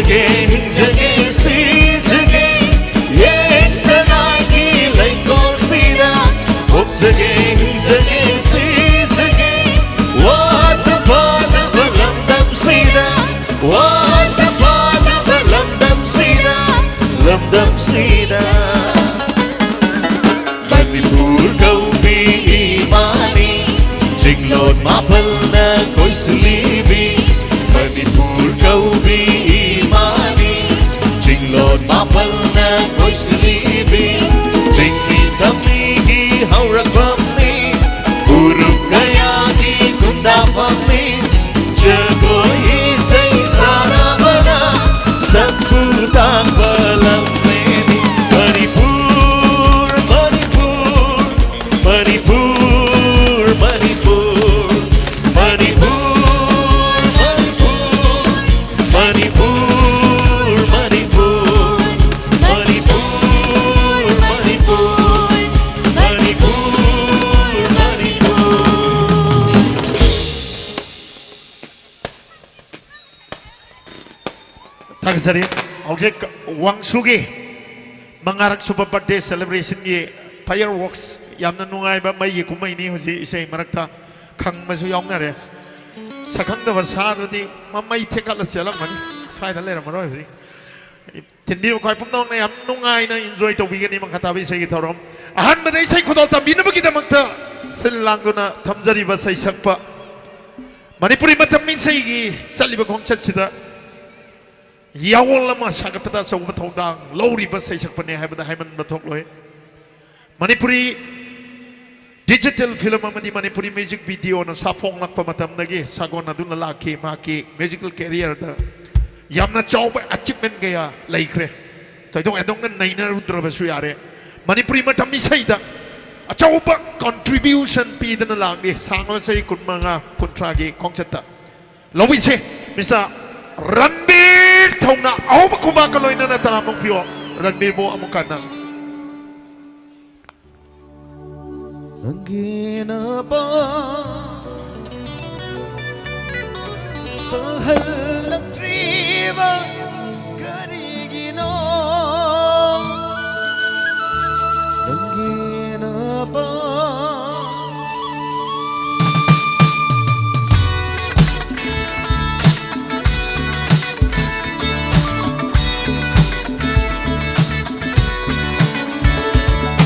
hinjage sijage yek sanagi laikol sida hinjage sijage what the bother lamdam sida what the bother lamdam sida Manipur kaubi imani jinglot mapal na koi slibi Manipur kaubi imani jinglot mapal na koi slibi jingmi kamni gi haurak pamni buruk gaya gi kunda pamni jagoi isai sana bana sabutang balam meni Manipur Manipur Manipur Manipur Tagsari, objek Wang Sugi mangarak super birthday celebration ye fireworks yamna nungai ba mai ye kumai ni hoji isai marakta khang masu yong na re sakhang da sa di mamai thekal selam mani sai da le ramaro hoji tindi ko ai pumnong na yam nungai na enjoy to bigani mang khata bi sai gi thorom ahan ba dai sai khodol ta bin ba gi da makta silanguna thamjari ba sai sakpa manipuri matam min sai gi sali ba khong chat sida Yawol lama sagat pada sa ubat hodang lori ba sa isak pani haibada haiman batok loy Manipuri digital film amadi Manipuri music video na sapong nakpa matam nagi sagon na dun na laki maki musical career da yamna chawba achievement gaya laikre to idong edong na naina rudra basu yare Manipuri matam misai da chawba contribution pi da na langi sango sai kun mga kontragi kongchata lowi se misa Ranbir thong na au ba kuma ka loina na taram nong pio Ranbir mo amukana Nangina ba tahal triba karigino Nangina ba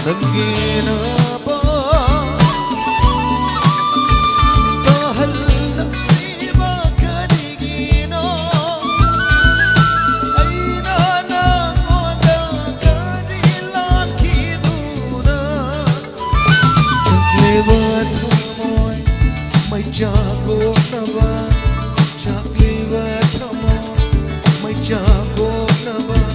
Nangina ba tahal na triba karigino ay na ngoda karilan kiduna Chaklibat moy may jago na ba Chaklibat moy may jago na ba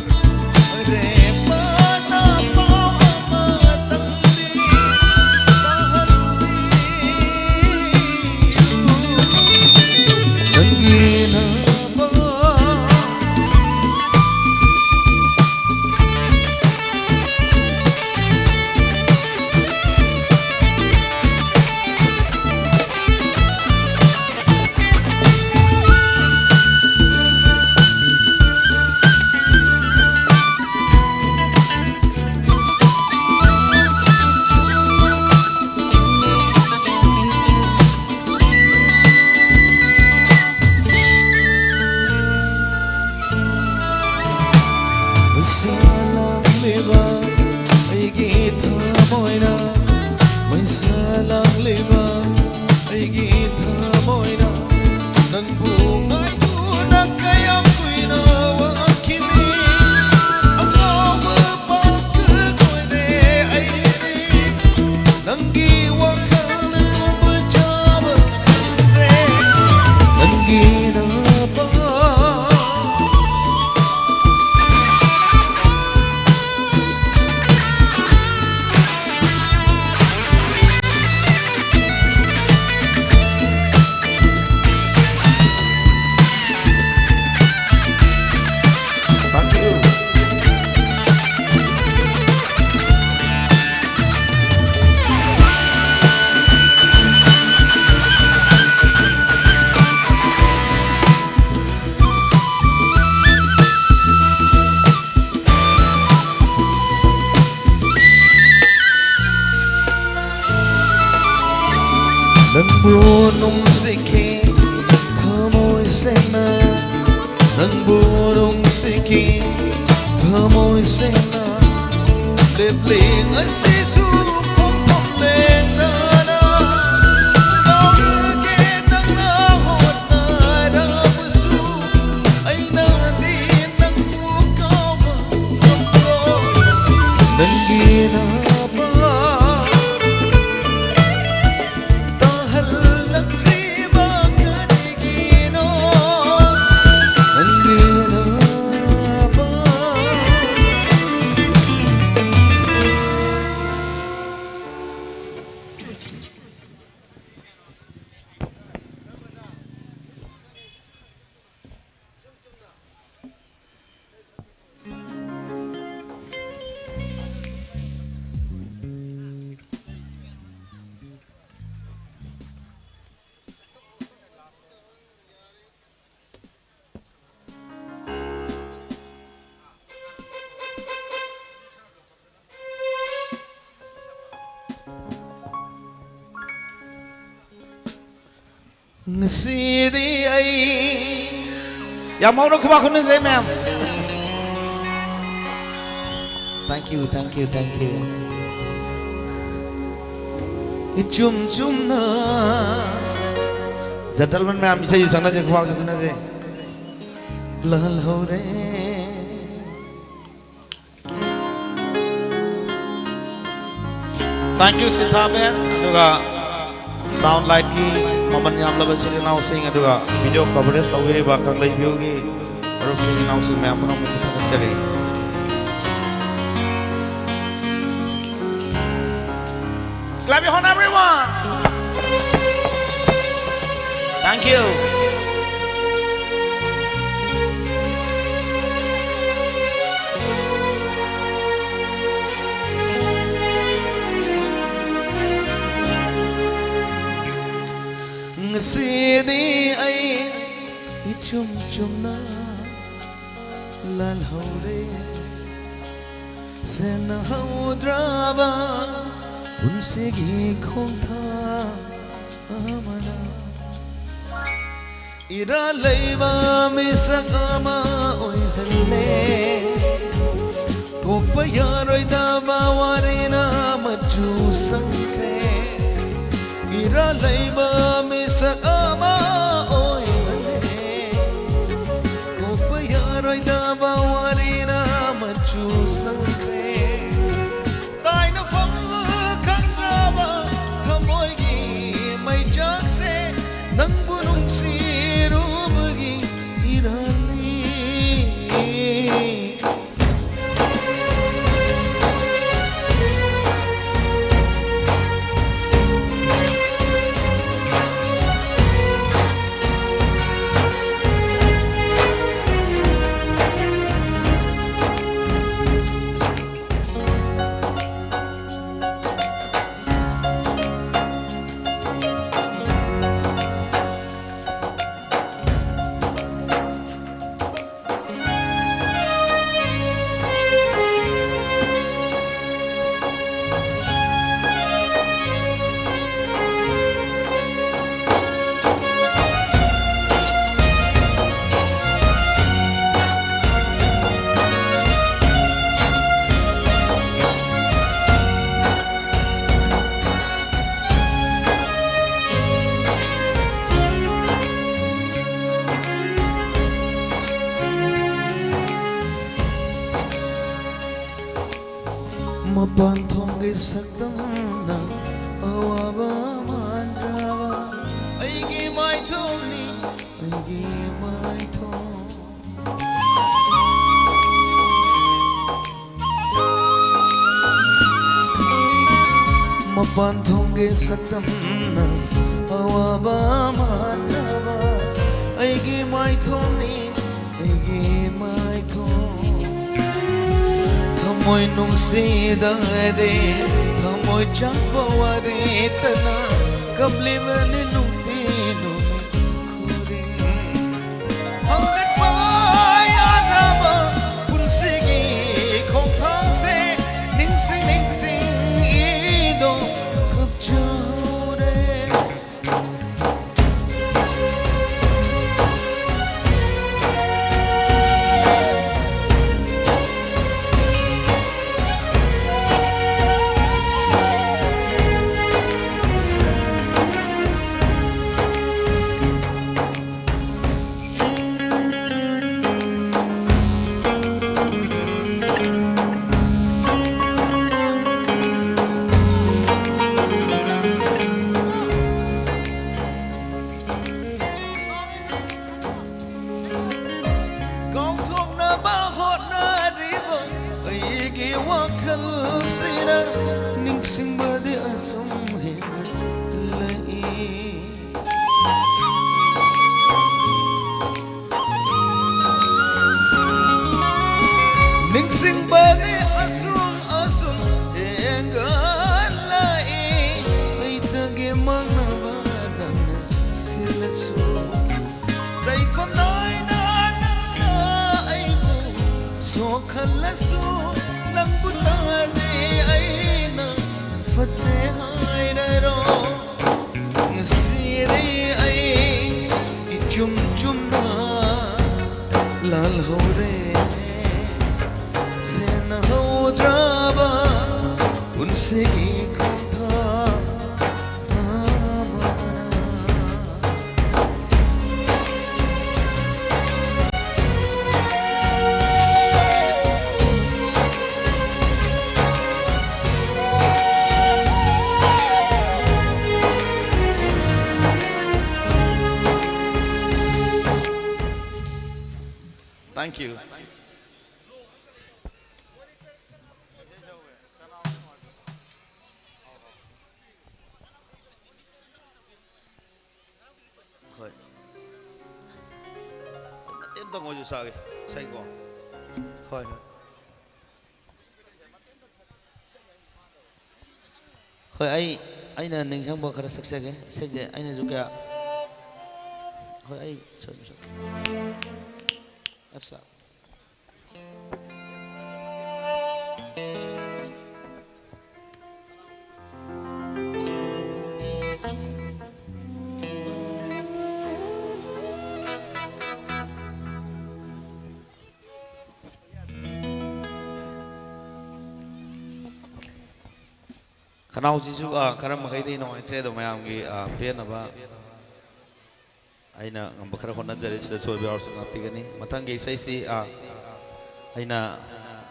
Nangbu nung siki Kamoy sena Nangbu nung siki Kamoy sena Lebling asisu kong leng na na Kau nagin ang nahot na rapasu Ay natin ang mukaw magkaklo Nanggina Ngasi ay Ya mau nak kumakunin saya ma'am Thank you Ichum chum na Gentleman ma'am isa yung sana dyan kumak sa kuna dyan Lal ho re Thank you Sitha Ben Aduga Sound light ki Maman yam laga sini nausing aduga video coverage tawiri bakang lay view ki aru sini nausing me apna me kita chale Clap your hand everyone Thank you Ngasi di ay ichum chum na lal ho re sen ho draba unsigi khong tha amana ira leiba mi sagama oi halle kokpa yaroi da ba warina machu sangkhe Ira leiba misak ama oi mane Kopa yaroi da bawari na machu sangkre Tai na fang kang draba Thamoy gi may jakse Nang bunong sirubagi ira li Mapanthong isaktam na awaba mandrava Aigi mai thoni aigi mai thon Mapanthong isaktam na awaba mandrava Aigi mai thoni aigi mai thon Thamoy nung sida de Thamoy chakwa waritana Kabli mani nung dino kuri Hanggat pa yadraba Punsigi kong thangse Ningsing ido kapchore wakal sina ningsing badi asum lai ningsing badi asum engan lai ay tagi manawadan sila su say from nine ay mo so khalasu nang butade ay na fate hay na ro sire ay ichum chum na lal ho re sen ho draba unse ikon tha Thank you. Khoi. Matin tong oju sa ke, sai ko. Khoi. Khoi ai na ning sang bo khara sakse ke, sai je ai na ju kya. Khoi ai so. Afsa. Kanau jisu karam makai di no entre do mayam gi pen aba aina ngam bakara khona jare sida so bi arsu ngapti gani matang gi sai si aina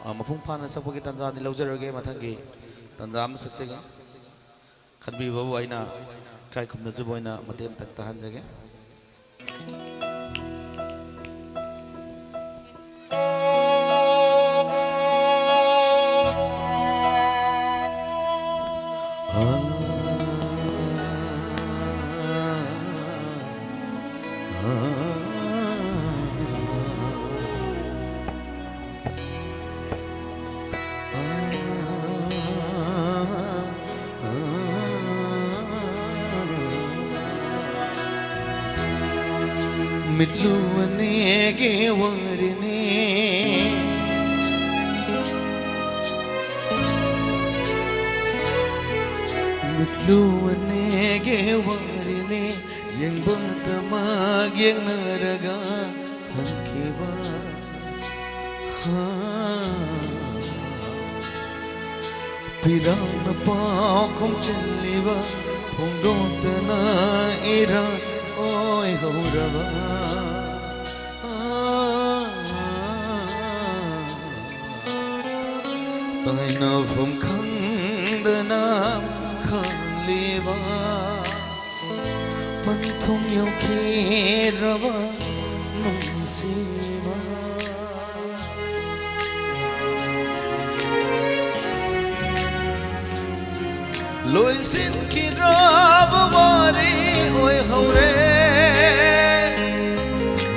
mapung phana sakpo gi tanda di laujar ge matang gi tanda am sakse ga khanbi babu aina kai khumna ju boina matem tak tahan jage mitluwane ge warine mitluwane ge warine yang batamag yang naraga hankiba pirang na pao kong chaliba pongdota na ira oi haurava taina vom khandana khaliba manthum yau khirava nungsiva loi sin khirava wari oi haure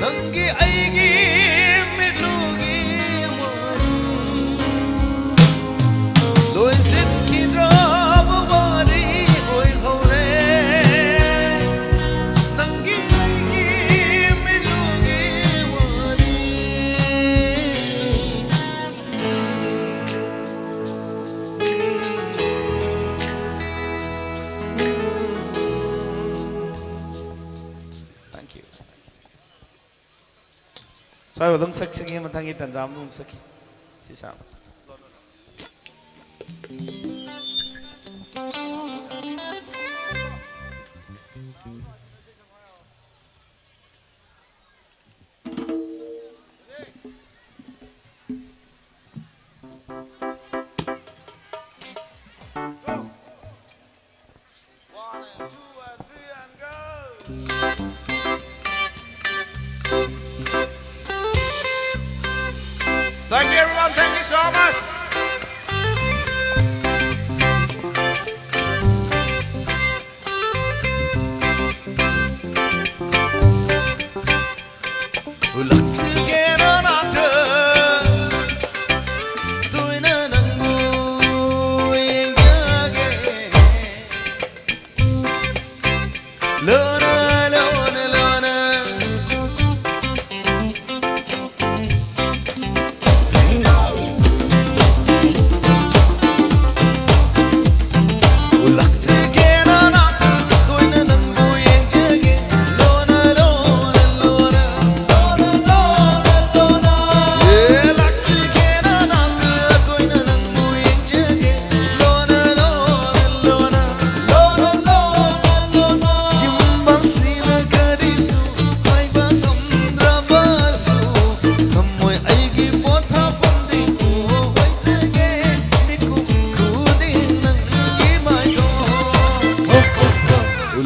nangi aigi mitlugi wari loi sin khirava wari oi haure nangi aigi mitlugi wari Saya wadong saksi ngi matangi tanjam saki sisa. Thank you, everyone. Thank you so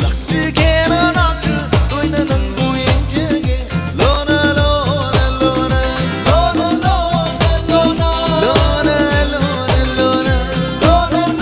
락스게나 나그 또이는 부행적에 로나 로나 로나 로나 로나 로나 로나 로나 로나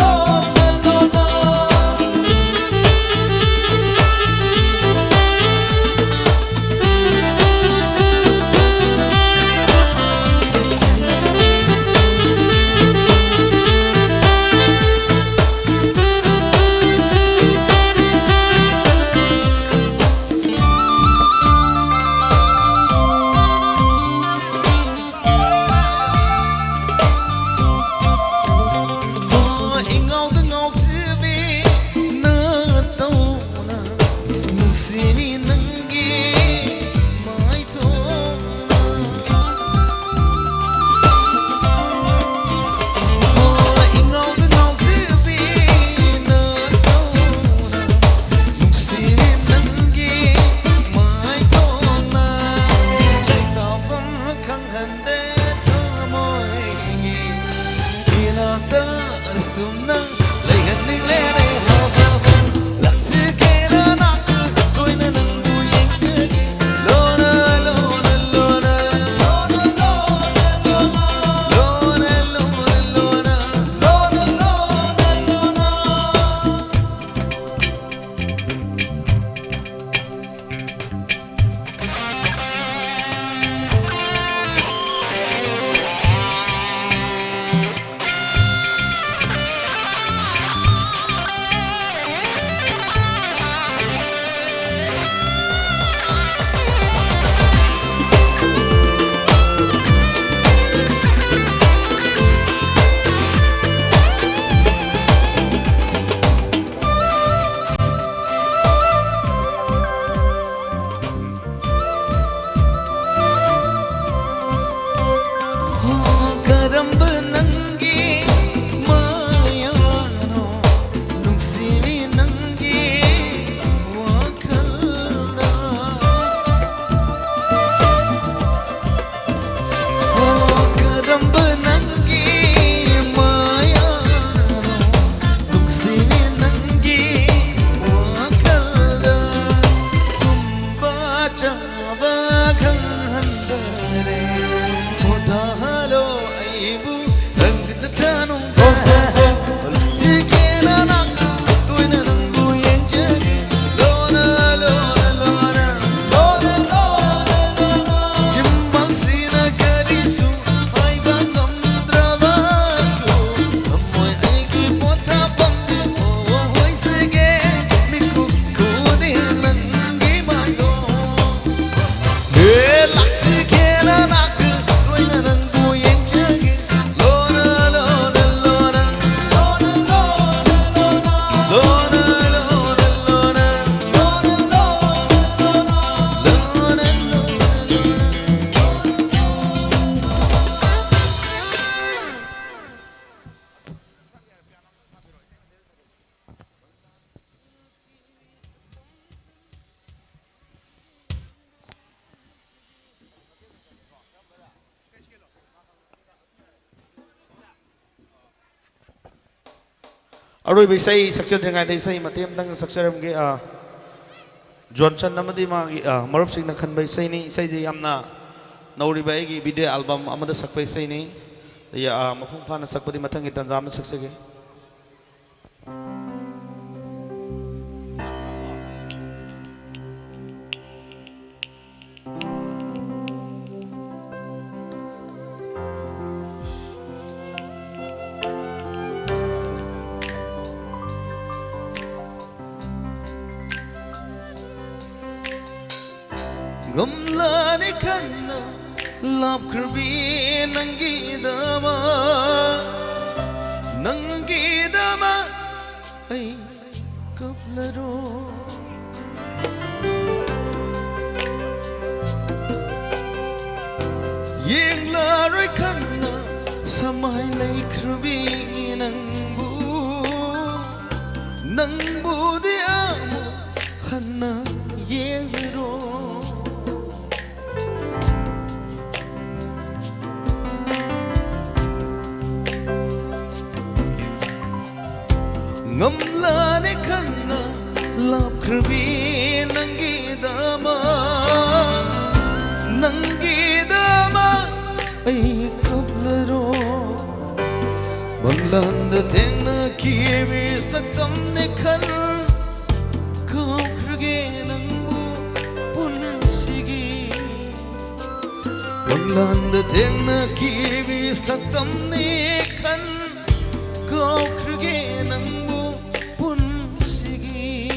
Aroi bi sei section thengai dei sei matem tang section ge Johnson namadi ma gi marup sing na khan bai sei ni sei je amna nauri bai gi video album amada sakpai sei ni ya mafung phana sakpadi mathang gi tanjam sakse ge Ngamlani kanna lap kirbi nangi dama ay kaplaro yeng laroy kanna samay lay kirbi nangbu di amo kanna yeng ro Ngamlani kanna lap Kaukrubi nangidama nangidama ay kablaro Banglanda tengna kiwi saktam ne khan Kaukruge nangbu punsigi Banglanda tengna kiwi saktam ne khan Kaukruge nangbu punsigi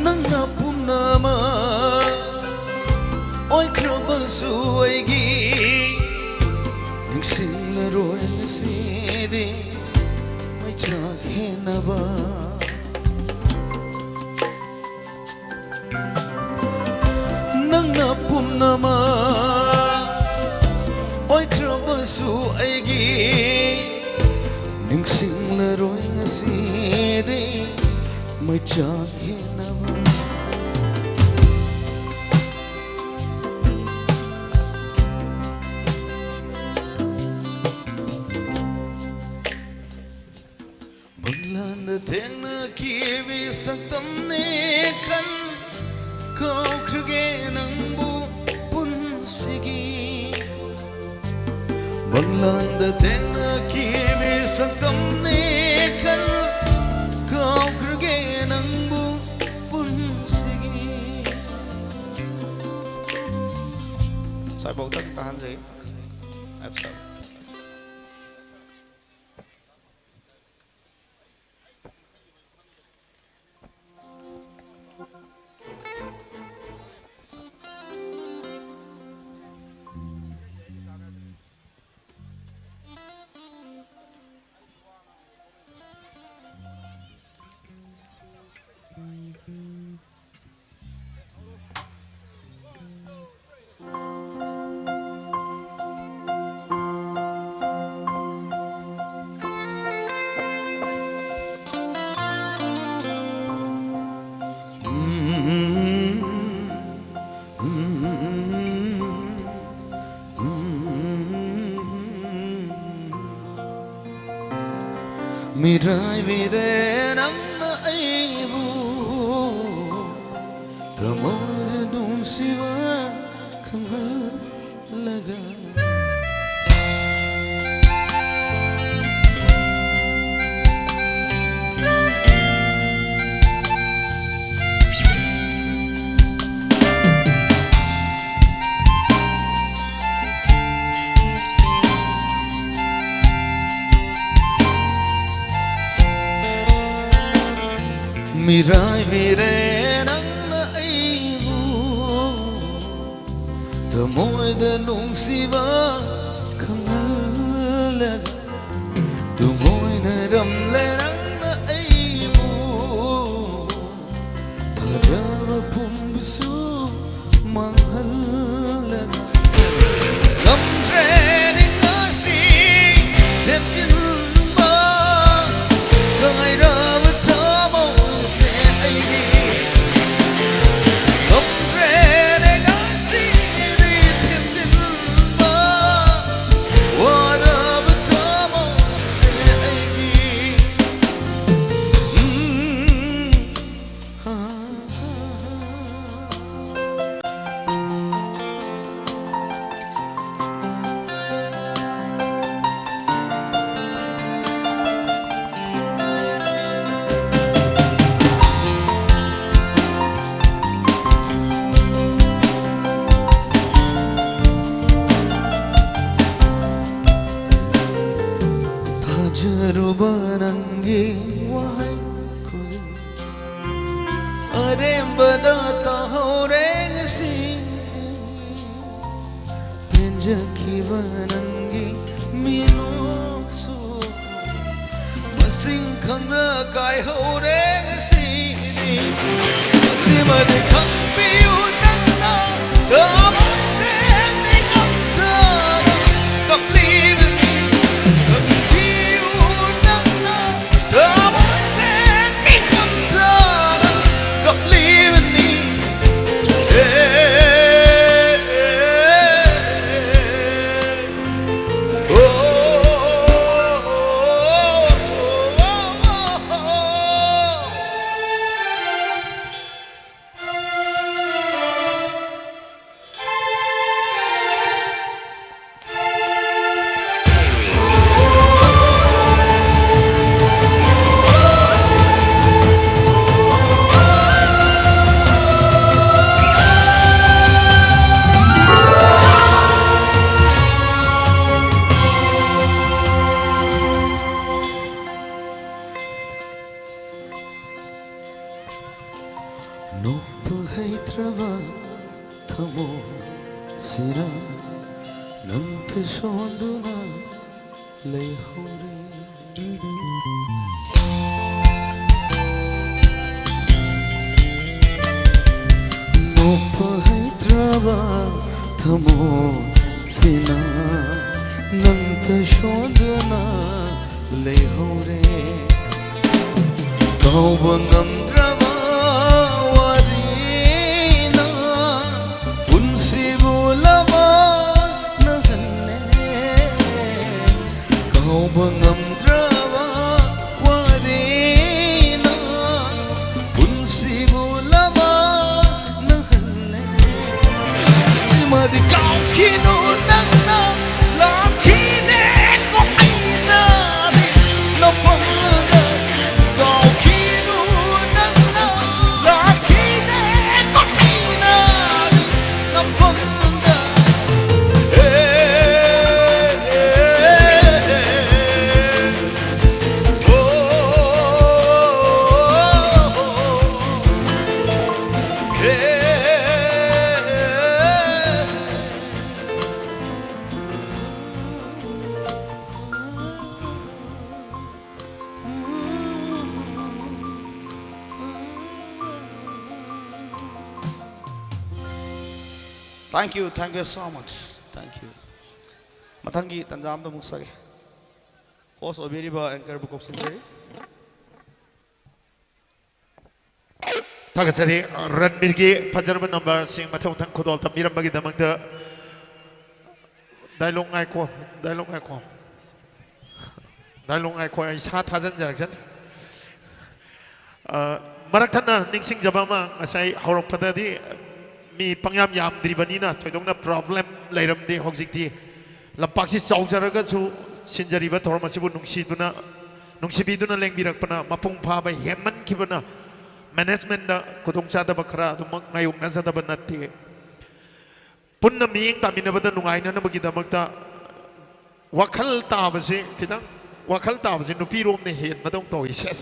Nangna pumnama Oy krabasu aigi Ningsinglaroy nasidi May tsakinaba Nangna pumnama Oy krabasu aigi Ningsinglaroy nasidi May tsakinaba Banglanda tengna kiwi saktam ne khan Kaukruge nangbu punsigi Banglanda tengna kiwi saktam ne khan Kaukruge nangbu punsigi Sai bộ tất tahan gì em sợ Mirai vire nangna aibu Tamar dum siwa khangal laga Mirai vire nangna aibu Tamoyda nungsiva khamalaga Tumoyna ramle nangna aibu Thadava pumbisu manghalaga Gamtre ningasi temkin ba Kangai rawa tamo se aigi Gamtre ningasi temkin ba Warawa tamo se aigi Tajarubanangi wahai kul Arembada tahorengsi Penjakibanangi minoksu Masing khanda kai horengsi Masimade khangpiu nangna Tamon sen ni kamtara Kaplive mi Khangpiu nangna Tamon sen ni kamtara ꯃꯣꯄꯍꯩꯇ꯭ꯔꯕ ꯊꯃꯣꯏꯁꯤꯅ ꯅꯪꯇ ꯁꯣꯟꯗꯨꯅ ꯂꯩꯍꯧꯔꯦ ꯀꯥꯎꯕ ꯉꯝꯗ꯭ꯔꯕ ꯋꯥꯔꯤꯅ ꯄꯨꯟꯁꯤꯕꯨ ꯂꯥꯃꯥꯟꯅꯍꯜꯂꯦ ꯀꯥꯎꯕ ꯉꯝꯗ꯭ꯔꯕ ꯋꯥꯔꯤꯅ ꯄꯨꯟꯁꯤꯕꯨ ꯃꯗꯤ ꯀꯥꯎꯈꯤꯅꯨ ꯅꯪꯅ ꯂꯥꯛꯈꯤꯅꯦ ꯀꯣ ꯑꯩꯅꯗꯤ ꯅꯐꯝꯗ ꯀꯥꯎꯈꯤꯅꯨ ꯅꯪꯅ ꯂꯥꯛꯈꯤꯅꯦ ꯀꯣ ꯑꯩꯅꯗꯤ ꯅꯐꯝꯗ Thank you so much. Thank you. Mathangi tanjamda muksage. Host obiriba anchor book of century. थागसरी रणबीर की फजरब नंबर सिंह मथौ थंग खुदोल तमीरम बगी दमंग द डायलॉग आइको आई सा थाजन जरजन मरकथना निंगसिंग जबामा असai हौरपददी मी पंगाम यामद्रिबनिना थोइदोंना प्रॉब्लम लेरमदे हौजिकती लंपाक्सि चाउजरगसु सिनजरिबा थोरमसिबु नुंसिबिदुना लेंबिरकपना मपुंग फाबा हेमनखिबना मैनेजमेंट खुदों चादब खरा मायोक नजदब नत्ते पुन्ना मियेंग तामिनबद नुंगाइननबगिदमक्ता वखल ताबसे खितंग वखल ताबसे नुपीरोमने हेन मदों तोइ सेस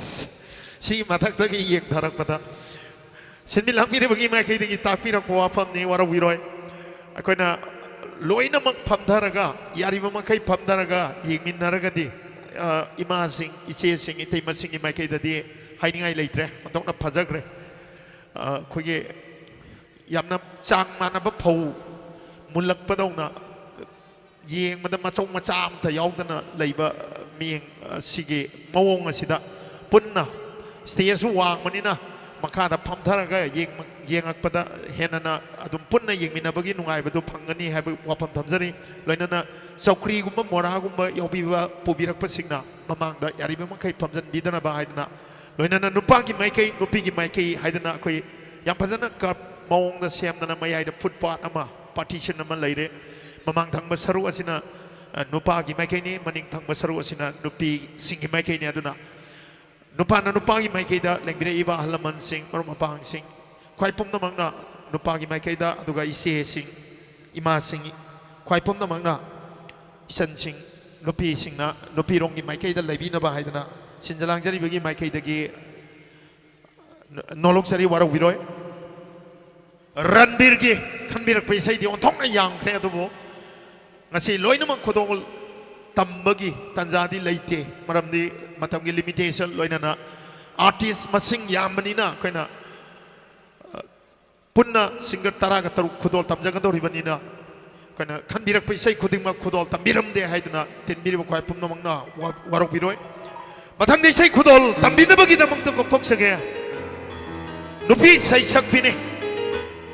सी मथक्तगी येक धरकपदा सिनमि लांगिरबगी माइकैदगी ताकपिरकपो वाफमनि वारविरोय अखोइना लोइनमक फमधरगा यारिबा मखै फमधरगा येंगमिनरगदि इमासिंग इचेसिंग इतैमसिंग माइकैददि हाइनिंगाइ लेट्रे मदोंना फजग्रे खोगे यामना चांग मानब फौ मुलकपदौना येंगमदा मचौ मचा अमता याउदना लैबा मियेंग सिगे मवोंग असिदा पुन्ना स्टेजु वांगमनिना मखादा फमधरगा येंगकपदा हेनना अदुम पुन्ना येंगमिनबगी नुंगाइबदु फंगनी हाइब वाफम थमजरी लोइनना चौक्रीगुम्बा मोरागुम्बा याउबिबा पुबिरकपसिंगना ममांगदा यारिबा मखै फमजन बिदना बा हाइदना लोइनना नुपागी माइकै नुपीगी माइकै हाइदना अखोइ याम फजना कप मवोंगदा सेमदना मयाइदा फुटपाथ अमा पार्टीशन अमा लैरे ममांग थंगबा सरु असिना नुपागी माइकैनि मनिंग थंगबा सरु असिना नुपी सिंगी माइकैनि अदुना नुपाना नुपागी माइकैदा लेंबिरे इबा हलमन सिंग मरु मपांग सिंग ख्वाइ पुमनमंगना नुपागी माइकैदा अदुगा इसे सिंग इमा सिंग ख्वाइ पुमनमंगना इसन सिंग नुपी सिंगना नुपीरोंगी माइकैदा लैबिनबा हाइदना सिंजलांजरिबगी माइकैदगी नोलुकसरी वारविरोय रणबीर की खनबिरक पैसैदि ओंथोंना यांख्रे अदुबो ngasi loinamang khodol tambagi tanjadi leite maramdi matamgi limitation loinana artist masing yambanina koina punna singer taraga taruk khodol tamjagadoribanina koina khanbirak paisai khudingma khodol tambiramde haiduna tinbiriba khwai pumnamangna warokbiroi mathangdi sai khodol tambinabagi damangta koktoksage nupi sai sakpine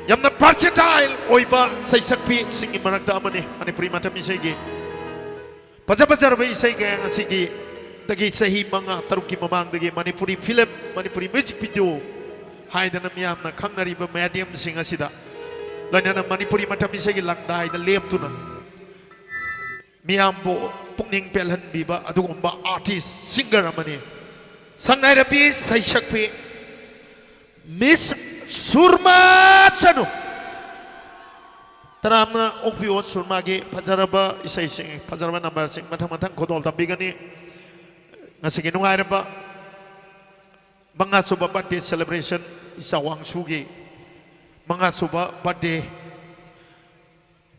yamna versatile oiba sai sakpi singi marakta amane manipuri matam isai pajar ba isai ge asigi dagi sahi manga taruki mamang dagi manipuri film manipuri music video haidana miyamna khangnari ba medium sing asida loinana manipuri matam isai ge langdai da leptuna miyambo pungning pelhan biba adugumba artist singer amane sangnai rapi sai sakpi Miss Surma Chanu Taramna Okpio Surma ge Pajaraba isai sing Pajaraba number sing matang khodol tambigani ngasigi nungairaba mga suba birthday celebration isa Wangsugi mga suba birthday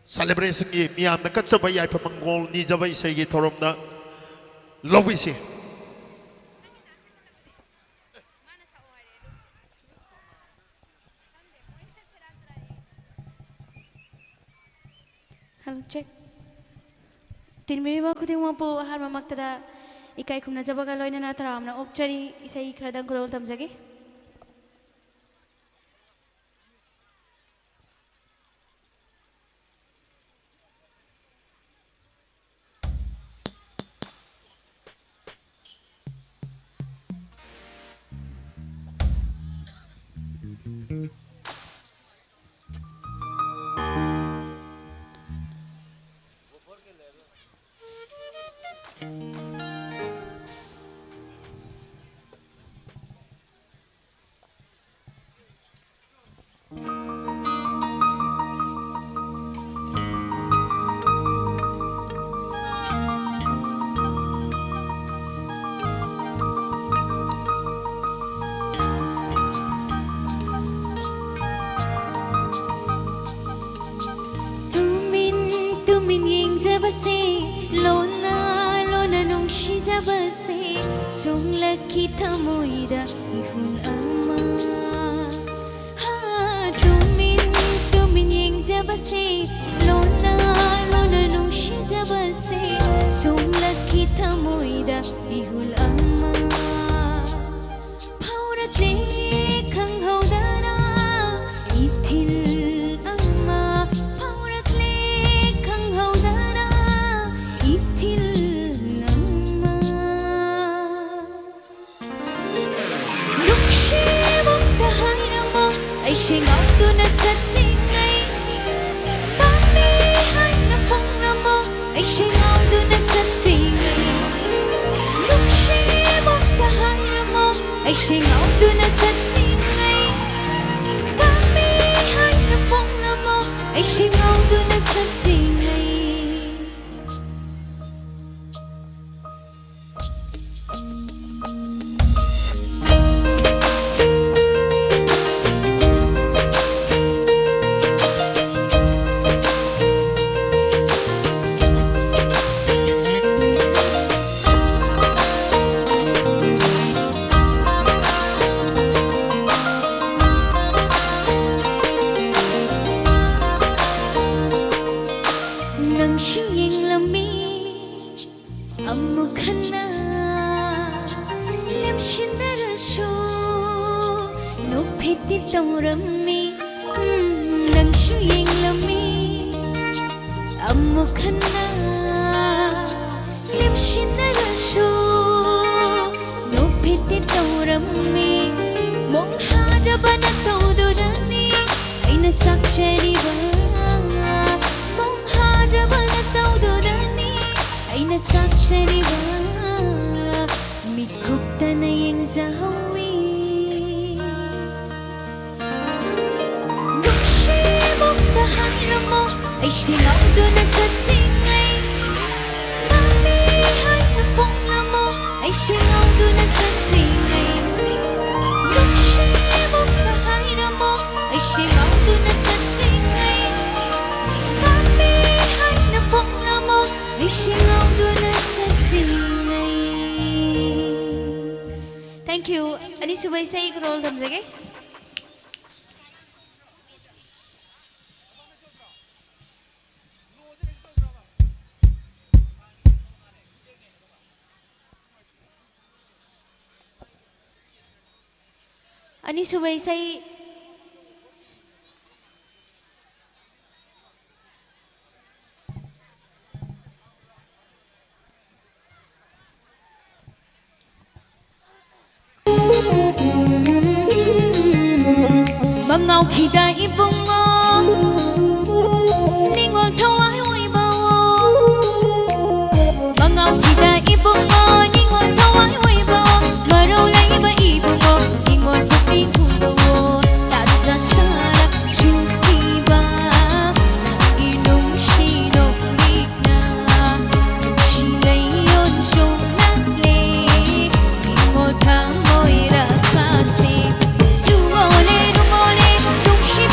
celebration ge miyam na katsaba yai pamangol ni jaba isai ge thoromda ꯂꯧꯏꯁꯤ Hello, check. Tinmiriba khudingmakpu ahanmamaktada ikai khumnajabaga loinana taramna okchari isai khradang kurol tamjage. Lona lona nung shizabase song laki thamoida ihun ama ha tumin yeng jabase lona lona nung shizabase song laki thamoida ihun ama phaurat le khang hodana ithil ama phaurat le khang hodana I sing out to na setting ngay Bami hai na phong na mo I sing out to na setting ngay Lúc si mong ta hai na mo I sing out to na setting ngay Bami hai na phong na mo I sing out to na setting ngay I sing out to na setting ngay Mami hai na phong na mo I sing out to na setting ngay Lúc si mong ta hai na mo I sing out to na setting ngay Mami hai na phong na mo I sing out to na setting ngay Thank you. Ani subay sa ikrol tamjage. Ani subay say Mangau thì đã ibung mo Ningon thâu ai hui bao Mangau thì đã ibung mo Ningon thâu ai hui bao Mà đâu lấy mà ibung mo Ningon buk đi kulo Ta ra sara suki ba Inung si nung nik na Nung si lấy yon sung nang le Ningon thang ngồi ra kasi She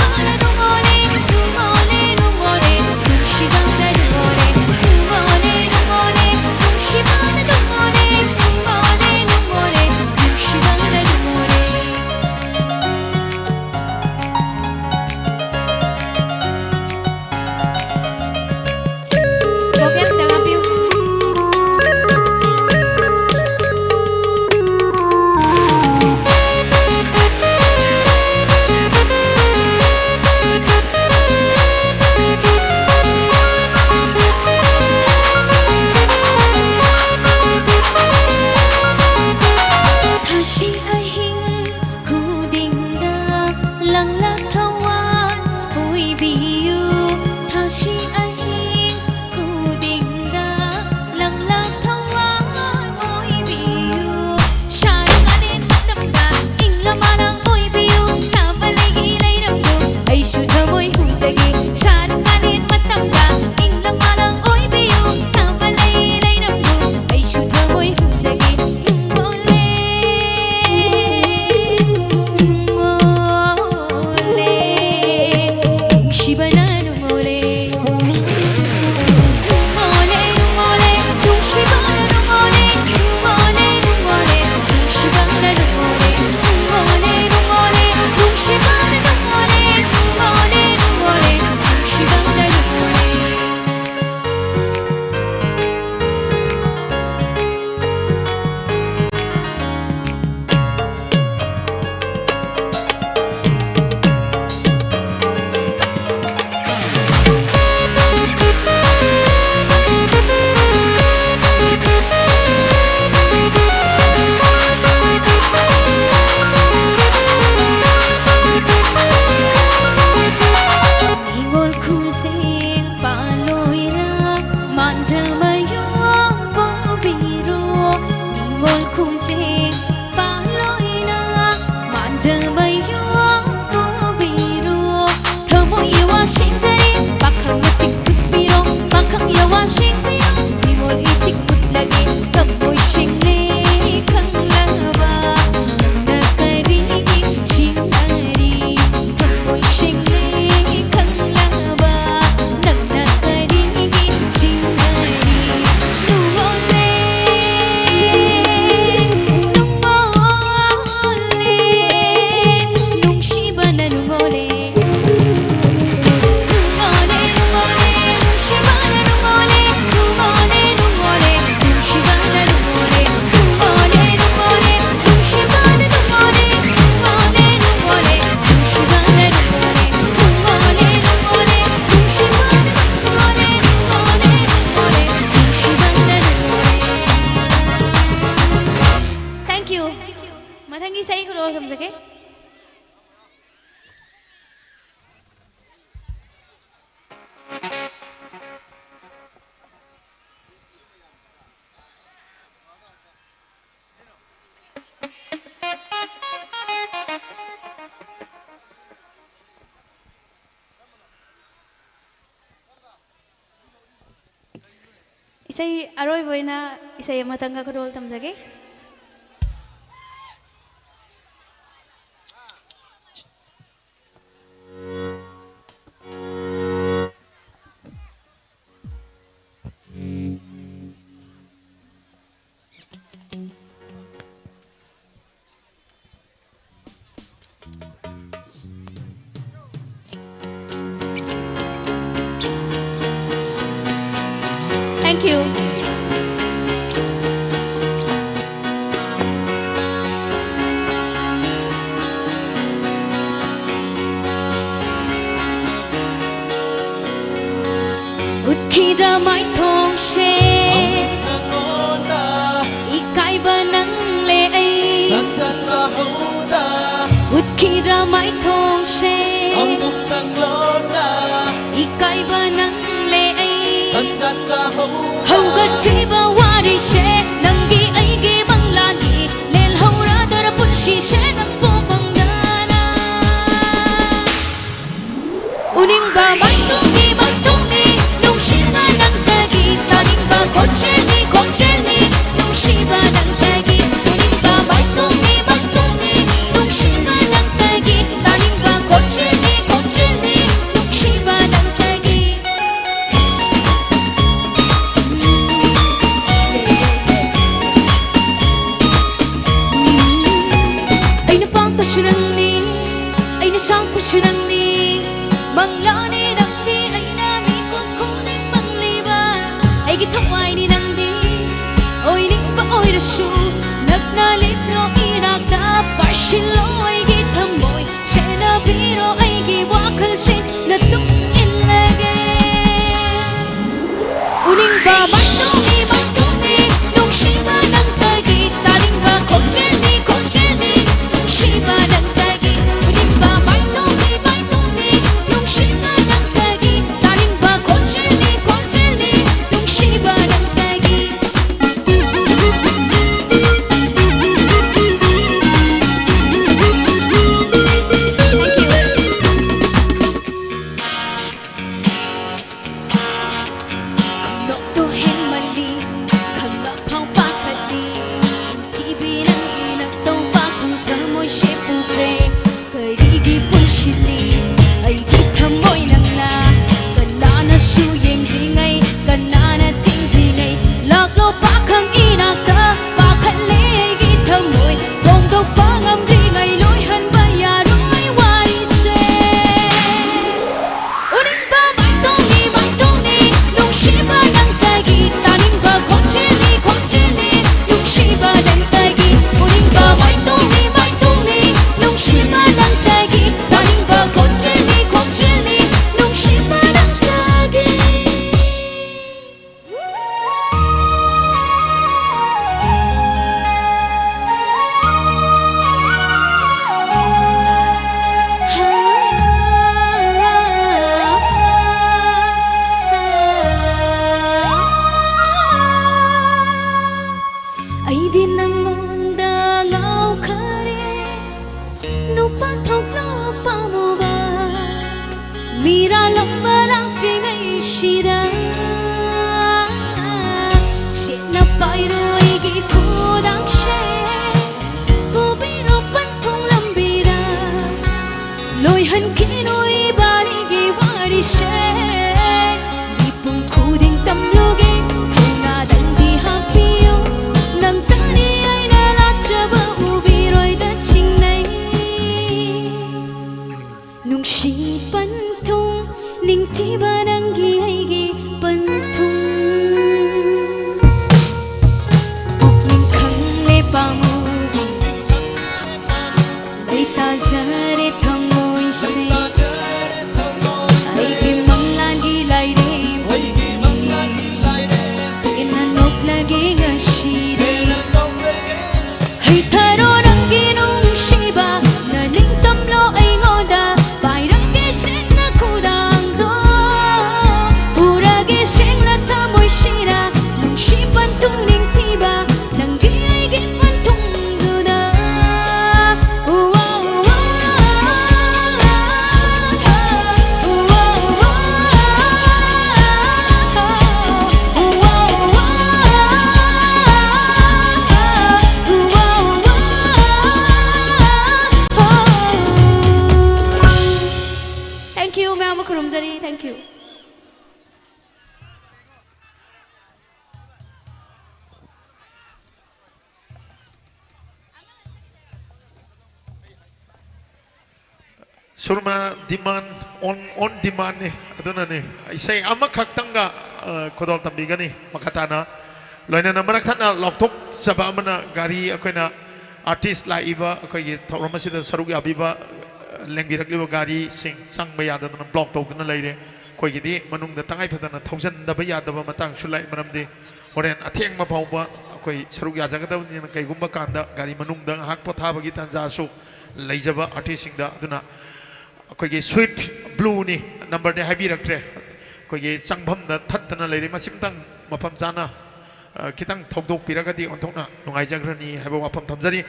ꯃꯊꯪꯒꯤ ꯏꯁꯩ ꯈꯨꯗꯣꯜ ꯊꯝꯖꯒꯦ ꯏꯁꯩ ꯑꯔꯣꯏꯕ ꯑꯣꯏꯅ ꯏꯁꯩ ꯑꯃꯇꯪꯒ ꯈꯨꯗꯣꯜ ꯊꯝꯖꯒꯦ Thank you. Utkida mai thong she ikai ba nang le ai Utkida mai thong she ikai ba nang le ai hầu gật chi ba wa đi she nang gi ai gi mang lan gi lel hầu ra da ra pun shi she nang po phong da na uning ba mai tung đi nung shi ba nang ta gi ta ning ba kon che ni nung shi ba nang ta gi uning ba mai tung đi nung shi ba nang ta gi ta ning ba kon che ni nung shi ba nang ta gi ai na sang pa nang ni mang la ni nang ti ai na mi kong ko ding mang li ba ai gi thong ai ni nang di oi ning ba oi da shu nak na lip no inak da par shi lo ai gi tham boy she na bi ro ai gi wa khal she na tung in lage uning ba mang tung ni nung shi ba nang ta gi ta ning ba kon che ni nung shi ba nang ta gi uning ba mang tung ni nung shi ba nang ta gi ta ning ba kon che ni nung shi ba nang ta gi Khunok to hen mali khanga phang pa khati TV nang ina to pa kung thamoy she pu kre kari gi pun shili ai gi thamoy nang na kanana su yeng ri ngai kanana ting ri ngai lak lo pa khang ina ta pa khan le ai gi thamoy kong do pa ngam ri ngai loi han ba ya roi wari se uning ba mai tong ni nung shi ba nang ta gi ta ning ba kon che ni nung shi ba nang ta gi uning ba mai tong ni nung shi ba nang ta gi ta ning ba kon che ni nung shi ba nang ta gi ai din nangonda ngau khare no pa thok lo pa mo ba mira lamba lang chi ngai shida sit na pai ro ai gi ko dang she bo bi ro pan thong lam bi da loi han ki noi ba ri gi wa ri she ni pung khu ding tam lo ge thong na dang di happy nang ta ni ai na la cha ba u bi roi da ching nai nung shi pan thong ning ti ba nang gi ai gi pan thong puk ning khang le pa mu bi lai ta ja re thamoi se ai gi mang lan gi lai re ina nok lagi nga shi re hai tharo nang gi no surma demand on demand ni aduna ni isai ama khaktanga khodol tambiga ni makatana loina na marak thana loktok saba amana gari akoina artist la iba akoi thormasida saruk yabiba lengbirakliba gari sing sangba yadana block tokdana leire koi gidi manungda tangai phadana thausan daba yadaba matang sulai maramdi horen atheng ma phawba akoi saruk yajagadabni na kaigumba kanda gari manungda hak pothabagi tanja su leijaba artist singda aduna akoi swift blue ni number de habiraktre koi changbam da thattana leire masimtang mapam jana kitang thokdok piragadi onthokna nungaijagrani haba wafam thamjari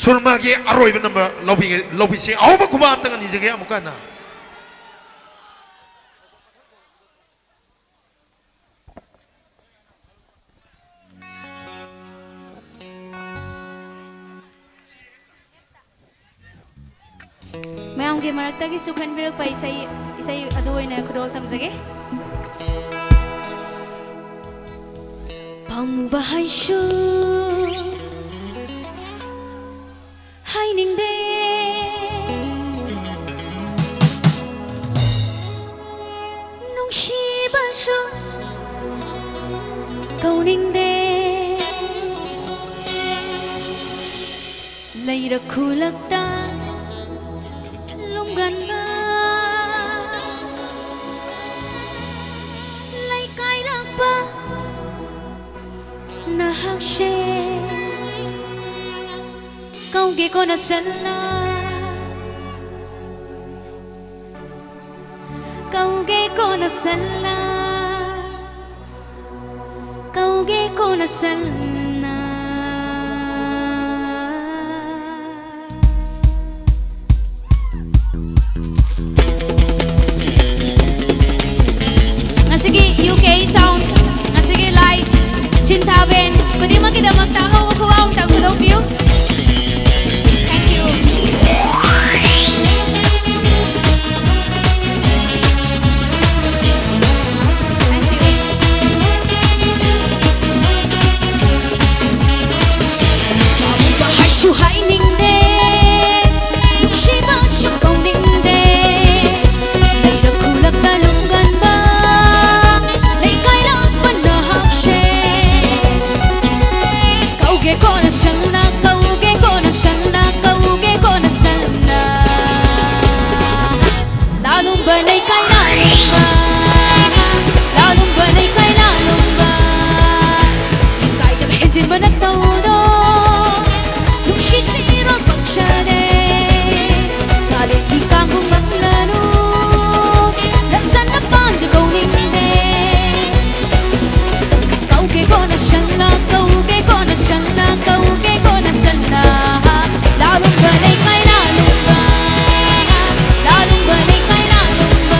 surma ge aroiba number lobi se awba kuba amtanga nijage amukana mayam ge marakta gi sukhan birak pa isai adu oina khudol tamjage pamu bahaisu haining de nungshi basu kauning de laira khulakta lungganba lai kai rakpa nahak she kauge kona sanna kauge kona sanna kauge kona sanna ngasigi UK sound ngasigi light sintaben kudi makidamak tahaw ko ang tagudaw view. Thank you. Bahasyu haining de nuksi basyu kauning de laira kulak talunggan ba lai kairak panahak she kauge kona sanna kauge kona sanna kauge kona sanna lalum ba lai kai lalum ba lai kai lalum ba kai da hejin ba na todo nuksi sirol pakshade kale di kanggung maklanu lasan na panja kauning de kauge kona sanna kauge kona sanna kauge kona sanna lalum ba lai kai lalum ba lalum ba lai kai lalum ba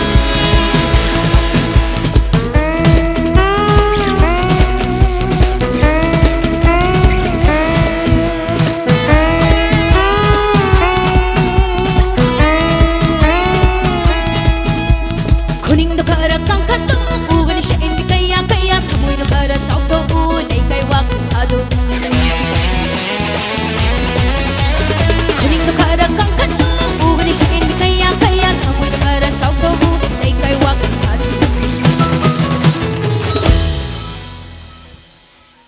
kuning da para kang katu ugan siya hindi kaya kamoy da para sa auto ulay kay wak ado kuning da para kang katu ugan siya hindi kaya kamoy da para sa auto ulay kay wak ado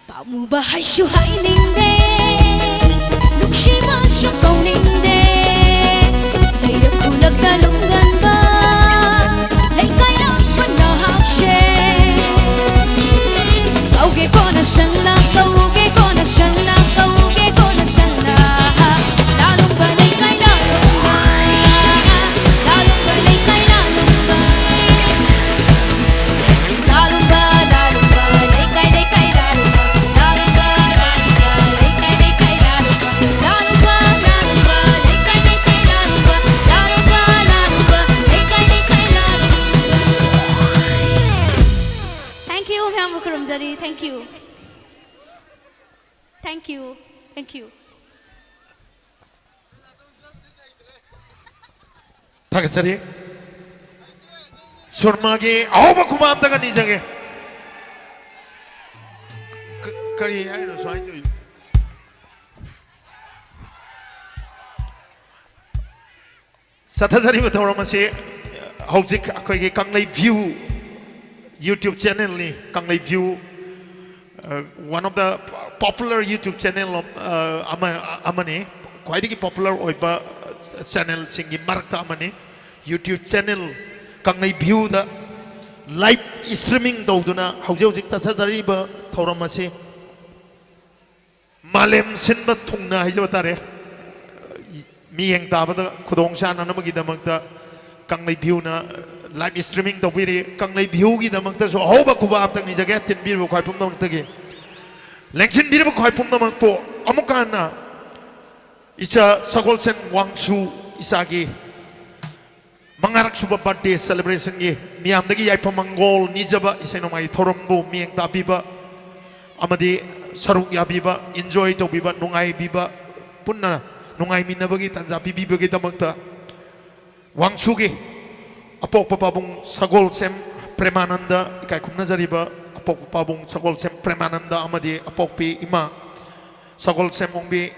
pamu bahasyu haining de nuksi basyu kauning de laira kulak talunggan ba lai kairak panahak she kauge kona sanna kauge kona sanna kauge kona sanna lalum ba lai kai lalum ba lalum ba lai kai lalum ba lalum ba lai kai lalum ba lalum ba lai kai lalum ba lalum ba lai kai lalum ba lalum ba lai kai lalum Thank you, Ma'am Mukarramjari. Thank you. Thank you. Thank you. tagasari surma ge awba kuba amtanga nijage kari aino swain jo ꯆꯠꯊꯖꯔꯤꯕ ꯊꯧꯔꯝ ꯑꯁꯤ ꯍꯧꯖꯤꯛ ꯑꯩꯈꯣꯏꯒꯤ ꯀꯪꯂꯩ view YouTube ꯆꯦꯅꯦꯜꯅꯤ ꯀꯪꯂꯩ ꯚ꯭ꯌू one of the popular YouTube channel amani khwaidagi popular oiba channel singi marakta amani YouTube channel kangai view da live streaming dauduna hauji hauji tatsadariba thoram ase malem sinba thungna haijaba tare miyeng tabada khudong shan anamagi damakta kangai view na live streaming tawbiri kanglei view gi damakta so hoba kuba aptang ni jaga tin bir bu khoi pum damakta gi lengsin bir bu khoi pum damak po amukana icha sagol sen wangsu isagi mangarak suba birthday celebration gi miyam dagi yai pamangol ni jaba iseno mai thorombu miyeng ta biba amadi saruk ya biba enjoy to biba nungai biba punna nungai minabagi tanja bibi gi damakta wangsu gi apok papabung sagol sem premananda ikai khumna jariba apok papabung sagol sem premananda amadi apok pi ima sagol sem ongbi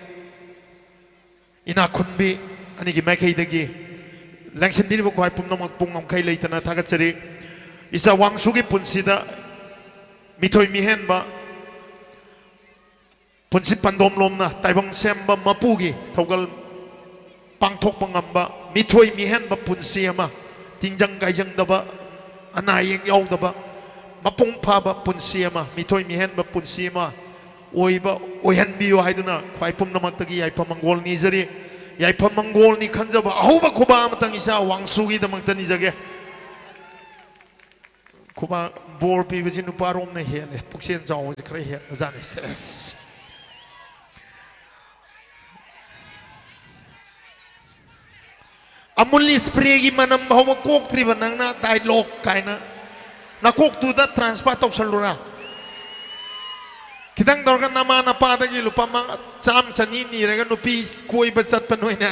ina khunbi ani gi makai dagi langsen bi bo khoi pumna mak pung ngam khai leitana thaga chari isa wangsu gi punsida mithoi mihen ba punsi pandom lomna taibang sem ba mapugi thogal pangthok pangamba mithoi mihen ba punsi ama tinjang gaijang daba anayeng yaw daba mapung phaba punsi ama mithoi mihen ba punsi ama oiba oihan biyo haiduna khwai pum namak tagi yai pamangol ni jari yai pamangol ni khanjaba ahoba khoba amatang isa wangsugi damak tani jage khoba bor pi biji nu parom na hele puksen jaw ji khre he jane ses amuli spray gi manam hawa kok triba nangna dialogue kaina na kok tu da transfer tok salura kitang dorgan nama na pada gi lupa mang sam sani ni rega nupi koi bachat panoina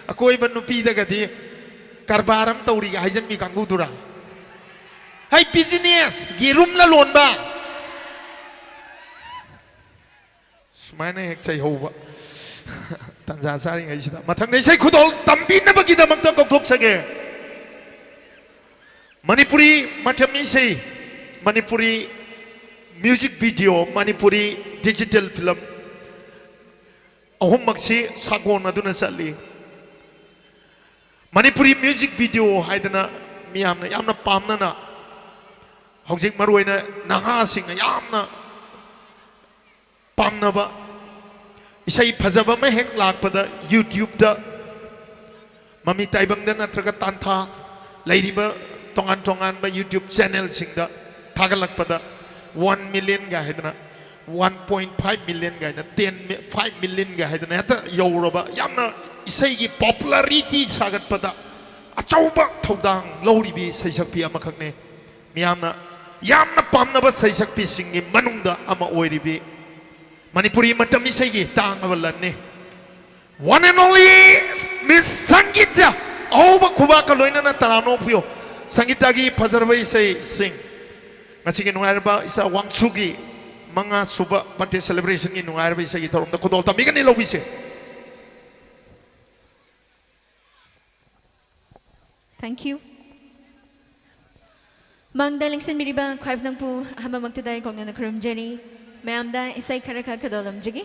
akoi ban nupi daga di karbaram tauri ga haijan mi kangu dura hai business girum la lon ba sumaina hek chai hoba tanza sari ngai sida mathang nei sai khudol tambin na bagi damak ta kok sage manipuri mathami sei manipuri music video manipuri digital film ahum maksi sagon aduna sali manipuri music video haidana miyamna yamna pamna na hojik maruina naha sing yamna pamna ba isai phajaba ma hek lakpada YouTube da mami taibang da natraga tantha lairiba tongan tongan ba YouTube channel singda thagalakpada 1 million ga haidana 1.5 million ga na 5 million ga haidana hata yoroba yamna isai gi popularity sagatpada achauba thodang loribi saisakpi amakhakne miyamna yamna pamna ba saisakpi singi manungda ama oiribi Manipuri matam isai tang awalanne one and only Miss Sangita ahoba khuba ka loina na tarano pio Sangita gi phazarba isai sing ngasigi nungarba isa wangsugi manga suba birthday celebration gi nungarba isai gi thorom da khudol ta migani lobise Thank you. Mangdaling sin miriba khwaib nang pu hama magtadai kong na karum jeni mayamda isay karaka kadolam jigi.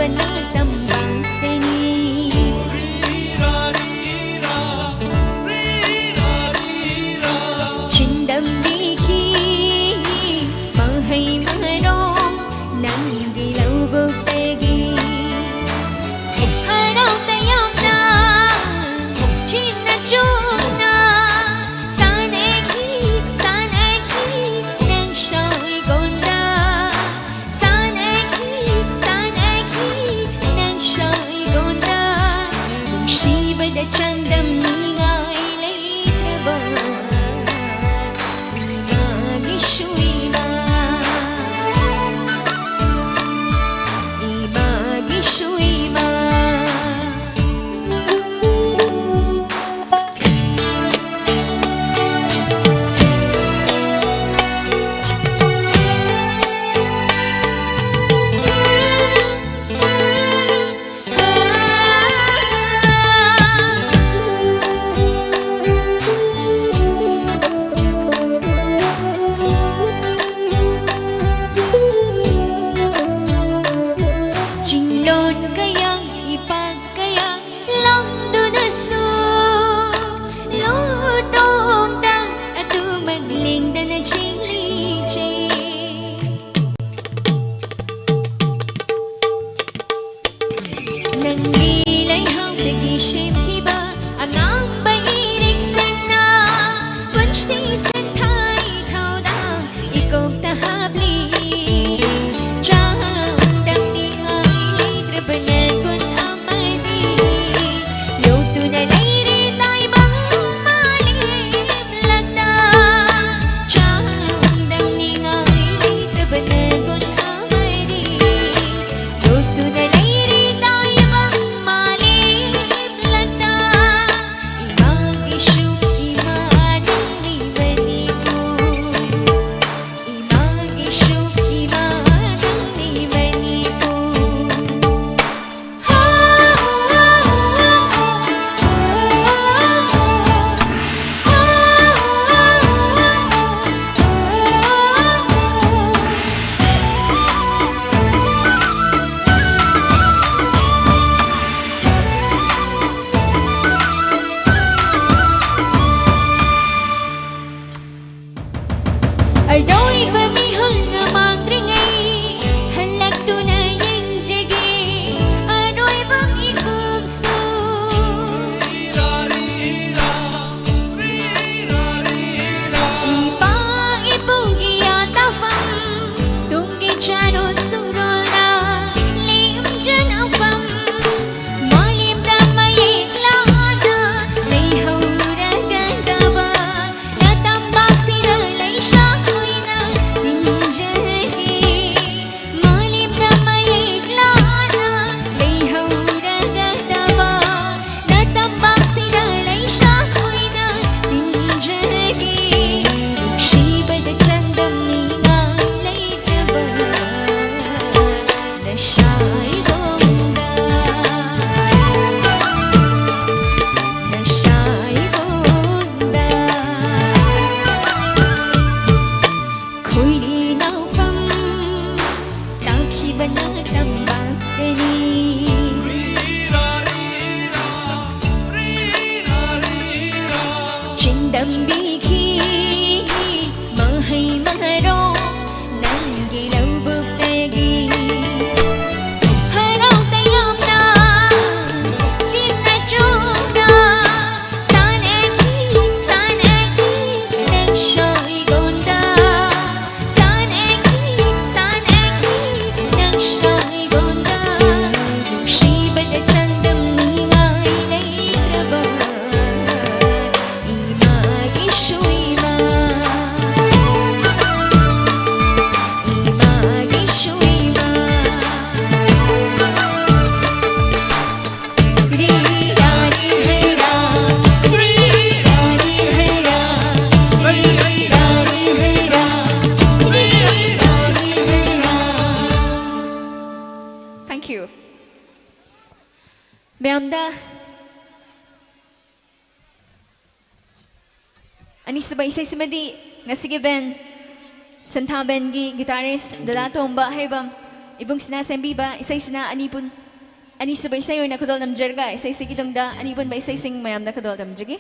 na tambang tani Chindam biki Mahay marong Nang dilaw bugtagi Haraw tayam na Chinachong na Sanay ki Nang siya'y gonda Sanay ki Nang siya'y gonda Kung siba da chandam ningay lay trabaho Aroy pamihang nga mangringay Halak tunay ang jagi Aroy bang ikubso Iba ipugi atafam Tunggi chano surona Lim jan afam Malim damay iklada Layhaw raganda ba Natambak sinalay siya Chindam biki Mahay maharong Nang gilaw bugtagi Haraw tayam na Chinachong na Sanay ki Nang siya'y gonda Sanay ki Nang siya'y gonda Kung siba da chandam ningay lay trabaho Thank you. Beamda. Ani sabay isay simadi nga sige ben Santa Ben gi guitarist dalato ang bahay bam ibong sinasembiba, isay-sina anipon, anisabay sayo na kadol namjarga, isay-sigidong da, anipon ba isay-sing mayam na kadol namjagi?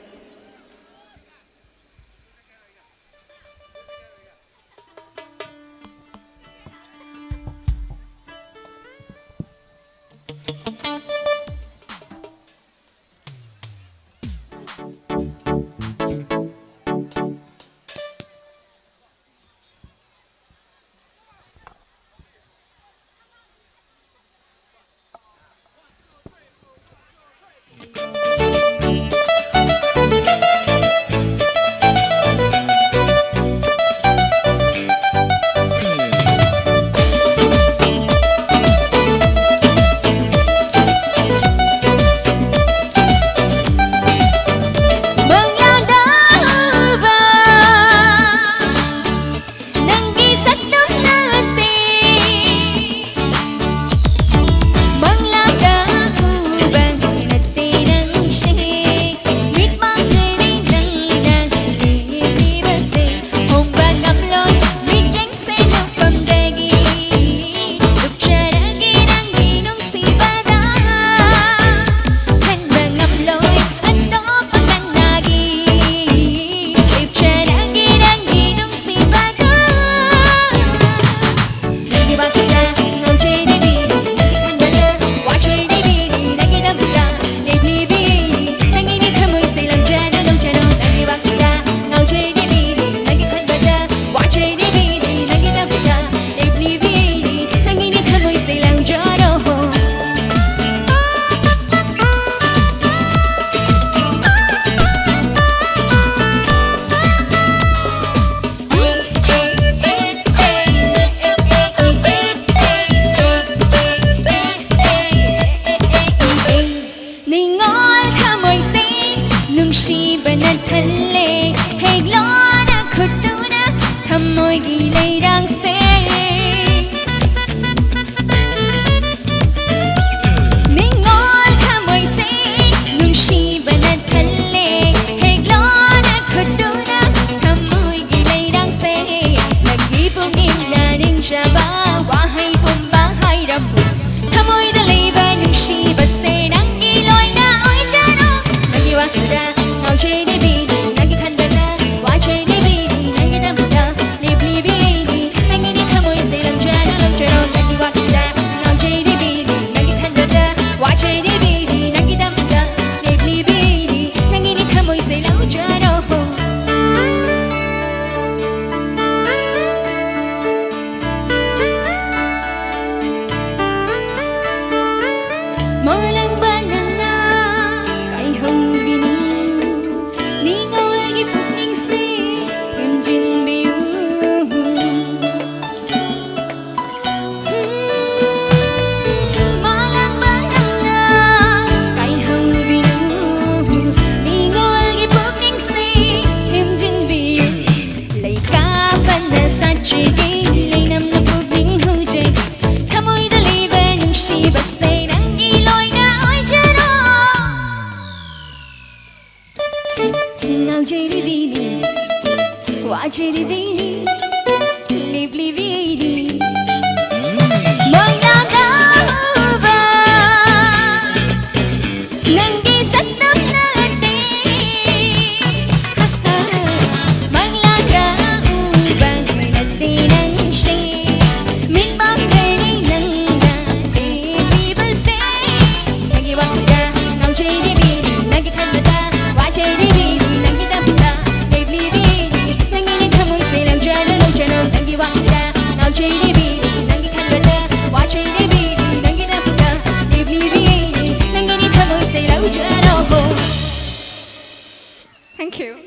Thank you.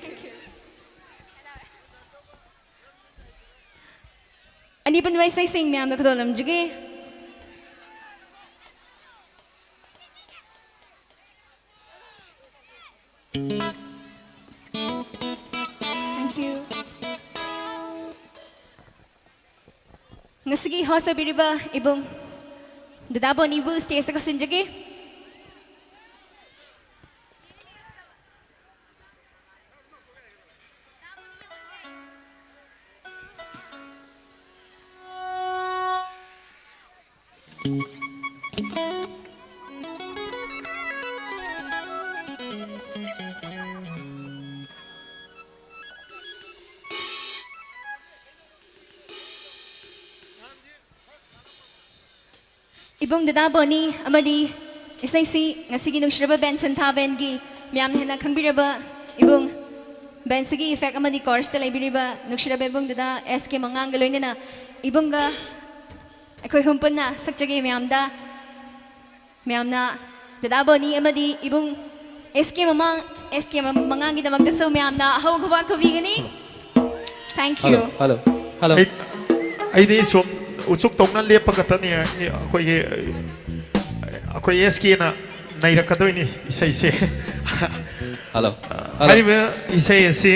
Ani ban vai sai sing myam da kholam jige. Thank you. Ngasigi hosa biriba ibong dadabo nibu stage sa kasunjage. Ibong Dada Bonnie amadi isaysi ngasigi nungshraba band Santa Bengi miyam hena khangbiraba ibong band sigi effect amadi chorus ta laibiriba nungshraba ibong Dada SK mangang galoina na ibongga akhoi humpan na sakjagi miyamda miyamna Dada Bonnie amadi ibong SK mangang gida magdasaw miyamna hawag huwa kabigani. Thank you. Hello. Hello. ai đi xuống usuk tông nan liệp pakata ni akoi SK na nai rakadoi ni isai se Hello. hai ba isai se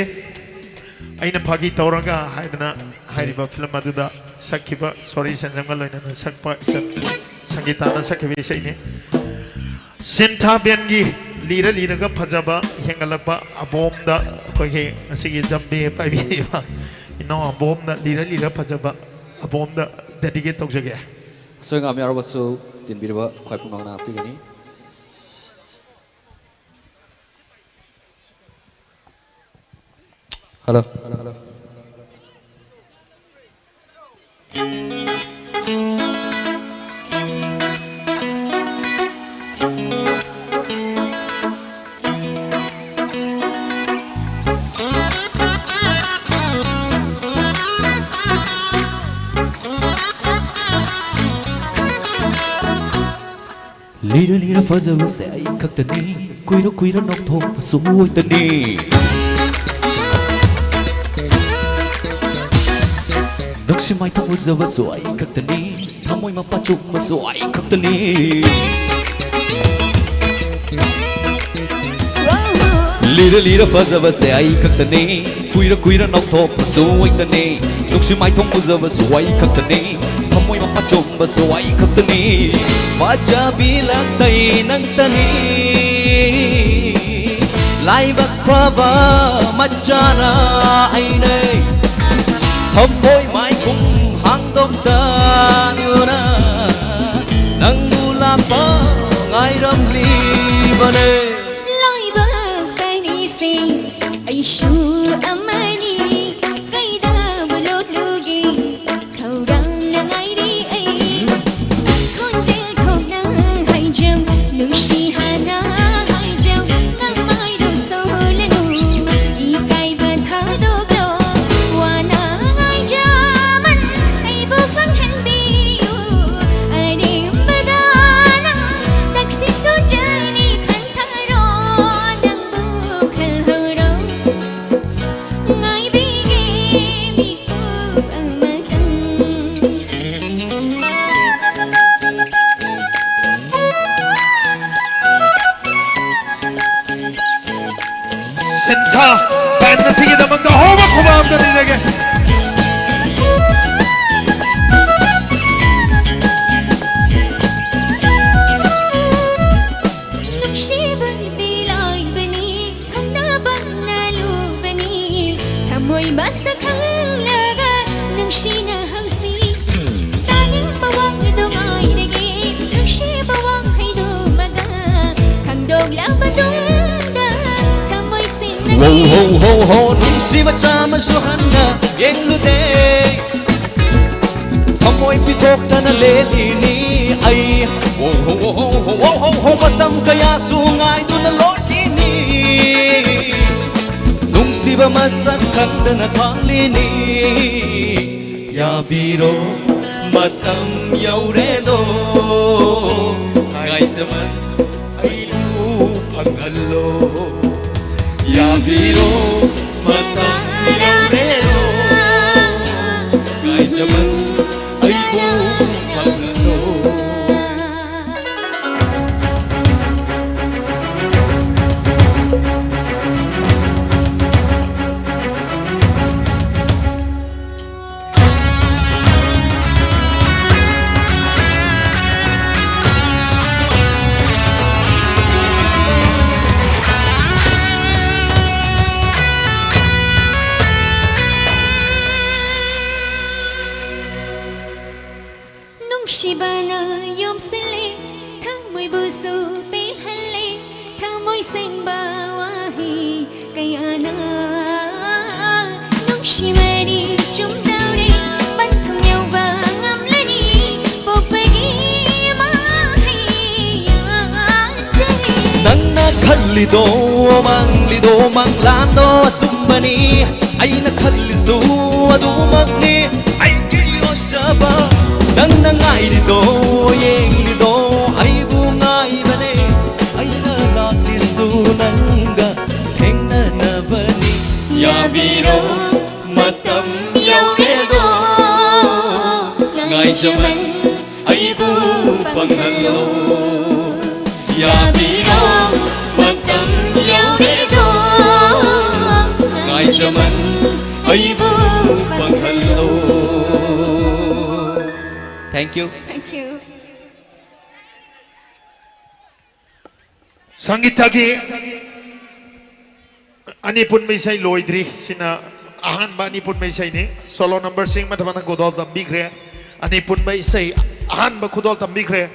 aina phagi tauraga haidana hairiba film aduda sakhiba sorry sanjangal loina na sakpa sangita na sakhibi isai ni Santa Bengi lira lira ga phajaba hengalakpa abom da koi asigi jambe paibi ba ino abom da lira phajaba abom da dedicate tawjage So ngam yar basu tin birba khoi pumang na pigani. Hello. Hello. Lira lira fazaba se ai kaktani kuira nok thok suoi tani Nuksi mai thong uzaba so ai kaktani thamoi ma patuk ma so ai kaktani Lira lira fazaba se ai kaktani kuira nok thok suoi tani Nuksi mai thong uzaba so ai kaktani thamoi ma patuk ma so ai kaktani Baca bilang tay nang tani Lai bak praba machana ai nay Hâm môi mai cùng hang tóc ta nguna Nang nula pa ngai ram li bane Lai bak tay ni si ai shu amani kai da bulot lugi kau dang na ngai di ai kon je khom na hai jam nu shi hana hai jam nang mai do so le nu I kai ban tha do do wa na ngai jaman ai bu phang han bi yu ai di ba da na tak si so jani khan tha ro nang bu khal ho ro ngai bi ge mi tu amatan Santa band na sige da magda homa kumam da ni lage Nukshibang dilay bani Kamna bang nalu bani Kamoy basa kang laga Nungshi na hausi Tanging bawang dungay nagi Nungshi bawang hay dumaga Kang dogla badungda Kamoy Ho sinagi ho ho ho nung si bacha masuhanda yeng lute Amoy pitok na naleli ni ay Ho ho ho ho ho ho ho ho matam kaya sungay do na lordini Nung si ba masakak na nakalini Yabiro matam yauredo Ngay zaman ay lupang alo Yabiro matang yaurero Ngay zaman ay bupang alo busu pinhali thamoy sengbawahi kaya na nung shimari chumdauri banthong yauba ngamlani pokpagi mahi yanjani Nangna khallido manglando asumbani aina khallisu adumagni ai kiyosaba Nangna ngairido yenglido aibu ngaibane aina laklisu nanga thengna nabani Yabiro matam yauredo ngai jaman aibu pangallo Yabiro matam yauredo ngai jaman aibu pangallo Thank you Thank you Sangitagi Anipun may say loidri sina ahan ba anipun may say ni solo number 6 mataman ang kudol tambigre anipun may say ahan ba kudol tambigre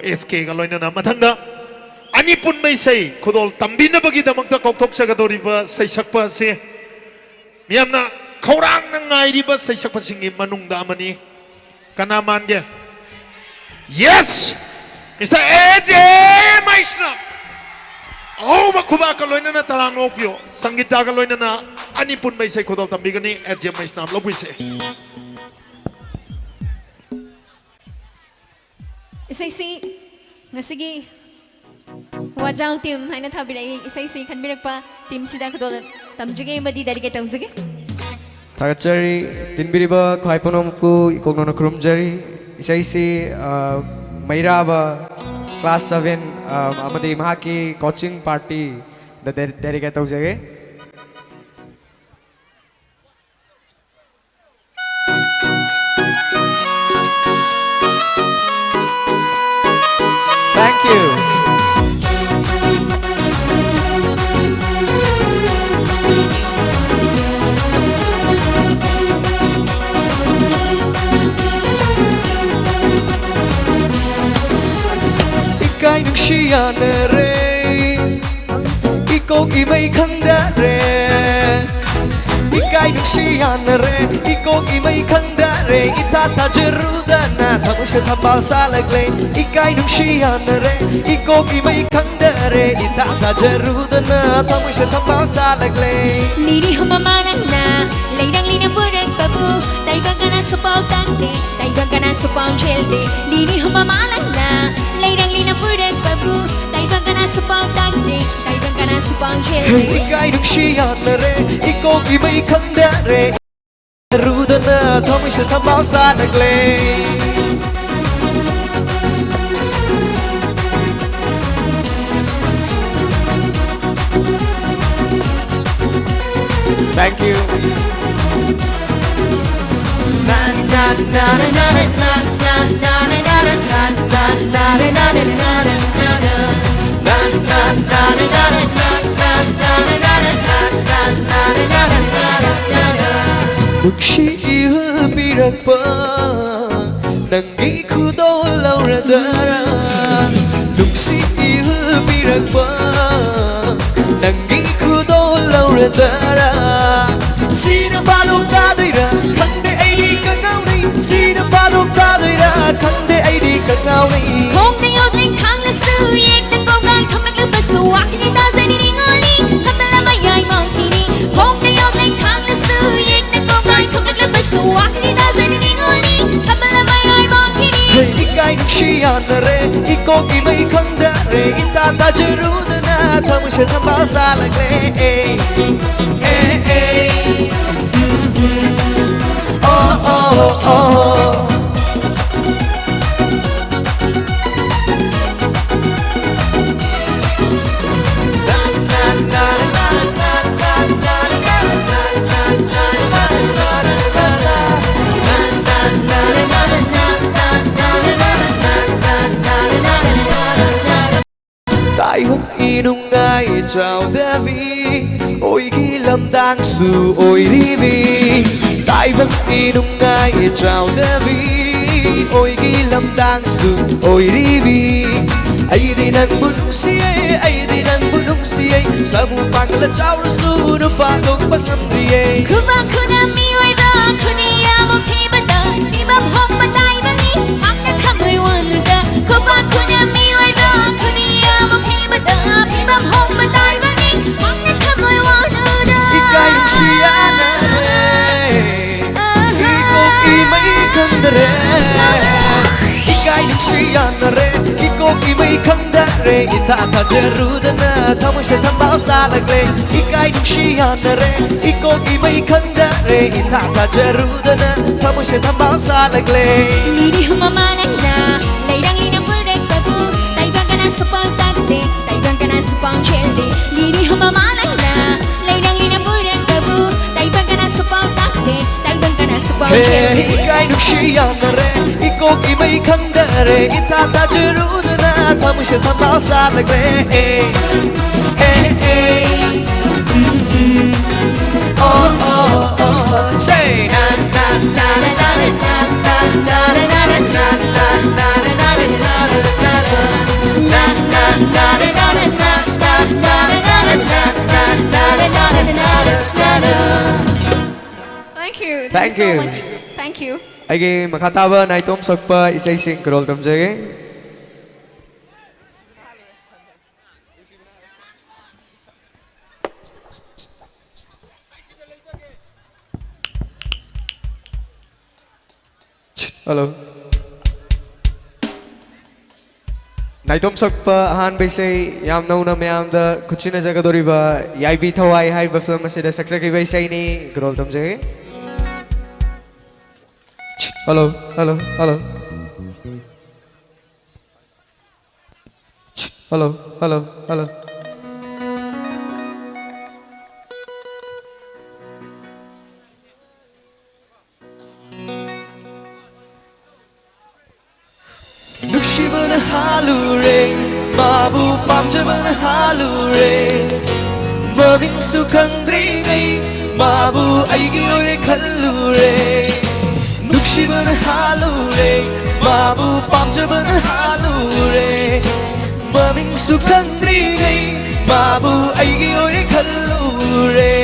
SK galoy na matanda anipun may say kudol tambi na bagi damag da koktok sa gadori ba say sakpa si miyam na kaurang na ngay ba say sakpa singi manung damani kanaman ge yes Mr. AJ Maisna Oh, makuba kaloy na na tarang opyo. Sanggita kaloy na anipun may say kudol tambigan ni Edge may snam lobwise. Isay-si nga sige wajang team hay na thabirai isay-si kanbirak pa team sida kadol tamjige madi dari kita usige 다같이 딘비리바 과이포놈쿠 이곡노노 크룸자리 이사이시 마이라바 클래스 7 아마디 마하키 코칭 파티 더 데리게트 우제게 Thank you. Ika'y nagsiya na rin Ikaw imay kanda rin Ika'y nagsiya na rin Ikaw imay kanda rin Itatajiruda na Tamo siya tambal sa laglay Ika'y nagsiya na rin Ikaw imay kanda rin Itatajiruda na Tamo siya tambal sa laglay Niri humamanang na Layrang linapurang babu Taibang ka na sa pautante Taibang ka na sa pauchelde Niri humamanang na Layrang linapurang babu Taibang ka na sa pautante Taibang ka na sa pauchelde Ika'y nagsiya na rin Ikaw imay kanda rin Ruda na Tamo siya tambal sa laglay Thank you. Nagsiihal birak pa Nanggi ko daw lauradara Nagsiihal birak pa Nanggi ko daw lauradara Sinapalok ka do'y ra Kangde ay di ka ngawni Sinapalok ka do'y ra Kangde ay di ka ngawni Kung tayo ng thang la suyek Nang gogang thang naglabaso Aking ita sa niningali Kamalabay ay mangkini Kung tayo ng thang la suyek Nang gogang thang naglabaso Aking ita sa niningali Kamalabay ay mangkini Hey, ika'y nagsiya na rin Ikaw imay kanda rin Itatajiruda na Tamo siya tambal sa laglay Oh, oh, oh Tại hút inung ngay chào Davi Ôi ghi lâm đang su ôi đi vi Tại vẫn inung ngay chào Davi Ôi ghi lâm đang su ôi đi vi Aidi nang bunong siyay, aidi nang bunong siyay Sabu pangla chawrasu nufatok pangamdriyay Kubang kunami waiba kuniya mo pibada Ibab hong matay bani ang natamay wanuda Kubang kunami waiba kuniya mo pibada Ibab hong matay bani ang natamay wanuda Ikay yung siya na Ikog imay kang dare Ikay yung siya na Ikog imay kang dare Itakajeruda na Tamang siya tambal sa laglay Ikay yung siya na Ikog imay kang dare Itakajeruda na Tamang siya tambal sa laglay Liri humamalang na Layrang linang burek babu Taigang ka na sa pagtakte Taigang ka na sa pangchelde Liri humamalang na Layrang linang burek babu Taigang ka na sa pagtakte Taigang ka na sa pangchelde Ikay yung siya na Ikog imay kang dare Itakajeruda na Tamang siya tambal sa laglay Oh, oh, oh, oh Say na na na na na na na na na na na na na na Thank you. Thank So you. much. Thank you. Aige makataba na itom sakpa isay synchro tom jage Hello Naitom sakpa han baisay yam nauna mayam da kuchina jagadori ba yaibi thawai hai ba film asida saksaki baisay ni grol tom jage Hello, hello, hello. Hello, hello, hello. Nukshiban halure, babu pamjaban halure. Mabing sukang dringay, babu aigi ore kallure. Nukshiban halure, babu pamjaban halure. Mabing sukang dringay, babu aigi ore kallure.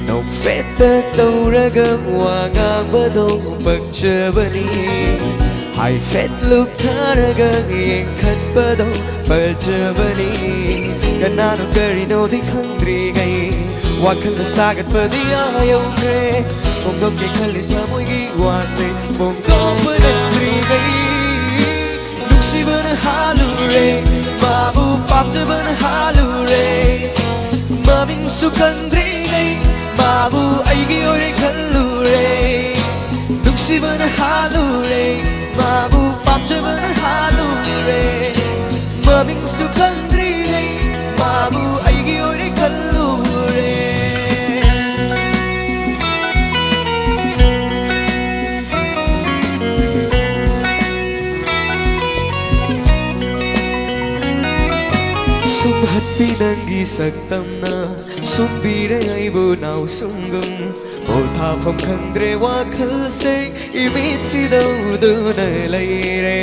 No feta tauraga wangang badong pagchabani. Hai fet lúc tharaga yeng khat badong pagchabani. Kanano karino di khandri gai, wakal sagat padi ayaw re. Mongom ke khalit tamoy giwase, mongom panagri gai. Nukshiban halure, babu pamjaban halure. Mabing sukandri gai, babu aigi ore kallure. Nukshiban halure, babu pamjaban halure. Mabing sukandri gai, babu aigi ore kallure. Sumhat pinanggi sagtamna, sumbire aibu nau sungum. Ota phom khangre wakhal se imit si dau du na lai re.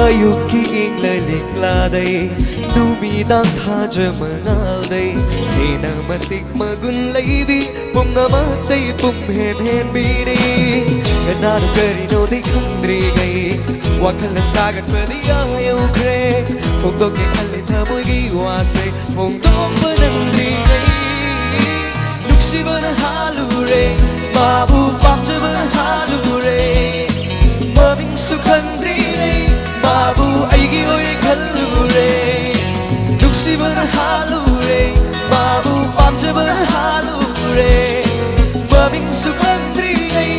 Ayuki ingla likla day, dumi dang tha jamanal day. Ina matik magun laibi, pum namatay pum hen biri. Ganano karino di khandri gai, wakal na sagat padi ayaw kre. Fogdog ke kalit hamoy giwase, fogdog panandri gai. Nukshiban halure, babu pamjaban halure. Mabing sukandri gai, babu aigi ore kallure. Nukshiban halure, babu pamjaban halure. Mabing sukandri gai,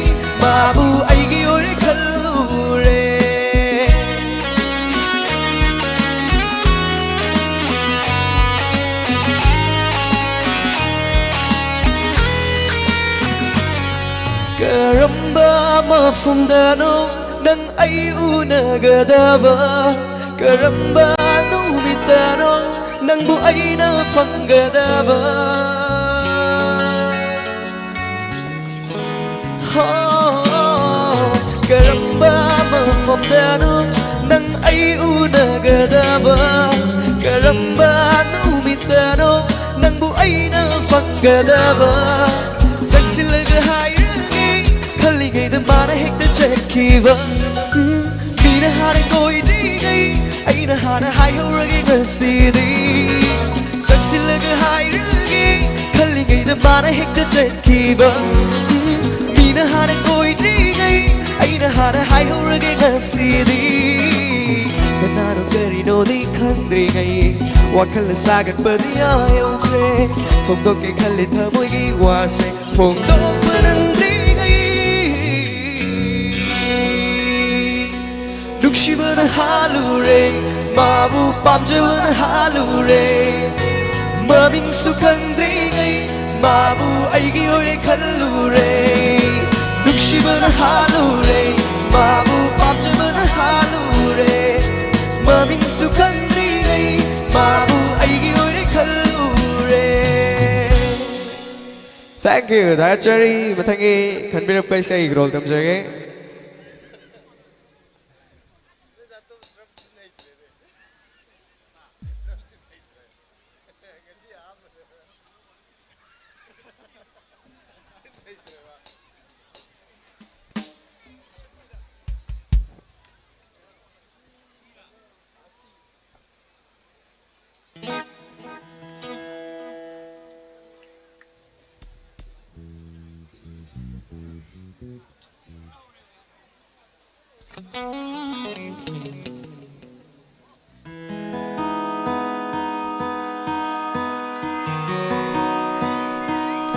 babu aigi ore kallure. Karamba mafumdano nang ay unagadaba. Karamba numitano nang buay na panggadaba. Oh, Karamba mafamdano nang ay unagadaba Karamba numitano nang buay na fanggadaba Sagsilaga hayrangi kaligay na manahik na chekiba Minahara ko'y digay ay nahara hayhuragi ngasidi Sagsilaga hayrangi kaligay na manahik na chekiba Minahara ko'y digay ay nahara hayhuragi ngasidi Kanano karino di kandri ngay Wakal na sagad pa di ayaw kre Fogdog kay kalit na mo'y iwasay Fogdog pa ng digay Dukshi ba na halure Mabu pamja ba na halure Maming sukang digay Mabu ay giyoy kalure Dukshi ba na halure Mabu pamja ba na halure Maming sukang digay Mabu ay giyoy kalure Thank you. 다 같이 마탕이 간비럽게 사이 그럴 감사하게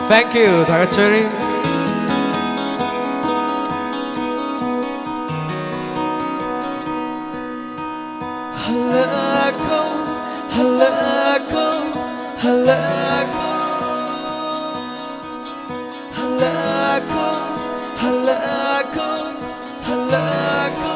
Thank you. 다 같이 Halako, halako, halako, halako, halako, halako.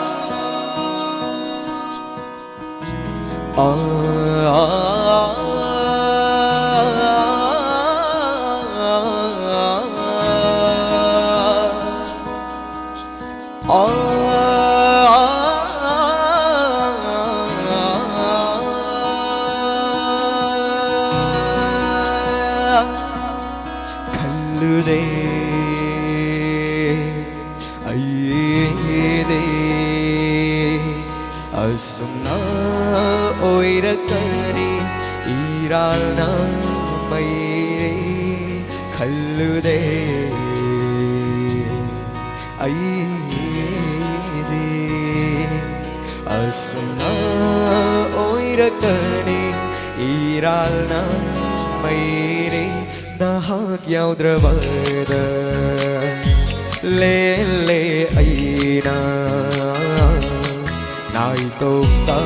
Kallude ayede asuna oirakani iralna maire kallude ayede asuna oirakani iralna maire nahak yaudravada le aina nai tokta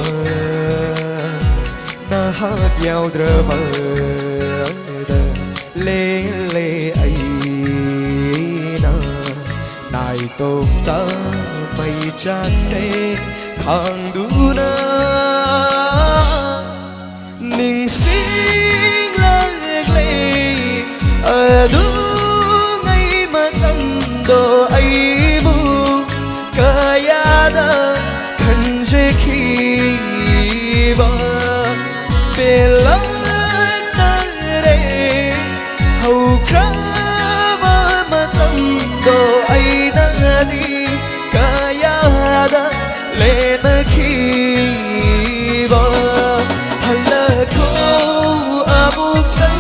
nahak yaudravada le aina nai tokta mai chak se khangduna ning sing lagle Adungay matando ay mo Kayada kanjekiba Belagtare Haukrama matando ay nadi Kayada lenakiba Halako amukan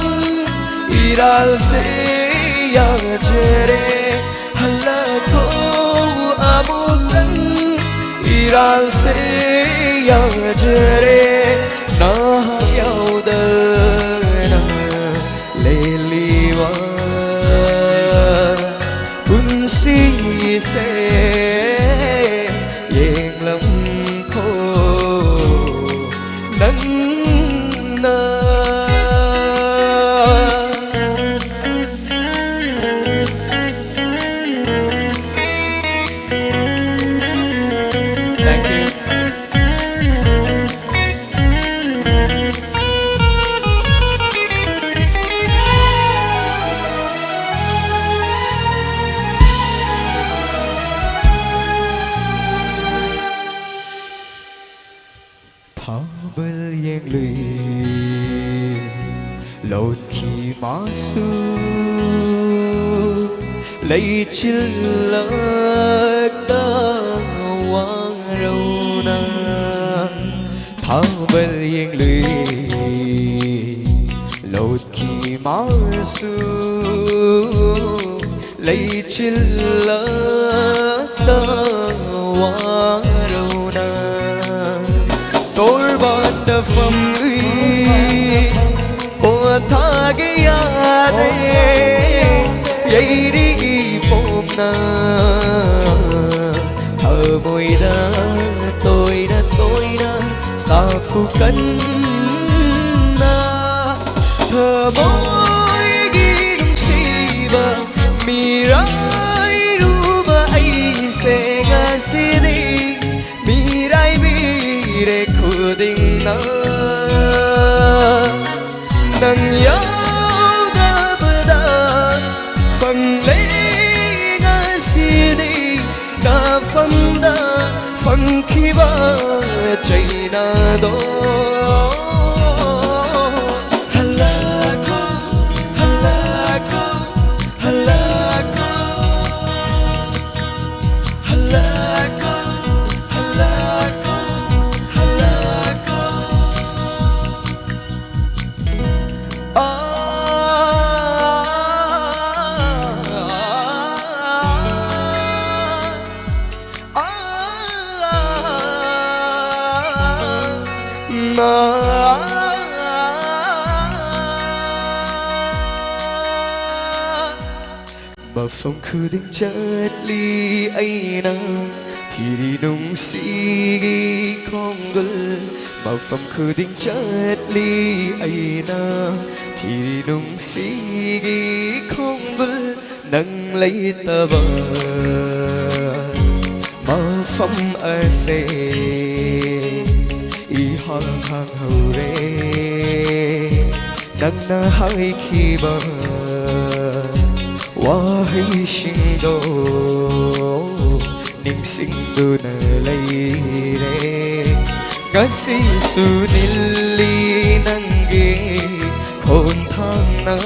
Iral se ya jere halako amukan Iral se ya jere na yaudana leliwa kunsi se yeng lam ko nang na Thảo yên lụy lột khi má su lấy chiếc lỡ ta hoang râu na Thảo yên lụy lột khi má su lấy chiếc lỡ ta hoang râu na tôi ban đã phẩm uy của tha cái vậy đi bom na thở môi đã tôi đã xa phu cân na thở môi ghi đúng si ba mi rai ru ba ai se ga si đi mi rai bi re khu ding na nang yaw da ba da phần lấy nga si đi na phần da phần khi ba chạy na do halako halako halako halako halako halako mà phong khư tiếng chết ly ấy na thì đi đúng si ghi không gül mà phong khư tiếng chết ly ấy na thì đi đúng si ghi không gül nâng lấy ta vợ mà phong ở xe y hang hang hầu rê nâng na hai khi bờ wahai shindo ning sindu na lay re ngasi su nilli nange khôn thang na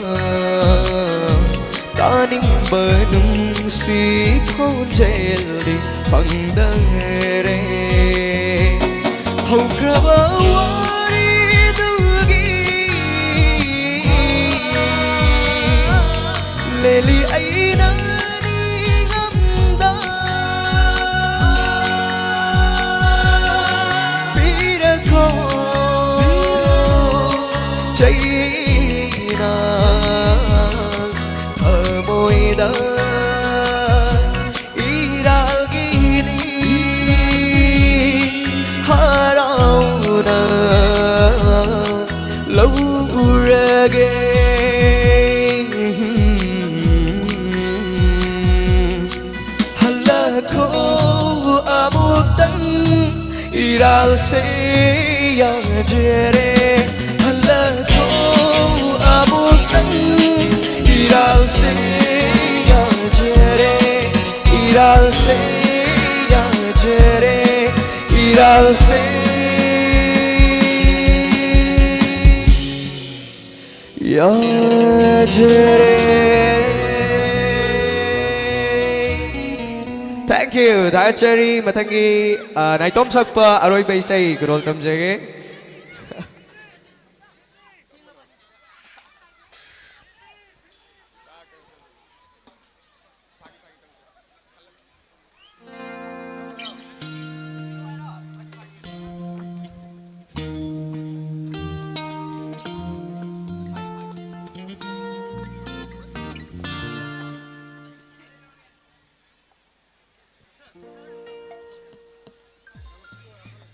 ta ning bờ nung si khôn jelly phang dang re hầu kraba wari dugi leli ai na ni ngam da pira ko chạy na thở môi da ira gini harau na lâu rage iral se ya jere halako abutan iral se ya jere iral se ya jere iral se ya jere. Thank you. 다 같이 마탕기 나이 톰삭바 아로이 베이사이 그롤 탐제게.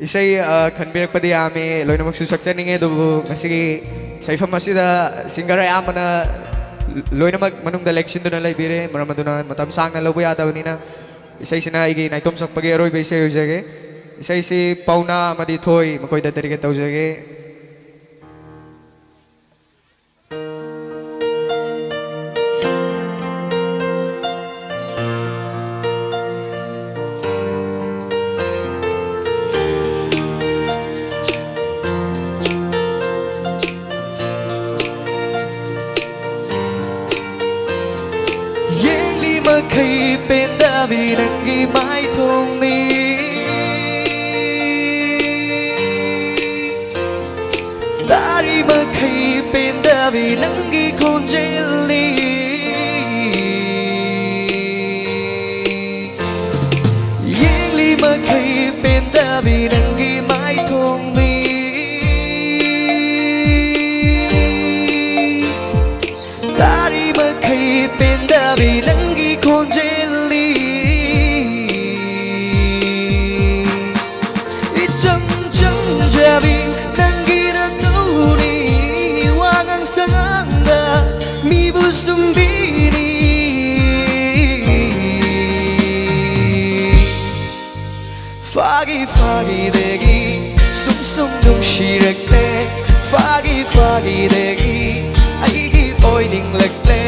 Isay kanbirak padiyami loy na magsusaksan ni Edo kasi sa ifam masida singgaray ama na loy na manung election do na laibire marama do na matamsang na lobo yata ni na isay sina igi na itom sak pag-eroy ba isay ujage isay si Pauna maditoy makoy datari ka ujage. nangi mai thong ni dari ma khai pen da vi nangi kon jelly yeli ma khai pen da vi nangi mai thong ni dari ma khai pen da vi nangi kon jelly ichang chang javi nangi na tuni wangang sanganda mi busumbini fagi fagi degi sum sum nung shirakle fagi fagi degi aigi oining lekle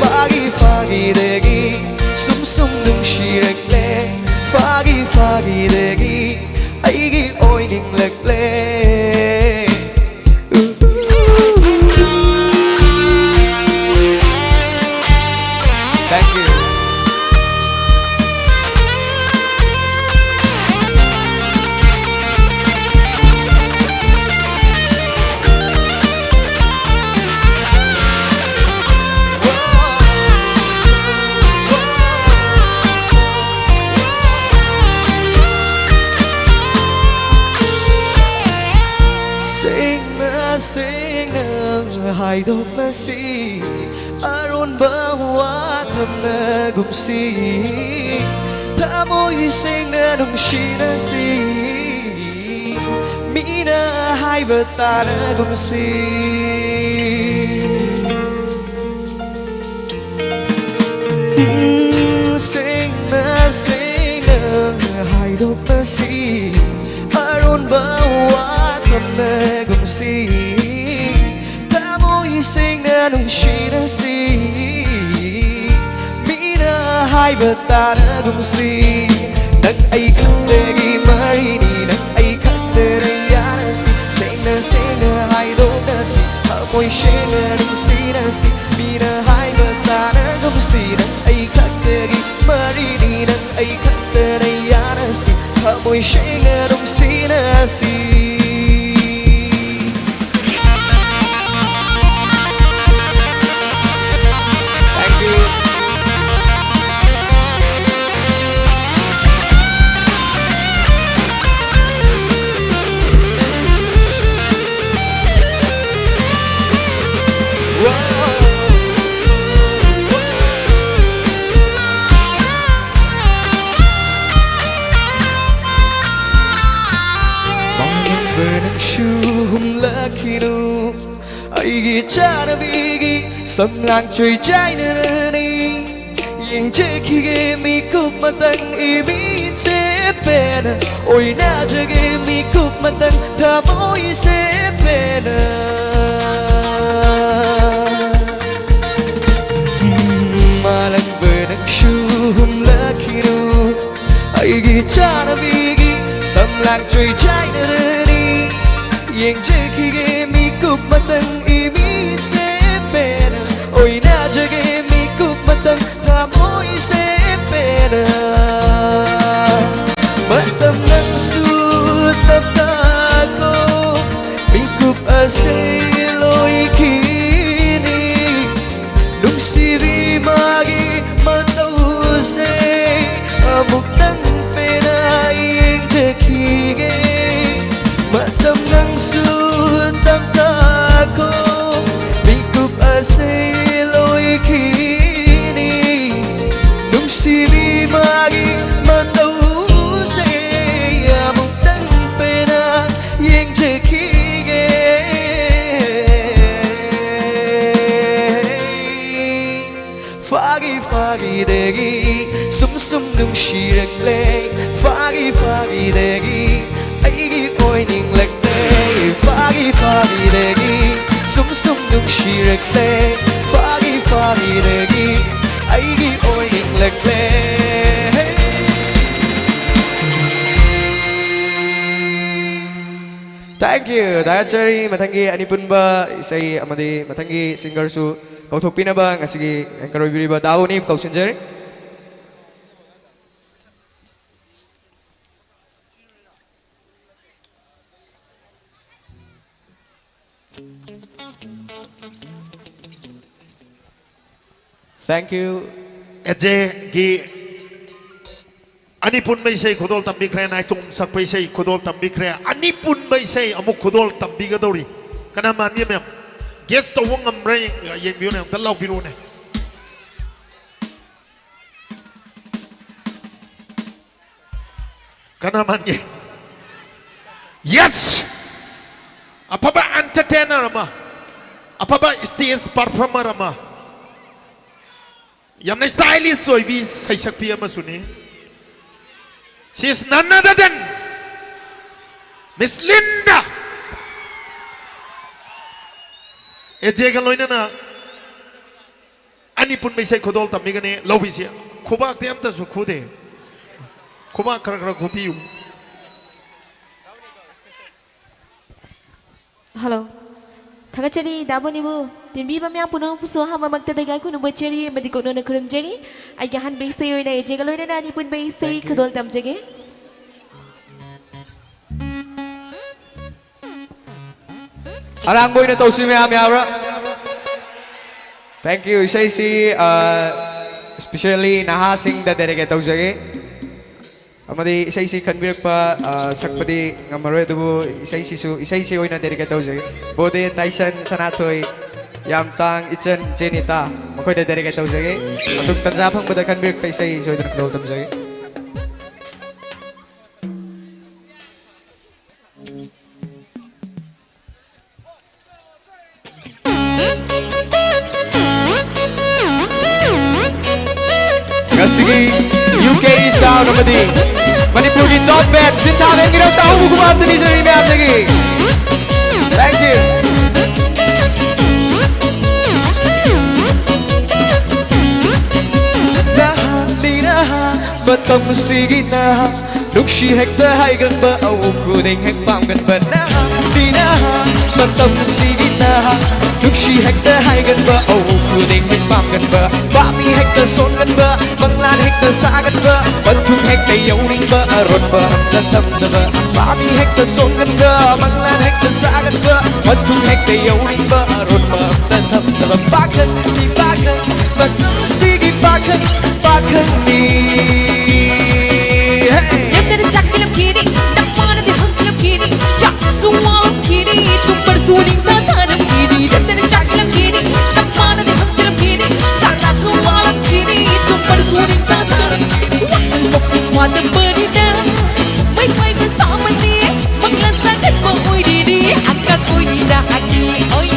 fagi fagi degi sum sum nung shirakle fagi fagi degi aigi oining lekle thank you hai đôi ma si aron bawa thầm gum si tha môi sinh na nung shi na si mi na hai vợ ta na gum si sinh na hai đôi ma si aron bawa thầm gum si sinh na nung shi na si mi na hai vợ ta na gum si nang ai katte gi mari ni nang ai katte re ya na si na hai do na si ha moi she na nung si na si mi na hai vợ ta na gum si nang ai katte gi mari ni nang ai katte re ya na si ha moi she na nung si na si aigi chana bigi sam lang chui chai na ni yeng che khi ge mi kup matang i mi se pena oi na je ge mi kup matang tha moi se pena malang benang shu hum la khinu aigi chana bigi sam lang chui chai na ni yeng che khi ge mi kup matang oi na jage mi kup matang tha moi se pena matam nang su tam ta ko mi kup ase loi kini dung si vi magi matau se amuk nang pena ing jekige matam nang su tam ta ko mi kup ase fagi degi sum sum nung shi rakle fagi degi aigi oining lakle fagi degi sum sum nung shi rakle fagi degi aigi oining lakle Thank you. Dahil matangi anipun ba isay amadi matangi singer su kau thopina ba ngasigi angkaroy biri ba daw ni kau sinjari Thank you เอเจกีอันนี้ปุ่นไม่ใช่ขดอลตัมบิเครนายตรงสักไม่ใช่ขดอลตัมบิเครอันนี้ปุ่นไม่ใช่อมุกขดอลตัมบิกระโดรีขณะมันเนี่ยแบบเกสตัววงอัมเรย์ยังวิวเนี่ยแต่เราพิรุณเนี่ยขณะมันเนี่ย yes apa ba entertainer ama apa ba stage performer ama yamna stylist soi bi sai sak pi ama suni she is none other than Miss Linda eje kan loina na ani pun mai sai khodol tam mi gane lobi sia khoba te am ta su khode khoba kar kar khopi u Hello. Thakachari dabonibu. Timbi bamya punang puso hama magtadagay ko ng bachari madiko no na kurum jari. Ay gahan baysay or na ejegaloy na nani pun baysay kadol tam jage. Arang boy na to si Mia Miara. Thank you Shaisi especially nahasing da dereke to jage. Amadi Shaisi kanbirak pa sakpadi ngamare dubu Shaisi oy na dereke to jage. Bode Tyson Sanatoy Yamtang Ichen Jenita makoy da dereke to jage. Atuk tanjapang bada kanbirak pa Shaisi oy na kadol tam jage. Sige UK sound amadi Manipur ki top band Sinthawe ngiraw tahu hukumam tani sa rin ma'am lagi Thank you Naha di naha Batam sige naha Lukshi hekta hai gan ba Au kuding hek bam gan ba Naha di naha Batam sige naha Lukshi hekta hai gan ba Au kuding hek bam gan ba Bami hekta son gan ba Banglan hekta sa gan ba Batum hekta yaw ring ba Arot ba hamdan tam na ba Bami hekta son gan ba Banglan hekta sa gan ba Batum hekta yaw ring ba Arot ba hamdan tam na ba Bakan di bakan Batam sige bakan Bakan di Yandere chakkilam kiri, dammanade hanchilam kiri, chaksuwalam kiri, tumpar suling tathanam kiri. Yandere chakkilam kiri, dammanade hanchilam kiri, chaksuwalam kiri, tumpar suling tathanam kiri. Wadam berida, baik-baik bersama dia, mengelaskan boy diri, akak boy tidak hati, oi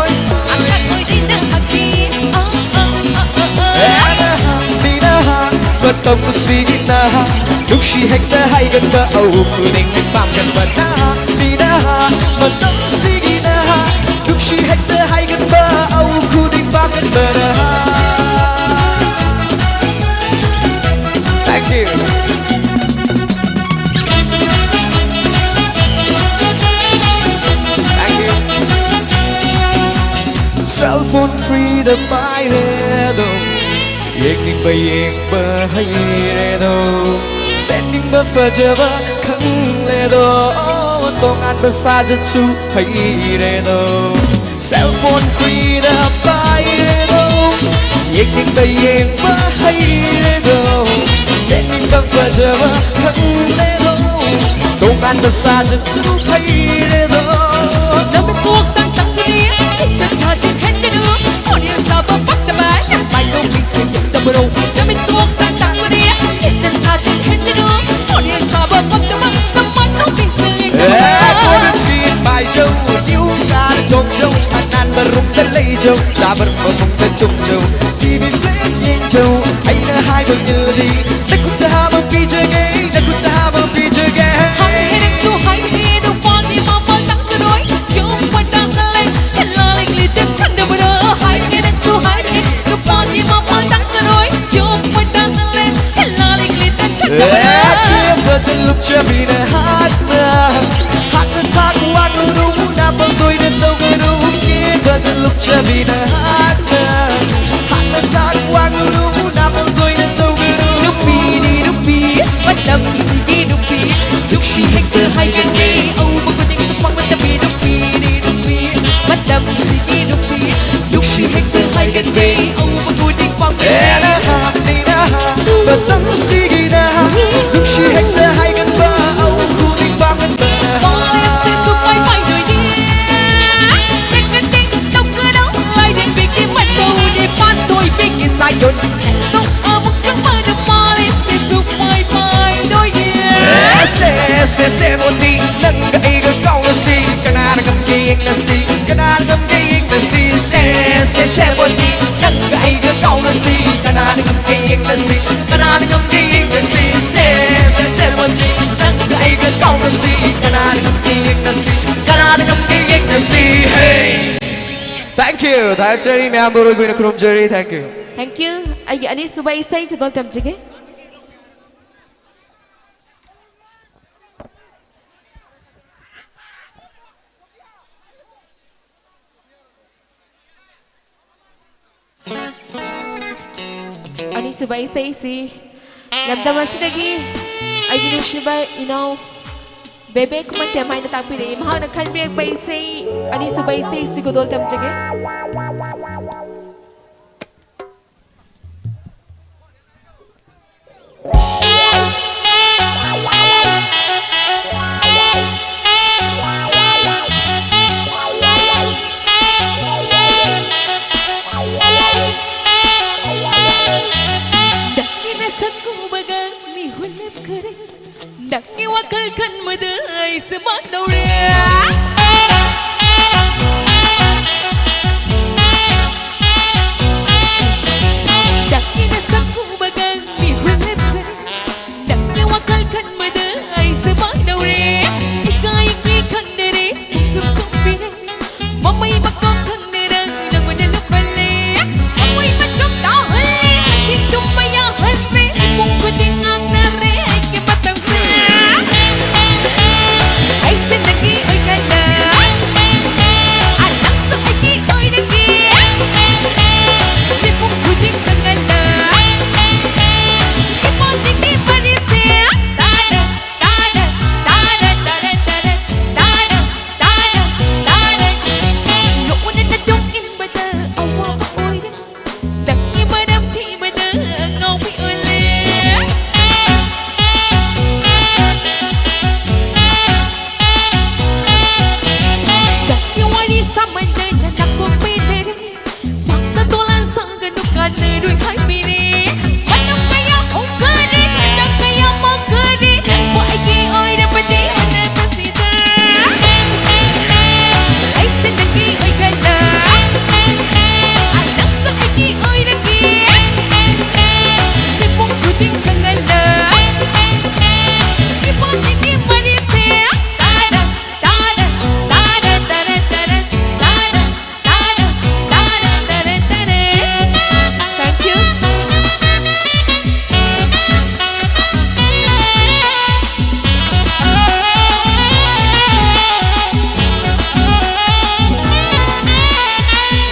oi, akak boy tidak hati, Batam sige naha Lukshi hekta hai gan ba Au kuding hek bam gan ba Naha di naha Batam sige naha Lukshi hekta hai gan ba Au kuding bam gan ba Naha Thank you Thank you Cell phone free the Byredo Yekning ba hay redo Sending ba fajaba khang ledo Tong an ba sajatsu hay redo Cell phone free the Byredo Yekning ba hay redo Sending ba fajaba khang ledo Tong an ba sajatsu hay redo Namin tuwag tang tang siniya, chachajin henjanu, audience sabang pagtabay, may kuming sinyong damaro. Namin tuwag tang tang siniya, chachajin henjanu, audience sabang pagtabay, may kuming sinyong damaro. Con xin bài châu yêu ta đông châu anh an bờ rung ta lấy châu ta bờ phở mông ta tung châu đi bên lên nhìn châu anh đã hai bờ như đi đã cũng ta ham phi chơi ghé đã cũng ta ham phi chơi ghé Hãy hẹn su hãy hẹn đâu qua đi mà mang tặng cho đôi, chúng quanh đang lên, hẹn là lịch lý tiếp thân đều bờ. Hãy hẹn su hãy hẹn đâu qua đi mà mang tặng cho đôi, chúng quanh đang lên, hẹn là lịch lý tiếp thân đều bờ. chia bờ tên lúc chia vì đã hát thác quang lưu đúng nam bao tôi đến đâu người đúng chia bờ tên lúc chia vì đã hát thác quang lưu đúng nam bao tôi đến đâu người đúng Dupi di dupi, madam sige dupi, dupi hekta hai gan ni, oh bukan dengan pang mata dupi di dupi, madam 세세모니 난가 이걸 꺼내시 가나는 감기인 나시 가나는 감기인 나시 세세모니 난가 이걸 꺼내시 가나는 감기인 나시 가나는 감기인 나시 세세모니 난가 이걸 꺼내시 가나는 감기인 나시 가나는 감기인 나시 Hey Thank you 다음 자리 멤버로 보이는 그럼 자리 Thank you Thank you. Ay, ani subay say kedol tamjige. Ani subay say si. Lamdaman si lagi. Ay ginu subay inaw. Bebe kumante may natapili. Mahal na kanbiyag bay say. Ani subay say si kedol tamjige. Wakal kan madai semak dauria Daki nasaku bagang mihulip kan Daki wakal kan madai semak dauria Ika iki kang dere sup sup pire Mamai makong kang dere nang madalup balik Mamai macam tahali Hitum maya hanre Ipung kuding ang nare Kimatang sa Ay sindagi ay kala Anak sa pagi ay nagi Lipong kuding kangala Ipating di marisi Tada, tada, tada, tada, tada Tada, tada, tada Noon na nadungin bada Awa ba oy Dangi maramti bada Ang awi ulit Wari sama dengan aku pilih Makatulan sang ganukan neruy hai pilih Manang kaya ungkari, manang kaya magkari Waigi oy napati ana pasida Ay sindagi oy kala Anak sa igi oy lagi Lipong kuding kangala Ipating di marisi Tada, tada, tada, tada, tada Tada, tada, tada, tada, tada Thank you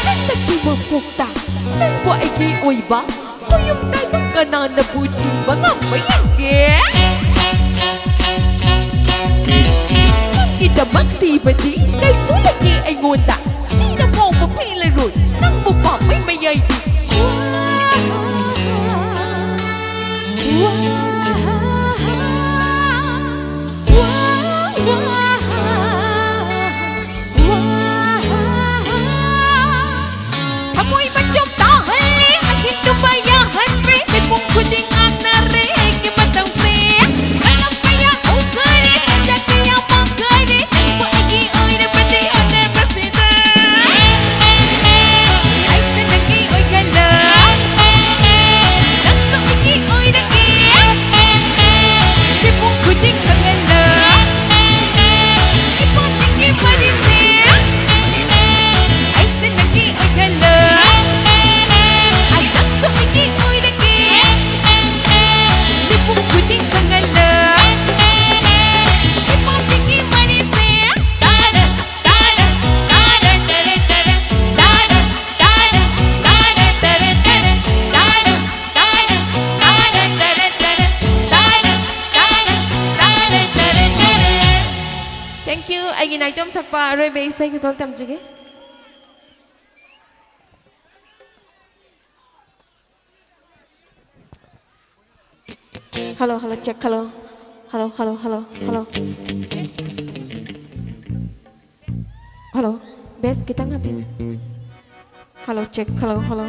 Nagtaki mapukta Nang waigi oy ba Kuyong tayo ka na nabuti Mga mayigi Kita magsibadi Kay sulagi ay ngonda Sino mo mapilaroon Nang mo pa may mayay di Kamoy macam tahali Aking tumayahan re May mong kuding ang nare Kimatang siya Alam kaya ukari Kaya kaya magkari Waigi oy napati ana pasida Ay sindagi oy kala Nang sa igi oy lagi Lipong kuding kangala Ipating di marisi Ay sindagi oy kala Anak sa igi oy lagi Lipong kuding kangala Ipating di marisi Tada, tada, tada, tada, tada Tada, tada, tada, tada, tada Tada, tada, tada, tada, tada Tada, tada, tada, tada, tada Thank you. Ay ginaitom sa pa Roy Baysay kitol tamjige. Hello, hello, check, hello. Hello, hello, hello, hello. Hello, best kita ngapain? Hello, check, hello, hello.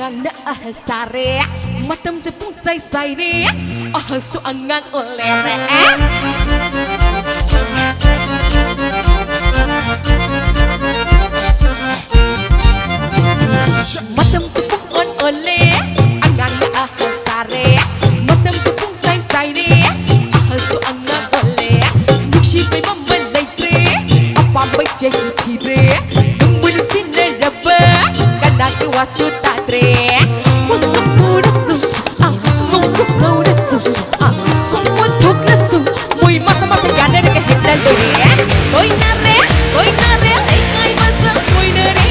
angang na sare matam jepung sai sai re so angang olere matam jepung on ole angang na sare matam jepung sai sai re so angang ole nuksi pai mammal lai tre apa pai jehi thi re nung sin le rabba kana ke wasu ta tre musuk mudasu sung suk mudasu sung mun thuk nasu mui masa masa yana de hendal re oi na re ai kai masa oi na re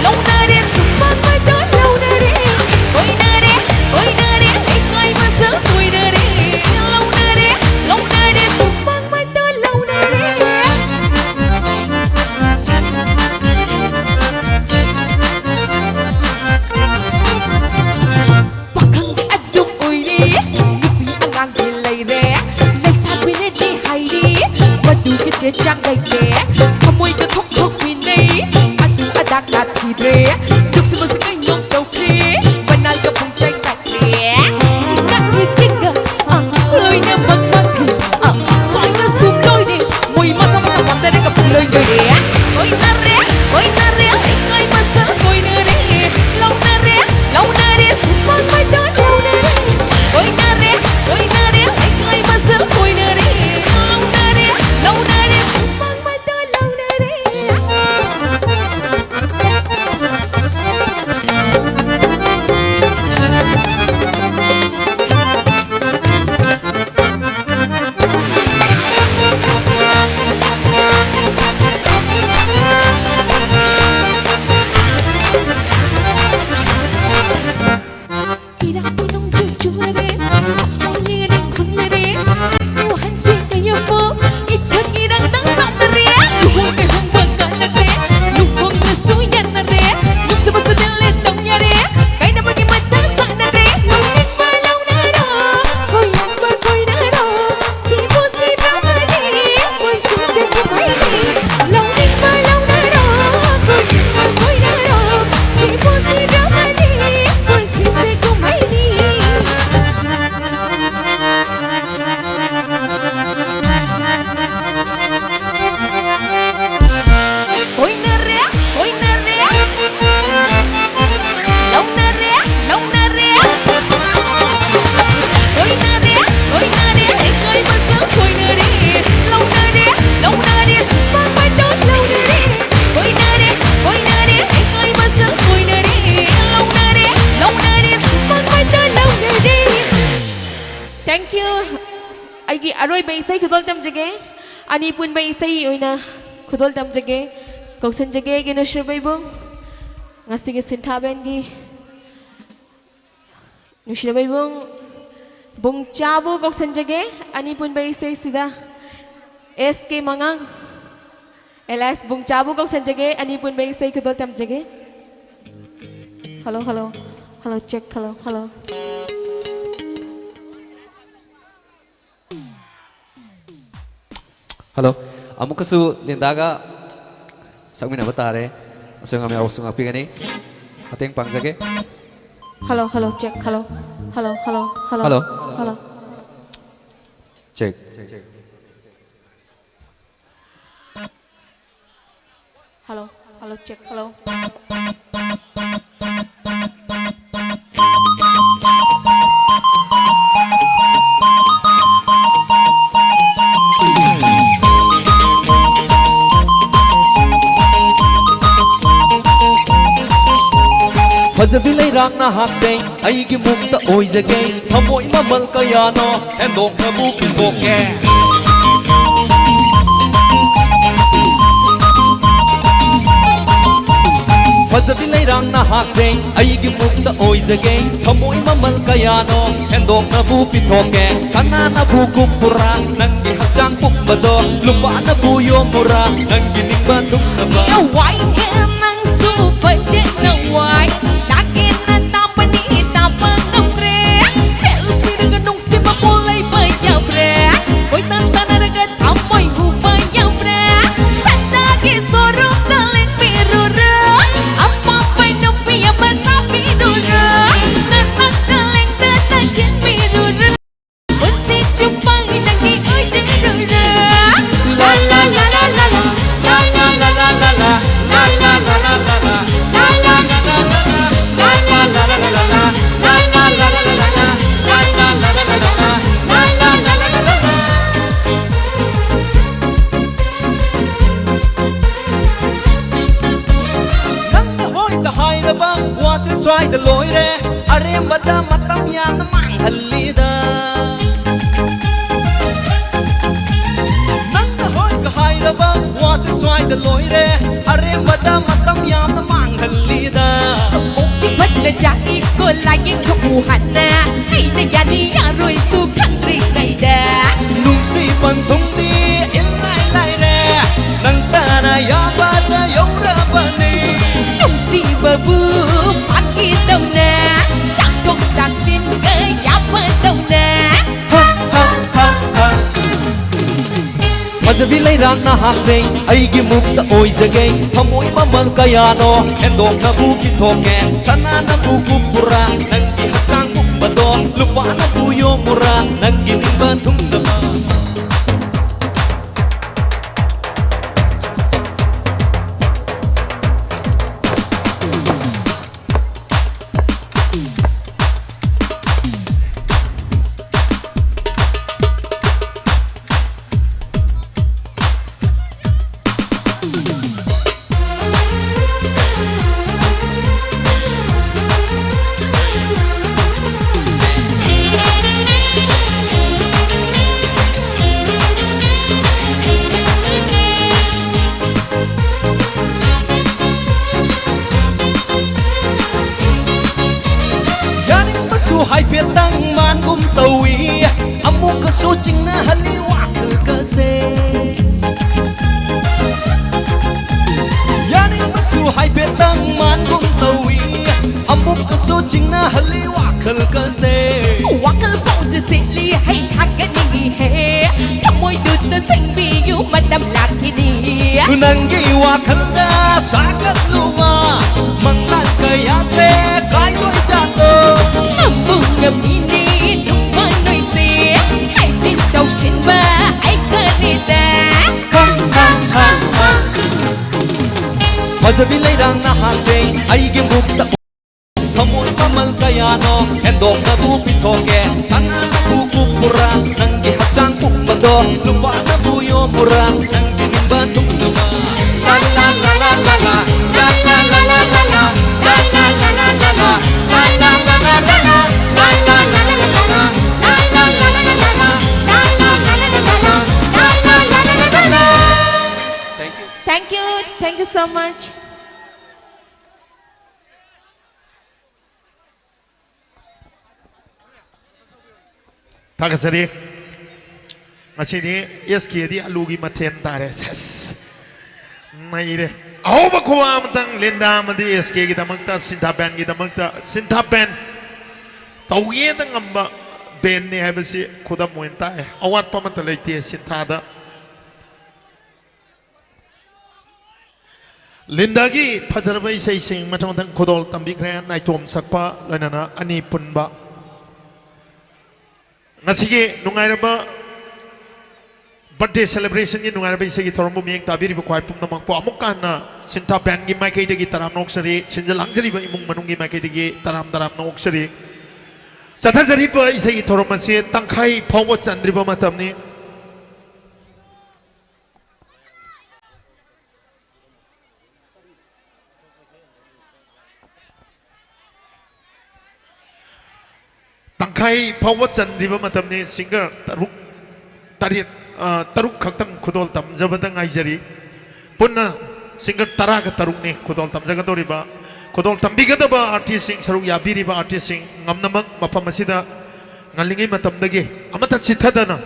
long na re super mai do long na re oi na re ai kai masa oi na re long na re super mai do long na re Pakang di aduk uli, nupi angang dilay re. Nagsabi na di hayri, wadu ka jejang gay re. Kamoy ka thok thok pinay, adu adak na tidre. Duk sa masang ngayong daw kre, banal ka pong say sakre. Ika itika, loy na magmagri. Soy na sumloy di, muy masa masa wanda na ka puloy na re. Oy na re, ikay masa oy na re. Law na re, super may do law na re. Oy na re, ikay masa oy na re. Law na re, super may do law na re. Irang pinong jujure, ulirin kunere, nuhanti kayo po, itang irang nang lakare, luhong kahong magkanare, luhong nasuyan na re, yung sabasa dalit ng yare, kay na maging matasang na re, nungin malaw na ro, koyang bagoy na ro, sibo si damali, koy susi kumaini, nungin malaw na ro, koyang bagoy na ro, sibo si damali, koy susi kumaini. Oy na re, law na re. Oy na re, ikay masa oy na re. Law na re, super may do law na re. Oy na re, ikay masa oy na re. Law na re, super may do law na re. Thank you. Aigi aroy ba isay kudol tamjage. Ani pun ba isay oy na kudol tamjage. Kausan jage gina shirbay bong. Ngasing sintaben gi. Nushirabay bong bong chabu kausan jage. Ani pun ba isay sida. SK mangang. LS bong chabu kausan jage. Ani pun ba isay kudol tamjage. Hello. Hello, check. Hello. Hello. Amukasu lindaga sakminaba tare. Aso nga may awsong apigani. Ating pangjage. Hello, check. Hello. Check. Hello, check. Hello. Fazabilay rang na haksay ay gimukta oizagay Hamoy mamal kayano endok na bukiboke Fazabilay rang na haksay ay gimukta oizagay Hamoy mamal kayano endok na bupitoke Sana na bukupura nang gihachang pukbado Lupa na buyo mura nang ginigbatok na ba Why am I so fudging na why? Lagi na tapan ni itapang ang pre Selfie na ganong si makulay bayaw pre Hoy tanta na agad amoy hubayaw pre Sa dagi sorong daling pirura Ang papay ng piyabasa swai da loi re are mata matam yam na mang halli da nang na hoi ka hai ra ba wa se swai da loi re are mata matam yam na mang halli da Di ba na jaki ko lagi kukuhan na Ay na yan niya ro'y sukang rinay na nung si pan tung di ilai lai re nang ta na ya ba na yong ra ba ni Nung si babu pakit daw na Chak tong taksin kaya pa daw na ha ha ha ha Mazabi lai rang na hakseng ay gimukta oy zagay Hamoy mamal kaya no endong na bukit hoke Sana na bukupura nang gihachang kumbato Lupa na buyo mura nang ginimbatong dama Hai phía tăng man gum tawi amuk ka su ching na haliwa khal ka se yani masu hai phía tăng man gum tawi amuk ka su ching na haliwa khal ka se Wakal po de sili hay thagan ni he Kamoy dut na sing biyu madam laki ni nunangi wa khal na sagat luma manglan kaya se kai doi chato Ambung ngam ini nung manoy se Hay jin daw sin ba ay karida Mazabi lai rang na hakseng ay gimukta Kamoy mamal kaya no endong na bupit hoke Sana na bukupura nang gihachang kumbato Lupa na buyo mura nang ginimbatong nama La la la la la la La la la la la la La la la la la la La la la la la la La la la la la la La la la la la la La la la la la la La la la la la la Thank you so much Takasari Masini SK di alugi maten tare ses Naire Ahoba kuwa amtang Linda amadi SK kita magta Sinta band kita magta Sinta band Tauye dang amba band ni habisi kuda muenta awat pamata leite Sinta da Linda gi pazarba isai sing matang kodol tambik ren naitom sakpa lanana ani punba Ngasige nungairaba birthday celebration ni nungairaba isagi thorombo mieng tabiri ba kwai pum namang po amukka na Sinta band gi mai kai degi taram noksari sinja langjari ba imung manung gi mai kai degi taram noksari sathajari ba isagi thoromma se tangkhai phawat chandri ba matam ni Tangkai pawat chandriba matamni singer taruk khaktang khudol tamjabada ngaijari punna singer taraga taruk ni khudol tamjaga doriba khudol tambigadaba artist sing saruk yabiriba artist sing ngamnamak mafam asida ngalingai matamdagi amata chithadana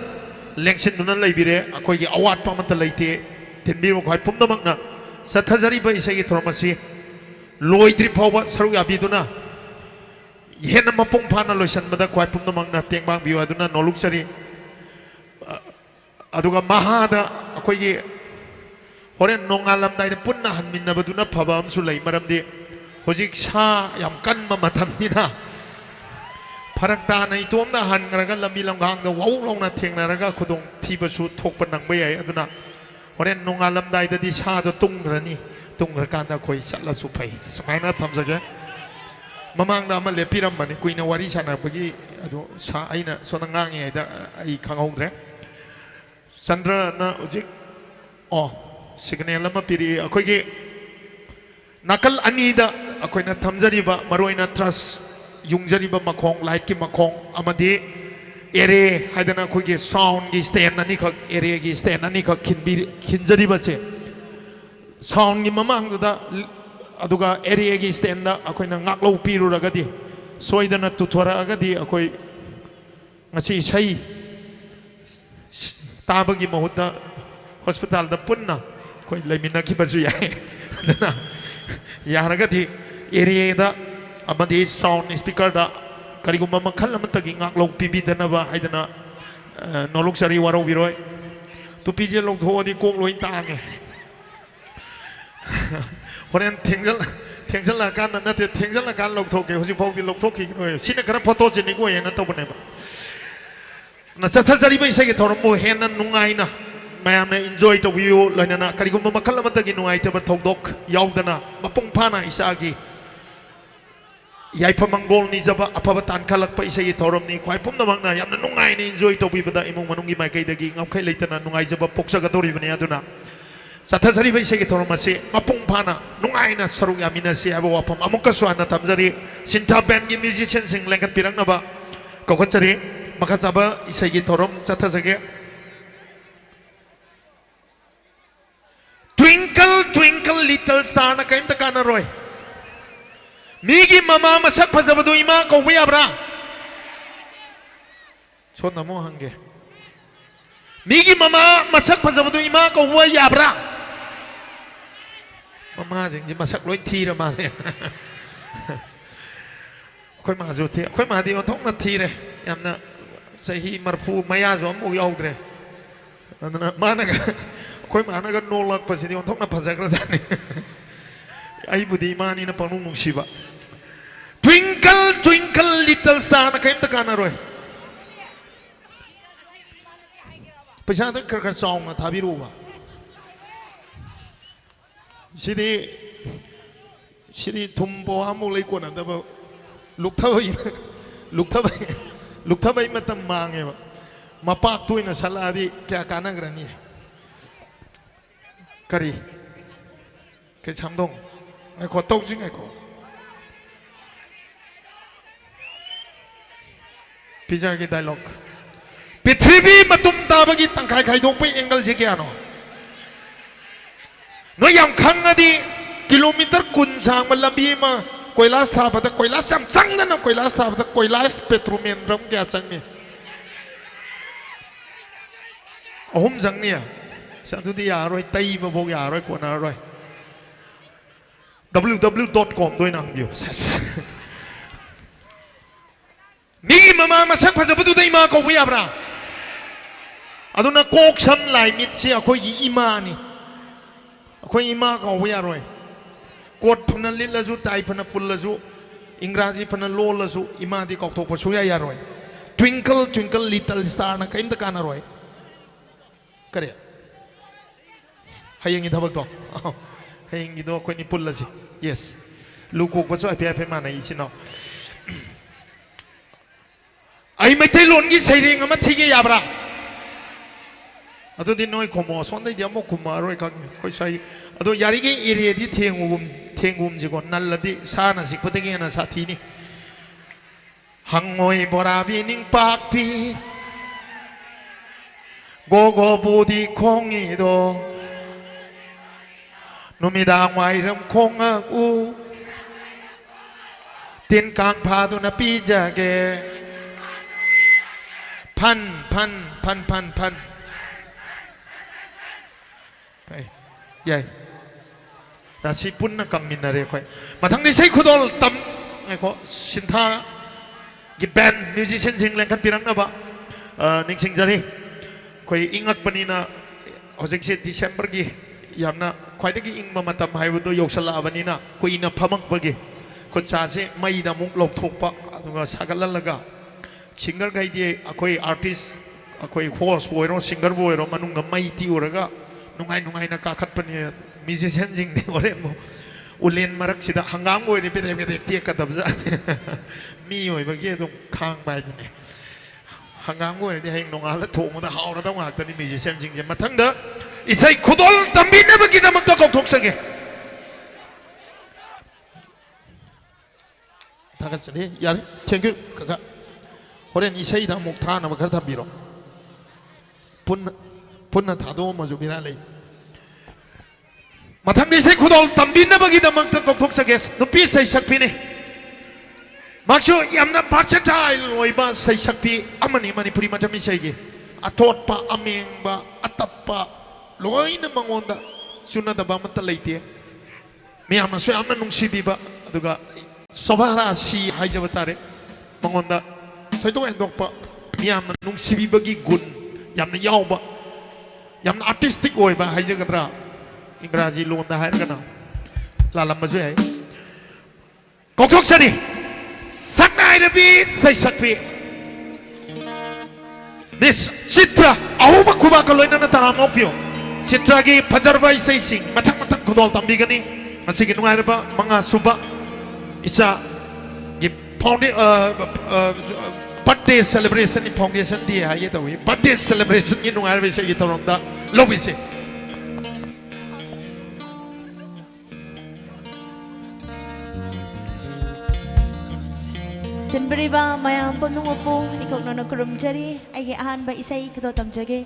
lengsin nuna laibire akoigi awat pamata laite tinbiro khoi pumnamakna sathajariba isagi thormasi loidri pawat saruk yabiduna Yena mapung pana loisan mada kwai pum namang na tiang bang biwa aduna noluk sari aduga mahada akoi gi horen nongalam dai punna han minna baduna phabam sulai maram di hojik sa yam kan ma matam dina pharak ta nai tom na han ngaraga lambi langang da wau long na theng na raga khudong thiba su thok panang bai aduna horen nongalam dai da di sa do tung rani tung rakan da khoi chatla su phai sumaina thamjage Mamang da ama lepiram bani kuina wari sana bagi ado sa aina sona ngangi aida ai khangongre Sandra na ujik signal lama piri akoi ge nakal ani da ꯑꯩꯈꯣꯏꯅ ꯊꯝꯖꯔꯤꯕ ꯃꯔꯨꯑꯣꯏꯅ ꯇ꯭ꯔꯁ ꯌꯨꯡꯖꯔꯤꯕ ꯃꯈꯣꯡ ꯂꯥꯏꯠꯀꯤ ꯃꯈꯣꯡ ꯑꯃꯗꯤ ꯑꯦꯔꯦ ꯍꯥꯏꯗꯅ ꯑꯩꯈꯣꯏꯒꯤ ꯁꯥꯎꯟꯒꯤ ꯁ꯭ꯇꯦꯟ ꯑꯅꯤꯈꯛ ꯑꯦꯔꯦꯒꯤ ꯁ꯭ꯇꯦꯟ ꯑꯅꯤꯈꯛ ꯈꯤꯟꯖꯔꯤꯕꯁꯦ ꯁꯥꯎꯟꯒꯤ ꯃꯃꯥꯡꯗꯨꯗ ꯑꯗꯨꯒ ꯑꯦꯔꯦꯒꯤ ꯁ꯭ꯇꯦꯟꯗ ꯑꯩꯈꯣꯏꯅ ꯉꯥꯛꯂꯧ ꯄꯤꯔꯨꯔꯒꯗꯤ ꯁꯣꯏꯗꯅ ꯇꯨꯊꯣꯔꯛꯑꯒꯗꯤ ꯑꯩꯈꯣꯏ ꯉꯁꯤ ꯏꯁꯩ ꯇꯥꯕꯒꯤ ꯃꯍꯨꯠꯇ ꯍꯣꯁꯄꯤꯇꯥꯜꯗ ꯄꯨꯟꯅ ꯑꯩꯈꯣꯏ ꯂꯩꯃꯤꯟꯅꯈꯤꯕꯁꯨ ꯌꯥꯏ ꯑꯗꯨꯅ ꯌꯥꯔꯒꯗꯤ ꯑꯦꯔꯤꯌꯥꯗ ꯑꯃꯗꯤ ꯁꯥꯎꯟ ꯁ꯭ꯄꯤꯀꯔꯗ ꯀꯔꯤꯒꯨꯝꯕ ꯃꯈꯜ ꯑꯃꯠꯇꯒꯤ ꯉꯥꯛꯂꯧ ꯄꯤꯕꯤꯗꯅꯕ ꯍꯥꯏꯗꯅ ꯅꯣꯂꯨꯛꯆꯔꯤ ꯋꯥꯔꯧꯕꯤꯔꯣꯏ ꯇꯨꯄꯤꯁꯦ ꯂꯧꯊꯣꯛꯑꯗꯤ ꯀꯣꯛ ꯂꯣꯏ ꯇꯥꯡꯉꯦ ꯍꯣꯔꯦꯟ ꯊꯦꯡꯖꯜꯂꯛꯑꯀꯥꯟꯗ ꯅꯠꯇꯦ ꯊꯦꯡꯖꯜꯂꯛꯑꯀꯥꯟꯗ ꯂꯧꯊꯣꯛꯀꯦ ꯍꯧꯖꯤꯛ ꯐꯥꯎꯗꯤ ꯂꯧꯊꯣꯛꯈꯤꯒꯅꯣ ꯁꯤꯅ ꯈꯔ ꯐꯣꯇꯣꯖꯦꯅꯤꯛ ꯑꯣꯏꯌꯦꯅ ꯇꯧꯕꯅꯦꯕ ꯆꯠꯊꯖꯔꯤꯕ ꯏꯁꯩꯒꯤ ꯊꯧꯔꯝꯕꯨ ꯍꯦꯟꯅ ꯅꯨꯡꯉꯥꯏꯅ ꯃꯌꯥꯝꯅ ꯏꯟꯖꯣꯏ ꯇꯧꯕꯤꯌꯨ ꯂꯣꯏꯅꯅ ꯀꯔꯤꯒꯨꯝꯕ ꯃꯈꯜ ꯑꯃꯠꯇꯒꯤ ꯅꯨꯡꯉꯥꯏꯇꯕ ꯊꯧꯗꯣꯛ ꯌꯥꯎꯗꯅ ꯃꯄꯨꯡ ꯐꯥꯅ ꯏꯁꯥꯒꯤ ꯌꯥꯏꯐ ꯃꯪꯒꯣꯜ ꯅꯤꯖꯕ ꯑꯐꯕ ꯇꯥꯟꯈꯠꯂꯛꯄ ꯏꯁꯩꯒꯤ ꯊꯧꯔꯝꯅꯤ ꯈ꯭ꯋꯥꯏ ꯄꯨꯝꯅꯃꯛꯅ ꯌꯥꯝꯅ ꯅꯨꯡꯉꯥꯏꯅ ꯏꯟꯖꯣꯏ ꯇꯧꯕꯤꯕꯗ ꯏꯃꯨꯡ ꯃꯅꯨꯡꯒꯤ ꯃꯥꯏꯀꯩꯗꯒꯤ ꯉꯝꯈꯩ ꯂꯩꯇꯅ ꯅꯨꯡꯉꯥꯏꯖꯕ ꯄꯣꯛꯆꯒꯗꯧꯔꯤꯕꯅꯤ ꯑꯗꯨꯅ ꯆꯠꯊꯖꯔꯤꯕ ꯏꯁꯩꯒꯤ ꯊꯧꯔꯝ ꯑꯁꯤ ꯃꯄꯨꯡ ꯐꯥꯅ ꯅꯨꯡꯉꯥꯏꯅ ꯁꯔꯨꯛ ꯌꯥꯃꯤꯟꯅꯁꯤ ꯍꯥꯏꯕ ꯋꯥꯐꯝ ꯑꯃꯨꯛꯀꯁꯨ ꯍꯟꯅ ꯊꯝꯖꯔꯤ ꯁꯤꯟꯊꯥ ꯕꯦꯟꯒꯤ ꯃ꯭ꯌꯨꯖꯤꯁꯤꯌꯟꯁꯤꯡ ꯂꯦꯡꯈꯠꯄꯤꯔꯛꯅꯕ ꯀꯧꯈꯠꯆꯔꯤ ꯃꯈꯥ ꯆꯥꯕ ꯏꯁꯩꯒꯤ ꯊꯧꯔꯝ ꯆꯠꯊꯖꯒꯦ Twinkle twinkle little star na kaimta kanaroi migi mama masak phajabadu ima kouba yabra sonna mo hange migi mama masak phajabadu ima kouba yabra mama jing masak loi thira ma le khoi ma ju thi khoi ma di on thok na thire yamna sahi marfu maya zo am yaudre adana mana khoi ma na ga nolak pasidi on thok na phajagra jani ai budi mani na panu nungsiba Twinkle twinkle little star na kaim ta kana roi paisa ta kar kar song na thabiru ba sidi thumbo amu lei ko na da ba lukthabai matam mange ba mapak tuina saladi kya kana grani kari ke chamdong ai ko tok jing ai ko pizza ki dialogue prithvi matum tabagi tangkai khai dok pe angle je kya no no yam khangadi kilometer kun sang ma lambi ma koilas tha bata koilas sam chang na koilas tha bata koilas petroleum ram kya chang ni ahum jang ni Satu dia aroi tai ma bog ya aroi ko na aroi www.com doi nang dio migi mama masak phajabadu dai ma ko wi abra aduna kok sam lai mit che akoi gi ima ni akoi ima ko wi aroi kot phana lil la ju tai phana full la ju ingraji phana lo la ju ima di kok thok pa su ya aroi twinkle twinkle little star na kaim ta kana aroi kare hayang idhabak to hayang ido ko ni pulla si yes luko ko so ape mana isino ai mai tai lon gi sairing ama thige yabra ado din noi khomo son dai diamo kumaroi ka ko sai ado yari ge area di thengum ji ko nalladi sana sikpategi na sathi ni hangoi borabi ning pak pi go budi khongi do Numidang wairam konga u tin kang phadu na pizza ge pan ai yai rasi punna kaminare khoi mathang ni sei khudol tam ai ko sintha gi band musician sing leng kan pirang na ba ning sing jari khoi ingak panina hojik se December gi yamna khwaidagi ingma matam haibudo yoksalabani kuina phamangpagi khutchase mai da muk lokthokpa aduga sagalalaga singer gaidi akoi artist akoi host boiro singer boiro manunga mai ti uraga nungai na ka khatpani musician jing ne oren mo ulen marak sida hangam boire pede tie ka dabza mi oi bagi dum khang bai ne hangam boire di heng nongala thongda haura da ngak tani musician jing je mathangda isai khudol tambina bagida makta kok thok sage ꯊꯥꯒꯠꯆꯔꯤ ꯌꯥꯔꯦ thank you ꯀꯀꯥ ꯍꯣꯔꯦꯟ ꯏꯁꯩꯗ ꯑꯃꯨꯛ ꯊꯥꯅꯕ ꯈꯔ ꯊꯝꯕꯤꯔꯣ ꯄꯨꯟꯅ ꯊꯥꯗꯣꯛꯑꯝꯃꯁꯨ ꯕꯤꯔꯥ ꯂꯩ ꯃꯊꯪꯗ ꯏꯁꯩ ꯈꯨꯗꯣꯜ ꯇꯝꯕꯤꯅꯕꯒꯤꯗꯃꯛꯇ ꯀꯧꯊꯣꯛꯆꯒꯦ ꯅꯨꯄꯤ ꯁꯩꯁꯛꯄꯤꯅꯤ ꯃꯍꯥꯛꯁꯨ ꯌꯥꯝꯅ ꯚꯔꯁꯦꯇꯥꯏꯜ ꯑꯣꯏꯕ ꯁꯩꯁꯛꯄꯤ ꯑꯃꯅꯤ ꯃꯅꯤꯄꯨꯔꯤ ꯃꯇꯝ ꯏꯁꯩꯒꯤ ꯑꯊꯣꯠꯄ ꯑꯃꯦꯡꯕ ꯑꯇꯞꯄ ꯂꯣꯏꯅ ꯃꯉꯣꯟꯗ ꯆꯨꯅꯗꯕ ꯑꯃꯠꯇ ꯂꯩꯇꯦ ꯃꯤꯌꯥꯝꯅꯁꯨ ꯌꯥꯝꯅ ꯅꯨꯡꯁꯤꯕꯤꯕ ꯑꯗꯨꯒ ꯁꯣꯚꯥꯔꯥꯁꯤ ꯍꯥꯏꯖꯕ ꯇꯥꯔꯦ ꯃꯉꯣꯟꯗ ꯊꯣꯏꯗꯣꯛ ꯍꯦꯟꯗꯣꯛꯄ ꯃꯤꯌꯥꯝꯅ ꯅꯨꯡꯁꯤꯕꯤꯕꯒꯤ ꯒꯨꯟ ꯌꯥꯝꯅ ꯌꯥꯎꯕ ꯌꯥꯝꯅ ꯑꯥꯔꯇꯤꯁꯇꯤꯛ ꯑꯣꯏꯕ ꯍꯥꯏꯖꯒꯗ꯭ꯔꯥ ꯏꯪꯒ꯭ꯔꯥꯖꯤ ꯂꯣꯟꯗ ꯍꯥꯏꯔꯒꯅ ꯂꯥꯜꯂꯝꯕꯁꯨ ꯌꯥꯏ ꯀꯧꯊꯣꯛꯆꯔꯤ ꯁꯛꯅꯥꯏꯔꯕꯤ ꯁꯩꯁꯛꯄꯤ ꯃꯤꯁ ꯆꯤꯇ꯭ꯔ ꯑꯍꯨꯝꯕ ꯈꯨꯕꯥꯛꯀ ꯂꯣꯏꯅꯅ ꯇꯔꯥꯝ ꯑꯣꯛꯄꯤꯌꯨ ꯆꯤꯇ꯭ꯔꯒꯤ ꯐꯖꯔꯕ ꯏꯁꯩꯁꯤꯡ ꯃꯊꯪ ꯃꯊꯪ ꯈꯨꯗꯣꯜ ꯇꯝꯕꯤꯒꯅꯤ ꯃꯁꯤꯒꯤ ꯅꯨꯡꯉꯥꯏꯔꯕ ꯃꯉꯥ ꯁꯨꯕ ꯏꯆꯥꯒꯤ ꯕꯔꯊꯗꯦ ꯁꯦꯂꯦꯕ꯭ꯔꯦꯁꯟ ꯐꯥꯎꯟꯗꯦꯁꯟ ꯗꯦ ꯍꯥꯏꯒꯦ ꯇꯧꯏ ꯕꯔꯊꯗꯦ ꯁꯦꯂꯦꯕ꯭ꯔꯦꯁꯟꯒꯤ ꯅꯨꯡꯉꯥꯏꯔꯕ ꯏꯁꯩꯒꯤ ꯊꯧꯔꯝꯗ ꯂꯧꯕꯤꯁꯤ ꯇꯤꯟꯕꯤꯔꯤꯕ ꯃꯌꯥꯝ ꯄꯨꯝꯅꯃꯛꯄꯨ ꯏꯀꯣꯛꯅꯅ ꯈꯨꯔꯨꯝꯖꯔꯤ ꯑꯩꯒꯤ ꯑꯍꯥꯟꯕ ꯏꯁꯩ ꯈꯨꯗꯣꯜ ꯇꯝꯖꯒꯦ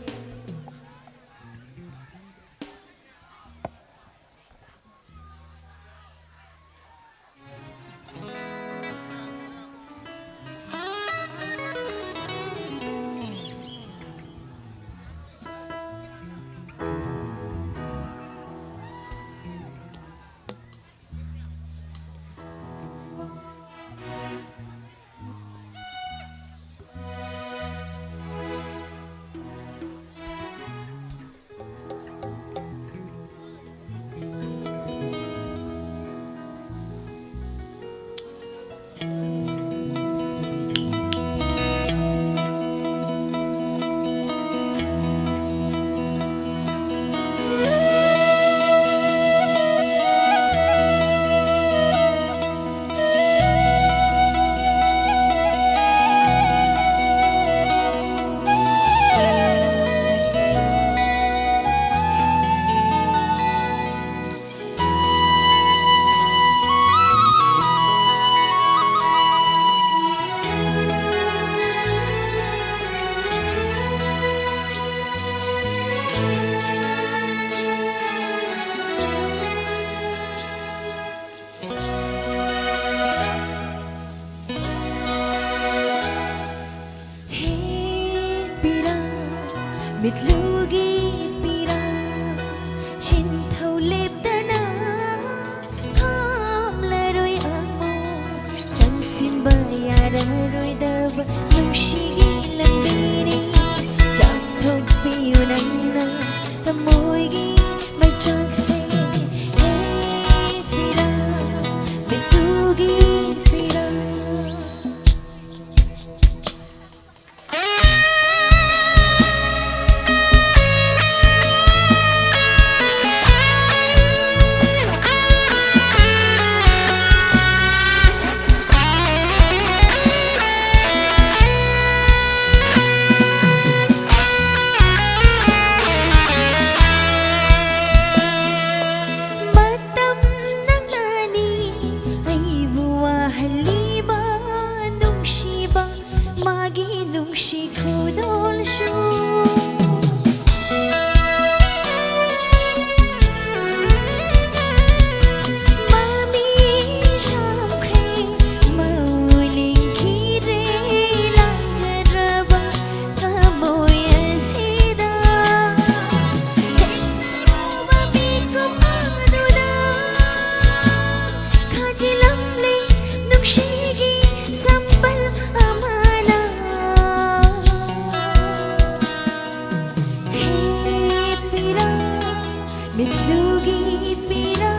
Mitlugi pira Shinthau leptana Ham laroi amo Chang simba yararoi dab Numshigi lambini Chak thok piyu nanna Tamoigi mai chak se Hey pira Mitlugi pira Mitlugi pira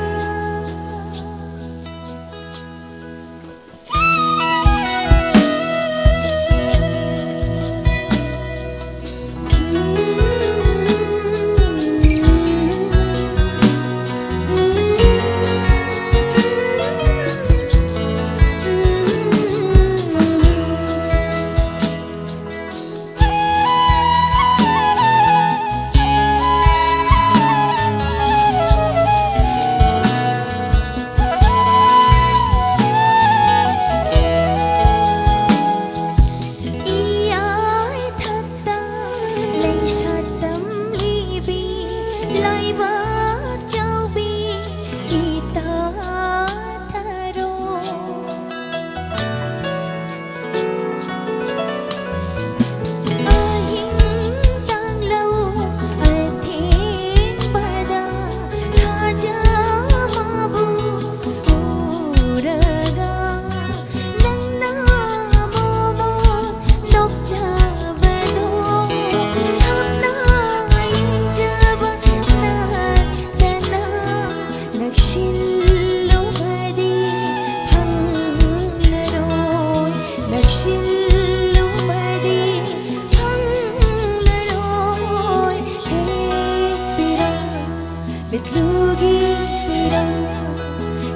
Bitlugira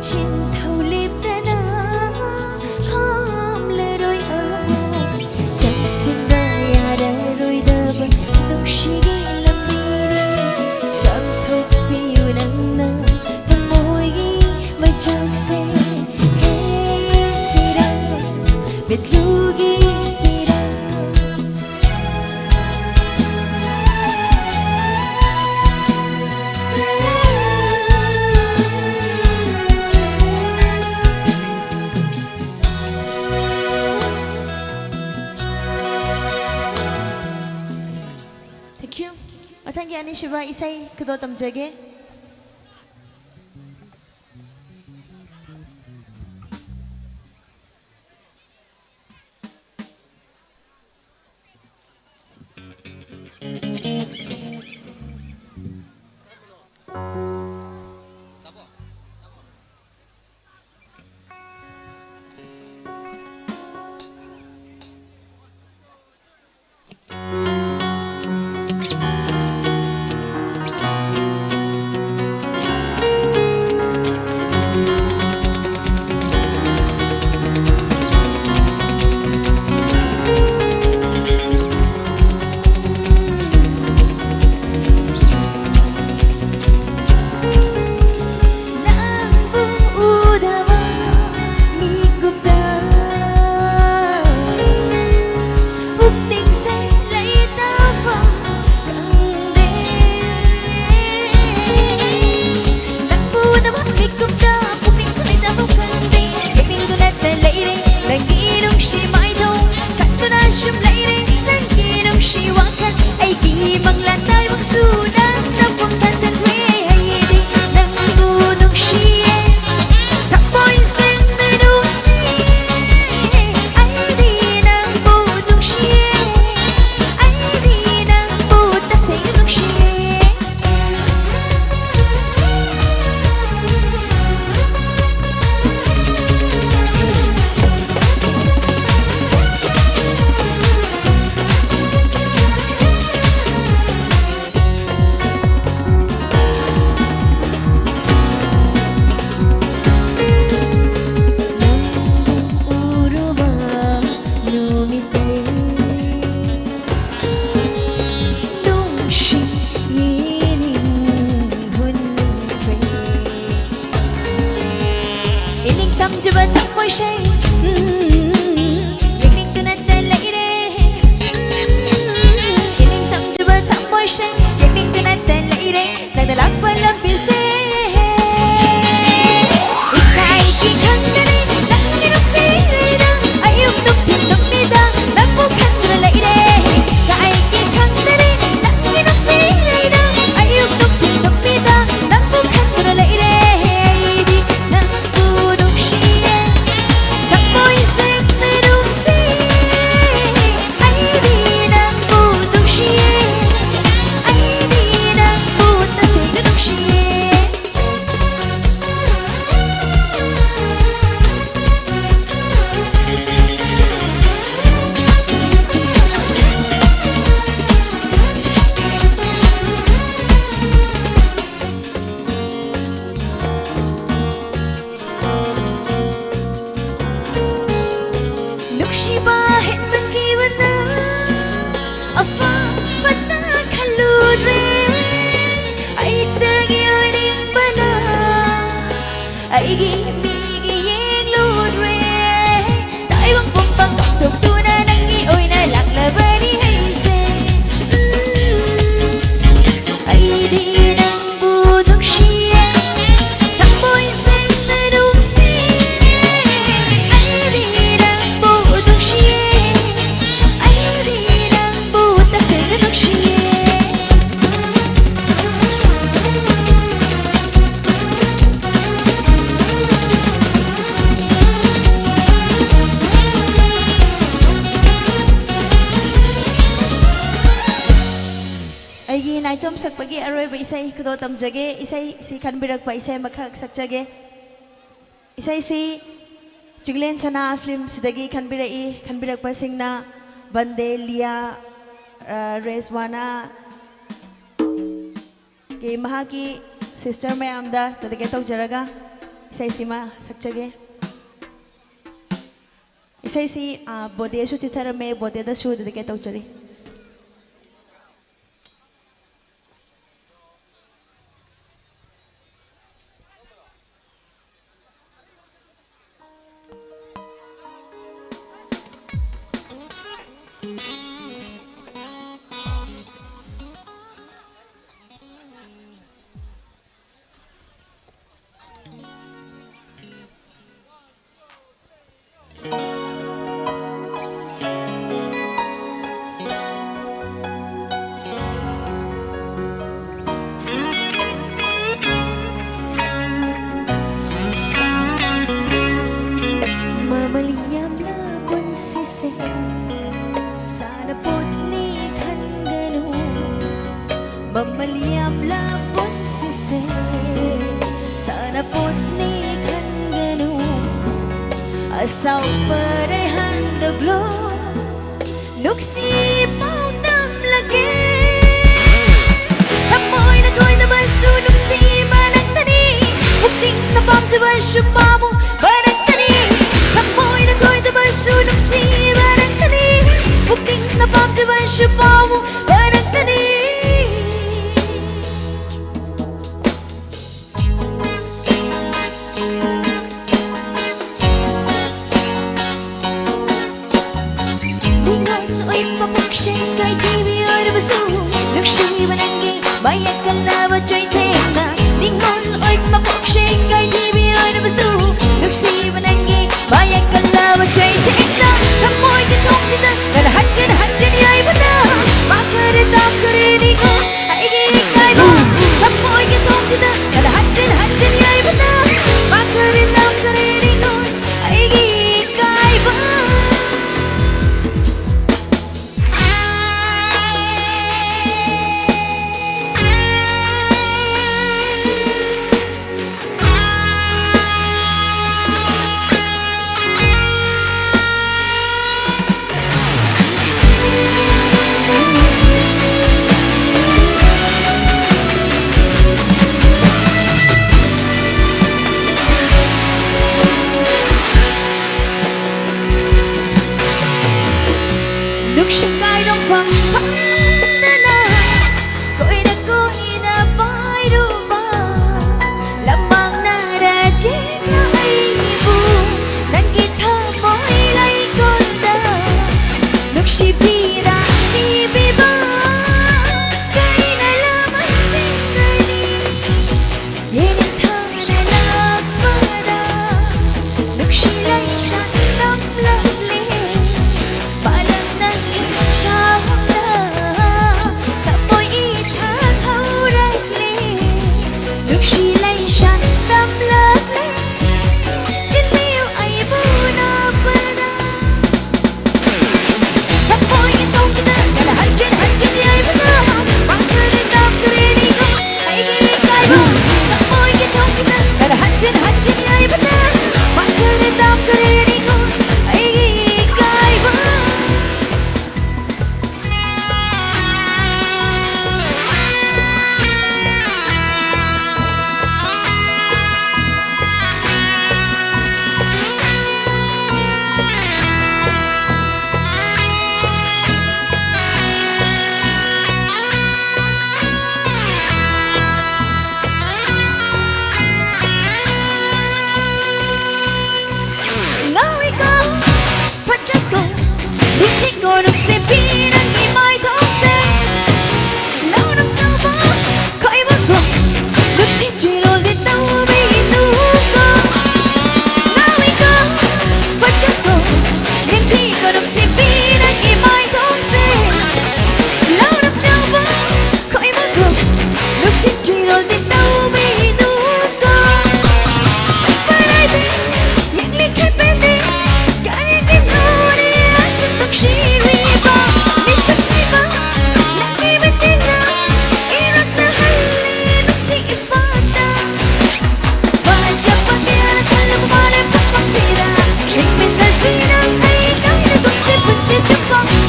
Shinthau liptana Ham leroi amo Jaksinda yara roi daba Nushigi lamiri Jam thok piu nanna Tamoigi mai jakse Hera Bitlugira Thank you. Matanggi ani Shiva isay kudo tamjage. Naitom sakpagi aroy ba isay kudo tamjage isay si kanbirag pa isay makhak sakjage isay si Jiglen sana film sidagi kanbirag pa singna Bandelia Rezwana ꯀꯤ ꯃꯍꯥꯛꯀꯤ ꯁꯤꯁꯇꯔ ꯃꯌꯥꯝꯗ ꯗꯦꯗꯤꯀꯦꯠ ꯇꯧꯖꯔꯒ ꯏꯁꯩꯁꯤꯃ ꯁꯛꯆꯒꯦ ꯏꯁꯩꯁꯤ ꯕꯣꯗꯦꯁꯨ ꯆꯤꯊꯔꯝꯃꯦ ꯕꯣꯗꯦꯗꯁꯨ ꯗꯦꯗꯤꯀꯦꯠ ꯇꯧꯖꯔꯤ Sana putni kan ganu Mamaliam lapon sise Sana putni kan ganu Asaw parehan daglo Nuksi pao nam lagi Amoy na ko'y nabaso Nuksi manang tani Bukting na pam jabaso pamo Manang tani Amoy na ko'y nabaso Nuksi manang tani Bukting na pam jabaso pamo Manang tani Kay TV oy na baso Nuksi mananggi Bayak ka lava joy tenga Dingon oy mapukshay Kay TV oy na baso Nuksi mananggi Bayak ka lava joy tenga Kamoy kitong tina Nanahanjan hanjan yay bana Makaritap karini ko Aigi ikay ba Kamoy kitong tina Nanahanjan hanjan yay bana Makaritap karini ko Aigi ikay ba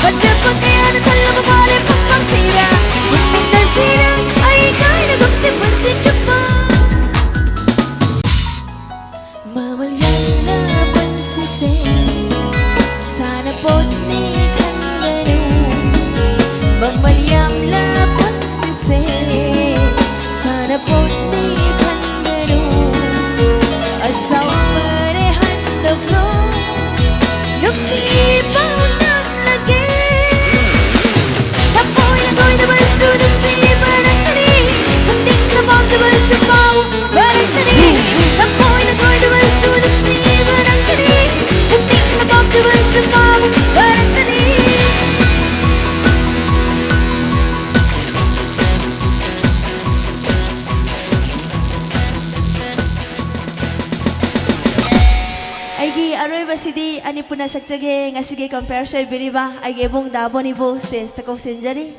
Pag-japan kaya natala mabali pagpagsira Magpindan sinang ay kaya nagumsi na puti kandero asawa handog no nuksipaw ng lagi tapoy na ko'y naman sunod si barang tani handing na mong naman siyapaw barang tani tapoy na ko'y naman sunod si barang tani handing na mong naman siyapaw barang tani. Aigi aroy basidi ani puna sakjage ngasige compare soy biriba aigi bong dabon ibo stage takok senjari.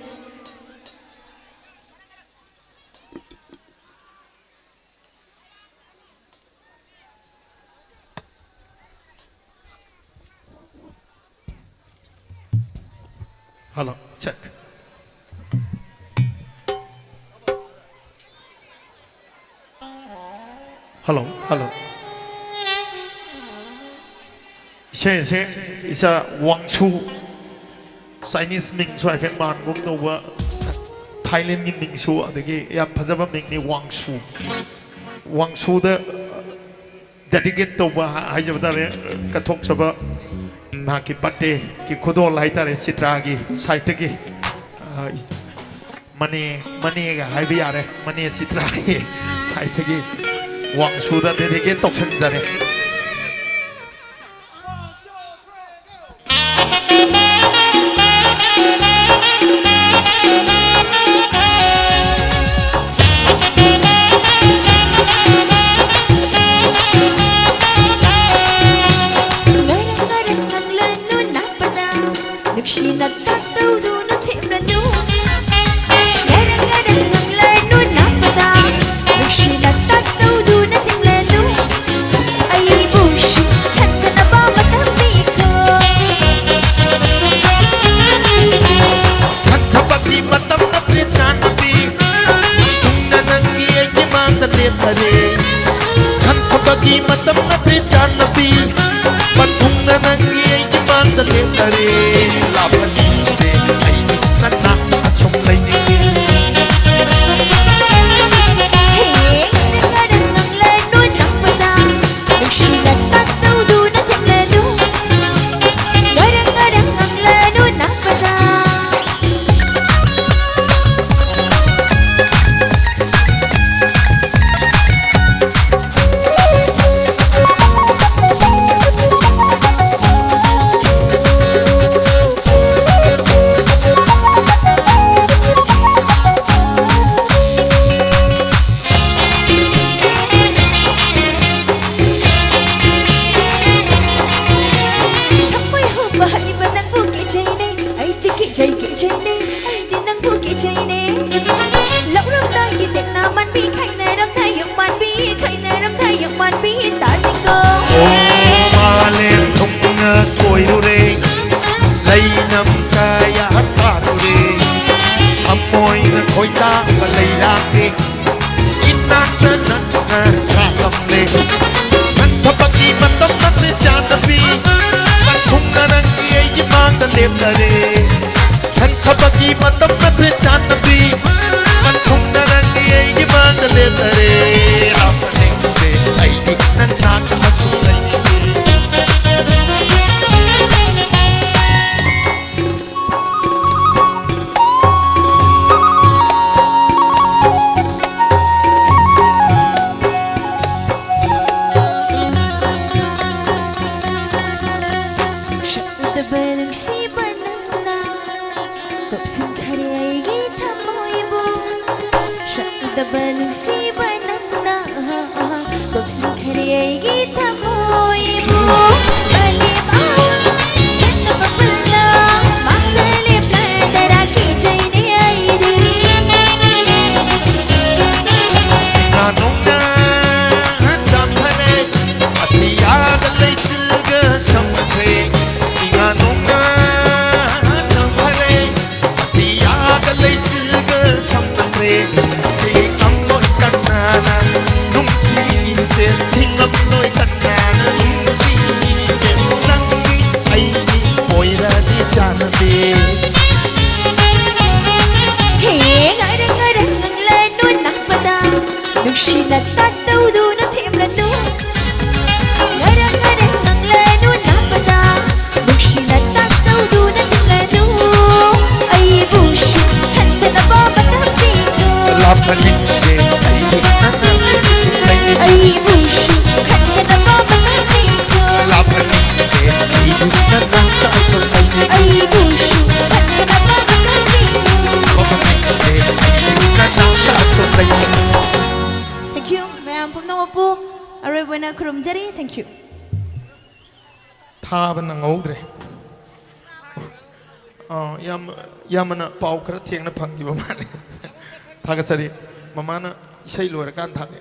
Hello, check. Hello, hello. Xe isa Wang Chu Chinese Ming Chu Phek Man gum no wa Thailand ni Ming Chu adagi ya phajaba Ming ni Wang Chu Wang Chu da dedicate to ba haijaba dare kathok saba ma ki birthday ki khudo lai tare chitra gi site gi mani ga haibi yare mani chitra gi site gi Wang Chu da dedicate tok chen jare. Hãy subscribe cho kênh Ghiền Mì Gõ để không bỏ lỡ những video hấp dẫn. Nuksina tatawduna timlanu Ngarang-ngarang ang lano napata Nuksina tatawduna timlanu Ay busyo handa na babatapiko Lapanin ke Ay busyo handa na babatapiko Lapanin ke Ibig na nakasal Ay busyo handa na babatapiko Thank you. Mayam pumna po. Aray buena kurumjari. Thank you. Thaba na ngaudre. Yamana pau kara thiang na phangi ba mane. Thagasari mamana isai lora kan thane.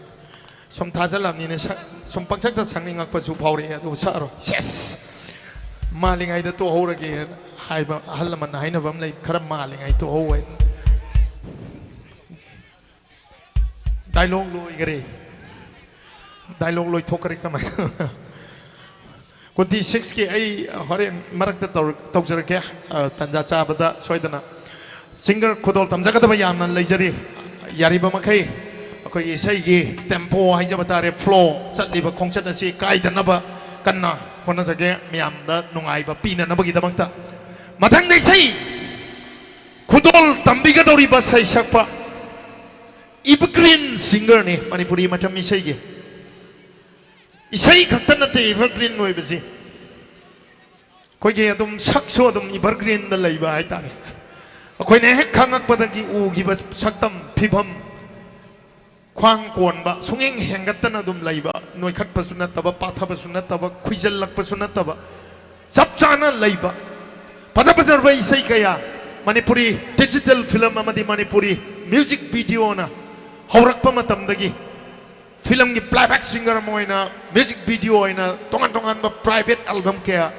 Som thajalam ni ne som paksak ta sangni ngak pa su phauri adu saro. Yes. Malingai da to horage haiba halaman haina bam lai khara malingai to hoi. Dialogue loi gare dialogue loi thokare kamai kunti 6 ke ai hore marak ta tawjar ke tanja cha bada soidana singer khodol tamja kadaba yamna leijari yariba makai akoi isai gi tempo hai jaba tare flow satliba khongchat asi kaidana ba kanna hona jage miam da nungai ba pina na bagi damangta mathang dei sai khodol tambiga dori ba sai sakpa evergreen singer ni Manipuri matam isai ge isai khakta na te evergreen noi basi koi ge adum sakso adum evergreen da leiba ai tare koi ne hek khangak padagi u gi bas saktam phibam khwang kon ba sungeng hengat na adum leiba noi khat pasuna taba patha pasuna taba khuijal lak pasuna taba sab chana leiba paja pajar ba isai kaya Manipuri digital film amadi Manipuri music video na haurakpa matamdagi film gi playback singer moina music video ina tongan ba private album kaya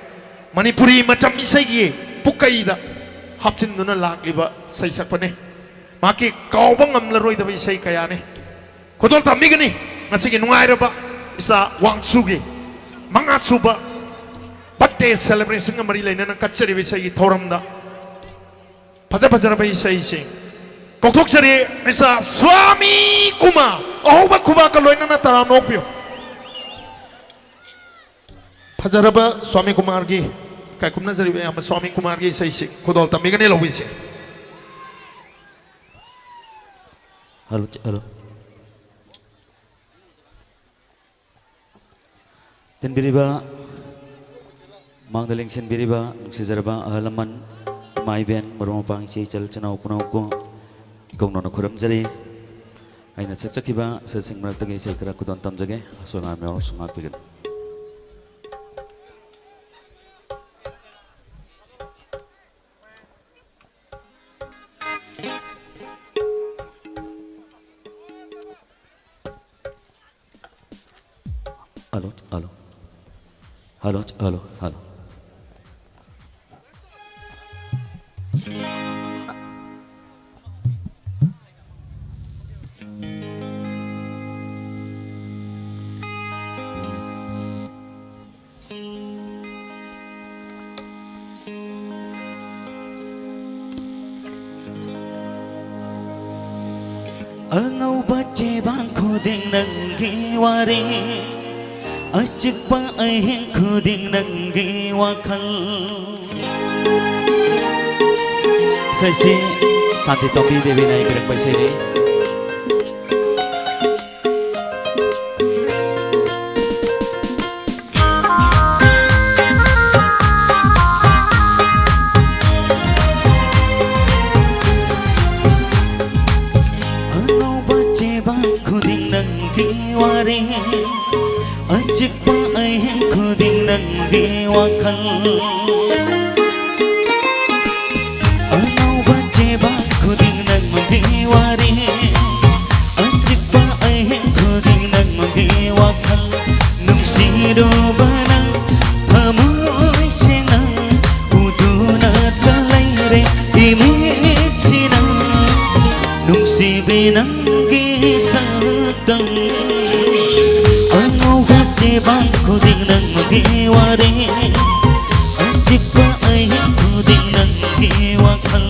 Manipuri matam isai gi pukaida hapchin duna lakliba sai sakpane maki kaubang amlaroi da isai kaya ne kodol tamigani ngasigi nungai ba isa wangsugi mangasuba birthday celebration ngamari laina na kachari isai thoramda paja paja ba isai sing Kokok sari misa Swami Kuma Ahoba Kuma kalau ina na taram nokpio Pajaraba Swami Kumar gi kai kumna sari am Swami Kumar gi sai sing kodol tamigani lawisi Halo halo Ten biriba Mangdaling sen biriba Nungsijaraba halaman Mai ben marumapang si chal chanau punau ko Ikaw na nakuramjari ay natsaksakiba sa sing maragtagay sa ikara kudon tamjage aso nga mewa sumapigan. Halo, halo, halo, halo, halo. Angau bace bangku ding nanggi wari Acik ba ayeng kuding nanggi wakal Saya si Santi Tombi Dewi naik berapa sini? Acik ba ayeng kuding nanggi wakal Angau bace bangku ding nanggi wari Acik ba ayeng kuding nanggi wakal Nung sido banang pamoy senang Uduna talaire imit sinang Nung si binanggi sakang bangku ding nang magiwari Acik ba ayeng kuding nang giwakal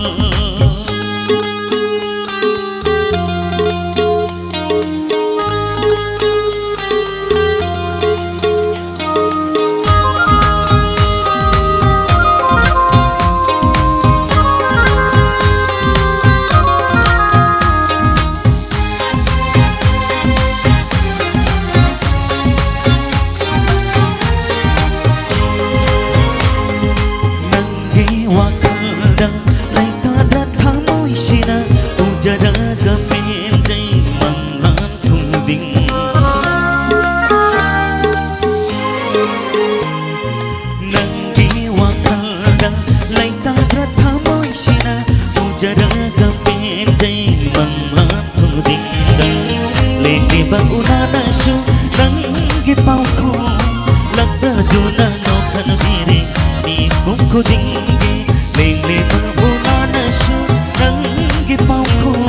ꯂꯩꯔꯤꯕ ꯎꯅꯥꯅꯁꯨ ꯅꯪꯒꯤ ꯄꯥꯎꯈꯣꯡ ꯂꯛꯅꯗꯨꯅ ꯅꯣꯛꯍꯟꯕꯤꯔꯦ ꯃꯤꯀꯨꯞ ꯈꯨꯗꯤꯡꯒꯤ ꯂꯩꯔꯤꯕ ꯎꯅꯥꯅꯁꯨ ꯅꯪꯒꯤ ꯄꯥꯎꯈꯣꯡ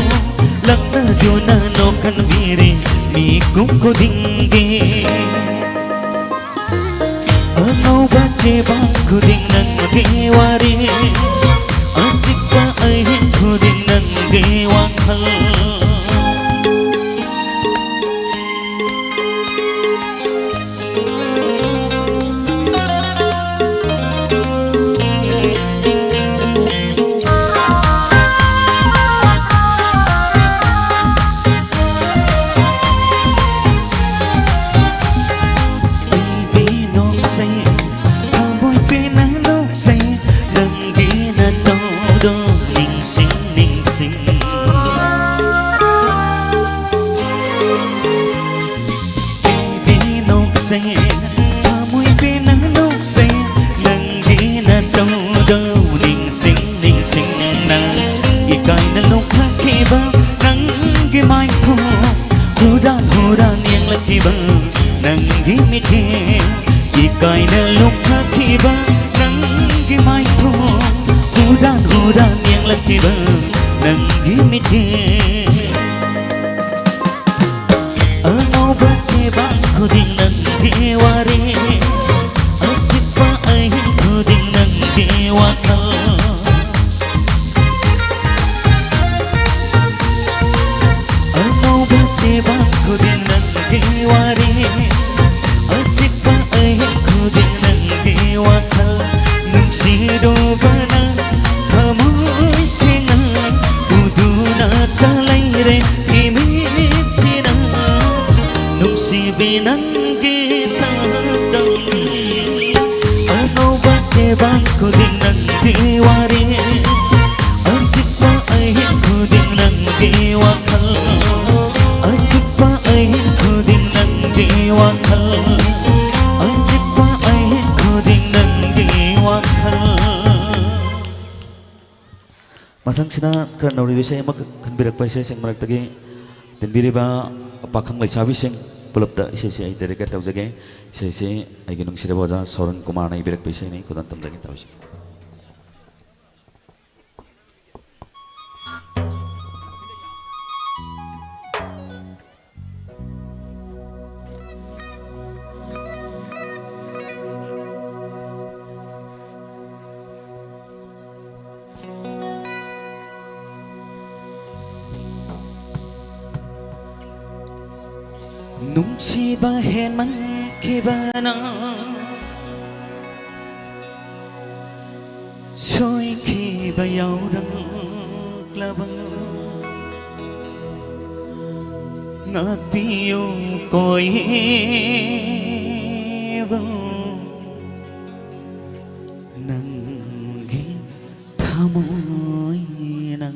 ꯂꯛꯅꯗꯨꯅ ꯅꯣꯛꯍꯟꯕꯤꯔꯦ ꯃꯤꯀꯨꯞ ꯈꯨꯗꯤꯡꯒꯤ ꯑꯉꯧꯕ ꯆꯦꯕꯥꯡ ꯈꯨꯗꯤꯡ ꯅꯪꯒꯤ ꯋꯥꯔꯤ ꯑꯆꯤꯛꯄ ꯑꯍꯤꯡ ꯈꯨꯗꯤꯡ ꯅꯪꯒꯤ ꯋꯥꯈꯜ ꯃꯊꯪꯁꯤꯅ ꯈꯔ ꯅꯧꯔꯤꯕ ꯏꯁꯩ ꯑꯃ ꯈꯟꯕꯤꯔꯛꯄ ꯏꯁꯩꯁꯤꯡ ꯃꯔꯛꯇꯒꯤ ꯇꯤꯟꯕꯤꯔꯤꯕ ꯄꯥꯈꯪ ꯂꯩꯁꯥꯕꯤꯁꯤꯡ ꯄꯨꯂꯞꯇ ꯏꯁꯩꯁꯦ ꯑꯩ ꯗꯦꯗꯤꯀꯦꯠ ꯇꯧꯖꯒꯦ ꯏꯁꯩꯁꯦ ꯑꯩꯒꯤ ꯅꯨꯡꯁꯤꯔꯕ ꯑꯣꯖꯥ ꯁꯣꯔꯟ ꯀꯨꯃꯥꯔꯅ ꯏꯕꯤꯔꯛꯄ ꯏꯁꯩꯅꯤ ꯈꯨꯗꯝ ꯇꯝꯖꯒꯦ ꯇꯧꯔꯤꯁꯦ ꯅꯨꯡꯁꯤꯕ ꯍꯦꯟꯃꯟꯈꯤꯕꯅ ꯁꯣꯏꯈꯤꯕ ꯌꯥꯎꯔꯛꯂꯕ ꯉꯥꯛꯄꯤꯌꯨ ꯀꯣꯏꯕ ꯅꯪꯒꯤ ꯊꯃꯣꯏꯅ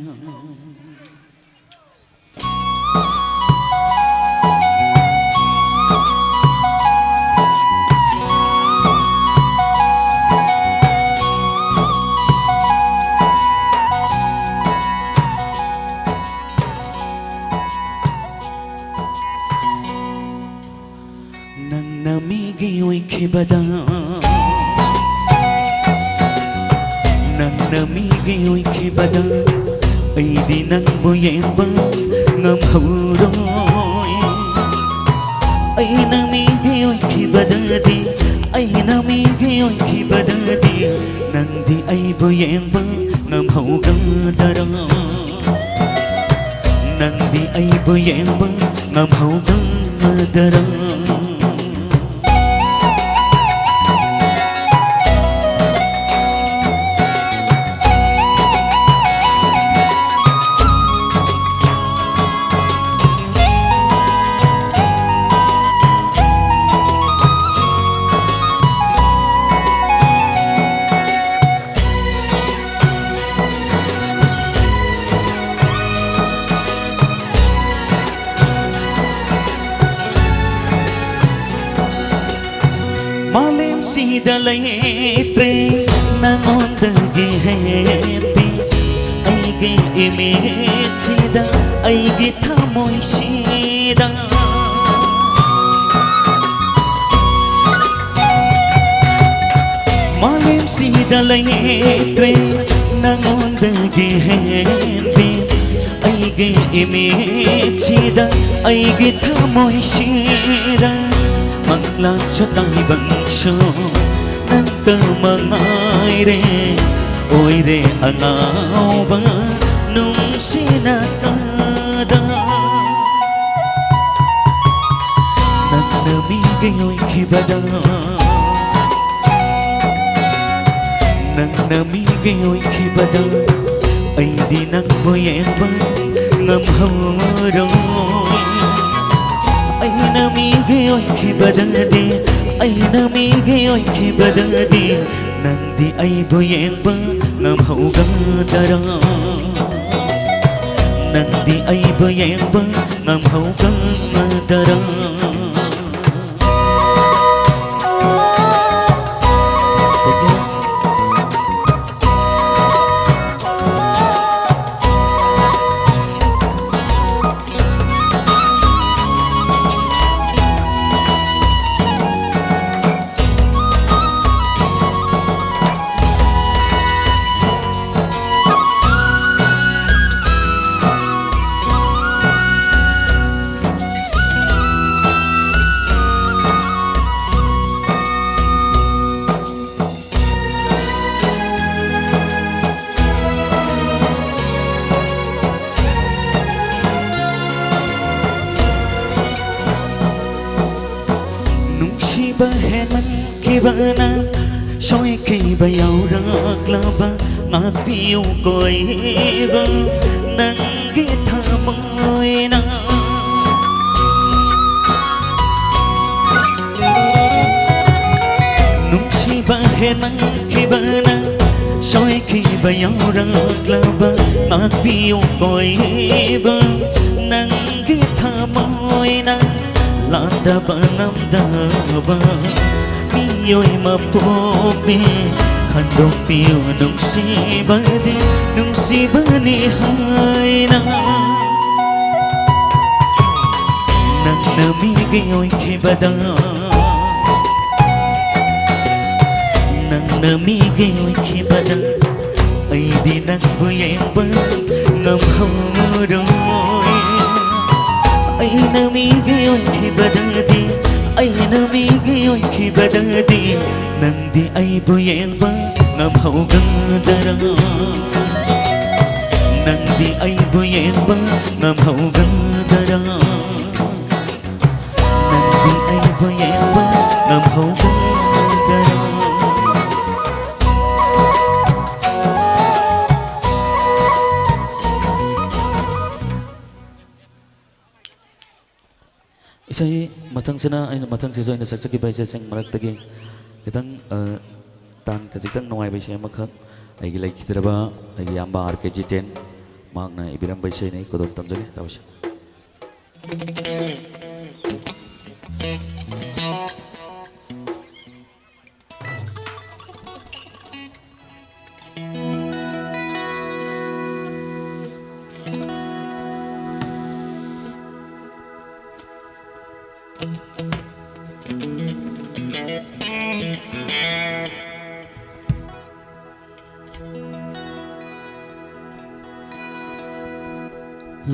ꯅꯪꯅ ꯃꯤꯒꯤ ꯑꯣꯏꯈꯤꯕꯗ ꯑꯩꯗꯤ ꯅꯪꯕꯨ ꯌꯦꯡꯕ ꯉꯝꯍꯧꯔꯣꯏ ꯑꯩꯅ ꯃꯤꯒꯤ ꯑꯣꯏꯈꯤꯕꯗꯗꯤ ꯅꯪꯗꯤ ꯑꯩꯕꯨ ꯌꯦꯡꯕ ꯉꯝꯍꯧꯒꯗꯔꯥ ꯅꯪꯗꯤ ꯑꯩꯕꯨ ꯌꯦꯡꯕ ꯉꯝꯍꯧꯒꯗꯔꯥ ꯁꯤꯗ ꯂꯩꯇ꯭ꯔꯦ ꯅꯉꯣꯟꯗꯒꯤ ꯍꯦꯟꯕꯤ ꯑꯩꯒꯤ ꯏꯃꯦꯖꯁꯤꯗ ꯑꯩꯒꯤ ꯊꯃꯣꯏꯁꯤꯗ ꯂꯩꯇ꯭ꯔꯦ ꯅꯉꯣꯟꯗꯒꯤ ꯍꯦꯟꯕꯤ ꯑꯩꯒꯤ ꯏꯃꯤꯠꯁꯤꯗ ꯑꯩꯒꯤ ꯊꯃꯣꯏꯁꯤꯗ ꯃꯪꯂꯥꯟꯁꯨ ꯇꯥꯏꯕꯪꯁꯨ ꯅꯪꯇ ꯃꯉꯥꯏꯔꯦ ꯑꯣꯏꯔꯦ ꯑꯉꯥꯎꯕ ꯅꯨꯡꯁꯤꯅꯇꯥꯗ ꯅꯪꯅ ꯃꯤꯒꯤ ꯑꯣꯏꯈꯤꯕꯗ ꯅꯪꯅ ꯃꯤꯒꯤ ꯑꯣꯏꯈꯤꯕꯗ ꯑꯩꯗꯤ ꯅꯪꯕꯨ ꯌꯦꯡꯕ ꯉꯝꯍꯧꯔꯣꯏ ꯑꯩꯅ ꯃꯤꯒꯤ ꯑꯣꯏꯈꯤꯕꯗꯗꯤ ꯑꯩꯅ ꯃꯤꯒꯤ ꯑꯣꯏꯈꯤꯕꯗꯗꯤ ꯅꯪꯗꯤ ꯑꯩꯕꯨ ꯌꯦꯡꯕ ꯉꯝꯍꯧꯒꯗꯔꯥ ꯅꯪꯗꯤ ꯑꯩꯕꯨ ꯌꯦꯡꯕ ꯉꯝꯍꯧꯒꯗꯔꯥ ꯍꯦꯟꯃꯟꯈꯤꯕꯅ ꯁꯣꯏꯈꯤꯕ ꯌꯥꯎꯔꯛꯂꯕ ꯉꯥꯛꯄꯤꯌꯨ ꯀꯣꯏꯕ ꯅꯪꯒꯤ ꯊꯃꯣꯏꯅ ꯅꯨꯡꯁꯤꯕ ꯍꯦꯟꯃꯟꯈꯤꯕꯅ ꯁꯣꯏꯈꯤꯕ ꯌꯥꯎꯔꯛꯂꯕ ꯉꯥꯛꯄꯤꯌꯨ ꯀꯣꯏꯕ ꯅꯪꯒꯤ ꯊꯃꯣꯏꯅ ꯂꯥꯟꯗꯕ ꯉꯝꯗꯕ 미요이 마포미 간독비우 농시바디 농시바니 하이나 낭나미게 오이키바다 낭나미게 오이키바다 아이디 낭부예바 남하로이 아이나 미게 오이키바다디 ꯑꯩꯅ ꯃꯤꯒꯤ ꯑꯣꯏꯈꯤꯕꯗꯗꯤ ꯅꯪꯗꯤ ꯑꯩꯕꯨ ꯌꯦꯡꯕ ꯉꯝꯍꯧꯒꯗꯔꯥ ꯅꯪꯗꯤ ꯑꯩꯕꯨ ꯌꯦꯡꯕ ꯉꯝꯍꯧꯒꯗꯔꯥ ꯅꯪꯗꯤ ꯑꯩꯕꯨ ꯌꯦꯡꯕ ꯉꯝꯍꯧꯒꯗꯔꯥ ꯏꯁꯩ ꯃꯊꯪꯁꯤꯅ ꯑꯩꯅ ꯃꯊꯪꯁꯤꯁꯨ ꯑꯩꯅ ꯁꯛꯆꯈꯤꯕ ꯏꯁꯩꯁꯤꯡ ꯃꯔꯛꯇꯒꯤ ꯈꯤꯇꯪ ꯇꯥꯟ ꯈꯖꯤꯛꯇꯪ ꯅꯨꯡꯉꯥꯏꯕ ꯏꯁꯩ ꯑꯃꯈꯛ ꯑꯩꯒꯤ ꯂꯩꯈꯤꯗ꯭ꯔꯕ ꯑꯩꯒꯤ ꯏꯌꯥꯝꯕ RKG10 ꯃꯍꯥꯛꯅ ꯏꯕꯤꯔꯝꯕ ꯏꯁꯩꯅꯤ ꯈꯨꯗꯣꯡ ꯇꯝꯖꯒꯦ ꯇꯧꯁꯤ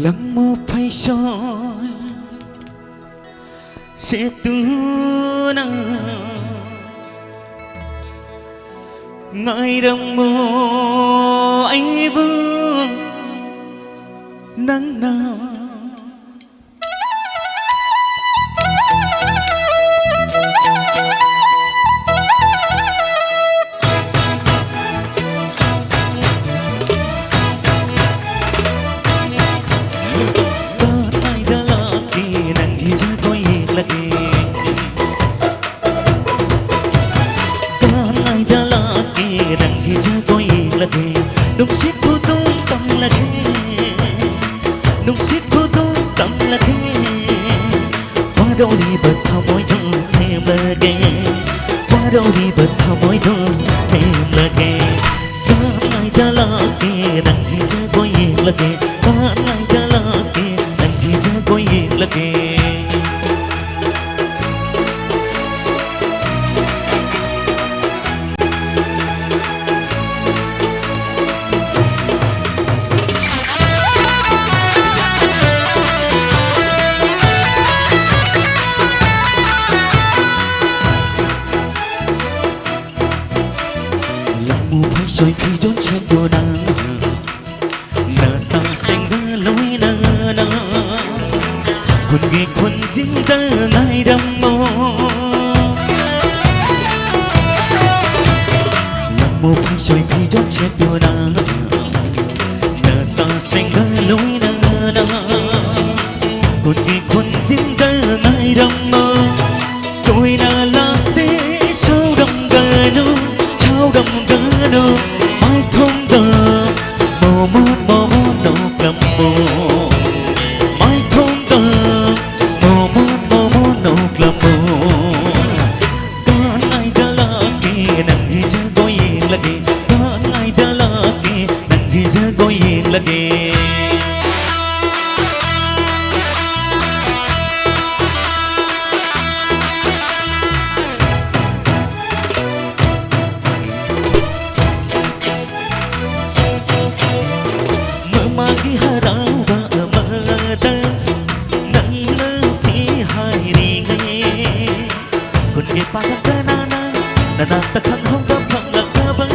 lắng mơ phai soi sẽ tu na ngày đông mùa ấy vương nắng nào nungsit putung tang lagi nungsit putung tang lagi qua đâu đi bật thoi thơ thêm lagi qua đâu đi bật thoi thơ thêm lagi ta ngày ta lagi đằng khi cha có yên lagi ta ngày ta lagi đằng khi cha có yên lagi ta ngay đâm mô lăng mô phi rồi phi chót che tua na nợ ta sinh ngơ lối na na con đi con chim ta ngay đâm mô tôi na la tê sao đâm gà nô sao đâm gà nô mai thông gà mò mò nô cầm mò mai thông gà mò nô cầm mò con ai đã là kì nang hi cha có yên là kì con ai đã là kì nang hi cha có yên là kì magi harau ba amada nang na phi hai ri nge kun ke pa ka na na na na ta khang hong ta phang la ka ba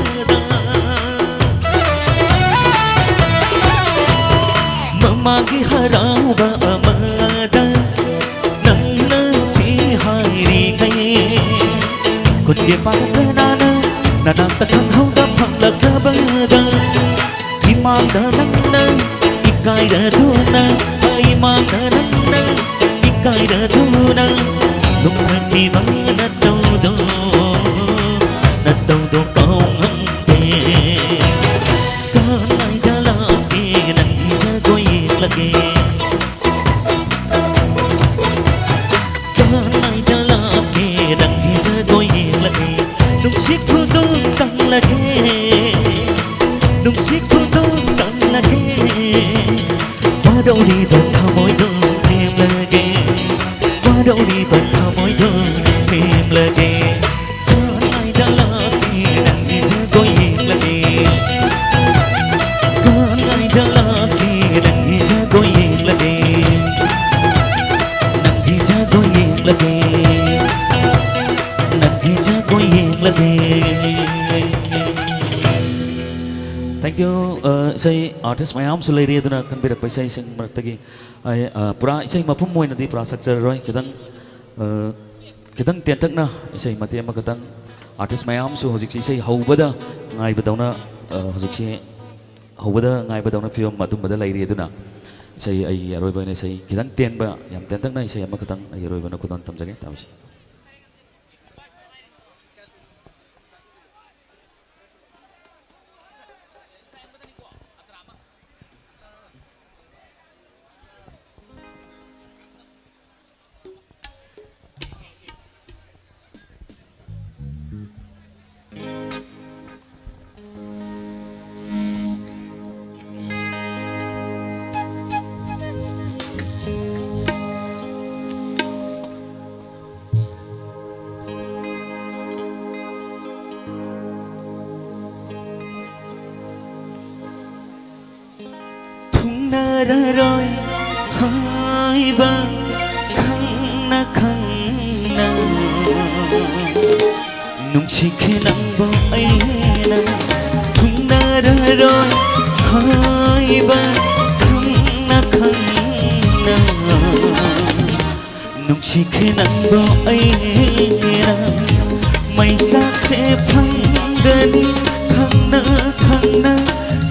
da magi harau ba amada nang na phi hai ri nge kun ke pa ka na na na na ta khang hong ta phang la ka ba da imam da nang na ikai da tu na imam da nang na ikai da tu na lúc thân khi ba na đâu đâu câu ngâm tê con ai đã là kì nang hi cha có yên là kì con ai đã là kì nang hi cha có yên là kì lúc chiếc cô tu tăng là kì lúc chiếc cô tu tăng là kì qua đâu đi bật thao môi thương thêm là kì qua đâu đi bật thao môi thương thêm là kì con ai đã là kì nang hi cha có yên là kì con ai đã là kì nang hi cha có yên là kì nang hi cha có yên là kì nang hi cha có yên là kì. Thank you. Say artist mayam sulai tu na kan berak paisai sing martagi. Pura say mapum moy na di pura structure roy kitang tian tak na say mati ama kitang artist mayam su hojik say hau bada ngai badaw na hojik si hau bada ngai badaw na film matum bada lai tu na say ay roy ba na say kitang tian ba yam tian tak na say ama kitang ay roy ba na kudan tam jage tam si. Ra rồi hai ba khăng na nung chỉ khi nắng bao ấy na thung na ra rồi hai ba khăng na nung chỉ khi nắng bao ấy na mây sắc sẽ phăng gần khăng na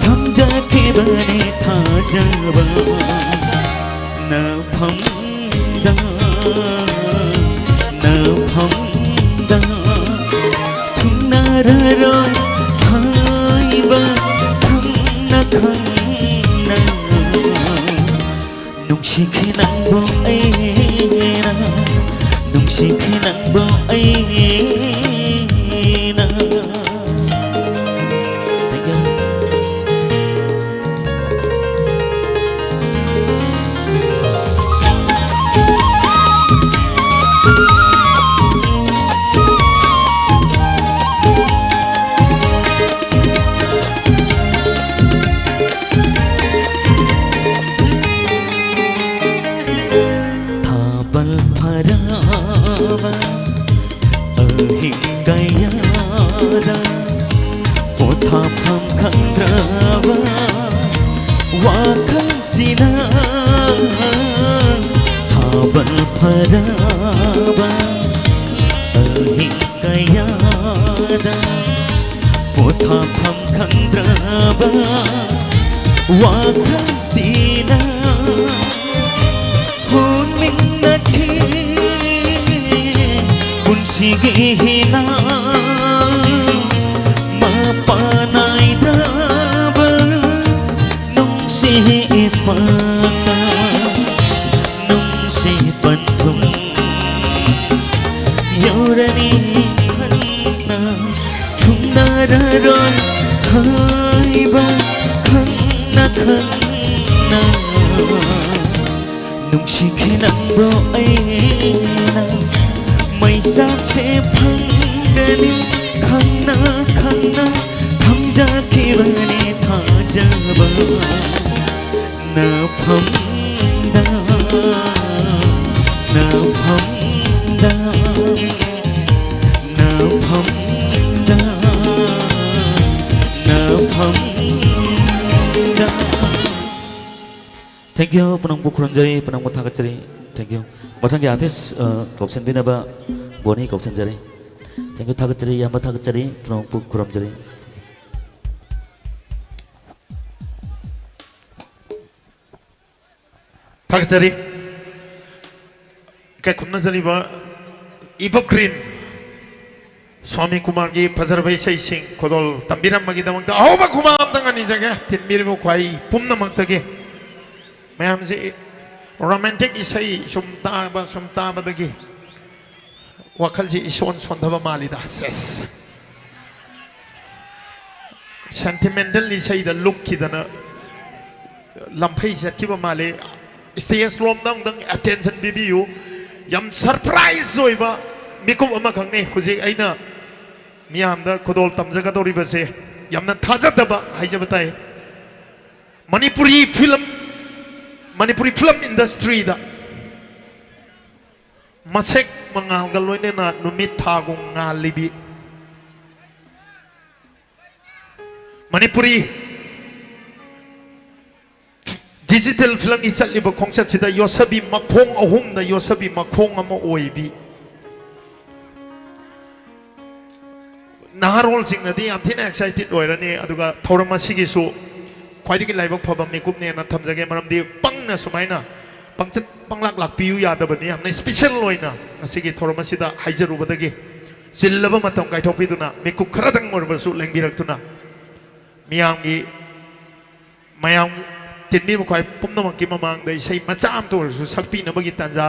thăm ra khi bên tha ra ba na phóng da thung na ra rồi hai ba khăng na nung chỉ khi nắng bao ấy na nung chỉ khi nắng bao ấy na. faraba ahing kayada pothafam khandraba wakhal sina huning nakhi punsige hina mapanay draba nung si ipata nung si panthum yorani khanna thunararoy haiba khanna khanna nung si khinangbo aina may sakse phangani khangna khangna thamjakibani thajaba na phamda na phamda na phamda na phamda. Thank you penang bukuran jari penang muthakat jari. Thank you. Batang ke artis kok sendiri ba boni kok sendiri. Thank you thakat jari yang bathakat jari penang bukuran jari. 탁자리 그 군나자리 봐 이버그린 स्वामी कुमार की फजर भाई सही सिंह कोदल तंबीरम मगी दमंग आओ बा कुमार तंगा निजगे तिनबीर बो खाई पुम नमक तके मैं हमसे रोमांटिक इसाई सुमता बदगी वखल जी इशोन सोंधबा मालिदा सेस सेंटिमेंटल इसाई द लुक की दना लंफई जटकी बा माले स्टेज लोम दंग दंग अटेंशन बिबियू यम सरप्राइज होइबा मिकुम अमा खंगने हुजे आइना मियामदा खुदोल तमजगदोरिबसे यमना थाजदबा हाइजबताय मणिपुरी फिल्म इंडस्ट्री दा मसेक मंगालगा लोइनेना नुमित थागु ngaलिबि मणिपुरी डिजिटल फिल्म की चलिब खोंगचत योसबी मखोंग अहुम योसबी मखोंग ओइबी नहारोल सिंगनदी याम थिन एक्साइटेड ओइरनी अदुगा थौरम असिगिसु ख्वाइदगी लाइबक फबा मेकुपने न थमजगे मरमदी पंगना सुमाइना पंगचत पंगलाक लाकपियु यादबनी हमने स्पेशल ओइना असिगी थौरम असिदा हाइजरुबदगी सिल्लब मतम काइथोपिदुना मेकुप खरदंग मोरबसु लेंगिरक्तुना मियामगी मयाम तिनबी बखै पुमनमकी ममांग इसै मचाम तोरसु सकपिनबगी तंजा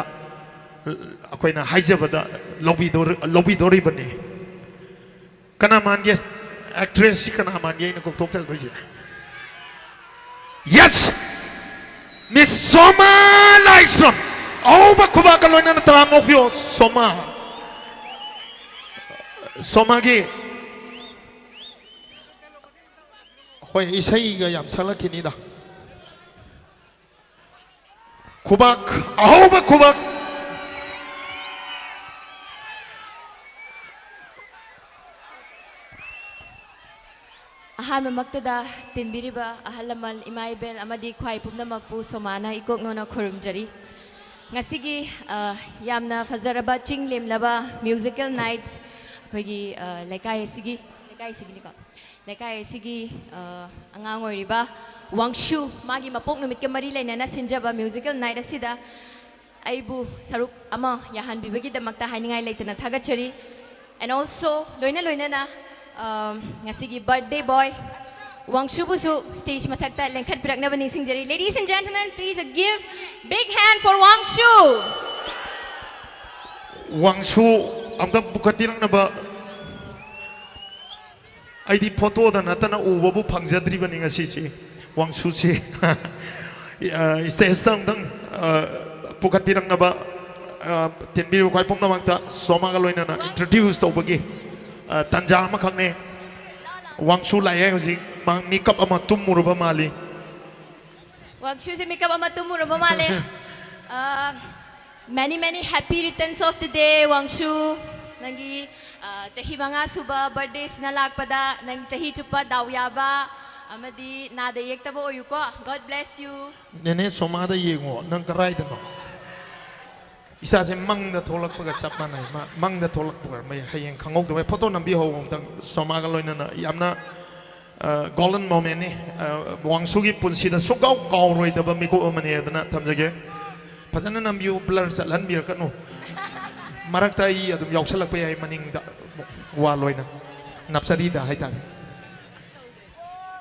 अखोइना हाइजबदा लौबिदोरिबनी कना मानगे एक्ट्रेस कना मानगे न कोक्तोक चलबजे यस मिस सोमा लाइस्ट्रम औबा खुबा कलोइना तरामोपियो सोमागी होय इसैगा याम सलखिनिदा खुबाक अहोबा खुबाक अहानमक्तदा तिनबिरिबा अहलमल इमाइबेल अमदी ख्वाइ पुमनमकपु सोमाना इकोकनोना खुरुमजरी ngasi yamna fazaraba chinglemlaba musical night akhoi lekai sigi ni ko lekai sigi angang oiriba wangshu magi mapok numit ke mari lainana sinjaba musical night asida aibu saruk ama yahan bibagi damakta hainingai laitana thagachari and also loina na ngasigi birthday boy Wangshu busu stage mathakta lengkhat pirakna bani singjari. Ladies and gentlemen, please give big hand for Wangshu. Wangshu amda bukatirang na ba ID photo da natana uwabu pangjadri bani ngasi si Wangshu si stage tang dang bukatirang na ba tinbir ko ipong namagta soma galoina na introduce to bagi tanja makangne Wangshu laye hoji mang makeup ama tummuruba mali Wangshu se makeup ama tummuruba mali many happy returns of the day Wangshu nangi chahi manga suba birthday sina lakpada nang chahi chupa dawyaba amadi nada yektaba oyuko God bless you nene somada yengo nang karai dano 이사제 망다 돌락부가 잡만나이 망다 돌락부가 뭐 하행 강옥도 왜 포토 남비호 당 소마가 로이나 얌나 golden moment ni wangsugi punsida sugau kauroi da bamiku amani adana tamjage phajana nambiu blur salan bir kanu marakta I adum yausalak pe ai maning da wa loina napsari da haita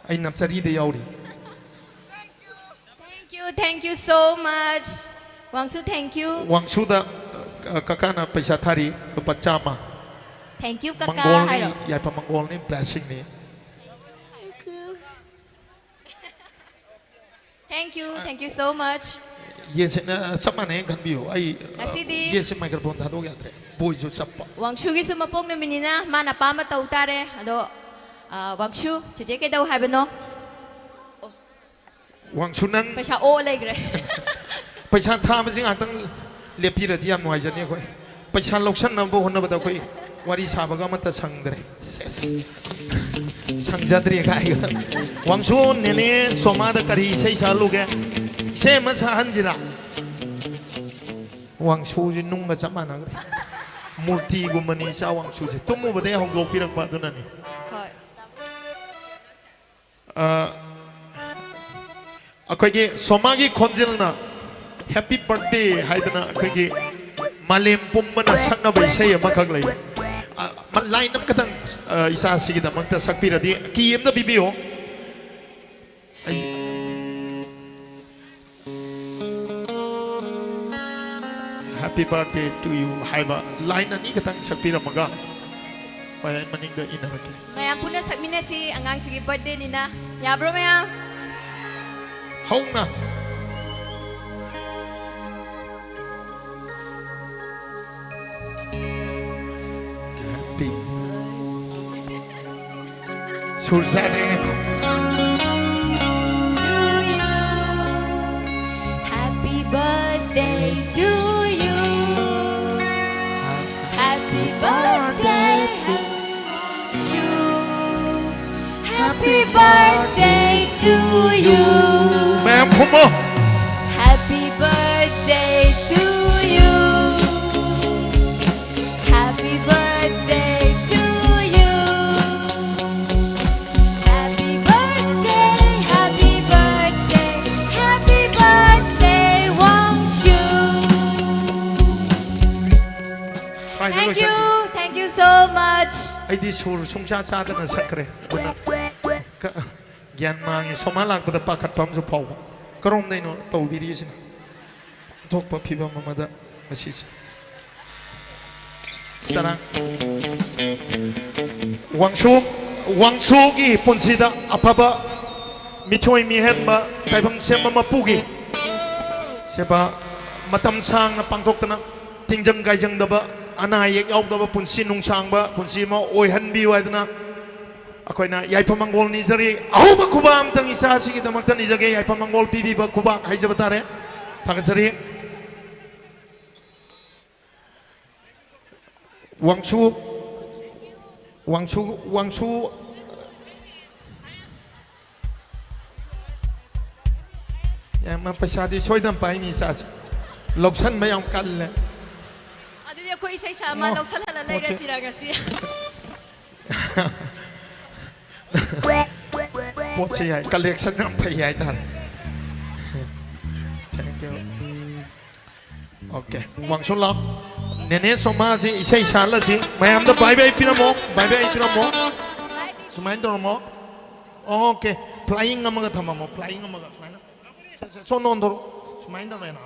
ai napsari da yauri Thank you so much. Wangsu, thank you. wangsu da kakana paisa thari lupa chama Thank you, Kaka. manggol ni Haro. yai pa manggol ni blessing ni Thank you so much. yes na samane kan biu ai Asidi. yes microphone da do yadre boy jo sappa Wangsu gi sumapok na minina, mana pa matau tare. Ado, Wangsu, cheche ke daw habano. wangsu nang Paisa o legre. ประชาธาไม่ใช่งานตั้งเลียบพีระที่ยามหน่วยจะเนี่ยคุยประชาลูกฉันนำบุคคลนำบัตรคุยวารีชาบก็มันจะช่างเดรช่างจัดเรียกไอ้กันวังชูเนี่ยสมาดกรีใช้ชาลูกแกใช้มาชาฮันจิระวังชูจะนุ่งมาจับมานักมูลที่กุมันนี่ชาวังชูจะตุ้มมือบัตรห้องโกพิรักบัตรตัวนั้นนี่คุยกี่สมากิคนเจลน่ะHappy birthday ให้ตนะคือกี่มาเลมปุ่มมันสักนับไปใช่ยังมั้งครับเลยมันไล่น้ำกระทั่งอิสาสิกิดมันจะสักปีละทีกี่เอ็มนะบีบีโอ Happy birthday to you ให้บ่ไล่นั่นนี่กระทั่งสักปีละมั้งก็ไปมันนี่ก็อินอะไรกัน Mayam puna sakmina si angang sige birthday nina. Ya bro mayam. ห้องนะสุดแสนเอง To you. Happy birthday to you. Happy birthday to Happy birthday to you. แม่ผมอ่ะ Happy birthday to you. Happy birthday to you. Happy birthday, happy birthday, happy birthday, Wang Shu. Thank you so much. ไอ้ที่ชูสงชาชาตินั่นสักเลยก็ยันมาไงสมัยหลังเป็นปากขัดปั๊มสุภาพก็ร้องได้เนาะตัววิริยสินะทุกปะพี่บ้ามาได้มาสิสระวังชูกี่ปุ่นสิดาอัปปะมีช่วยมีเห็นมาแต่บางเสียมาปุกีเสียบะมาทำสร้างนะปังทกตนะทิ้งจังไกจังดับอันไหนอยากเอาดับปุ่นสินุ่งช่างบะปุ่นสิมาโอยหันบิวไอ้ตนะako na yai pamangol ni zari au ba kubam tang isa sige tamak tan izage yai pamangol bibi ba kubak hai jabatare thang zari wangchu ya ma pasadi choi dam pai ni sa loksan mayam kal le Adi ko isay sama loksan halalay ga sila kasi. Bố chị ấy collection năm phải ấy thật. Thank you. Okay. Wang Xuân Long. Nene soma si isay sala si. May am da bye bye pinamo. Bye bye pinamo. Sumain to mo. Okay. Flying nga mga tama mo. Flying nga mga. Sumain na. So non to. Sumain na rin na.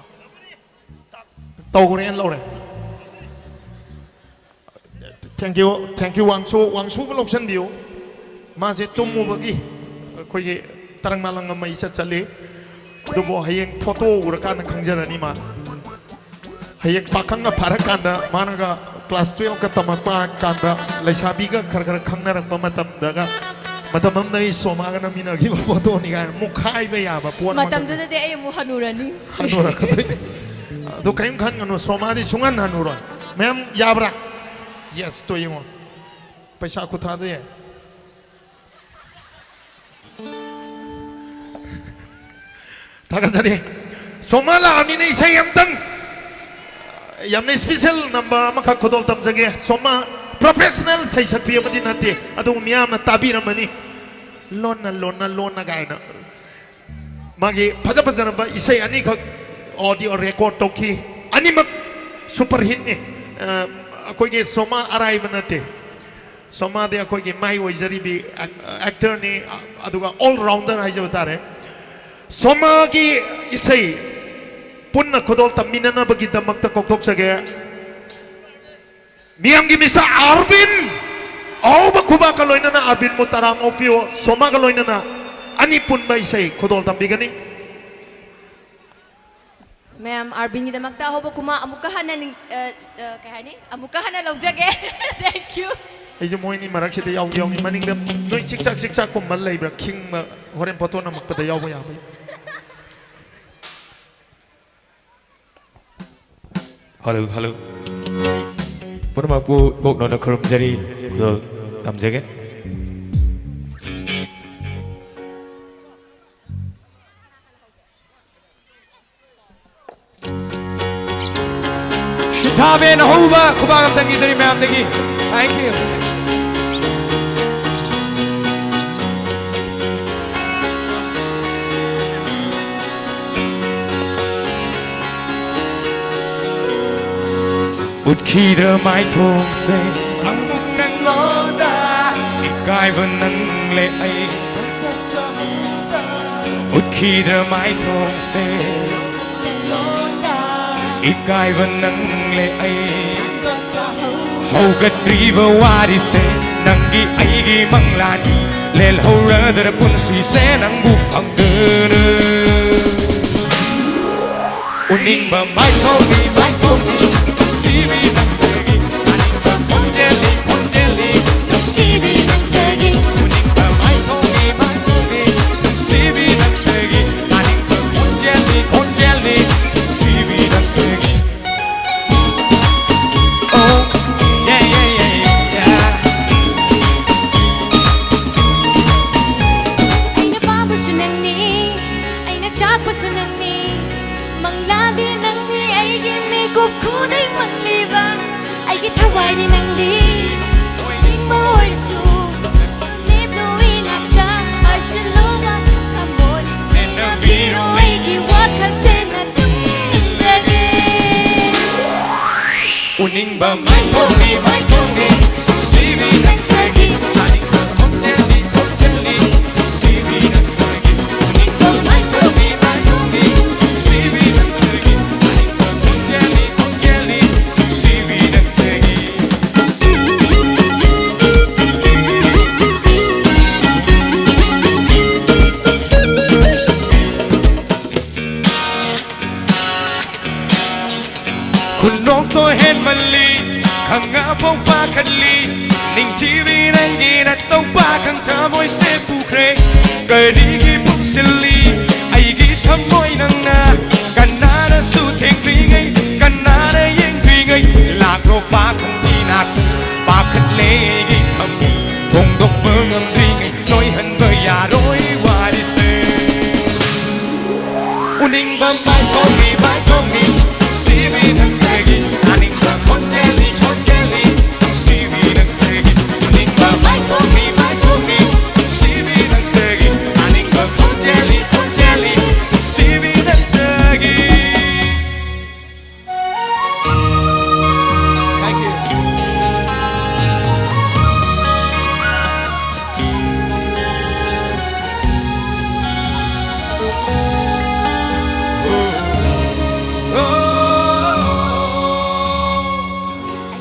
Tao ko rin lâu rồi. Thank you. Thank you Wang Su. Wang Su có lộc sân biểu. Mà sẽ tung mua bagi, coi cái tarang malang ngam mai sat chale, đồ bộ hayeng photo urakan khang jara ni ma, hayeng pakang ngap parak kanda, mana ka class 12 ka tamak parak kanda, laisabi ka khar khar khang narak pamatam daga, matam am nai soma ka namin agi photo ni kan, mukhai ba ya ba puan Matam doon na di ay mo hanurani. hanura ka doy, do kayong kan ngano soma di sungan hanura, ma'am yabra, yes to yung, paisa ko thado yan. Taga jadi, somala ani ni saya yang teng, yamne special number makha khodol tamjage soma professional sai sakpi amadi nate adu miyam na tabi ramani lona gaina magi phaja phaja namba isai ani khak audio record toki ani mak super hit ni akoi ge soma arai banate soma de akoi ge mai oizari bi actor ni aduga all rounder hai jabtare soma gi isai punna khodol taminana bagi damakta koktok sage miyam gi Mr. Arvin au ba khuba ka loina na Arvin mutaram ofio soma ka loina na ani pun ba isai khodol tambigani Ma'am, Arvin ni damak ta hobo kuma amukahan na ning kaya ni amukahan na lagjage. Thank you. ai je moi ni marak se de yaw ni maning dam noi siksak ko mal lai bra king ma horen poto na mak da yaw ba ya bai hello Purmaku bok nona khurum jari ko tamjage Shitabe na hoba kubagam tangi jari ma'am dagi thank you Ut khi đơ mái thôn xe Ang mong nang lo đa Ikay vẫn nang lệ ấy Ut khi đơ mái thôn xe Ikay vẫn nang lệ ấy Hầu gật tri vơ hoa đi xe Nang gi ấy gi mang la đi Lel hầu rơ đơ pun si xe Nang buk ang đơ đơ Uning ba mái thôn đi Sibi nang pergi, aning ba konjeli, sibi nang pergi, uning ba mai tongi, sibi nang pergi, aning ba konjeli, sibi nang pergi. Oh, yeah. Ay napapaso nang ni, ay natsapaso nang ni, mangladi nang ni, ay gimikup ko day manglibang, ay gitaway din nang di, hindi mo ay su, nito inaka, ay silunga, amoy, sinabiro ay giwakan senatulagi. Uning ba mai tongi, sibi nang pergi, aning ba konjeli, sibi nang pergi, uning ba mai tongi, sibi nang pergi, aning ba konjeli, sibi nang pergi. Kun nong to hen mali, khang nga phong pa kan li, ning TV nang gi na tong pa khang tha moi se pu kre, kai di gi pung silly, ai gi tham moi nang na, kan na da su theng ri ngai, kan na da yeng ri ngai, la ro pa khang di na, pa khat le gi tham, thong dok mơ ngam ri ngai, noi han bơ ya roi wa di se. Uning ba mai thong mi, sibi nang pergi, aning ba konjeli, sibi nang pergi, uning ba mai thong mi, sibi nang pergi, aning ba konjeli, sibi nang pergi. Thank you.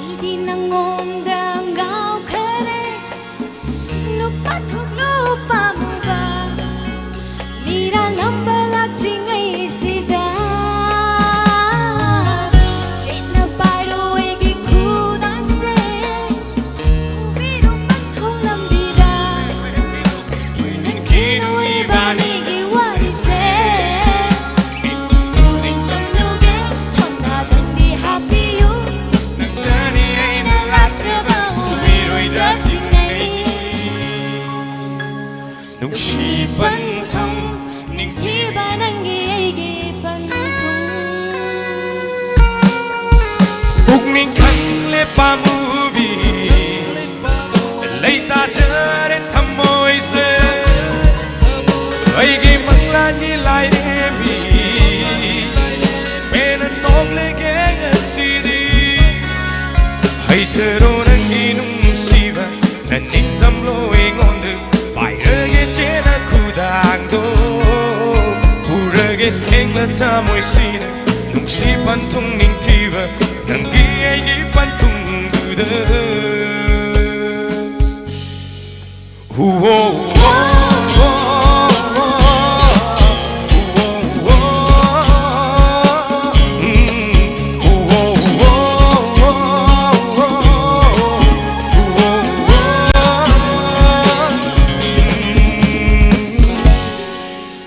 Ay di nangonggang gaw ka rin, lupa thuộc lupa mo ba? Mira lang balak chingay sida, chit na bairo ay gikudan se, ubiro man kong lambida, kino ibani giwari se, tamluge kung natin di happy you. pamuvi leita jare thamoi se aigi manglani lai mi pena noble ge sidi hai thero nangi num siva nanin tamlo ingondu bai ge chena khudang do urage sengla tamoi sida nung si pantung ning tiva nangi ai pantung duda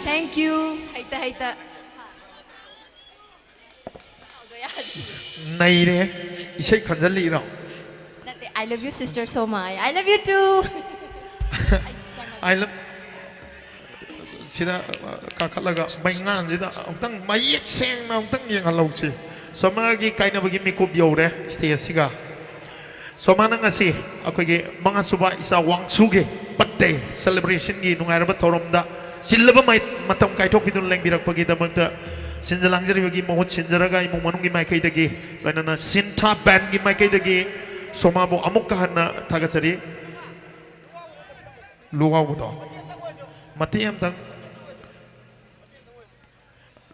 Thank you. Haita haita. này đấy isai khanjali ra I love you, Sister Somai. I love you too. I love sida kakalaga maingan sida tang mayek seng na tang yang halau si somagi kaina bagi mikup yore stage siga somana ngasi akogi mga suba isa wangsuge birthday celebration gi nungai ra bathorom da silaba mai matam kai thok pidun leng birak pagi da mangta sinjalang jari bagi mohot sinjaraga imong manung gi mai kai dagi banana sinta band gi mai kai dagi somabo amuk kahana thagasari luwa udo matiam tang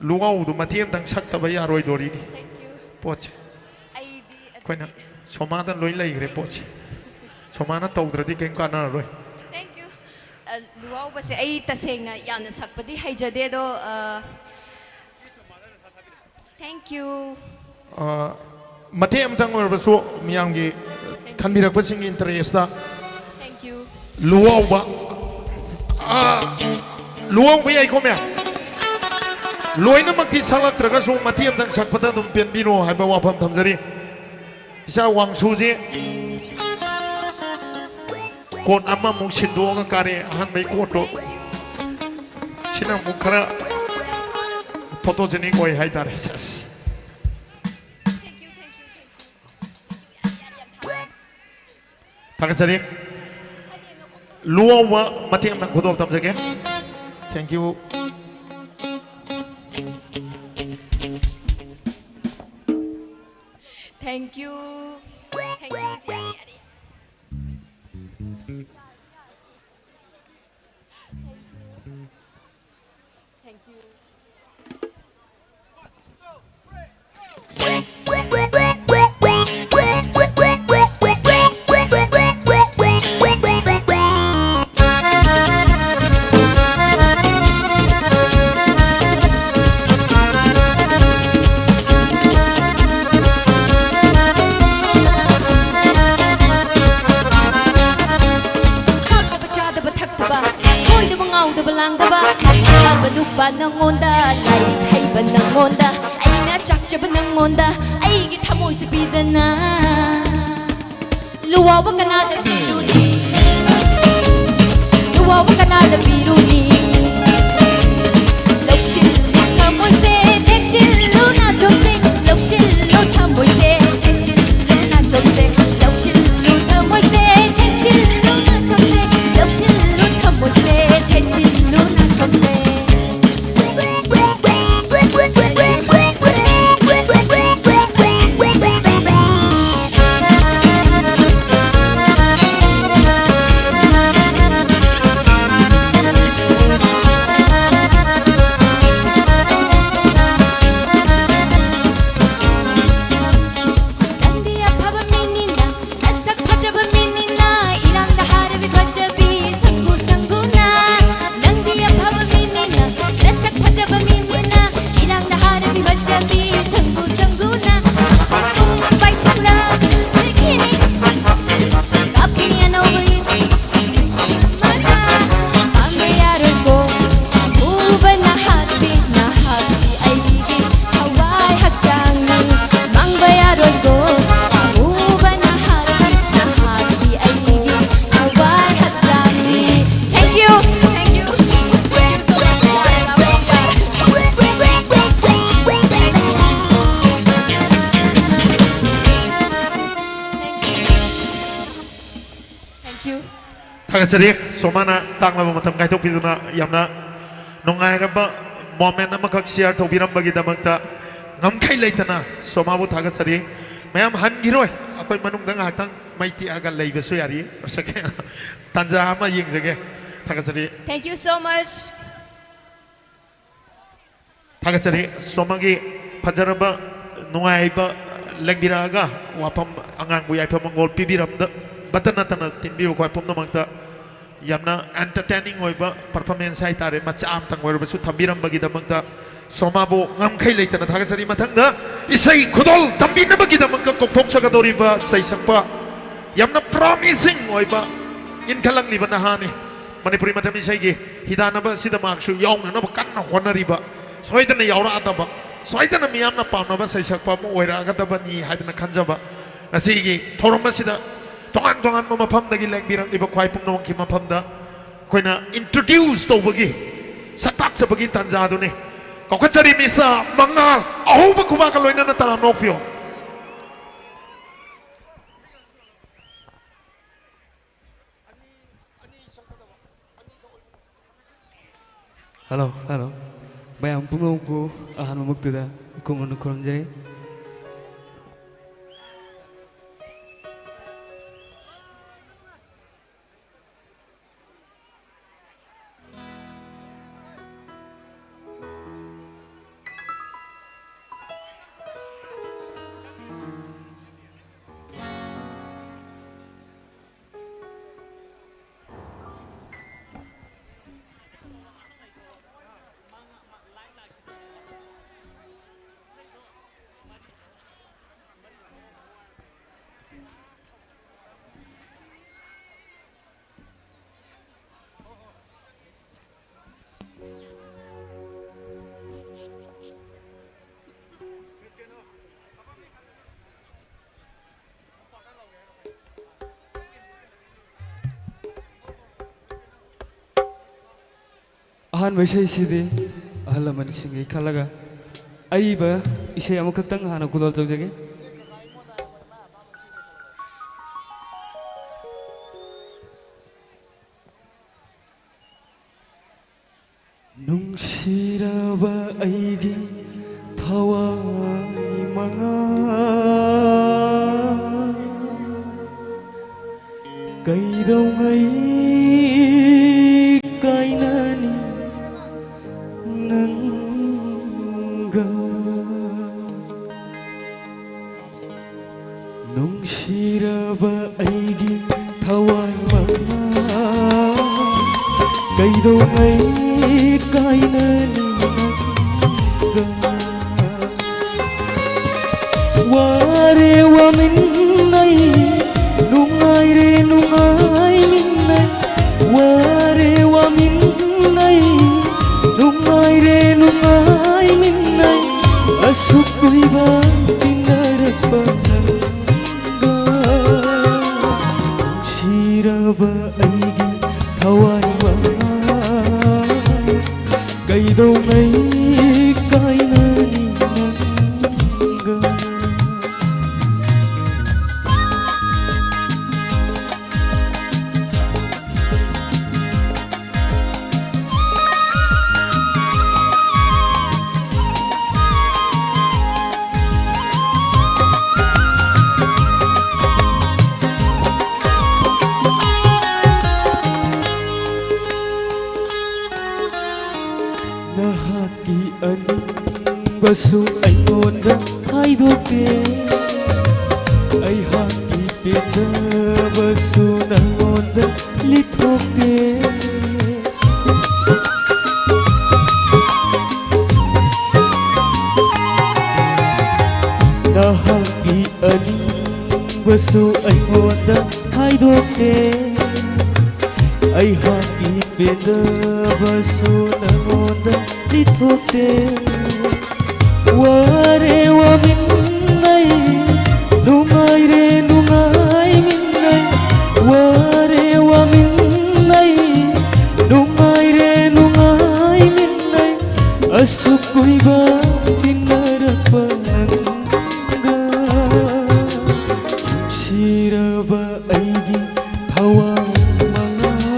luwa udo matiam tang sakta ba yaroi dori ni poche koina somada loi lai gre poche somana tawdradi ken kana roi Thank you. Luau ba si ay taseng na yan sakpadi hay jade do. Thank you. matiam tang or baso miyang gi kanbirak pasing interest da Thank you. luwa ba luwa ba ai komya loina makti salak traga so matiam tang sakpada dum pen bino hai ba wapam thamjari isa wang suji kon amma mung sindo ga kare han bai ko to sina mukhara photogenic oi hai tare sas Pakasari luwa wa matiam tang kodok tamjage thank you Thank you. Thank you. Thank you. Ba nangonda lai thay ba nangonda ai na chak cha ba nangonda ai gi thamoi se bidana luwa ba kana da biruni luwa ba kana da biruni lokshil thamoi se tekchil lu na chom se lokshil lu thamoi se tekchil lu na chom se lokshil lu thamoi se tekchil lu na chom se lokshil lu thamoi se tekchil lu na chom se Nandiya phaba mini Tagasari somana tanglaba matam kaitokpiduna yamna nungairaba moment amakak share tawbirambagi damakta ngamkai leitana somabu tagasari mayam hangiroi akoi manungda ngahtang maiti aga leibasu yari sake tanja ama yingjage tagasari Thank you so much. tagasari somagi fajaraba nungaiba legbiraga wapam angangbu yaipa mangol pibiramda batana tana timbiru kwai pomna mangta yamna entertaining oiba performance hai tare macha am tang oiba su thambiram bagi damangta somabo ngamkhai leitana thagasari mathangda isai khudol tambina bagi damangka kokthok chagadoriba sai sakpa yamna promising oiba inkhalang liba nahani manipuri matam isai gi hidanaba sida maksu yauna na kanna honariba soidana yaura adaba soidana miyamna pamnaba sai sakpa mo oira agadaba ni haidana khanjaba asigi thorama sida tongan tongan mafam dagi lengbirang liba kwai pumnawang ki mafamda koina introduce to bagi satak sa bagi tanjado ni kokachari misa mangal ahuba kuma kaloina na tara nofyo Halo bayang pungku ahan mamuktuda ikumunu kurunjari ahan isai sidi ahalaman singi khalaga aiba isai amukaktang hana kudol tawjage nungsiraba aigi thawai manga kaidau ngai kainani nangga nungsiraba aigi thawai manga kaidau ngai kainani nangga ware wa minnai nungai re nungai minnai ware wa minnai nungai re nungai minnai asukui ba tinarapa nangga siraba aigi thawai manga kaidau ngai kainani nangga nahaki aning basu aingonda haidoke ai haki peta basu nangonda lithoke nahaki aning basu aingonda haidoke ai haki peta basu nangonda lithoke ware wa minnai nungai re nungai minnai ware wa minnai nungai re nungai minnai asukui ba tinarapa nangga siraba aigi thawai manga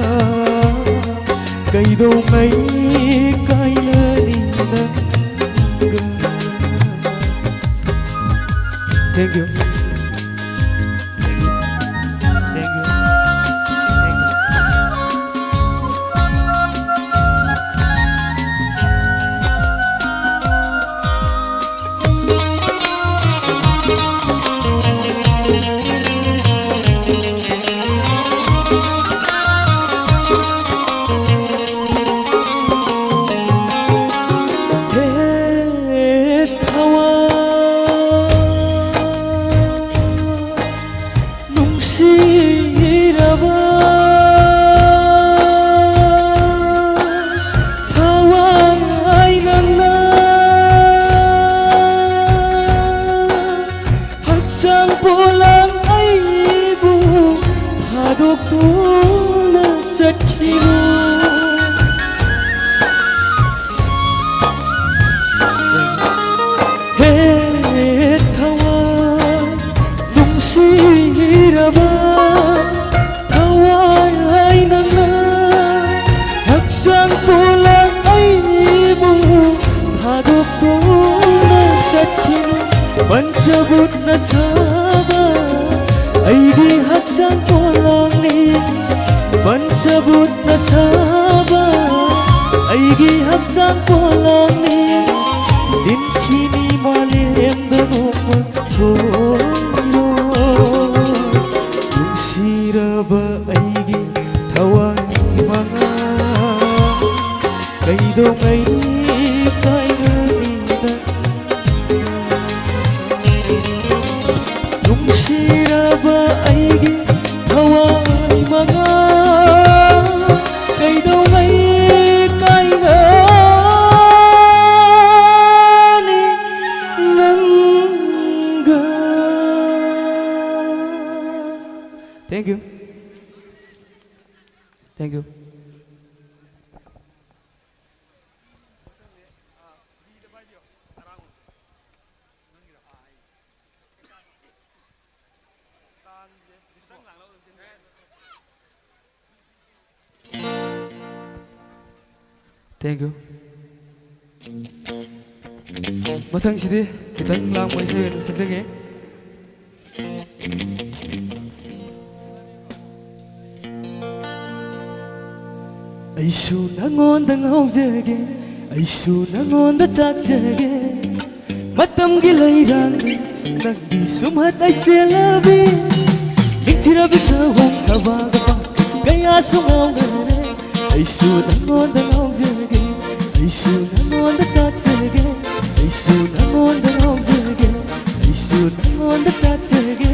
ꯕꯨꯠꯅ ꯁꯥꯕ ꯑꯩꯒꯤ ꯍꯛꯆꯥꯡ ꯄꯣꯂꯥꯡꯅꯤ ꯄꯟꯆꯕꯨꯠꯅ ꯁꯥꯕ ꯑꯩꯒꯤ ꯍꯛꯆꯥꯡ ꯄꯣꯂꯥꯡꯅꯤ ꯇꯤꯟꯈꯤꯅꯤ ꯃꯥꯂꯦꯝꯗ ꯅꯣꯡꯃ ꯁꯣꯏꯔꯣ ꯅꯨꯡꯁꯤꯔꯕ ꯑꯩꯒꯤ ꯊꯋꯥꯏ ꯃꯉꯥ ꯀꯩꯗꯧꯉꯩ ꯀꯥꯏꯅꯅꯤꯅ ꯅꯨꯡꯁꯤꯔꯕ ꯑꯩꯒꯤ ꯊꯋꯥꯏ ꯃꯉꯥ ꯀꯩꯗꯧꯉꯩ ꯀꯥꯏꯅꯅꯤ ꯅꯪꯒ Thank you. Thank you. Thank you. ꯃꯊꯪꯁꯤꯗꯤ ꯈꯤꯇꯪ ꯂꯥꯡꯕ ꯏꯁꯩ ꯑꯣꯏꯅ ꯁꯛꯆꯒꯦ. ꯑꯩꯁꯨ ꯅꯉꯣꯟꯗ ꯉꯥꯎꯖꯒꯦ ꯑꯩꯁꯨ ꯅꯉꯣꯟꯗ ꯆꯥꯛꯆꯒꯦ ꯃꯇꯝꯒꯤ ꯂꯩꯔꯥꯡꯅꯤ ꯅꯪꯒꯤ ꯁꯨꯝꯍꯠ ꯑꯩꯁꯦꯜꯂꯕꯤ ꯅꯤꯡꯊꯤꯔꯕꯤ ꯁꯑꯣꯡ ꯁꯕꯥꯒ ꯀꯌꯥꯁꯨ ꯉꯥꯎꯅꯔꯦ ꯑꯩꯁꯨ ꯅꯉꯣꯟꯗ ꯉꯥꯎꯖꯒꯦ ꯑꯩꯁꯨ ꯅꯉꯣꯟꯗ ꯆꯥꯛꯆꯒꯦ ꯑꯩꯁꯨ ꯅꯉꯣꯟꯗ ꯉꯥꯎꯖꯒꯦ ꯑꯩꯁꯨ ꯅꯉꯣꯟꯗ ꯆꯥꯛꯆꯒꯦ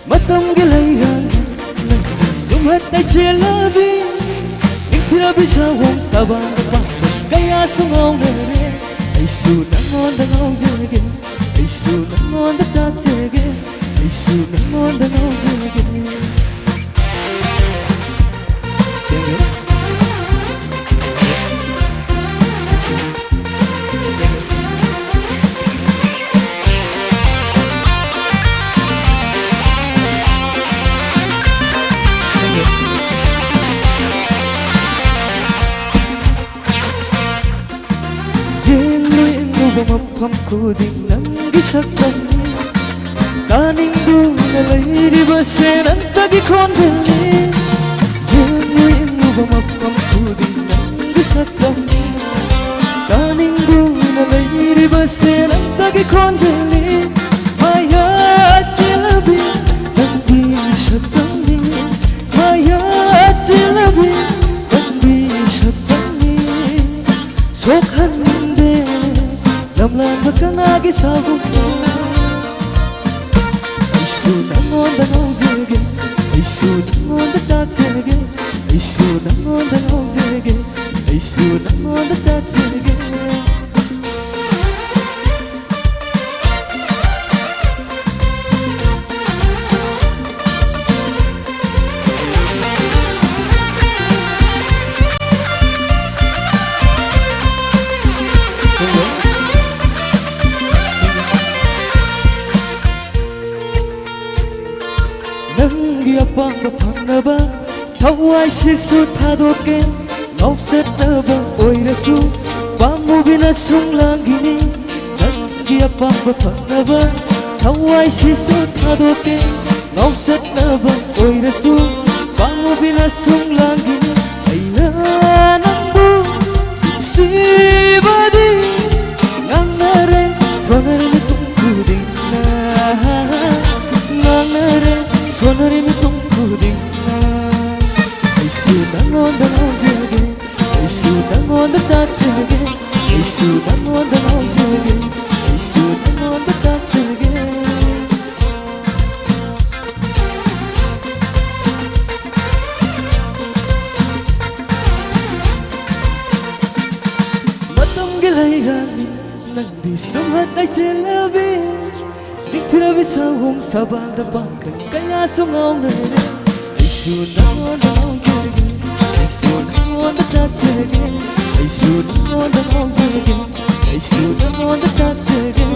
ꯃꯇꯝꯒꯤ ꯂꯩꯔꯥꯡꯅꯤ ꯅꯪꯒꯤ ꯁꯨꯝꯍꯠ ꯑꯩꯁꯦꯜꯂꯕꯤ ꯅꯤꯡꯊꯤꯔꯕꯤ ꯁꯑꯣꯡ ꯁꯕꯥꯒ ꯀꯌꯥꯁꯨ ꯉꯥꯎꯅꯔꯦ ꯑꯩꯁꯨ ꯅꯉꯣꯟꯗ ꯉꯥꯎꯖꯒꯦ ꯑꯩꯁꯨ ꯅꯉꯣꯟꯗ ꯆꯥꯛꯆꯒꯦ ꯑꯩꯁꯨ ꯅꯉꯣꯟꯗ ꯉꯥꯎꯖꯒꯦ. ꯃꯐꯝ ꯈꯨꯗꯤꯡ ꯅꯪꯒꯤ ꯁꯛꯇꯝꯅꯤ ꯇꯥꯅꯤꯡꯗꯨꯅ ꯂꯩꯔꯤꯕꯁꯦ ꯅꯪꯇꯒꯤ ꯈꯣꯟꯖꯦꯜꯅꯤ ꯌꯦꯡꯉꯨ ꯌꯦꯡꯉꯨꯕ ꯃꯐꯝ ꯈꯨꯗꯤꯡ ꯅꯪꯒꯤ ꯁꯛꯇꯝꯅꯤ ꯇꯥꯅꯤꯡꯗꯨꯅ ꯂꯩꯔꯤꯕꯁꯦ ꯅꯪꯇꯒꯤ ꯈꯣꯟꯖꯦꯜꯅꯤ 마야 찔러비 넌네 섰더니 마야 찔러비 넌네 섰더니 속았는데 남란 바kan하게 사고서 이수 남원다 너에게 이수 남원다 짝짝게 이수 남원다 너에게 이수 남원다 짝짝게 이 아빠가 방나봐 더와이 실수 타도게 없었나봐 오히려수 밤무비나 송랑기니 이 아빠가 방나봐 더와이 실수 타도게 없었나봐 오히려수 밤무비나 송랑기니 아이나 남부 시바디 낭나래 손을 뚱구딩나 낭나래 손을 뚱구딩나 이수 당원다 너에게 이수 당원다 짝짝게 이수 당원다 너에게 이수 당원다 짝짝게 matang gilayani nang di sumat ay jelabi Nagtirabi sa hong sabang dabakan Kaya sungaw na rin Ay sunang o na ang jirgin Ay sunang o na tatjagin Ay sunang o na ang jirgin Ay sunang o na tatjagin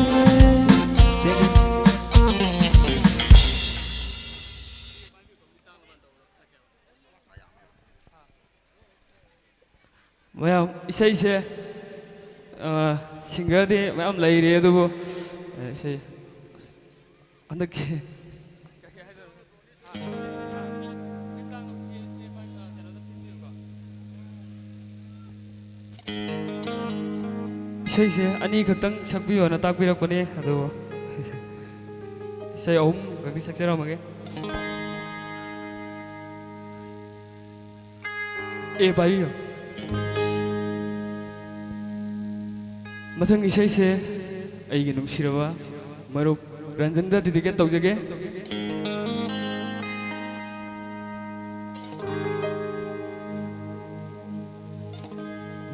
ꯃꯌꯥꯝ ꯏꯁꯩꯁꯦ ꯁꯤꯡꯒꯔꯗꯤ ꯃꯌꯥꯝ ꯂꯩꯔꯤ ꯑꯗꯨꯕꯨ ꯏꯁꯩ ꯍꯟꯗꯛꯀꯤ 이세이세 아니ꯈꯛꯇꯪ ꯁꯛꯄꯤꯌꯣꯅ ꯇꯥꯛꯄꯤꯔꯛꯄꯅꯦ ꯑꯗꯣ 이세 어음 각디 삭제라마게 예 봐요 마탕 이세이세 아이게 농시러와 마로 란전다 디디게 떡저게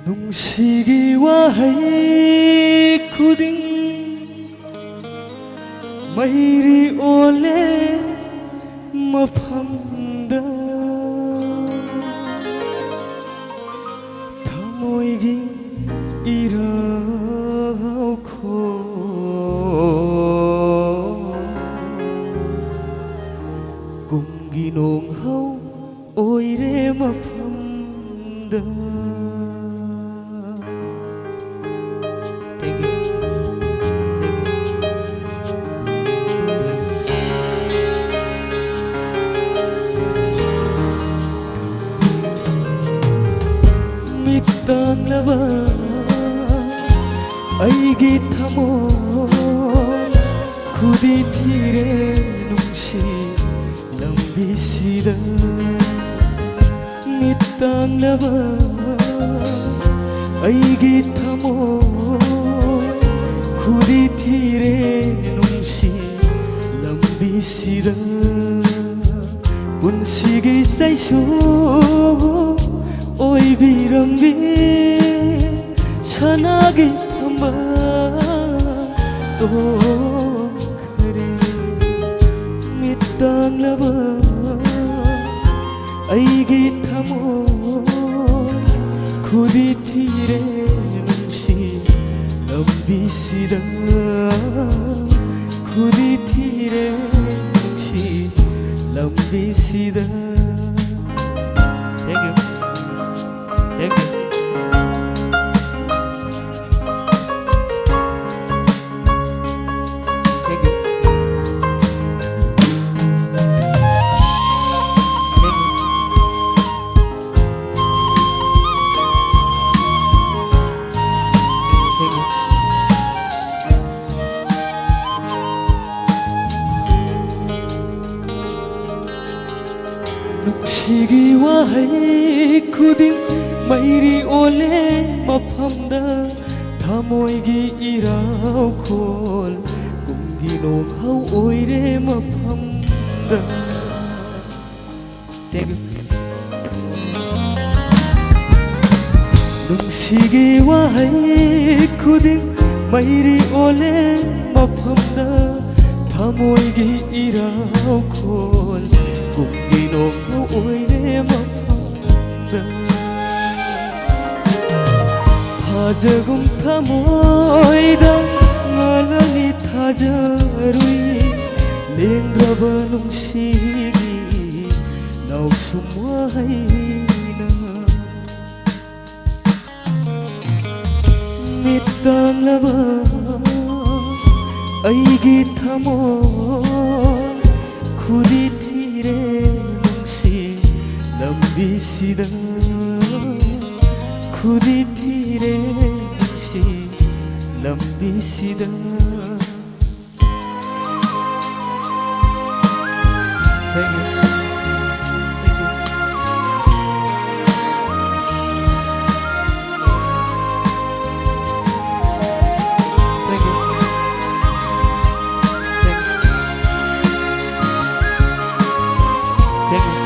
농시기와 하이 쿠딩 마이리 올레 마팜다 다모이기 이라고 꿈기농하오 오이레 마팜다 mitang laba aigi thamo khudi thire nungsi lambi sida mitang laba aigi thamo khudi thire nungsi lambi sida punsigi saisu oi birambi sanagi thamba to khare mitang laba aigi thamo khudi thire nungsi lambi sida khudi thire nungsi lambi sida. Thank you. Thank you. Thank you. Thank you. ꯅꯨꯡꯁꯤꯒꯤ와 ꯍꯩ ꯈꯨꯗꯤꯡ ꯃꯩꯔꯤ ꯑꯣꯜꯂꯦ ꯃꯐꯝꯗ ꯊꯃꯣꯏꯒꯤ ꯏꯔꯥꯎꯈꯣꯜ ꯀꯨꯝꯒꯤ ꯅꯣꯡꯍꯧ ꯑꯣꯏꯔꯦ ꯃꯐꯝꯗ ꯅꯨꯡꯁꯤꯒꯤ ꯋꯥꯍꯩ ꯈꯨꯗꯤꯡ ꯃꯩꯔꯤ ꯑꯣꯜꯂꯦ ꯃꯐꯝꯗ ꯊꯃꯣꯏꯒꯤ ꯏꯔꯥꯎꯈꯣꯜ ꯀꯨꯝꯒꯤ ꯅꯣꯡꯍꯧ ꯑꯣꯏꯔꯦ ꯃꯐꯝꯗ ꯊꯥꯖꯒꯨꯝ ꯊꯃꯣꯏꯗ ꯉꯥꯜꯂꯅꯤ ꯊꯥꯖꯔꯨꯏ ꯂꯦꯡꯗ꯭ꯔꯕ ꯅꯨꯡꯁꯤꯒꯤ ꯅꯥꯎꯁꯨꯝ ꯋꯥꯍꯩꯅ ꯃꯤꯠꯇꯥꯡꯂꯕ ꯑꯩꯒꯤ ꯊꯃꯣꯏ ꯈꯨꯗꯤ ꯊꯤꯔꯦ ꯅꯨꯡꯁꯤ ꯂꯝꯕꯤꯁꯤꯗ khudi thire nungsi lambi sida thank you thank you thank you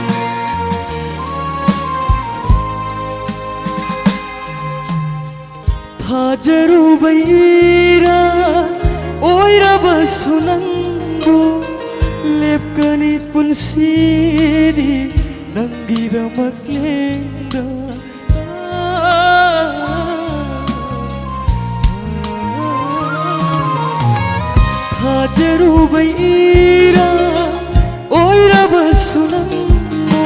थाजरुबैरा ओइरबसु नंगु लेप्कनि पुन्सिदि नंगिदमक लेंदा थाजरुबैरा ओइरबसु नंगु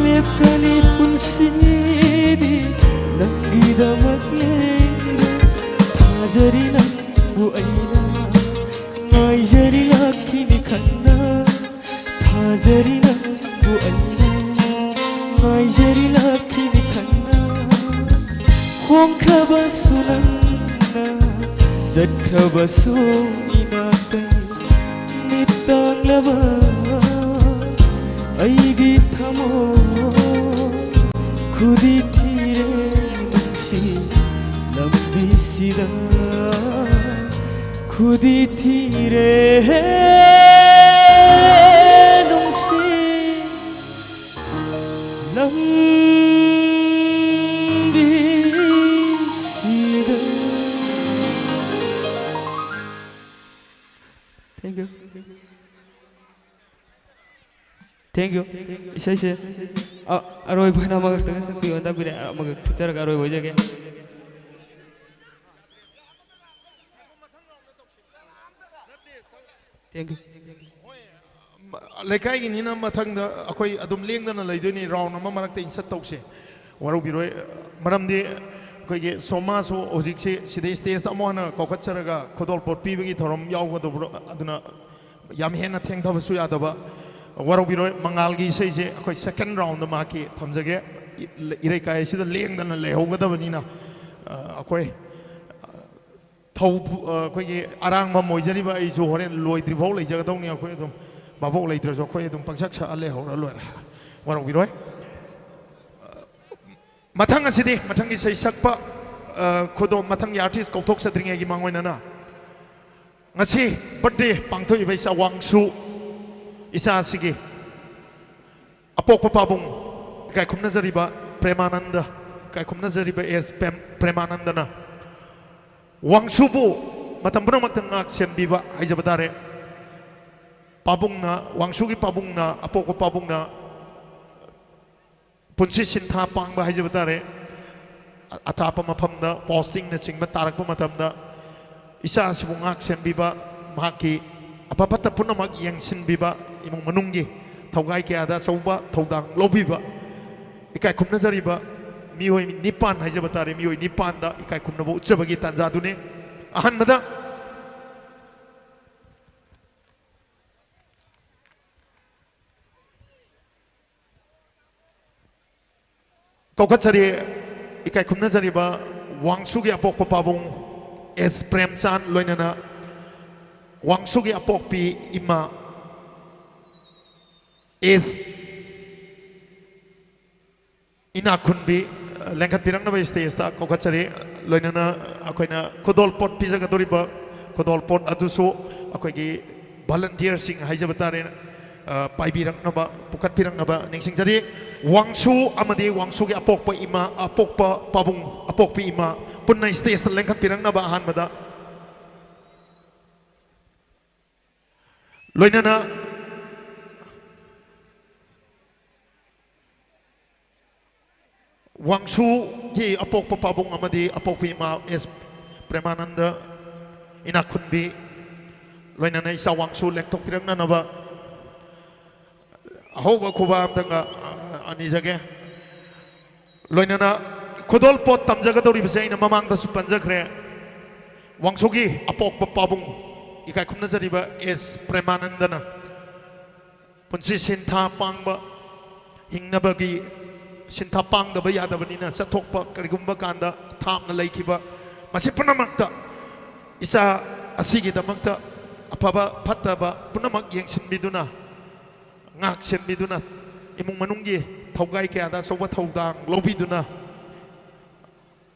लेप्कनि पुन्सिदि नंगिदमक Jari nanggu aina ngai jari laki ꯊꯥꯖꯔꯤ ꯅꯪꯕꯨ ꯑꯩꯅ ꯉꯥꯏꯖꯔꯤ ꯂꯥꯛꯈꯤꯅꯤ ꯈꯟꯅ ꯍꯣꯡꯈ꯭ꯔꯕꯁꯨ ꯅꯪꯅ ꯆꯠꯈ꯭ꯔꯕꯁꯨ 이나때 ꯅꯤꯠꯇꯥꯡꯂꯕ ꯑꯩꯒꯤ ꯊꯃꯣꯏ ꯈꯨꯗꯤ ꯊꯤꯔꯦ ꯅꯨꯡꯁꯤ ꯂꯝꯕꯤꯁꯤꯗ ꯈꯨꯗꯤ ꯊꯤꯔꯦ ꯅꯨꯡꯁꯤ ꯂꯝꯕꯤꯁꯤꯗ Thank you. 이사이세. 아로이 보이나 마가 땅에서 비온다 그래. 마가 특자가 아로이 보이자게. Thank you. ꯂꯩꯀꯥꯏꯒꯤꯅꯤꯅ ꯃꯊꯪꯗ ꯑꯩꯈꯣꯏ ꯑꯗꯨꯝ ꯂꯦꯡꯗꯅ ꯂꯩꯗꯣꯏꯅꯤ ꯔꯥꯎꯟ ꯑꯃ ꯃꯔꯛꯇ ꯏꯟꯁꯠ ꯇꯧꯁꯦ ꯋꯥꯔꯧꯕꯤꯔꯣꯏ ꯃꯔꯝꯗꯤ ꯑꯩꯈꯣꯏꯒꯤ ꯁꯣꯃꯥꯁꯨ ꯍꯧꯖꯤꯛꯁꯤ ꯁꯤꯗ ꯁ꯭ꯇꯦꯖꯇ ꯑꯃꯨꯛ ꯍꯟꯅ ꯀꯧꯈꯠꯆꯔꯒ ꯈꯨꯗꯣꯜꯄꯣꯠ ꯄꯤꯕꯒꯤ ꯊꯧꯔꯝ ꯌꯥꯎꯒꯗꯧꯕ ꯑꯗꯨꯅ ꯌꯥꯝ ꯍꯦꯟꯅ ꯊꯦꯡꯊꯕꯁꯨ ꯌꯥꯗꯕ ꯋꯥꯔꯧꯕꯤꯔꯣꯏ ꯃꯉꯥꯜꯒꯤ ꯏꯁꯩꯁꯦ ꯑꯩꯈꯣꯏ ꯁꯦꯀꯦꯟ ꯔꯥꯎꯟꯗ ꯃꯍꯥꯛꯀꯤ ꯊꯝꯖꯒꯦ ꯏꯔꯩꯀꯥꯏ ꯑꯁꯤꯗ ꯂꯦꯡꯗꯅ ꯂꯩꯍꯧꯒꯗꯕꯅꯤꯅ ꯑꯩꯈꯣꯏ ꯑꯩꯈꯣꯏꯒꯤ ꯑꯔꯥꯡꯕꯝ ꯑꯣꯏꯖꯔꯤꯕ ꯑꯩꯁꯨ ꯍꯣꯔꯦꯟ ꯂꯣꯏꯗ꯭ꯔꯤꯐꯥꯎ ꯂꯩꯖꯒꯗꯧꯅꯤ ꯑꯩꯈꯣꯏ ꯑꯗꯨꯝ ꯚꯥꯕꯣꯛ ꯂꯩꯇ꯭ꯔꯁꯨ ꯑꯩꯈꯣꯏ ꯑꯗꯨꯝ ꯄꯪꯁꯛ ꯁꯛꯑ ꯂꯩꯍꯧꯔ ꯂꯣꯏꯔꯦ ꯋꯥꯔꯧꯕꯤꯔꯣꯏ ꯃꯊꯪ ꯑꯁꯤꯗꯤ ꯃꯊꯪꯒꯤ ꯏꯁꯩ ꯁꯛꯄ ꯈꯨꯗꯣꯜ ꯃꯊꯪꯒꯤ ꯑꯥꯔꯇꯤꯁ ꯀꯧꯊꯣꯛꯆꯗ꯭ꯔꯤꯉꯩꯒꯤ ꯃꯥꯡꯑꯣꯏꯅꯅ ngasi birthday pangthoi isa wangsu isa asigi apok papabung kai khumna zariba premananda kai khumna zariba es premananda na wangsu bu matam puna mak ngak sen biba haijabadare pabung na wangsu gi pabung na apok papabung na punsi sintha pang ba haijabadare atapa mafam na posting na singba tarak pa matam na isa asibung ngak sen biba mahaki apapata puna mak yang sin biba imong manunggi thaugai ke ada sauba thaudang lobiba ikai khumna zariba mioi nipan haijabatare mioi nipan da ikai khumna bo uchabagi tanja dune ahan mada kokachari ikai khumna zariba wangsugi apok papabung es premchan loinana wangsugi apok pi ima es ina kunbi lengkat pirang na stage ta kokachari loinana akoina kodol pot pizza ka doriba kodol pot atusu akoigi volunteer sing haijabatare paibirang na ba pukat pirang na ba ningsing jari wangsu amadi wangsu gi apok pa ima apok pa pabung apok pi ima punna stage ta lengkat pirang na ba han mada loinana wangsu gi apok pa pabung amadi apok pi ima es premananda ina kunbi loinana isa wangsu lengtok pirang na ba ahoba kuba amtanga ani jage loinana kodol pot tamjaga dori bise ina mamang da supanjakre wangsogi apok papabung ikai khumna jariba es premanandana punsi sintha pangba hingnabagi sintha pangdaba yadabanina sathokpa karigumba kanda thamna laikiba masi punamakta isa asigi damakta apaba phattaba punamak yengsinbiduna ngak senbiduna imung manunggi thaugai ke ada soba thaudang lobiduna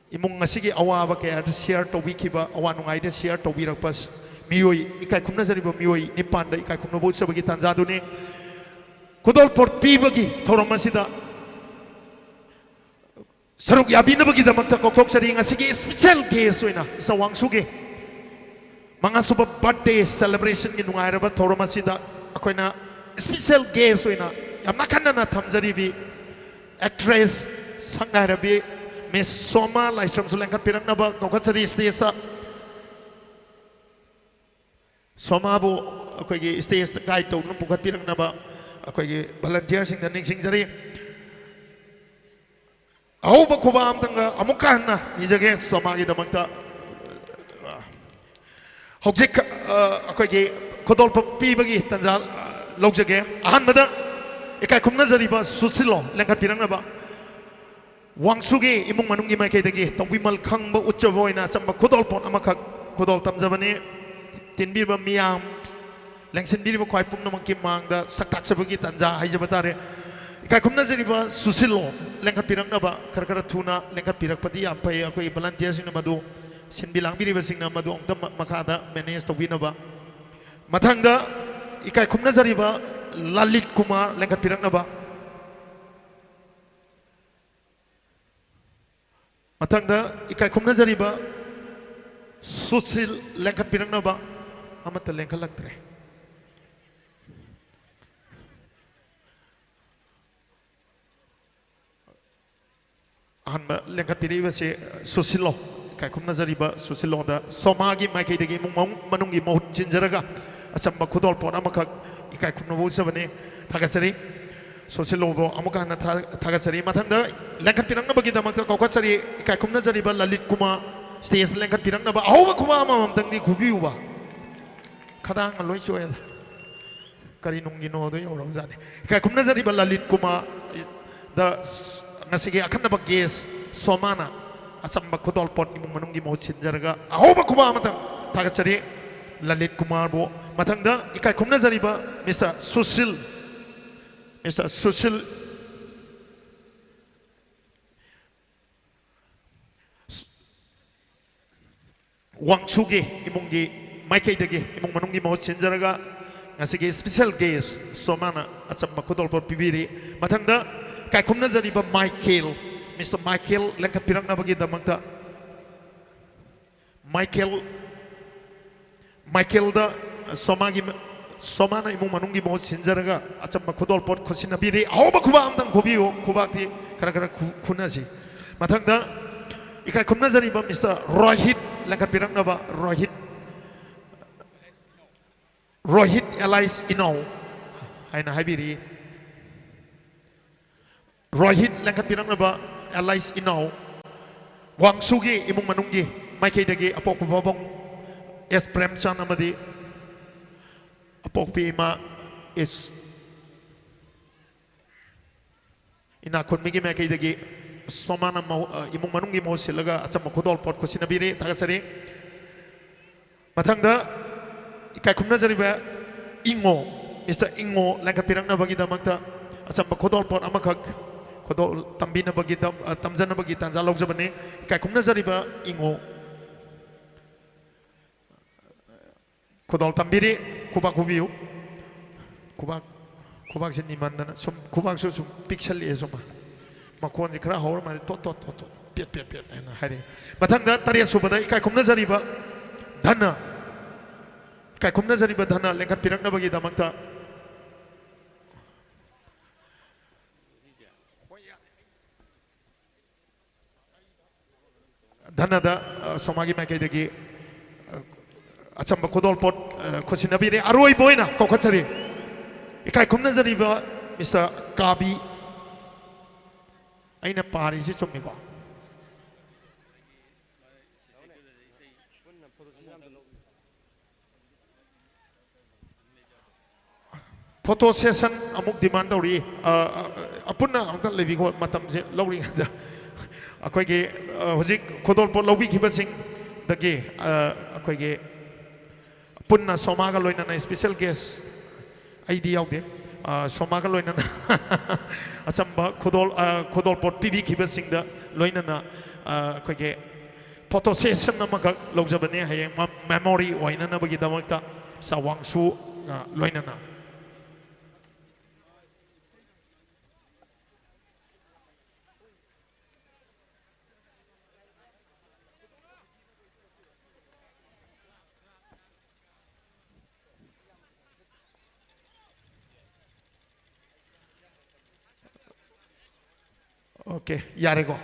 imung ngasigi awaba ke ada share to wikiba awanungai de share to wirakpas mioi ikai khumna jariba mioi nipanda ikai khumna bo sabagi tanjaduni kudol por pibagi thoramasida saruk yabinabagi damakta kokok sari ngasigi special guest oina isa wangsuge manga suba birthday celebration gi nungairaba thoramasida akoina special guest oina yamna kanna thamjaribi actress sangairabi Miss Soma Laistram Sulengkat pirang naba kokachari stage Soma bu akoigi stage guide to num pukat pirang naba akoigi volunteer sing da ning sing jari au ba kuba am tanga amukanna nijage Soma gi damakta hojik akoigi kodol pi bagi tanjal ꯂꯧꯖꯒꯦ ꯑꯍꯥꯟꯕꯗ ꯏꯀꯥꯏ ꯈꯨꯝꯅꯖꯔꯤꯕ ꯁꯨꯁꯤꯜꯂꯣ ꯂꯦꯡꯈꯠꯄꯤꯔꯛꯅꯕ ꯋꯥꯡꯁꯨꯒꯤ ꯏꯃꯨꯡ ꯃꯅꯨꯡꯒꯤ ꯃꯥꯏꯀꯩꯗꯒꯤ ꯇꯧꯕꯤꯃꯜ ꯈꯪꯕ ꯎꯠꯆꯕ ꯑꯣꯏꯅ ꯑꯆꯝꯕ ꯈꯨꯗꯣꯜꯄꯣꯠ ꯑꯃꯈꯛ ꯈꯨꯗꯣꯜ ꯇꯝꯖꯕꯅꯤ ꯇꯤꯟꯕꯤꯔꯤꯕ ꯃꯤꯌꯥꯝ ꯂꯦꯡꯁꯤꯟꯕꯤꯔꯤꯕ ꯈ꯭ꯋꯥꯏ ꯄꯨꯝꯅꯃꯛꯀꯤ ꯃꯥꯡꯗ ꯁꯛꯇꯥꯛꯆꯕꯒꯤ ꯇꯥꯟꯖꯥ ꯍꯥꯏꯖꯕ ꯇꯥꯔꯦ 이kai ꯈꯨꯝꯅꯖꯔꯤꯕ ꯁꯨꯁꯤꯜꯂꯣ ꯂꯦꯡꯈꯠꯄꯤꯔꯛꯅꯕ ꯈꯔ ꯊꯨꯅ ꯂꯦꯡꯈꯠꯄꯤꯔꯛꯄꯗꯤ ꯌꯥꯝ ꯐꯩ ꯑꯩꯈꯣꯏ ꯚꯂꯟꯇꯤꯌꯔꯁꯤꯡꯅ ꯃꯗꯨ ꯁꯤꯟꯕꯤ ꯂꯥꯡꯕꯤꯔꯤꯕꯁꯤꯡꯅ ꯃꯗꯨ ꯑꯃꯨꯛꯇ ꯃꯈꯥꯗ ꯃꯦꯅꯦꯖ ꯇꯧꯕꯤꯅꯕ ꯃꯊꯪꯗ 이kai ꯈꯨꯝꯅꯖꯔꯤꯕ ꯂꯂꯤꯠ ꯀꯨꯃꯥꯔ ꯂꯦꯡꯈꯠꯄꯤꯔꯛꯅꯕ ꯃꯊꯪꯗ 이kai ꯈꯨꯝꯅꯖꯔꯤꯕ ꯁꯨꯁꯤꯜ ꯂꯦꯡꯈꯠꯄꯤꯔꯛꯅꯕ ꯑꯃꯠꯇ ꯂꯦꯡꯈꯠꯂꯛꯇ꯭ꯔꯦ ꯑꯍꯥꯟꯕ ꯂꯦꯡꯈꯠꯄꯤꯔꯛꯏꯕꯁꯤ ꯁꯨꯁꯤꯜꯂꯣ 이kai ꯈꯨꯝꯅꯖꯔꯤꯕ ꯁꯨꯁꯤꯜꯂꯣꯗ ꯁꯣꯃꯥꯒꯤ ꯃꯥꯏꯀꯩꯗꯒꯤ ꯏꯃꯨꯡ ꯃꯅꯨꯡꯒꯤ ꯃꯍꯨꯠ ꯆꯤꯟꯖꯔꯒ ꯑꯆꯝꯕ ꯈꯨꯗꯣꯜꯄꯣꯠ ꯑꯃꯈꯛ 이kai ꯈꯨꯝꯅꯕ ꯎꯠꯆꯕꯅꯤ ꯊꯥꯒꯠꯆꯔꯤ ꯁꯨꯁꯤꯜꯂꯣꯕꯨ ꯑꯃꯨꯛꯀ ꯍꯟꯅ ꯊꯥꯒꯠꯆꯔꯤ ꯃꯊꯪꯗ ꯂꯦꯡꯈꯠꯄꯤꯔꯛꯅꯕꯒꯤꯗꯃꯛꯇ ꯀꯧꯈꯠꯆꯔꯤ 이kai ꯈꯨꯝꯅꯖꯔꯤꯕ ꯂꯂꯤꯠ ꯀꯨꯃꯥꯔ ꯁ꯭ꯇꯦꯖ ꯂꯦꯡꯈꯠꯄꯤꯔꯛꯅꯕ ꯑꯍꯧꯕ ꯈꯨꯕꯥꯛ ꯑꯃꯃꯝꯇꯪꯗꯤ ꯈꯨꯕꯤꯌꯨꯕ ꯈꯗꯥꯡꯅ ꯂꯣꯏ ꯆꯣꯏꯗ ꯀꯔꯤ ꯅꯨꯡꯒꯤꯅꯣꯗꯣ ꯌꯧꯔꯕꯖꯥꯠꯅꯤ 이kai ꯈꯨꯝꯅꯖꯔꯤꯕ ꯂꯂꯤꯠ ꯀꯨꯃꯥꯔꯗ ngasi akhanda ges somana asamba kudol pot imung manunggi mau sinjaraga ahoba kuba amatang thagachari lalit kumar bo mathangda ikai khumna jariba Mr. Susil wangchugi imungi maikaidagi imung manunggi mau sinjaraga ngasi special guest somana asamba kudol pot pibiri mathangda kai khumna jariba Michael Mr. Michael lengkapirangnabagidamakta Michael da somana imung manunggi mo sinjaraga achamba khudol pot khosinabiri ahoba khuba amdang khobiyo khubakti kara khunasi mathangda ikai khumna jariba Mr. Rohit lengkapirangnaba Rohit Elias Inau haina habiri Rohit lengkapirangaba Elias Inau Wangsugi imung manunggi maikaidagi apokubabong S Premchan amadi apokpi ima is inakhunmigi maikaidagi somana imung manunggi mau silaga acham khudol pot khosinabiri thagasari mathangda ikai khumna jariba Ingo Mr. Ingo lengkapirangnabagidamagta acham khudol pot amakak kodol tambina bagi tamjana bagi tanza laujabane ikai khumna jariba Ingo kodol tambiri kubak hubiu kubak sin nimandana sum kubak su pixel e suma makon ji khara hawr ma to piet na hari mathangda tariya subada ikai khumna jariba dhana ikai khumna jariba dhana lengkat pirakna bagi damakta Dhanada somagi maikaidagi achamba khudol pot khosinabiri aroi boina kokhatsari ikai khumna jariba Mr. Kabi aina pari si chummi ko photo session amuk demand dori apunna amta levi ko matam se lori da ꯑꯩꯈꯣꯏꯒꯤ ꯍꯧꯖꯤꯛ ꯈꯨꯗꯣꯜ ꯄꯣꯠ ꯂꯧꯕꯤꯈꯤꯕꯁꯤꯡ ꯗꯒꯤ ꯑꯩꯈꯣꯏꯒꯤ ꯄꯨꯟꯅ ꯁꯣꯃꯥꯒ ꯂꯣꯏꯅꯅ ꯁ꯭ꯄꯦꯁꯤꯌꯦꯜ ꯒꯦꯁ ꯑꯩꯗꯤ ꯌꯥꯎꯗꯦ ꯁꯣꯃꯥꯒ ꯂꯣꯏꯅꯅ ꯑꯆꯝꯕ ꯈꯨꯗꯣꯜ ꯄꯣꯠ ꯄꯤꯕꯤꯈꯤꯕꯁꯤꯡꯗ ꯂꯣꯏꯅꯅ ꯑꯩꯈꯣꯏꯒꯤ ꯐꯣꯇꯣ ꯁꯦꯁꯟ ꯑꯃꯈꯛ ꯂꯧꯖꯕꯅꯤ ꯍꯌꯦꯡ ꯃꯦꯃꯣꯔꯤ ꯑꯣꯏꯅꯅꯕꯒꯤꯗꯃꯛꯇ ꯆꯥꯋꯥꯡꯁꯨꯒ ꯂꯣꯏꯅꯅ Oke, yarego.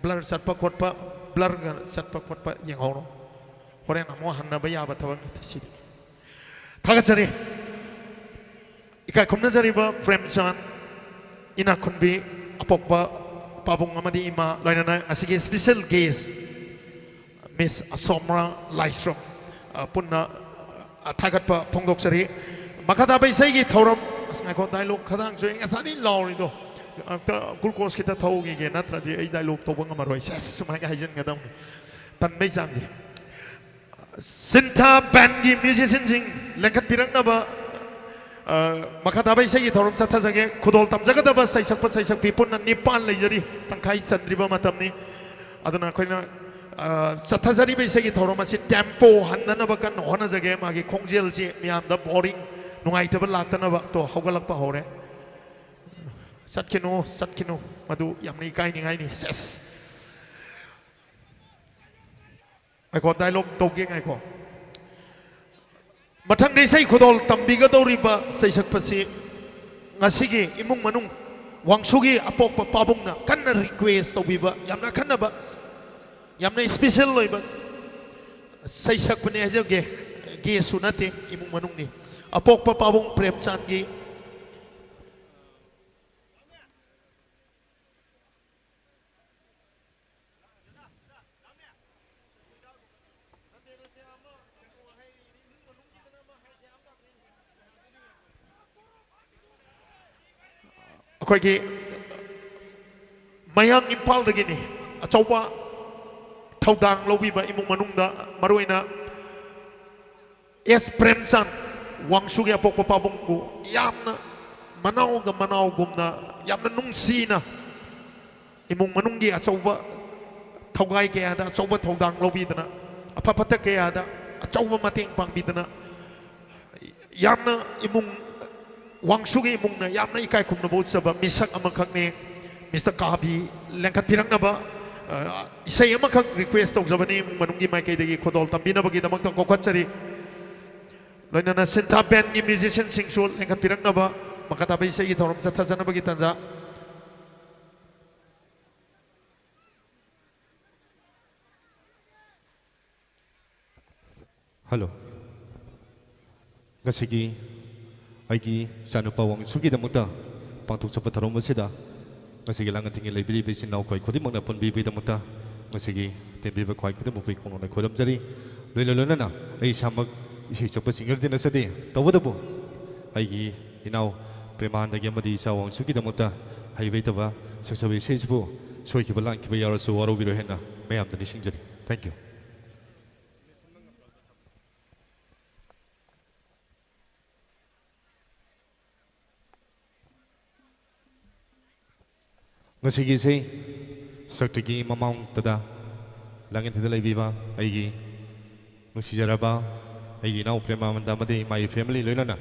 Blur satpa khotpa, blur satpa khotpa yenghoro. Horen amo hanna ba yaba thawang sidi. Thagachari. Ikai khumna jariba Premchan ina khunbi apokpa pabung amadi ima loinana asigi special guest Miss Asomra Lystrom punna thagatpa phongdoksari makata bay say gi thoram asngai ko dialogue khadang so ngasani lawri do glucose kita thau gi ge natra di ai dialogue to bang amaroi ses sumai ga hajen ngadam tan mai jang ji sinta band gi musician jing lengkat pirang na ba makata bay say gi thoram satha jage khudol tam jaga da ba sai sak pipun na nipan lai jari tangkai chandri ba matam ni aduna khoina satha bay say gi thoram asi tempo hanna ba kan hona jage ma gi khongjel si miam da boring nungai ta ba lak ta na ba to hogalak pa hore sat kinu madu yam ni kai ni ngai ni ses ai ko dialogue to ge ngai ko mathang dei sai khodol tambi ga dori ba sai sak pasi ngasi gi imung manung wangsugi apok pa pabung na kan na request to bi ba yam na kan na ba yam na special loi ba sai sak pune ha ge sunate imung manung ni apok pa pabung prem chan gi ꯑꯩꯈꯣꯏꯒꯤ ꯃꯌꯥꯡ ꯏꯝꯐꯥꯜꯗꯒꯤꯅꯤ ꯑꯆꯧꯕ ꯊꯧꯗꯥꯡ ꯂꯧꯕꯤꯕ ꯏꯃꯨꯡ ꯃꯅꯨꯡꯗ ꯃꯔꯨꯑꯣꯏꯅ ꯑꯦꯁ ꯄ꯭ꯔꯦꯝꯆꯥꯟ ꯋꯥꯡꯁꯨꯒꯤ ꯑꯄꯣꯛꯄ ꯄꯥꯕꯨꯡꯕꯨ ꯌꯥꯝꯅ ꯃꯅꯥꯎꯒ ꯃꯅꯥꯎꯒꯨꯝꯅ ꯌꯥꯝꯅ ꯅꯨꯡꯁꯤꯅ ꯏꯃꯨꯡ ꯃꯅꯨꯡꯒꯤ ꯑꯆꯧꯕ ꯊꯧꯒꯥꯏ ꯀꯌꯥꯗ ꯑꯆꯧꯕ ꯊꯧꯗꯥꯡ ꯂꯧꯕꯤꯗꯅ ꯑꯐ ꯐꯠꯇ ꯀꯌꯥꯗ ꯑꯆꯧꯕ ꯃꯇꯦꯡ ꯄꯥꯡꯕꯤꯗꯅ ꯌꯥꯝꯅ ꯏꯃꯨꯡ ꯋꯥꯡꯁꯨꯒꯤ ꯏꯃꯨꯡꯅ ꯌꯥꯝꯅ ꯏꯀꯥꯏ ꯈꯨꯝꯅꯕ ꯎꯠꯆꯕ ꯃꯤꯁꯛ ꯑꯃꯈꯛꯅꯤ ꯃꯤꯁꯇꯔ ꯀꯥꯕꯤ ꯂꯦꯡꯈꯠꯄꯤꯔꯛꯅꯕ ꯏꯁꯩ ꯑꯃꯈꯛ ꯔꯤꯀ꯭ꯋꯦꯁ ꯇꯧꯖꯕꯅꯤ ꯏꯃꯨꯡ ꯃꯅꯨꯡꯒꯤ ꯃꯥꯏꯀꯩꯗꯒꯤ ꯈꯨꯗꯣꯜ ꯇꯝꯕꯤꯅꯕꯒꯤꯗꯃꯛꯇ ꯀꯧꯈꯠꯆꯔꯤ ꯂꯣꯏꯅꯅ ꯁꯤꯟꯊꯥ ꯕꯦꯟꯒꯤ ꯃ꯭ꯌꯨꯖꯤꯁꯤꯌꯟꯁꯤꯡꯁꯨ ꯂꯦꯡꯈꯠꯄꯤꯔꯛꯅꯕ ꯃꯈꯥ ꯇꯥꯕ ꯏꯁꯩꯒꯤ ꯊꯧꯔꯝ ꯆꯠꯊꯖꯅꯕꯒꯤ ꯇꯥꯟꯖꯥ Hello. Ngasigi aigi Janupa Wangsugi damuta pangtuk chapa tharom asida ngasigi langan tingi library besin nau khoi khodi mangna pon bi damuta ngasigi tembi ba khoi khodi mufai kono na khoram jari loilolona na ai samak isi chapa singer jena sade tawadabu aigi inau preman dagi amadi sa Wangsugi damuta highway taba saksabe sejbu soi ki balang ki bayar so waro biro henna mayam da nising jari thank you. Ngasigi say saktigi mamang tada langin tida laibiba aigi nusijaraba aigi nau prema mandamadi my family loinana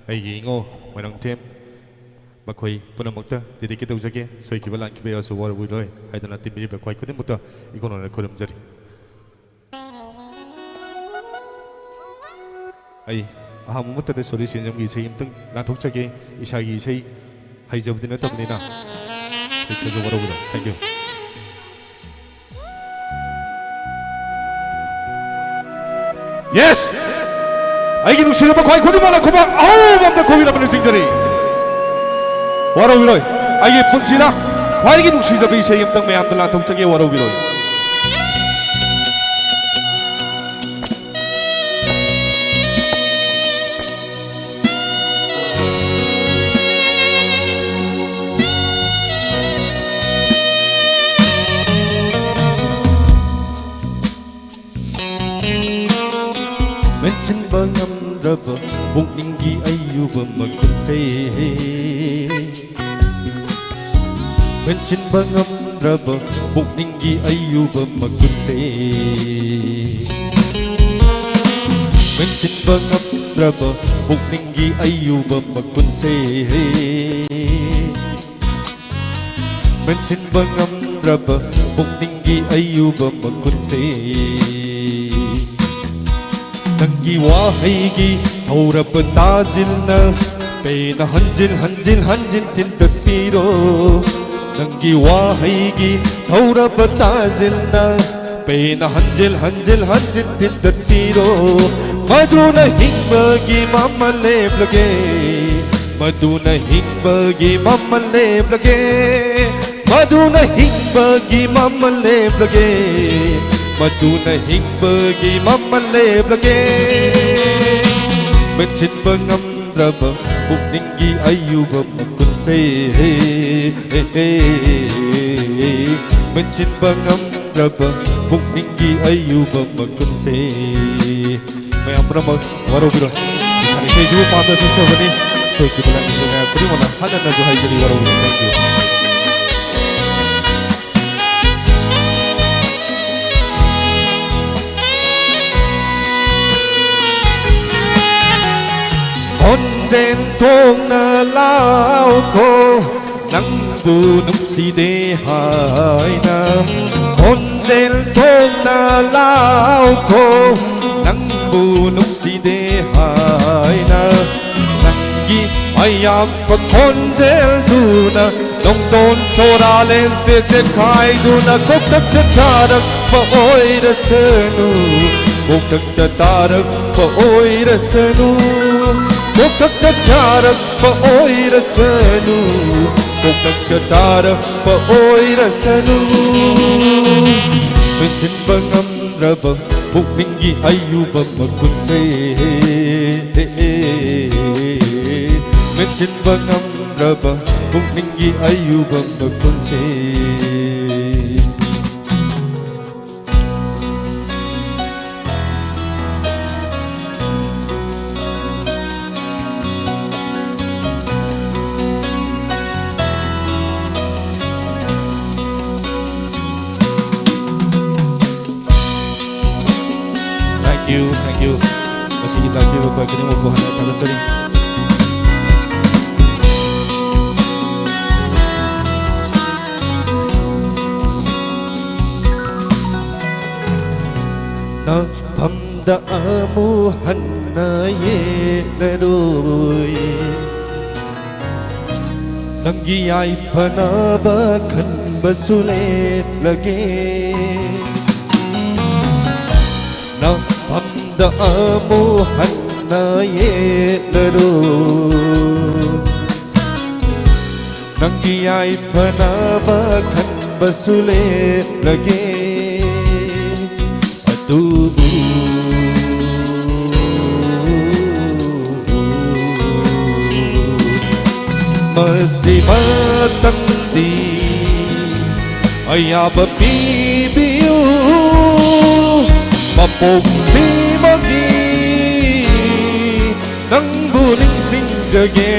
aigi ngo manang tem makhoi punamakta didiki tawjage soi kibalan kibe aso war builoi aidana timiri ba kwai kudin mutta ikono na kodam jari ai aha mutta de sori sinjam gi sei imtang la thokchage isagi sei haijabdina tabnina Thank you. Yes! Aigi nushira ba khoi khodi mala khoba au bamda khobi na bani jingjari. Waro biloi. Aigi punsina khoi gi nushira ba isei amtang me amdala thong chage waro biloi. Mention bangam raba Bukningi ayuba magkunse Mention bangam raba Bukningi ayuba magkunse Mention bangam raba Bukningi ayuba magkunse Mention bangam raba Bukningi ayuba magkunse Nangi wahaigi thaurap tajilna pena hanjil tintatiro Nangi wahaigi thaurap tajilna pena hanjil tintatiro Maduna hingbagi mama leblage Maduna hingbagi mama leblage Maduna hingbagi mama leblage Maduna hingbagi mama leblage Menchin bangam ꯉꯝꯗ꯭ꯔꯕ ꯄꯨꯛꯅꯤꯡꯒꯤ ꯑꯌꯨꯕ ꯃꯈꯨꯟꯁꯦ ꯃꯦꯟꯁꯤꯟꯕ ꯉꯝꯗ꯭ꯔꯕ ꯄꯨꯛꯅꯤꯡꯒꯤ ꯑꯌꯨꯕ ꯃꯈꯨꯟꯁꯦ ꯃꯌꯥꯝ ꯄꯨꯝꯅꯃꯛ ꯋꯥꯔꯧꯕꯤꯔꯣ ꯏꯁꯥꯅ ꯏꯁꯩꯁꯤꯕꯨ ꯄꯥꯝꯅ ꯁꯛꯆꯕꯅꯤ ꯁꯣꯏꯈꯤꯕ ꯂꯥꯟꯈꯤꯕ ꯃꯌꯥꯝ ꯈꯨꯗꯤꯡꯃꯛꯅ ꯍꯟꯅꯅꯁꯨ ꯍꯥꯏꯖꯔꯤ ꯋꯥꯔꯧꯕꯤꯔꯣ thank you 언젠 동날라오고 낭부 눅시대 하이나 언젠 동날라오고 낭부 눅시대 하이나 낭기 마약과 언젠 두나 농돈 소라렌 세세 카이두나 꼭딱다 타락 파오이라스누 꼭딱다 타락 파오이라스누 꼭딱다 타락 파오이라스누 꼭딱다 타락 파오이라스누 멘신바 감드라바 북민기 아유바 먹군세 멘신바 감드라바 북민기 아유바 먹군세 Thank you. Masih kita beri berkuat kini mau hanya pada sering. Na pamda amu hanna ye neroi. Nangi ai panaba kan basule lagi. Na pamda amu hanna ye laro nangi ai panaba kan basule lage atu masih matang di ayah babibiu Mapugti magi nang buling singjage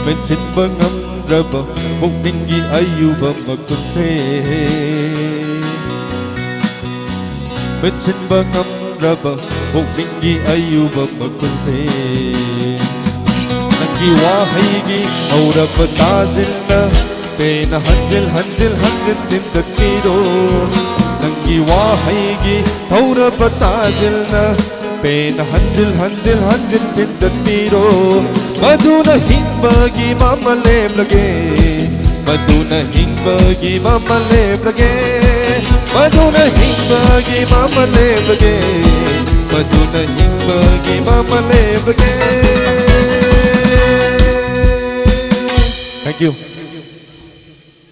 Mensin bangam draba mukmingi ayuba makunse Mensin bangam draba mukmingi ayuba makunse Nangi wahaygi aura patazilna Pena hanjil tintatiro Nangi wahaygi taura patazilna Pena hanjil tintatiro Maduna hingbagi mamalem lage Maduna hingbagi mamalem lage Maduna hingbagi mamalem lage Maduna hingbagi mamalem lage Thank you.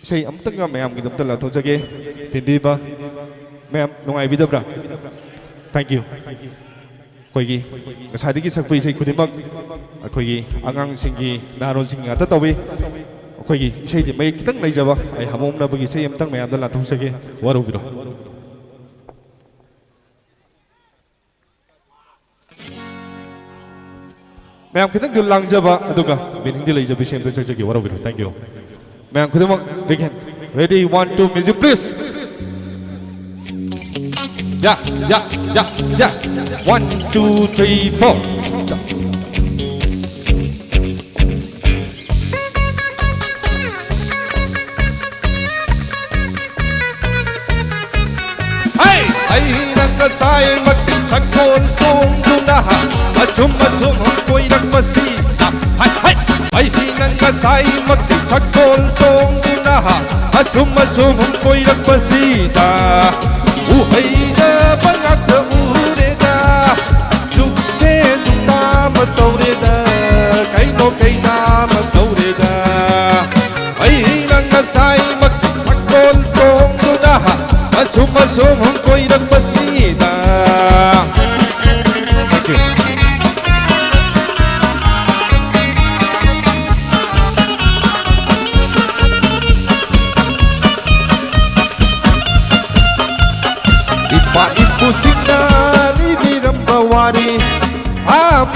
Say amtang nga mayam kita amtang latong jage tindi ba mayam nung ay bidabra. Thank you. Koigi kasadi ki sakpui say kudimag koigi angang singi naron singi ata tawi koigi say di may kitang naijaba ay hamom na bagi say amtang mayam dal latong jage waro biro. Mayam kitang dulang jaba aduga bining dilay jabi siyempre sa jage waro biro. Thank you. Mayam kudimag begin. Ready 1 2 music please. Yeah. 1 2 3 4. Hey, ay nang nasay magsakol kong dunaha. Asum ko'y nagmasita. Hay. Ay nang nasay magsakol kong dunaha. Asum ko'y nagmasita. Uhay na bangak na ureda Sukse na matawreda Kay na matawreda Ay nang nasay magsakol kong dunaha Asum ko'y nagmasita. Thank you.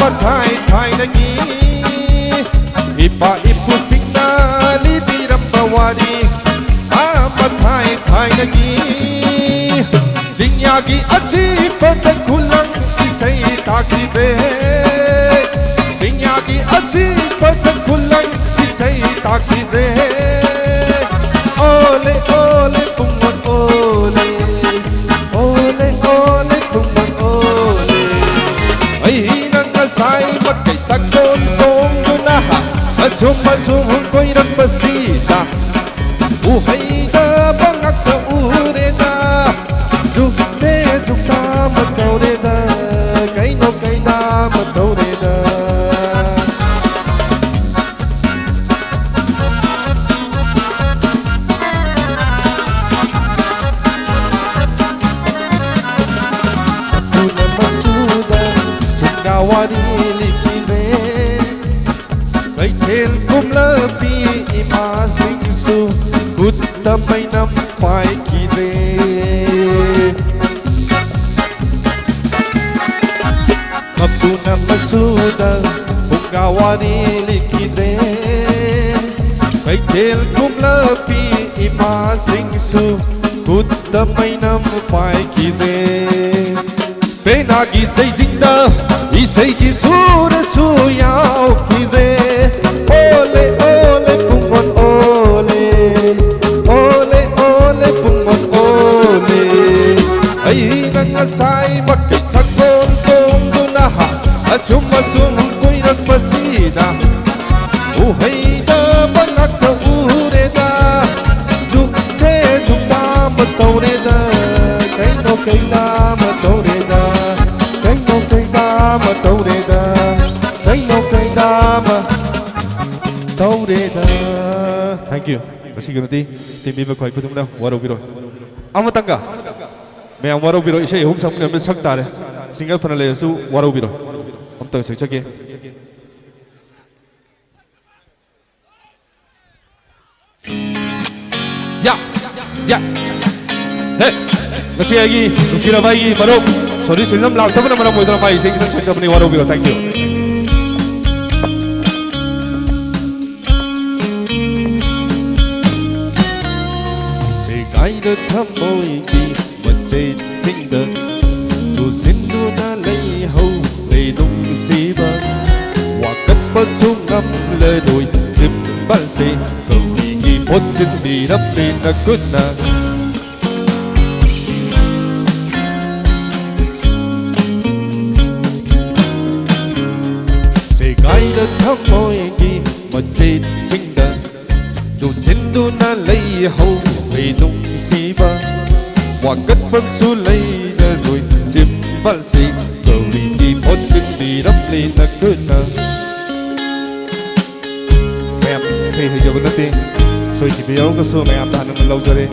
mathai thai nagi ipa ipusingna libiram bawari mathai thai nagi Jinyagi achi patak kulang isai takide Jinyagi achi patak kulang isai takide Ole ole pungon ole Ole ole pungon ole Ay nang asay magkay sakon kong gunaha Asum asum ko'y nagpasita Buhay na bangak na ureda Suk se suk ta matau reda Kay no kay na matau reda Tuna masuda Tungawari likire Kay tel kum labi imasing su Kutta may nampay kire Mapuna masuda Pungawari likire Kay tel kum labi imasing su Kutta may nampay kire Penagi say jinda Isay kisura suyaw kire Ole ole pungon ole Ole ole pungon ole Ay nang asay magkay sakon kong gunaha Asum asum ko'y nagpasida Buhay na bangak na ureda Juk se juk na mataw reda Kay no kay na mataw reda Kay no kay na mataw reda Kay no kay na mataw reda Thank you. Masih ganti tim iba koi kutung na waro biro. Amatanga. May ang waro biro isa ihum sam namin sagtare. Single panale su waro biro. Amtang sagchake. Ya. Ya. Hey. Masih lagi Nusira bayi marok. Sorry silam lag tapi nama mo ito na bayi. Sige kita sagcha ni waro biro. Thank you. Ai đã thăm môi kỳ mà chết sinh đời dù xin đua na lấy hầu về đúng xí bờ hoa cất bớt xuống ngâm lời đôi chim ban xì cầu đi ghi một chân đi đắp lên đã cất na sẽ ai đã thăm môi kỳ mà chết sinh đời dù xin đua na lấy hầu về đúng xí ba hoa cất vân su lấy ra rồi chim ban xì cầu đi đi một chân đi đắp lên là cứ nở em thấy hơi giờ vẫn nãy rồi chỉ bây giờ có số mẹ em đã nằm lâu rồi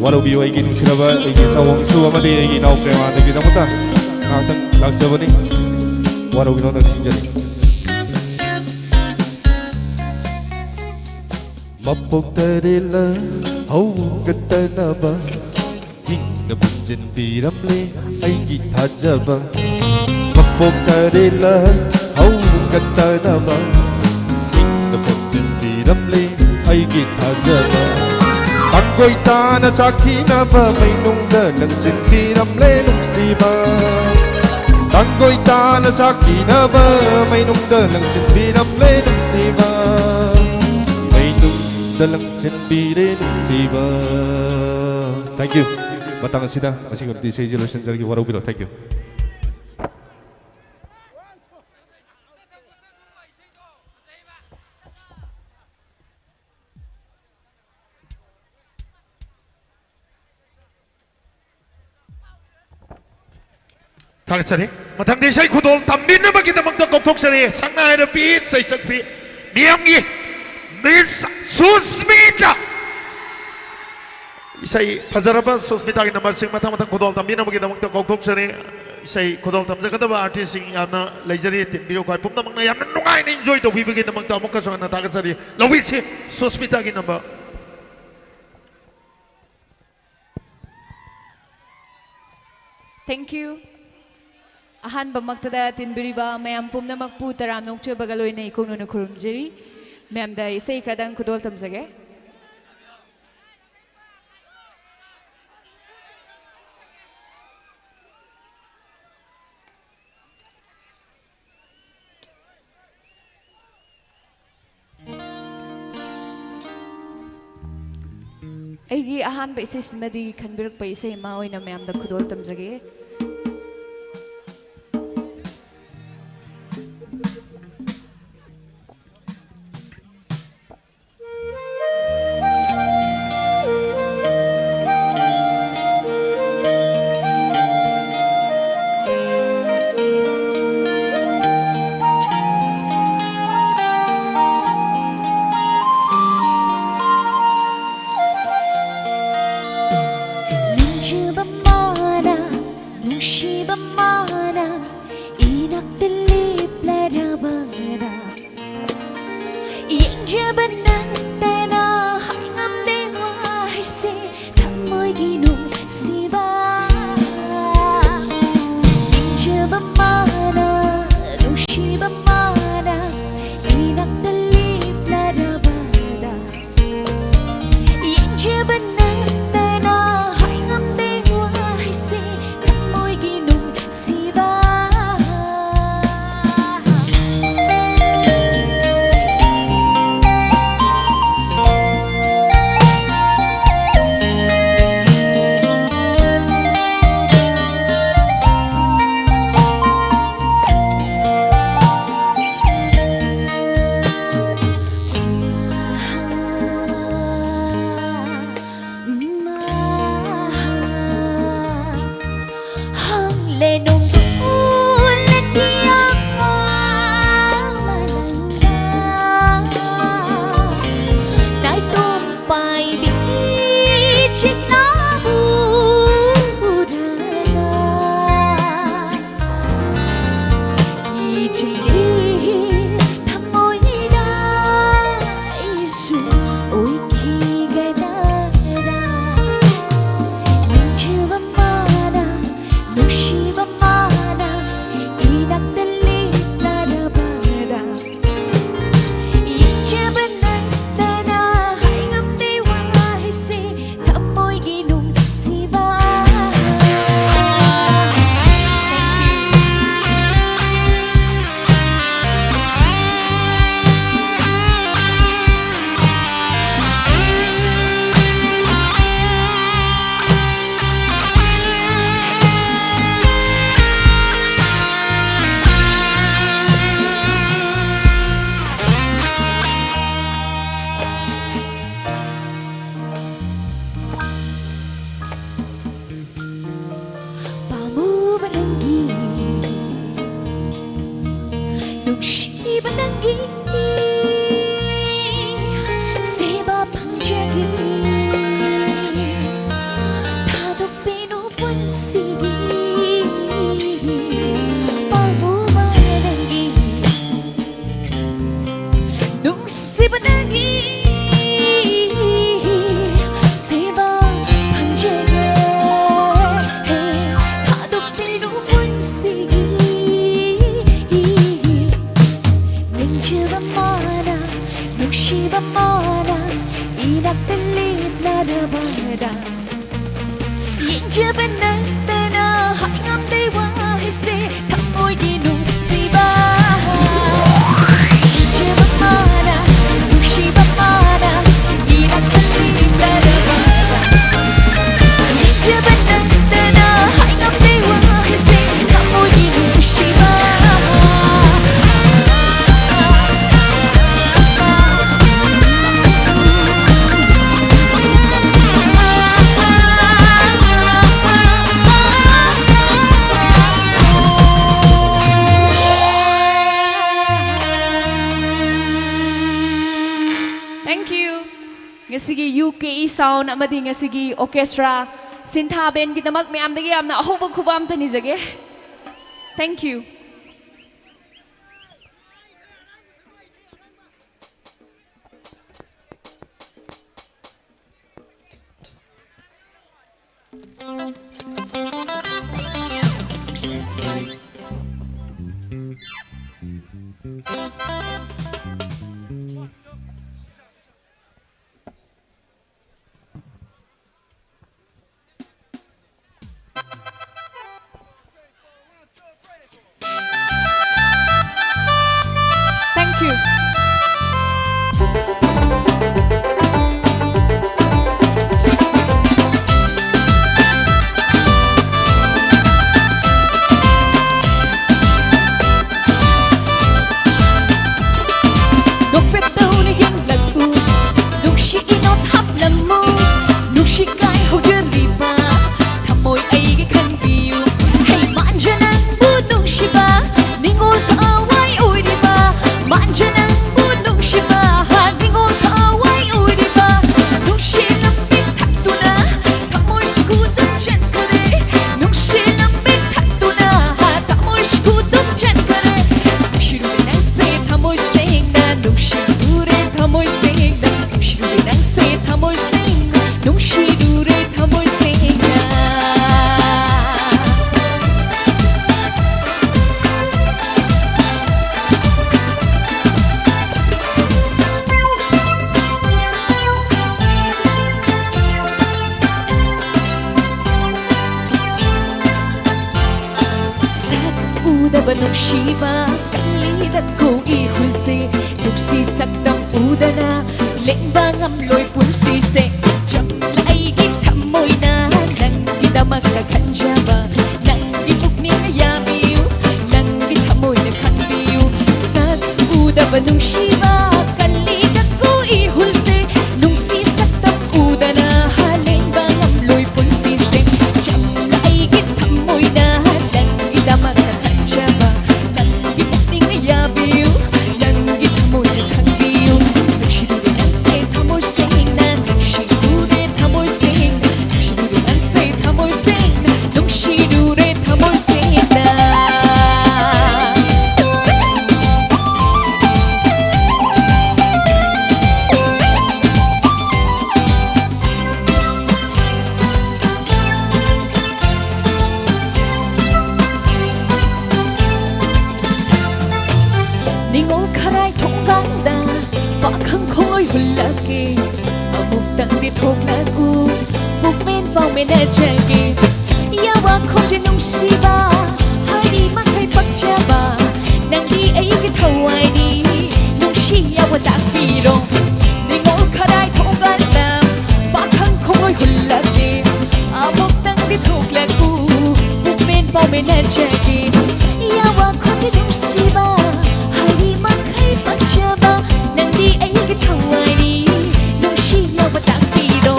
walau biu ai gini sila ai gini sawang su ama di ai gini nau prema ada kita mata tang laksa bani walau gini nak sinjari mapok terila hau kata naba hingga bunjin piram le ai kita jaba mapok terila hau kata naba hingga bunjin piram le ai kita jaba Tanggoi ta na sakhi na ba mai nung da lang sin piram le nung si ba Tanggoi ta na sakhi na ba mai nung da lang sin piram le nung si ba dalang sendiri siba. Thank you. Batang sida masih ngerti saya jelaskan lagi warau biro. Thank you. Tagsari, matang di saya kudol tamin na makita magtagkok sari sanay na beat sa isang beat. Niyamgi Miss Susmita. Isay pazaraba Susmita kin number 6 matang kudol tamin na makita magtagkok sari isay kudol tam sa ba artist sing yana laser tin biro ko pum na mag na yan nungay na enjoy to bibigyan na magtamok kaso na tagasari lawis si Susmita kin number. Thank you. ꯑꯍꯥꯟꯕꯃꯛꯇꯗ ꯇꯤꯟꯕꯤꯔꯤꯕ ꯃꯌꯥꯝ ꯄꯨꯝꯅꯃꯛꯄꯨ ꯇꯔꯥꯝ ꯅꯣꯛꯆꯕꯒ ꯂꯣꯏꯅ ꯏꯀꯣꯛꯅꯅ ꯈꯨꯔꯨꯝꯖꯔꯤ ꯃꯌꯥꯝꯗ ꯏꯁꯩ ꯈꯔꯗꯪ ꯈꯨꯗꯣꯜ ꯇꯝꯖꯒꯦ ꯑꯩꯒꯤ ꯑꯍꯥꯟꯕ ꯏꯁꯩꯁꯤꯃꯗꯤ ꯈꯟꯕꯤꯔꯛꯄ ꯏꯁꯩ ꯑꯃ ꯑꯣꯏꯅ ꯃꯌꯥꯝꯗ ꯈꯨꯗꯣꯜ ꯇꯝꯖꯒꯦ ngasi UKE sound amadi ngasi orchestra sintha band gidamak mayamdagi yamna ahoba khubam tanizage thank you 눈시마 하닝고 더와이 우리바 눈실남빛 탁도나 다몰시구도 젠카레 눈실남빛 탁도나 다몰시구도 젠카레 눈시루레 난세 다몰생나 눈시루레 다몰생나 눈시루레 난세 다몰생나 눈시루레 다몰생나 Udaba nungshiba kalidat ko ihulsi nugsisak ng udana lengbangam loy punsise jam lai gitamoy na nang gitamak na kanjaba nang gipuk ni yabiu nang gitamoy na kanbiu sa udaba nungshiba kalidat ko ihulsi nugsisak ng udana lengbangam loy punsise jam lai gitamoy na nang gitamak na kanjaba nang gipuk ni yabiu nang gitamoy na kanbiu nagshirure nang say tamoy sing na nagshirure tamoy sing nagshirure nang say tamoy sing nagshirure tamoy sing na Ningol karay 통강다 bakang kholoy hulake amuk tang di thok lagu bukmen pawmen ajage yawa khomje nungsiba hari makai pakjaba nang di ai ki thawai di nungsi yawa takbiro ningol karay 통강다 bakang kholoy hulake amuk tang di thok lagu bukmen pawmen ajage yawa khomje nungsiba hari makai pakjaba nang di ay kitawai ni nung siya batang piro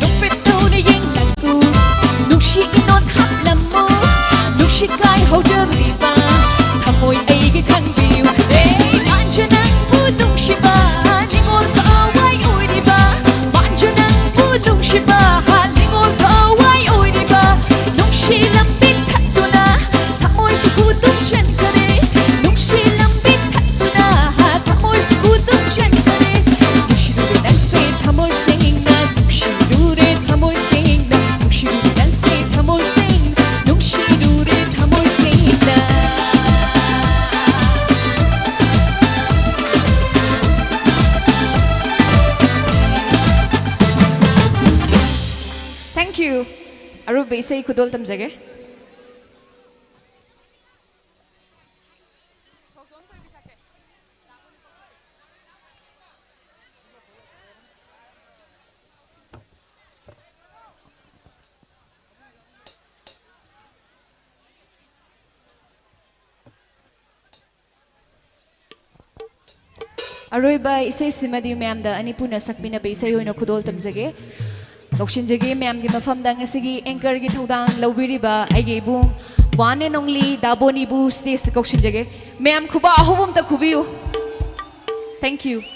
nung pito na yung lagu nung si inot haplam mo nung si kay hodger liba tamoy ay gikang biyo mandyan ang punong siba lingol kaaway uy diba mandyan ang punong siba lingol kaaway uy diba nung silang Thank you. Aru besai kudol tamjage. Aroiba isay simadi mayamda ani puna sakbina ba isay hoina kudol tamjage. Loksinjagi mayam gi mafamda ngasigi anchor gi thawdang lawbiriba aigi ibung one and only Daboni bu stage koksinjage mayam khuba ahobum ta khubiu. Thank you.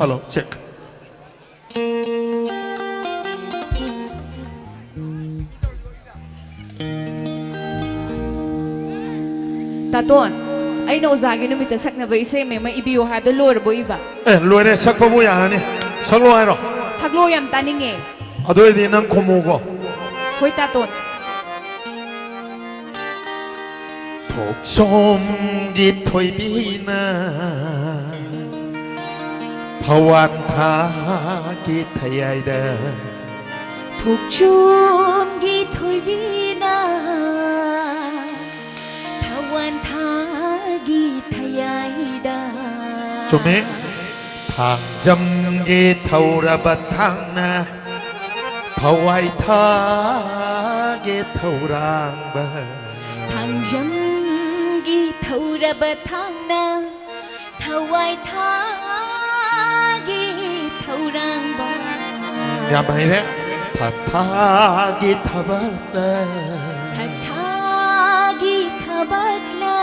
Hello, check. Taton, ay no zagi numita sak na ba isay may ibiyo ha do lor bo iba. Luere sakpa mo yan ni. Saklo ay ro. Saglo yam taning eh. Adoy di nang kumugo. Hoy taton. 독som gi thoi bina Thawan tha gi thayayda 독좀 기 토이비나 타완 타기 타야이다. 좀에 방점기 타오라바탕나 타와이타게 타오랑바 ทางยำกีเท่าระเบิดทางนาถวายทากีเท่ารางบา อย่าไปแล้ว ทัทธากิทบัตลา ทัทากีทบักลา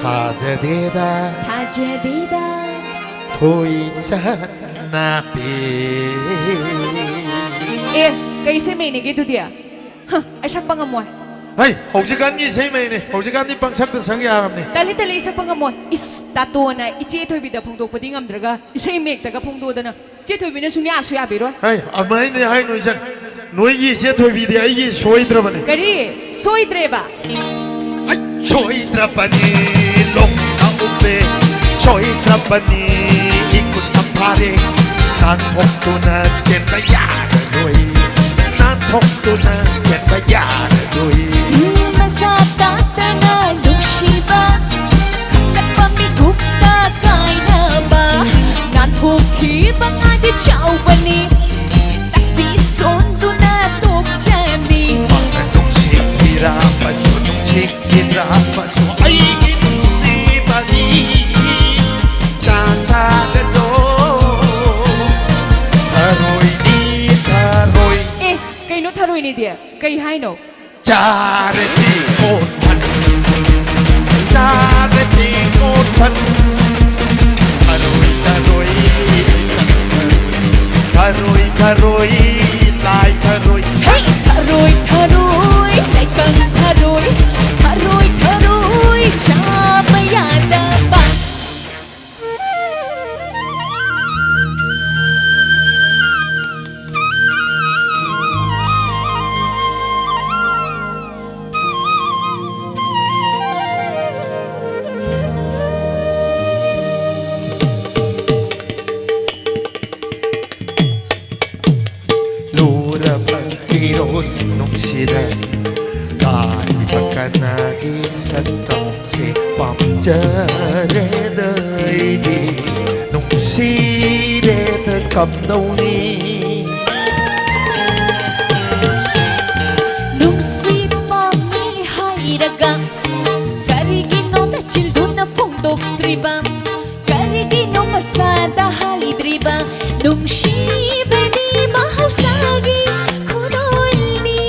ถ้าจะเดดา ทาเจดีดา ทุยจันนาปี kayo si May gitu dia. Hah, ay sa pangamoy. เฮ้ย60간นี่ใช่ไหมเนี่ย60간นี่ปังชักแต่สังยามนี่ Dali-dali sa pangamoy. Is tato na ichi ito bida pungdo padingam draga. Isa imek taga pungdo da na. Ichi ito bida sunya aso ya biro. เฮ้ยเอาไหมเนี่ยให้หน่วยฉันหน่วยยี่เสียถอยวีเดียไอ้ยี่ช่วยตระบันนี่ Kari, soy dreba. ไอ้ช่วยตระบันนี่ลงเอาเบช่วยตระบันนี่อีกคนทำพาเรนานพกตัวนั้นเจ็บไปยาด้วยนานพกตัวนั้นเจ็บไปยาด้วย Masatata na luksiba. Kakat pamigup na kay na ba? Nantuki ba nga di chow ba ni? Taksi sondo na tok jani. Mga nung sikira pa siya, nung sikira pa siya, ay inusipa ni Santa Gado. Taroy ni taroy, Eh, kay no taroy ni dia. Kay hay no. charity kotan. Charity kotan. Taroy, taroy, taroy, taroy, lai taroy. Hey, taroy, taroy, like kang taroy. Taroy, taroy, chabayada ba? Lura pagkiroon nung sila Kahit pagkanagi sa tong si Pamjareday di Nung sila takam daw ni Nung si mami hay raga. Karigino na childo na fungdok triba. Karigino masada hay driba. Nung shibe ni mahausagi kunol ni.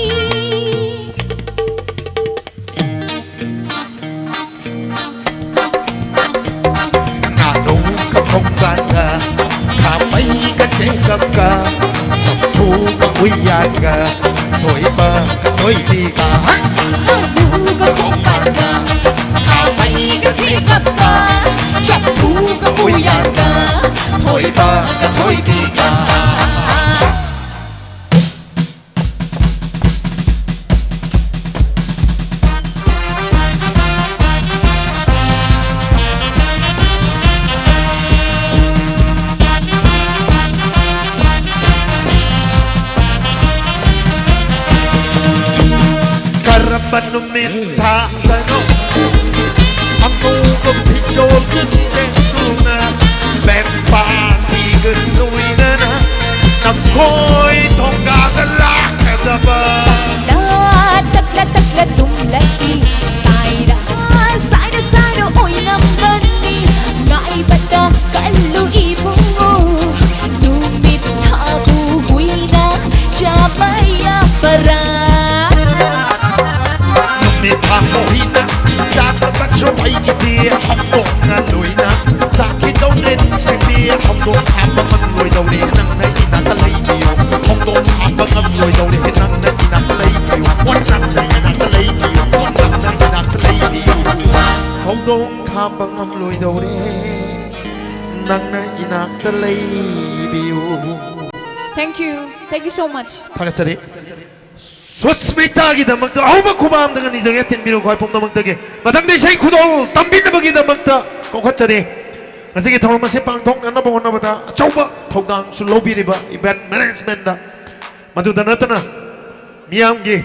Nanong kakonggan ka Kapay ka tsekap ka Sampu ka uyan ka Toy ba ka toy di ka Anuga kong palga. Kapay ka chikap ka. Shabu ka buyan ka. Hoy ba ka hoy di ka. Karapan numinta tanong Ang tungkong picture kunsento na Ben patigan nuwi na na Nakoy tonggadala kada ba Latag-latag dumlati. Sayra, sayra, sayra, oy naman ni. Nga ibada, kaalo ibong mo. Lumit habuhoy na, jabaya para. Numitang mo hina Dapat ba siya ay kiti Hamdong na luy na Sakit daw rin si Tia Hamdong habang ang luy daw rin Ang na inatalay niyo Hamdong habang ang luy daw rin Ang na inatalay niyo Wanang na inatalay niyo Wanang na inatalay niyo Hamdong habang ang luy daw rin Ang na inatalay niyo Thank you so much. Pakasari Susmitagi na magta Aw magkumam dengan isang yatin Biro kuhay pong na magtagi Matang di siya'y kudol Tambin na bagi na magta Kung katsari Sige tawang masipang tong na nabungan na bata Chow ba Tawag na ang sulobi riba Event management na Matudan na ito na Miyam gi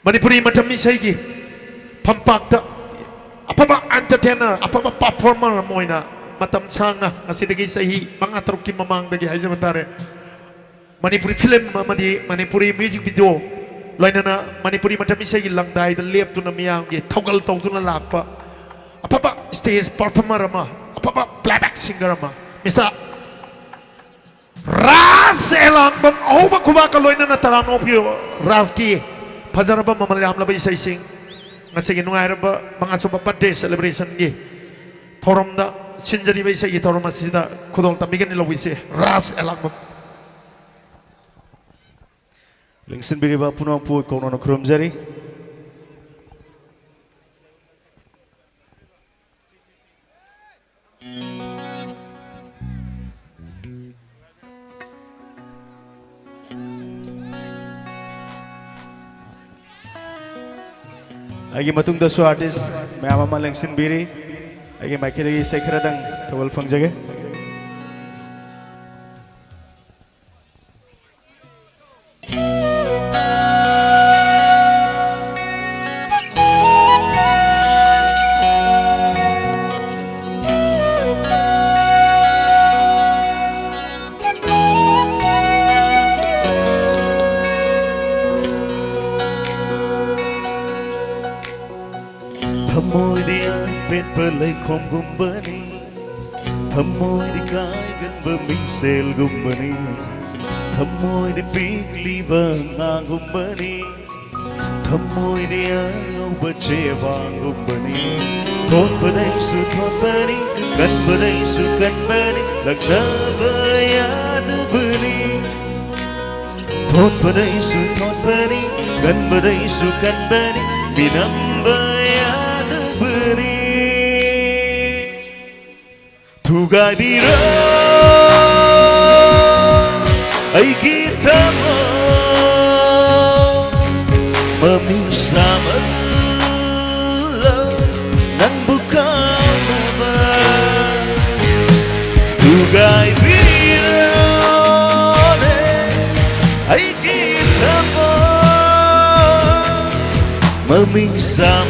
Manipuri matami siya'y gi Pampakta Apa ba entertainer Apa ba performer mo na Matamsang na Kasi dagi sa'y Mga taruki mamang dagi Hay sa matari Manipuri film, Manipuri music video, loinana manipuri matam isai langdai da lep tu na miyang gi thogal tong tu na lakpa apapa stage performer ama apapa playback singer ama Mr. Raz elang bam auba kuba ka loinana tarano pyo Raz ki phajaraba mamalyam labai isai sing ngasigi nungairaba mga suba birthday celebration gi thoramda sinjari bai isai gi thoram asida khudol tamigan ni lawise Raz elang bam Lingsin biriba puno pu kono no krumjari. Agi matung da su artist mayam ama lingsin biri agi maikidagi sekradang tawal fangjage. Thammoi di ai bên bờ lây khom gum bani Thammoi di kai gan bờ mình sel gum bani Thammoi di pik liva ngang gum bani Thammoi di ai ngau bờ che vang gum bani Thot bờ đây su thot bani Gan bờ đây su gan bani Lạc ra bờ ya du bani Thot bờ đây su thot bani Gan bờ đây su gan bani Binam bờ ya Tugai bira ai kita mo memisah nang bukan nama Tugai bira ai kita mo memisah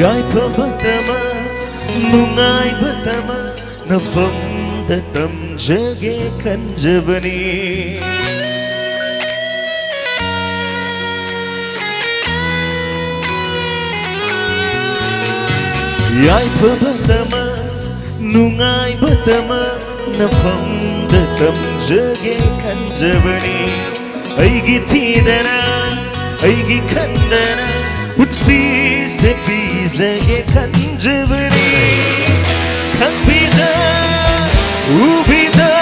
Ai pertama mungai pertama nafam tetap jagakan jabani Ai pertama mungai pertama nafam tetap jagakan jabani Ai gitidana ai gikandana Utsi sepi zage kanjabani Kan bida ubida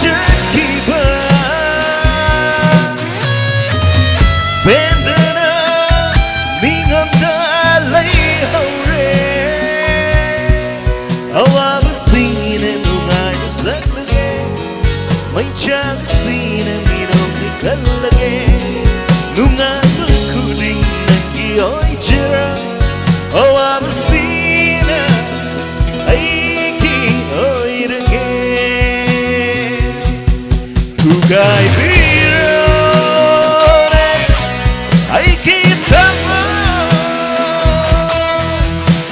jakiba Bendana mingam dalai haure Awab sine nungai saklage Mai chag sine minam nikalage Nungai kuding nangi oi jira Oh, I'm seen aiki oirage Tugai bira aiki tama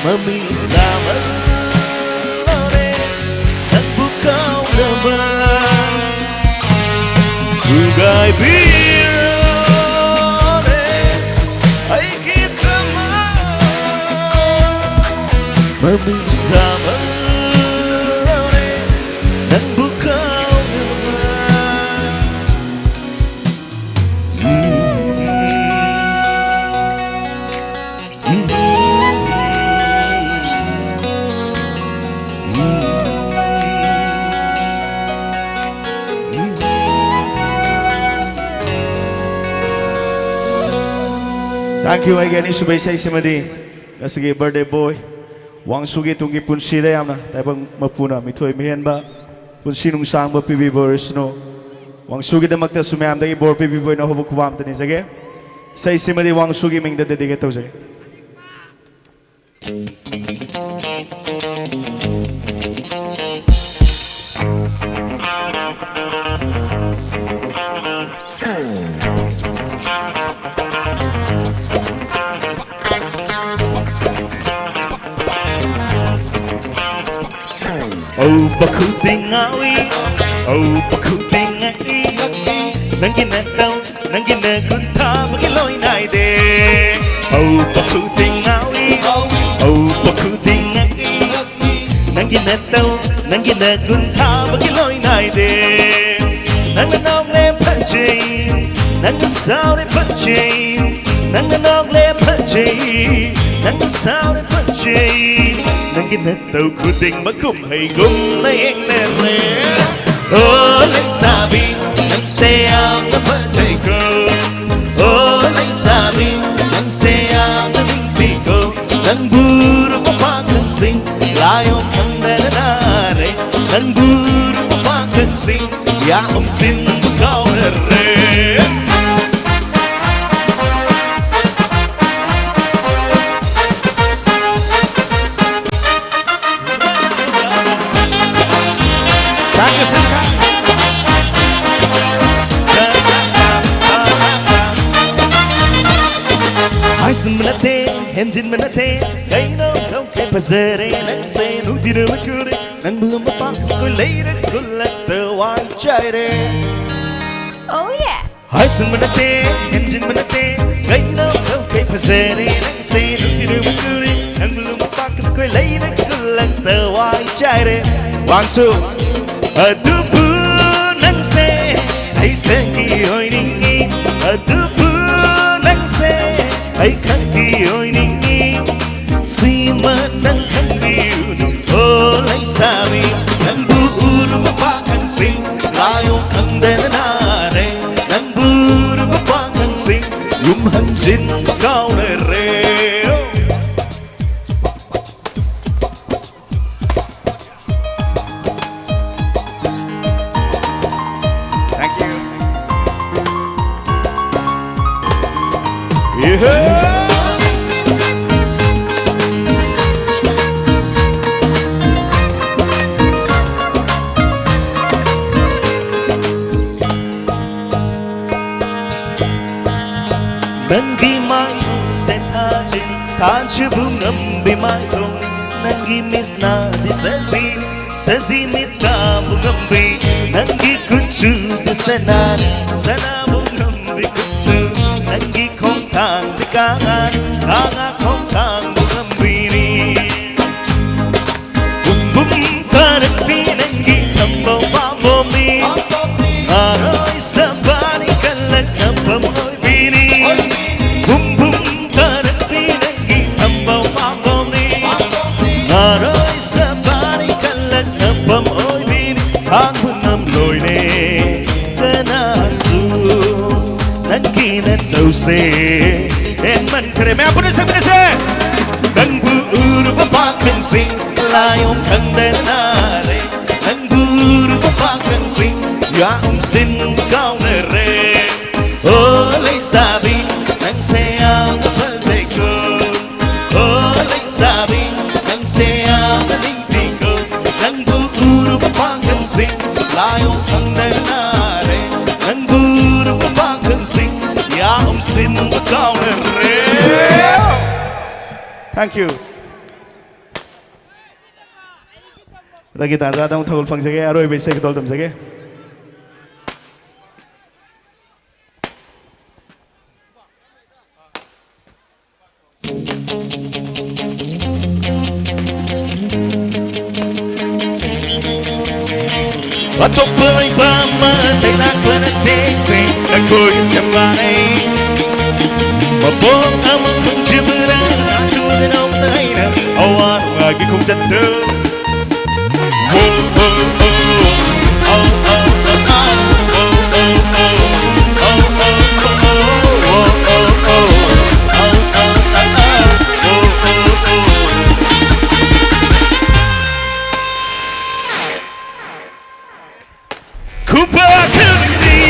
Mami sama dan bukau nama Tugai bira aiki Mami sama dan bukau nama Thank you again subay sa isimadi Nasige birthday boy Wang sugi tungi punsi da yamna Taibang mapuna mitoy mihen ba Punsi nung sang ba pibi verse no ꯋꯥꯡꯁꯨꯒꯤꯗꯃꯛꯇ ꯁꯨꯃꯌꯥꯝꯗꯒꯤ ꯕꯣꯔ ꯄꯤꯕꯤꯕ ꯑꯣꯏꯅ ꯍꯧꯕ ꯈꯨꯕꯥꯝ ꯑꯝꯇ ꯅꯤꯖꯒꯦ ꯏꯁꯩꯁꯤꯃꯗꯤ ꯋꯥꯡꯁꯨꯒꯤ ꯃꯤꯡꯗ ꯗꯦꯗꯤꯀꯦꯠ ꯇꯧꯖꯒꯦ Oh bakuting awi Oh bakuting ai Nangi na tau Nangi na gunta Magi loi nai de Oh bakuting awi Oh bakuting ai Nangi na tau Nangi na gunta Magi loi nai de Nang na nong le panjay Nang na sao le panjay Nang na nong le panjay Nang na sao le panjay Nang ginataw ko ding magkumhay-gum na ignere Oh, lang sabi ng sayang na patay ko Oh, lang sabi ng sayang na mimpi ko Nang buro mapakansing layong kang nananari Nang buro mapakansing yaong sinbukaw na rin Aysun menate, engine menate, kaino kau kepazere, nang say no dino makure, nang belum mapak ko later kulat tawai chaire. Oh yeah. Aysun menate, engine menate, kaino kau kepazere, nang say no dino makure, nang belum mapak ko later kulat tawai chaire. Wangsu, adubu nang say, ay tengi hoy ningi, adubu nang say. Ay khaki oi ningi sima nang khangbiu oh lai sabi nang buru mapakan sing layo khang denare nang buru mapakan sing yum hanjin kau re Thank you. Yeah. Nangi mai sen haji tanchu bungam bi mai tong nangi miss na di sazi mit ka bungam bi nangi kuchu di sana bungam bi kuchu nangi kong tang di kangan kong tang bungam bi ni bum karak bi nangi tambo mambo mi aroy sabani kalak napam oi bi ni Bum bum karat pinanggi tambau mambo ni Aroy sabani kalat napam oi bini Ang bunam loy ne kanasu Nangkinat no se En man kare me apun se Nang buru papakan sing layong kang denare Nang buru papakan sing yaong sin kau nere Olay sabi nang sayang na patay ko Olay sabi nang sayang na ningti ko Nang buro mapakansing layo kang nanare Nang buro mapakansing yaong sinbakaw na rin Thank you. Lagi tanda tang thagul phang jage aro be se dol dam jage. Ato pa'y pamatay na panatese Ako'y tiyambay Mabong amang kong jibara Ato na nang tayo Awan ang agi kong janta Oh, oh, oh Oh, oh, oh, oh Oh, oh, oh, oh Oh, oh, oh, oh Oh, oh, oh, oh Kupa kami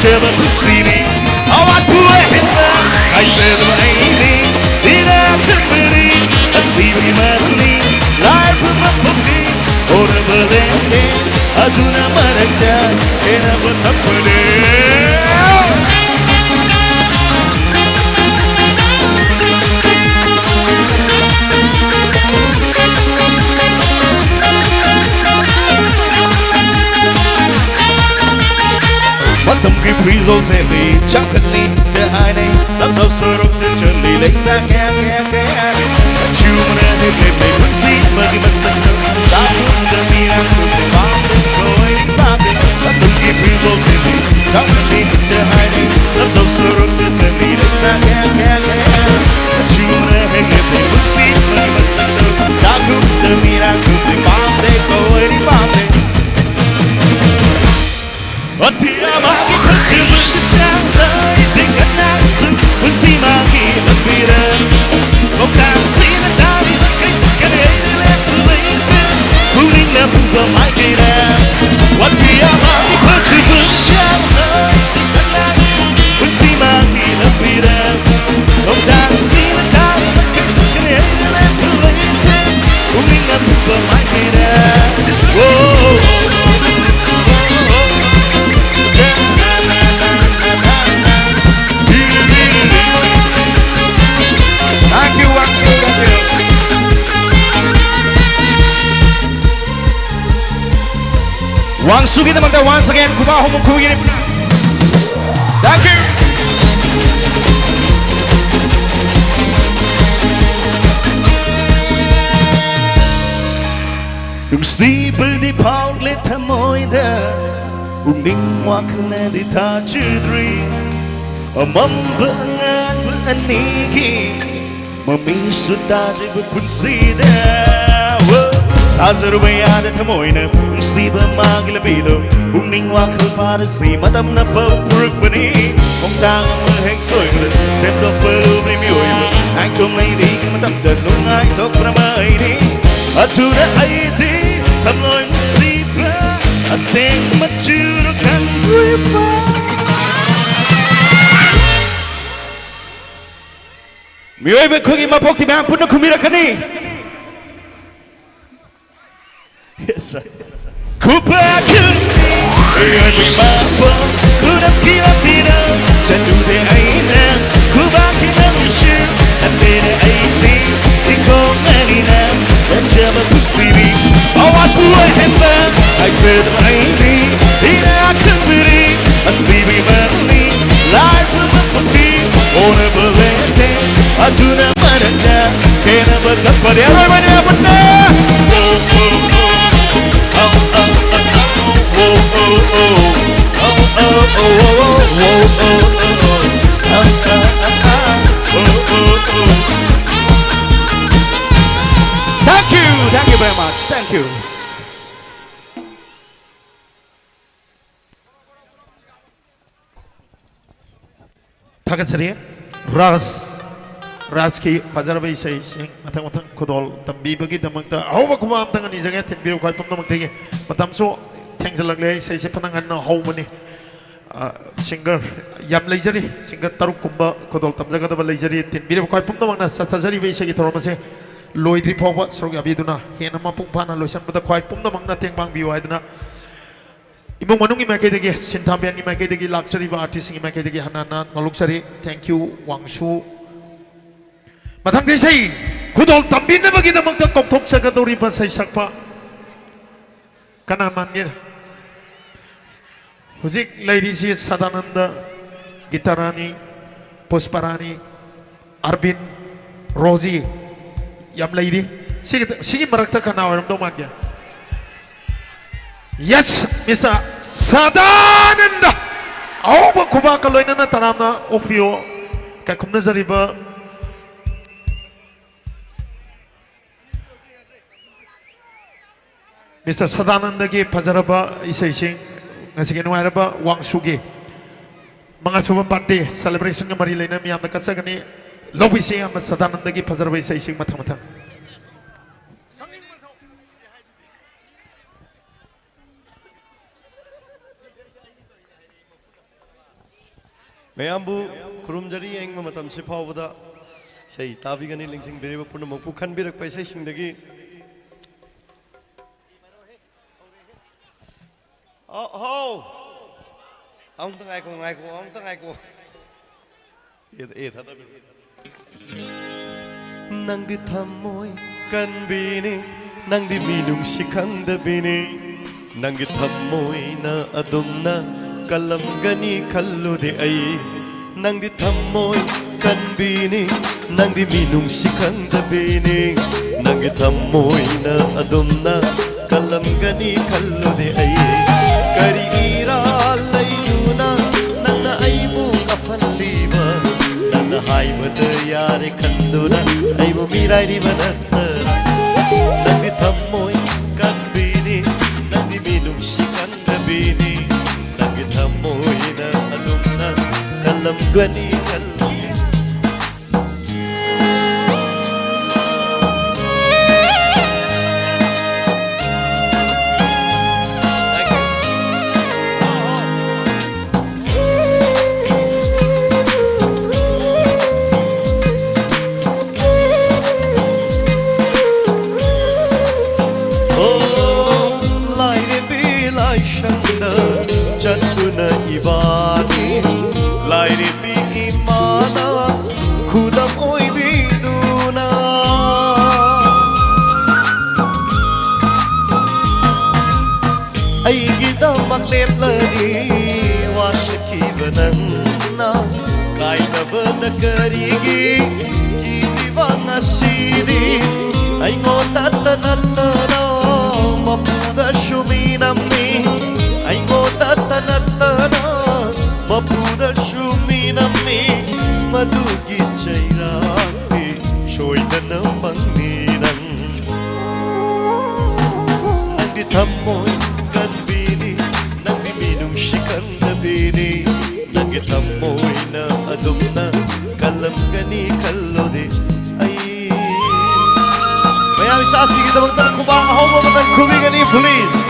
Java Pusini, oh, I do it, I said, Lady, did I company, a CV money, life with my puppy, or the Valente, I do not matter, and I'm a company. What the grip results in me, chocolate to honey, lots of syrup to jelly, like sack and human and it may see, but you must know that the mean and the bomb is going popping. What the grip results in me, chocolate to honey, lots of syrup to jelly, like sack and human and it may see, but you must know that the mean and the bomb is going popping. Oh dear, Maggie, put you with the shadow. You think I'm not soon? We'll see Maggie, but we don't. Oh, can't see the daddy, but can't get it left to leave it. Pulling the poop of my gate. Oh dear, Maggie, put you with the shadow. You think I'm not soon? We'll see Maggie, but we don't. Oh, can't see the daddy, but can't get it left to leave it. Pulling the poop of my gate. Whoa. 왕숙이 남았다. once again 구마 호문 구기입니다. Thank you. Đừng si bởi đi phong lên thăm môi đà Ung ninh hoa khăn nè đi tha chư đri Ở mâm bữa ngàn bữa anh ni khi Mà mi suốt ta đi bữa phun si đà Ta giờ rồi bây giờ thăm môi nè Ung si bởi mà ghi là bì đồ Ung ninh hoa khăn phá đà si mà tâm nà bơ bực bà ni Mong ta ngắm mơ hẹn sôi mà Xem tóc bơ lưu bì mi ôi mà Anh trông mây đi mà tâm đợt nung ai tóc bà mây đi Ở tu đã ai đi Thầm lôi mà si bà I sing mà chưa được khăn vui phá 미워의 백허기 마폭티 만 분노 쿠미라 카니. Yes, right. Kupa kuni Ay mababa Kunap kilapina Chandude aina Kuba kinamishu Andene aini Iko manina Nanjama pusibi Awat buai hemba I said aini Ina akan beri Asibi mani Life with my puti Ona belente Aduna maranda Kena berkat pada Everybody up and down Thank you very much. Thank you. 타가서리 라스키 바자라베 이사이 싱 마탕 코돌 담비버기 담먹다 아우바 구마암 당은 이장에 텐비로 과이품 담먹되게 마탐소 탱슬락레 이사이시 파낭한 하우머니 싱거 얌 레이저리 싱거 따룩 kumba 코돌 담자가다 레이저리 텐비로 과이품 담먹나 사타자리 베이시기 돌아마세 로이드리 포버 서로기 아비두나 헤나마 뿡파나 로션보다 과이품 담먹나 땡방 비와이드나 Imong manung imakidegi sintambian imakidegi luxury ba artist imakidegi hananan maluksari thank you Wangshu Matang desai kudol tambin na bagida magta koktok sa kadori pa sa isakpa kanaman niya Huzik lady si Sadananda Gitarani Pusparani Arvin Rosie Yam lady sige marakta kanawaram do man niya Yes, Mr. Sadananda. Aw ba kuba kaloy na tanam na opio kay kum nazari ba Mr. Sadananda gi pajaraba isay-ising ngasige nuwairaba Wangshugi mga subang party celebration ng marilay na miyam na kasagani lobby siya Mr. Sadananda gi pajaraba isay-ising matang-matang ꯃꯌꯥꯝꯕꯨ ꯈꯨꯔꯨꯝꯖꯔꯤ ꯑꯌꯤꯡꯕ ꯃꯇꯝꯁꯤ ꯐꯥꯎꯕꯗ ꯏꯁꯩ ꯇꯥꯕꯤꯒꯅꯤ ꯂꯤꯡꯁꯤꯟꯕꯤꯔꯤꯕ ꯄꯨꯝꯅꯃꯛꯄꯨ ꯈꯟꯕꯤꯔꯛꯄ ꯏꯁꯩꯁꯤꯡꯗꯒꯤ ꯍꯥꯎ ꯑꯃꯨꯛꯇ ꯉꯥꯏꯈꯣ ꯊꯥꯗꯕꯤꯔꯣ ꯅꯪꯗꯤ ꯊꯝꯃꯣꯏ ꯀꯟꯕꯤꯅꯤ ꯅꯪꯗꯤ ꯃꯤꯅꯨꯡꯁꯤ ꯈꯪꯗꯕꯤꯅꯤ ꯅꯪꯒꯤ ꯊꯝꯃꯣꯏꯅ ꯑꯗꯨꯝꯅ ꯀꯜꯂꯝꯒꯅꯤ ꯈꯜꯂꯨꯗꯦ ꯑꯩ ꯅꯪꯗꯤ ꯊꯝꯃꯣꯏ ꯀꯟꯕꯤꯅꯤ ꯅꯪꯗꯤ ꯃꯤꯅꯨꯡꯁꯤ ꯈꯪꯗꯕꯤꯅꯤ ꯅꯪꯒꯤ ꯊꯝꯃꯣꯏꯅ ꯑꯗꯨꯝꯅ ꯀꯜꯂꯝꯒꯅꯤ ꯈꯜꯂꯨꯗꯦ ꯑꯩ ꯀꯔꯤ ꯏꯔꯥꯜ ꯂꯩꯗꯨꯅ ꯅꯪꯅ ꯑꯩꯕꯨ ꯀꯞꯍꯜꯂꯤꯕ ꯅꯪꯅ ꯍꯥꯏꯕꯗ ꯌꯥꯔꯦ ꯈꯟꯗꯨꯅ ꯑꯩꯕꯨ ꯃꯤꯔꯥꯏꯔꯤꯕ ꯅꯠꯇꯅ ꯅꯪꯗꯤ ꯊꯝꯃꯣꯏ ꯀꯟꯕꯤꯅꯤ ꯅꯪꯗꯤ ꯃꯤꯅꯨꯡꯁꯤ ꯈꯪꯗꯕꯤꯅꯤ ꯅꯪꯒꯤ ꯊꯝꯃꯣꯏꯅ ꯑꯗꯨꯝꯅ ꯀꯜꯂꯝꯒꯅꯤ ꯈꯜꯂꯨꯗꯦ Jatuna ibani lairi pi imana khudam oi biduna ai gita maklep lani washki bananna kai nabada karigi ki divana sidi ai ngota tanatana mapuda shuminamni ai ngota tanatana mapuda shuminamni madugi chairaki shoidana mangninan nangdi thammoy kanbini nangdi minungsi kandabini nangdi thammoy na adumna kalamgani kallode ai mayam chasi ki damagtan kubang ahoma matan kubigani please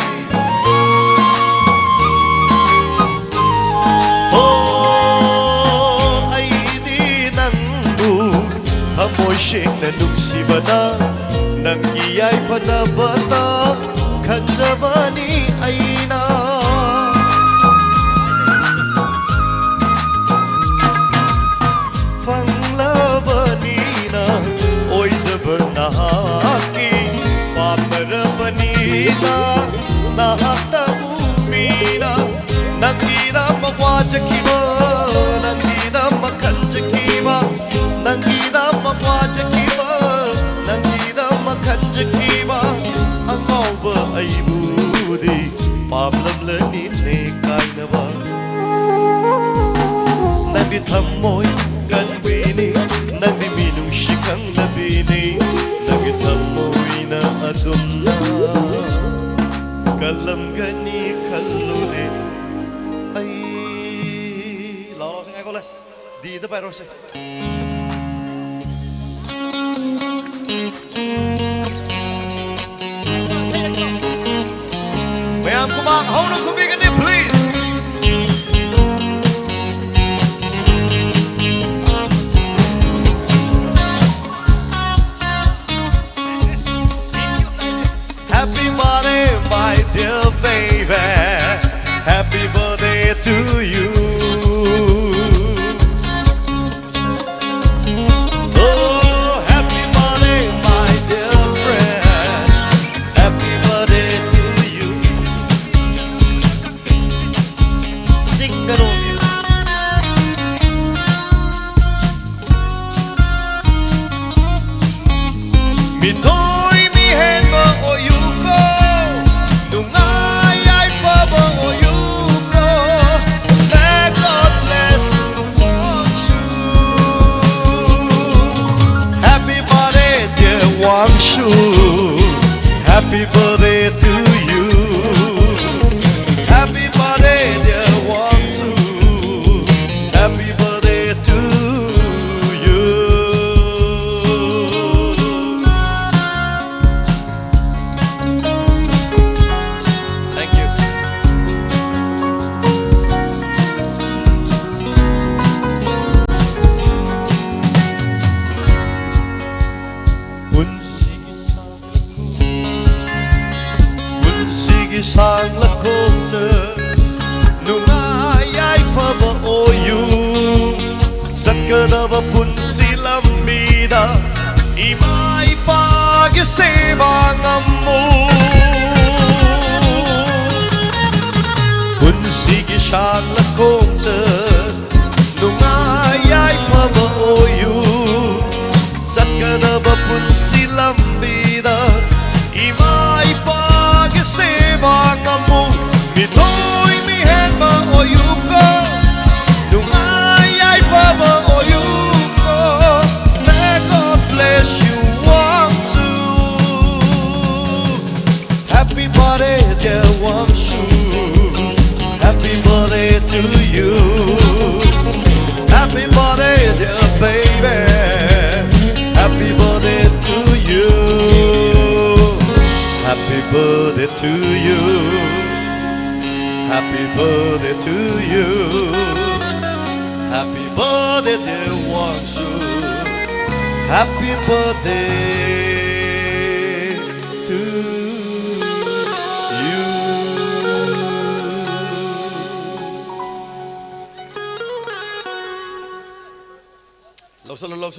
Thamoy sengna nuksibana nang iyay panabata khajabani aina Panglabanina oy zabana ki paparabanina nahata umina nangina magwajakiba nangina makanjakiba nangina magwajakiba nangina makanjakiba angawba aibudi pablamlani ne kainaba nandi thammoy kanbini nandi minungsi kanglabini nandi thammoyna adumna kalamgani kallude ai lao lao ngay cô lên đi tới bài rồi xem Ma'am, come on, hold on, come big please. Happy birthday, my dear baby. Happy birthday to you. Nungai ai pa ba o yuko sang la khom chơ nungai ai phaba oyu sakada ba punsi lambida imai pa ge seva ngamu punsi ge sang la khom chơ nungai ai phaba oyu sakada ba punsi lambida imai pa ge seva ngamu mi thôi mi hen ba oyu ko nungai ai phaba oyu ko may God bless you Wangsu happy birthday dear Wangsu happy birthday to you happy birthday dear baby happy birthday to you happy birthday to you happy birthday to you happy birthday dear Wangsu happy birthday to you 럭설로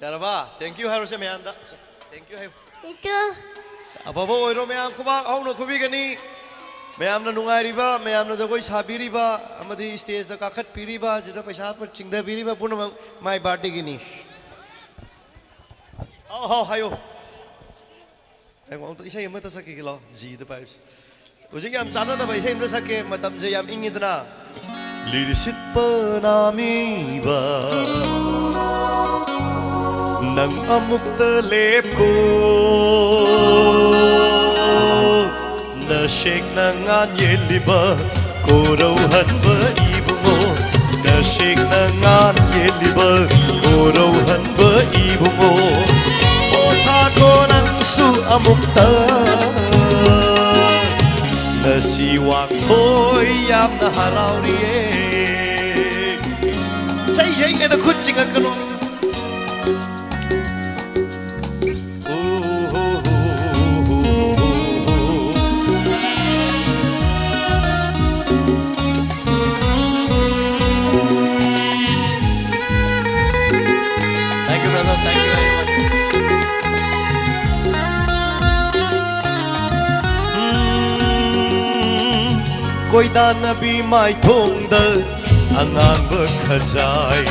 여러분 thank you 하루세 매한다 thank you 아바보 오이로 매한 쿠바 아우노 쿠비가니 매암나 누가이리바 매암나 저고이 사비리바 아마디 스테이지 카컷 피리바 저다 पैसा पर चिंदा पिरिबा पुन my birthday गिनी हाउ हायो एगो इसे यम त सके गिलो जी द पाइस उजिंग याम चाना द इसे यम त सके मतम जे याम इंगिदना लिरिसित पनामीबा nang amukta lepko na shake nang anyeliba korau hanba ibungo na shake nang anyeliba korau hanba ibungo otha ko nang su amukta na siwak thoi yam na harauriye chai yai ne da khut chinga kano Koi dan nabi mai thong da angan ba khajai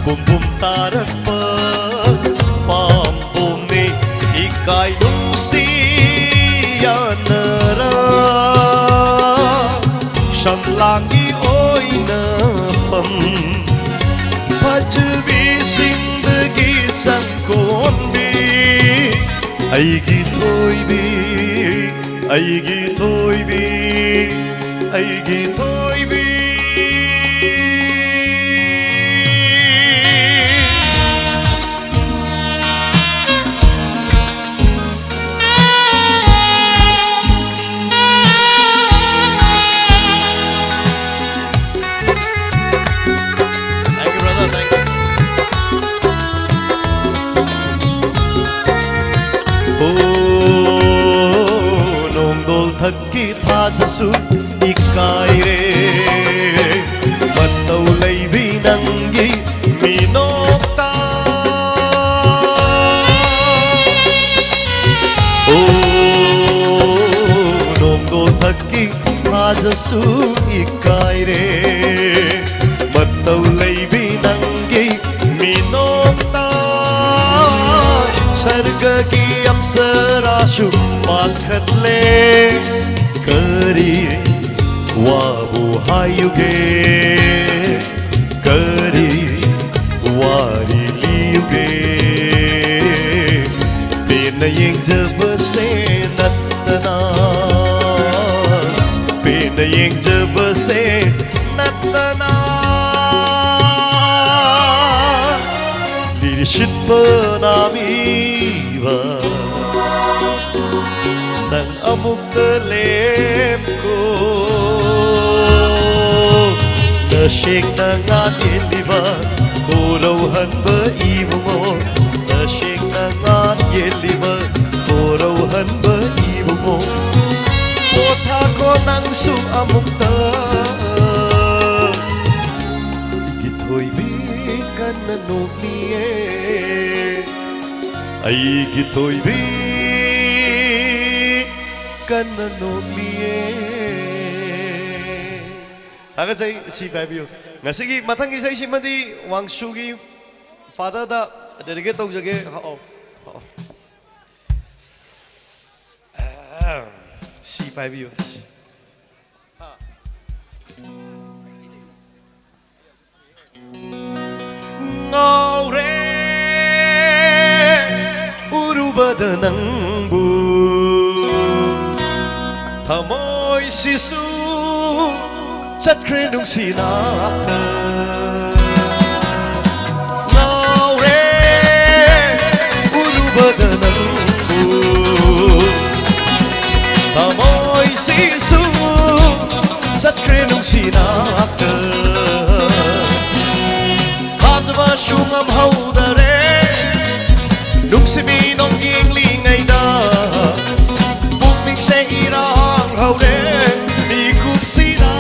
bum bum tarak pa pam bum ni ikai lung si yanara sham langi oi na pam paj bi zindagi sang kon bi aigi thoi bi aigi thoi bi Thank you brother thank you nongdol thakki thasasu ikai re matau leibi nangi minokta nongdol thakki thasasu ikai re matau leibi nangi minokta sarga ki apsarashu pakhatle kari wabu hayuge kari wari liuge pena yeng jabase natna pena yeng jabase natna lirishit panamiva nang amuk telem ko na shake nang anyeliba korau hanba ibungo na shake nang anyeliba Korohanba ibungo Pota ko nang su amukta Gitoy bi kananong niye Ay gitoy bi kananong niye Tagasay si Fabio Ngasigi matang isay si Madi Wang Shugi Father da dedicate tawjage si Fabio Ngore urubada nangbu Thamoy sisu chakre nung sinakta Ngore urubada nangbu Thamoy sisu chakre nung sinakta Kadwa shungam haudare Nung siminong ingling da Bukming sa irang haure Di kupsina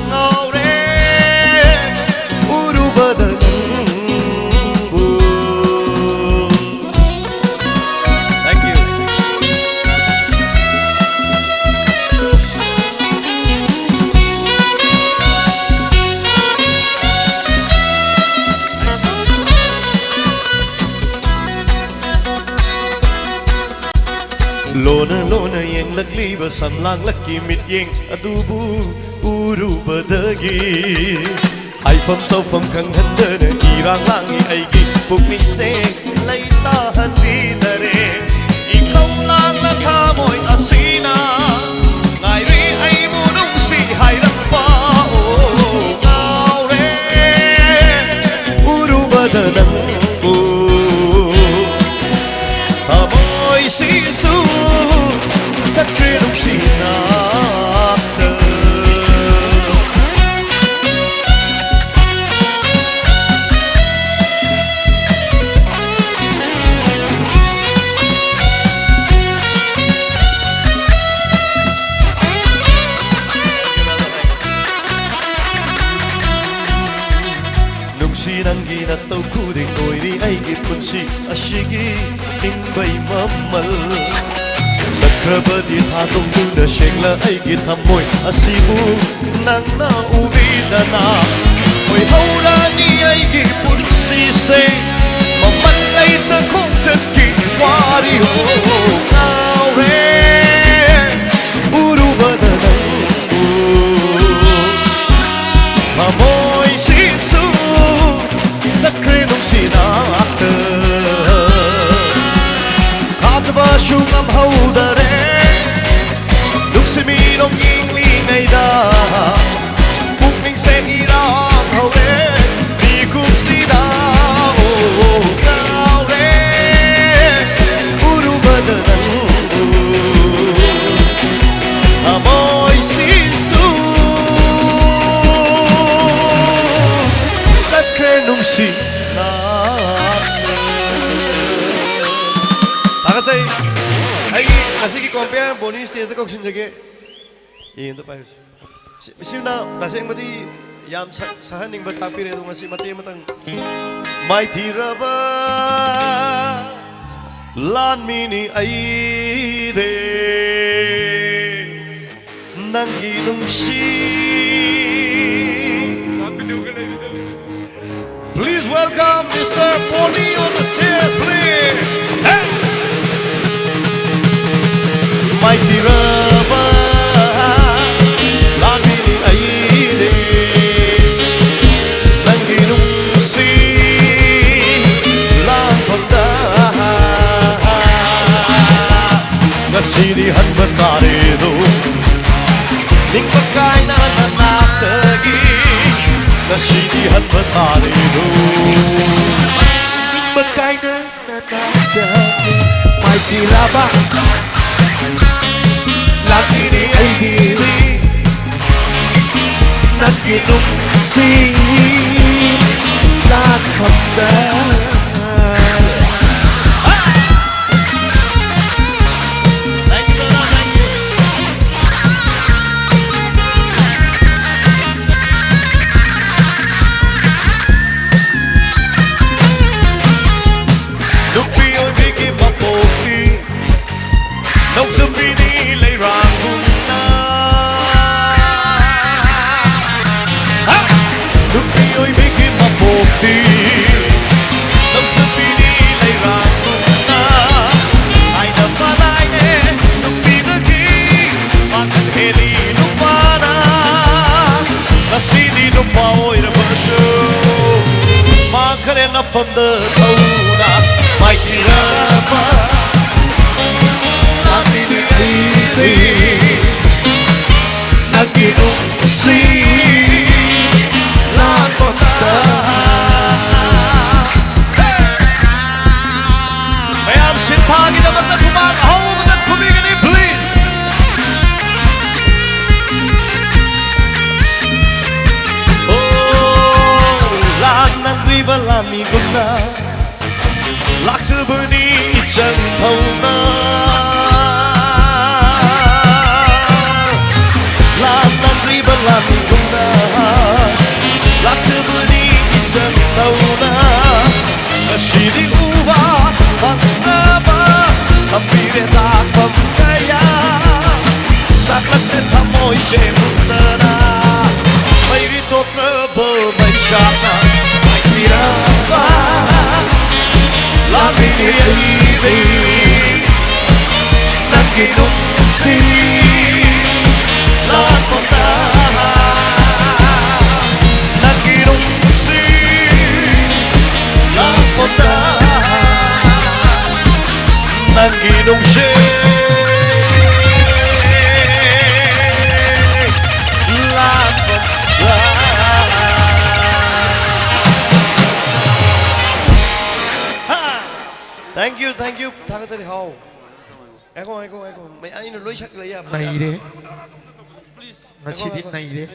Ngaure Urubadan Thank you Lona yang lagliba sanlang lakimit yang adubu urubadagi Ay fam tau fam kang handa na irang langi ay gipukming seng Laitahan vidare Ikaw lang na kamoy asina Ngairi ay munong si hayrang pa Ngaure urubadanang Amoy sisu sa krenong sinakta Nung sinang ginataw ko din ko'y di ay ipunsi Asyigi ingbay mamal Sakrabadi hatong luna siyengla ay gitamoy Asibu nang naumida na Mo'y haula ni ay gipunsise Mamalay na kong tagkiwari ho Ngawe urubada ng Amoy sisu sa krenong sinakta Kadwa shungam haudare Nung siminong ingling ay da Bukming sa irang haure Di kupsida Ngaure urubada ng Amoy sisu sa krenong sinakta Takasay Ay, nasiki kompya bonus stage da kokshin jage Indo pa yus Simna, nasing mati Yam sahaning batapir ito ngasi mati matang Mighty Raba Lan mini aide Nang ginungsi Please welcome Mr. Pony on the stairs, please. Hey! Mighty Raba, Lamini Aide, Nanginung Si, Lampanda, Nasinihan Matarido, Ning Pagkay na nanatagi. Nasinihan matarido Magkay na nanatagi Mighty Raba Lagi ni ay diri Nag-inungsi Lahat hamdan ꯃꯐꯝꯗ ꯊꯧꯅ ꯃꯥꯏꯊꯤꯔꯕ ꯂꯥꯛꯂꯤꯅꯤ ꯑꯩꯗꯤ ꯅꯪꯒꯤ ꯅꯨꯡꯁꯤ ꯂꯥꯛꯄꯗ ꯃꯌꯥꯝ ꯁꯤꯟꯊꯥꯒꯤꯗꯃꯛꯇ ꯈꯨꯃꯥꯡ ꯑꯍꯧꯕꯗ ꯈꯨꯕꯤꯒꯅꯤ please ꯂꯥꯛꯅꯗ꯭ꯔꯤꯕ ꯂꯥꯟꯃꯤꯒꯨꯝꯅ ꯂꯥꯛꯆꯕꯅꯤ ꯏꯆꯪ ꯊꯧꯅ ꯂꯥꯛꯅꯗ꯭ꯔꯤꯕ ꯂꯥꯟꯃꯤꯒꯨꯝꯅ ꯂꯥꯛꯆꯕꯅꯤ 이상 떠오나 다시니 우와 만나봐 한비례 낙범가야 싹락된 담모 이제 묻더라 마이리 또 트러블 마이샤나 마이티라봐 라비니 이리 남기는 시 낙범다 난기동시 Thank you thằng cái gì hầu em mấy anh nó lối sắc lấy à này đấy nó chỉ biết này đấy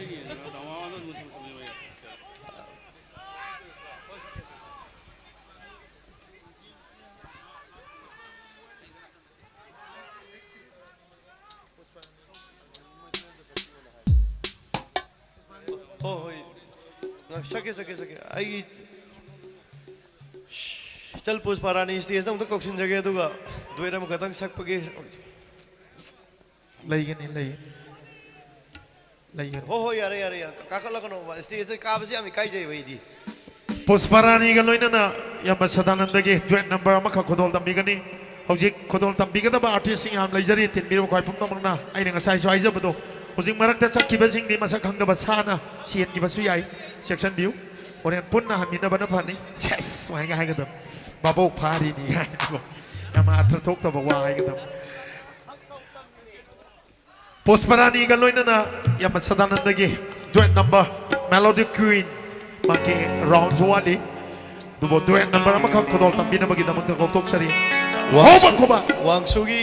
सके आई चल पुष्पारानी स्टेज तक कौशन जगह दुगा द्वैर मुखतंग सकपगे लैगन हो यारे काकलकनो स्टेज काबसे आमी काई जै वैदी पुष्पारानी का लोइना यम सदानंद के ट्वेट नंबर अमा खा खोदोल तंबिगनी हौजिक खोदोल तंबिगदबा आर्टिस्ट सिंग हम लैजरी तिन बिरो खै पुमनमना आइना ngasai so aijabado hojik marakta sakibasing ni masak khangdaba sana sian gibasu yai section view oren punna hanminabana phani yes wai ga haigadam babok phari ni hai ko yama atrathok ta bawa haigadam Pusparani ga loinana yam sadananda gi duet number melody queen maki round wali dubo duet number amakak kodol tambina bagi damang tok sari wangsugi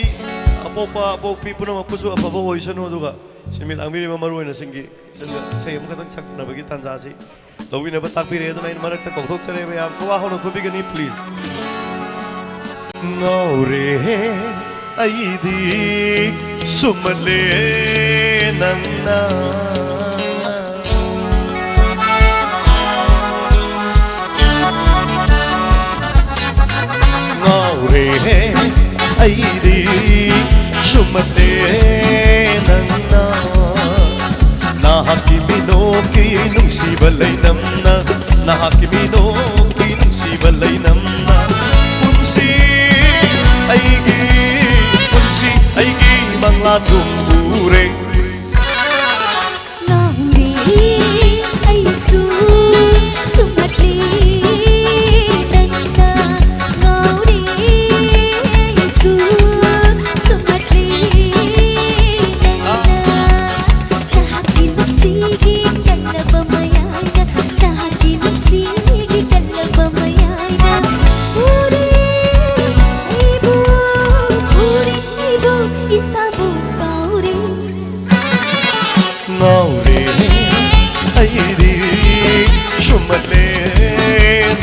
apopa apokpi puna mapusu apabo oisanu duga simil angmiri mamaru na singi say makatang sak na bagi tanjasi logi na batak pire do nain marak ta koktok chare be am ko hono ko bigani please ngore aidi sumale nanna ngore aidi sumale nanna nahakimino kinungsibalay namna nahakimino kinungsibalay namna punsi aigi mangladong ure Nauri ay sumatli nagna Nauri ay sumatli nagna Nakakinupsigi kalabamayana Nakakinupsigi kalabamayana Uri ibu isabu kauri ngore aidi shumale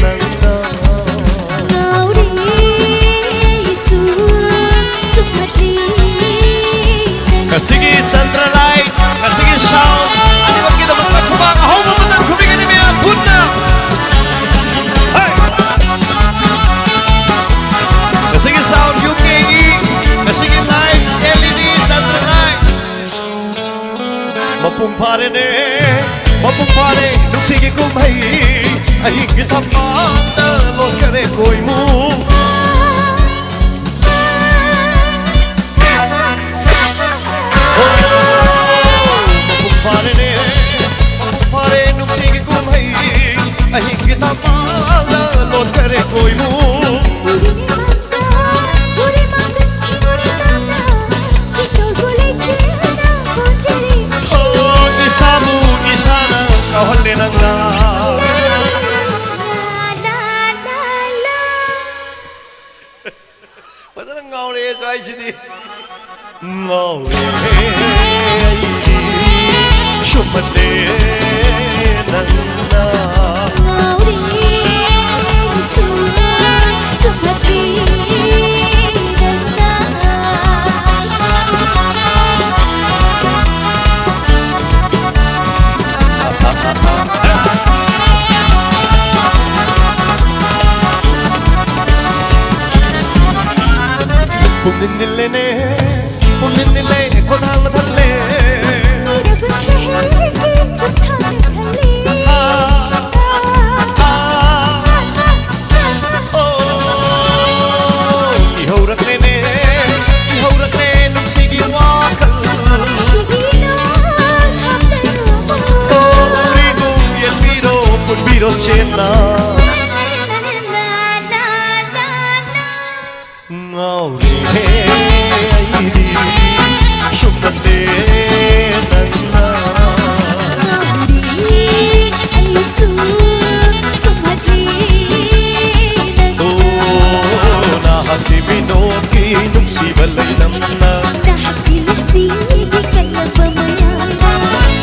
nanda Nauri sumatli kasigi centralize kasigi sound ani bagi dapat kubang homo betul kubigan ini ya punna hey kasigi sound UKE kasigi live LED centralize mapung pare nuksigi kumai ai kita mata lo kare koimu mapung pare nuksigi kumai ai kita mata lo ngầu cho anh chị đi ngầu shumane nanda Puninile ko thang thalle ihaurakne nungsigi wakal rigu yelbiro pulbiro chena ngawre airi shumane nanga na hati binoki nungsi balay namna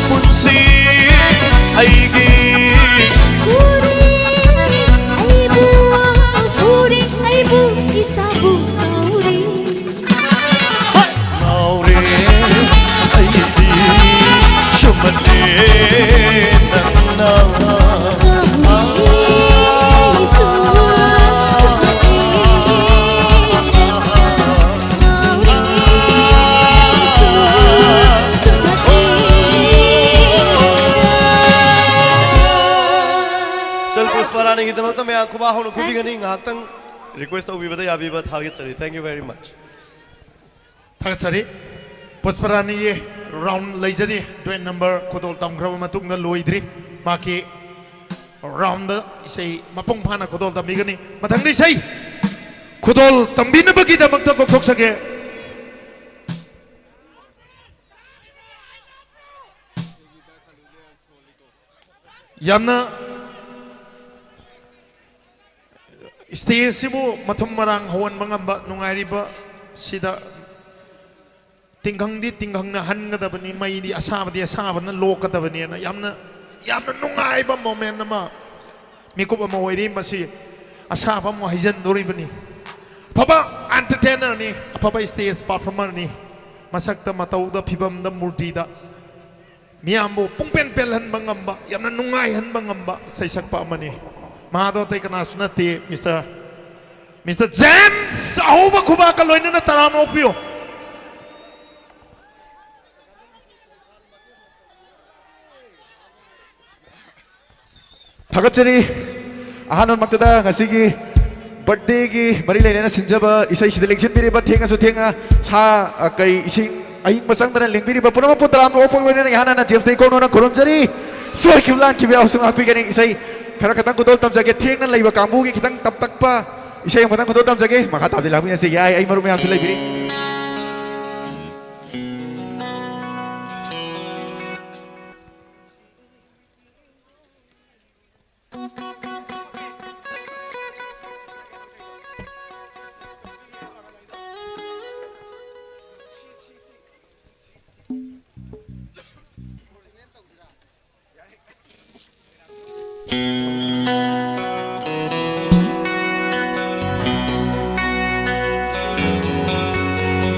punsi aigi ngawre airi shumane nanga Parani kita makna मैं आपको बाहर खुदी Ghani ngahaktan request ubibada yabiba thagi chari thank you very much थागसरी पुष्परानी ये राउंड लेजरी 20 नंबर खुदोल तमग्रब मतुंग लोइद्री माकी राउंड इसे मपुंग फाना खुदोल तमिगनी मथंग इसे खुदोल तंबिनबगी दमक्ता कोक्थोक सके यामना स्टेज सिबु मथुम मरांग हवन मंगंबा नुंगाइरिबा सिदा तिंगंगदी तिंगंगना हनगदबनी मईदी असाबदी असाबना लोकदबनी ना यामना नुंगाइबा मोमेंट नमा मिकुब अमा ओइरि मसी असाबा मो हाइजन दोरिबनी फबा एंटरटेनर नि फबा स्टेज परफॉर्मर नि मसक्ता मतौदा फिबमदा मूर्तिदा मियामबु पुंपेन पेल हनबा ngamba यामना नुंगाइ हनबा ngamba सैसकपा अमनी मादो तै कना सुनते मिस्टर जेम्स अहोबा खुबा का लोइना तराम ओपियो थागतचरी अहानोन मक्तदा ngasiगी birthday gi mari leina sinjaba isai sida lection biriba thenga su thenga sa kai ising ai masang dana lengbiriba purama putram opong loina yana na james dei kono na koromjari soi kimlan kibe ausung akpi gani isai khara khatang kudol tamjage thengna leiba kambu gi khitang tap takpa isai khatang kudol tamjage makha tabdi labina se yai ai maru me amsu leibiri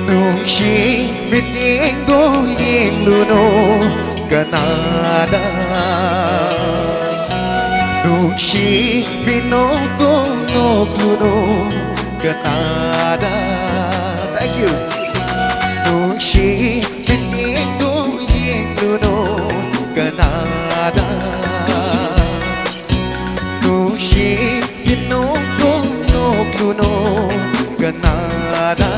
Nungshi mitindo yeng luno Canada Nungshi minoto no luno Canada Thank you Nungshi mitindo yeng luno Canada Nungshi minoto no luno Canada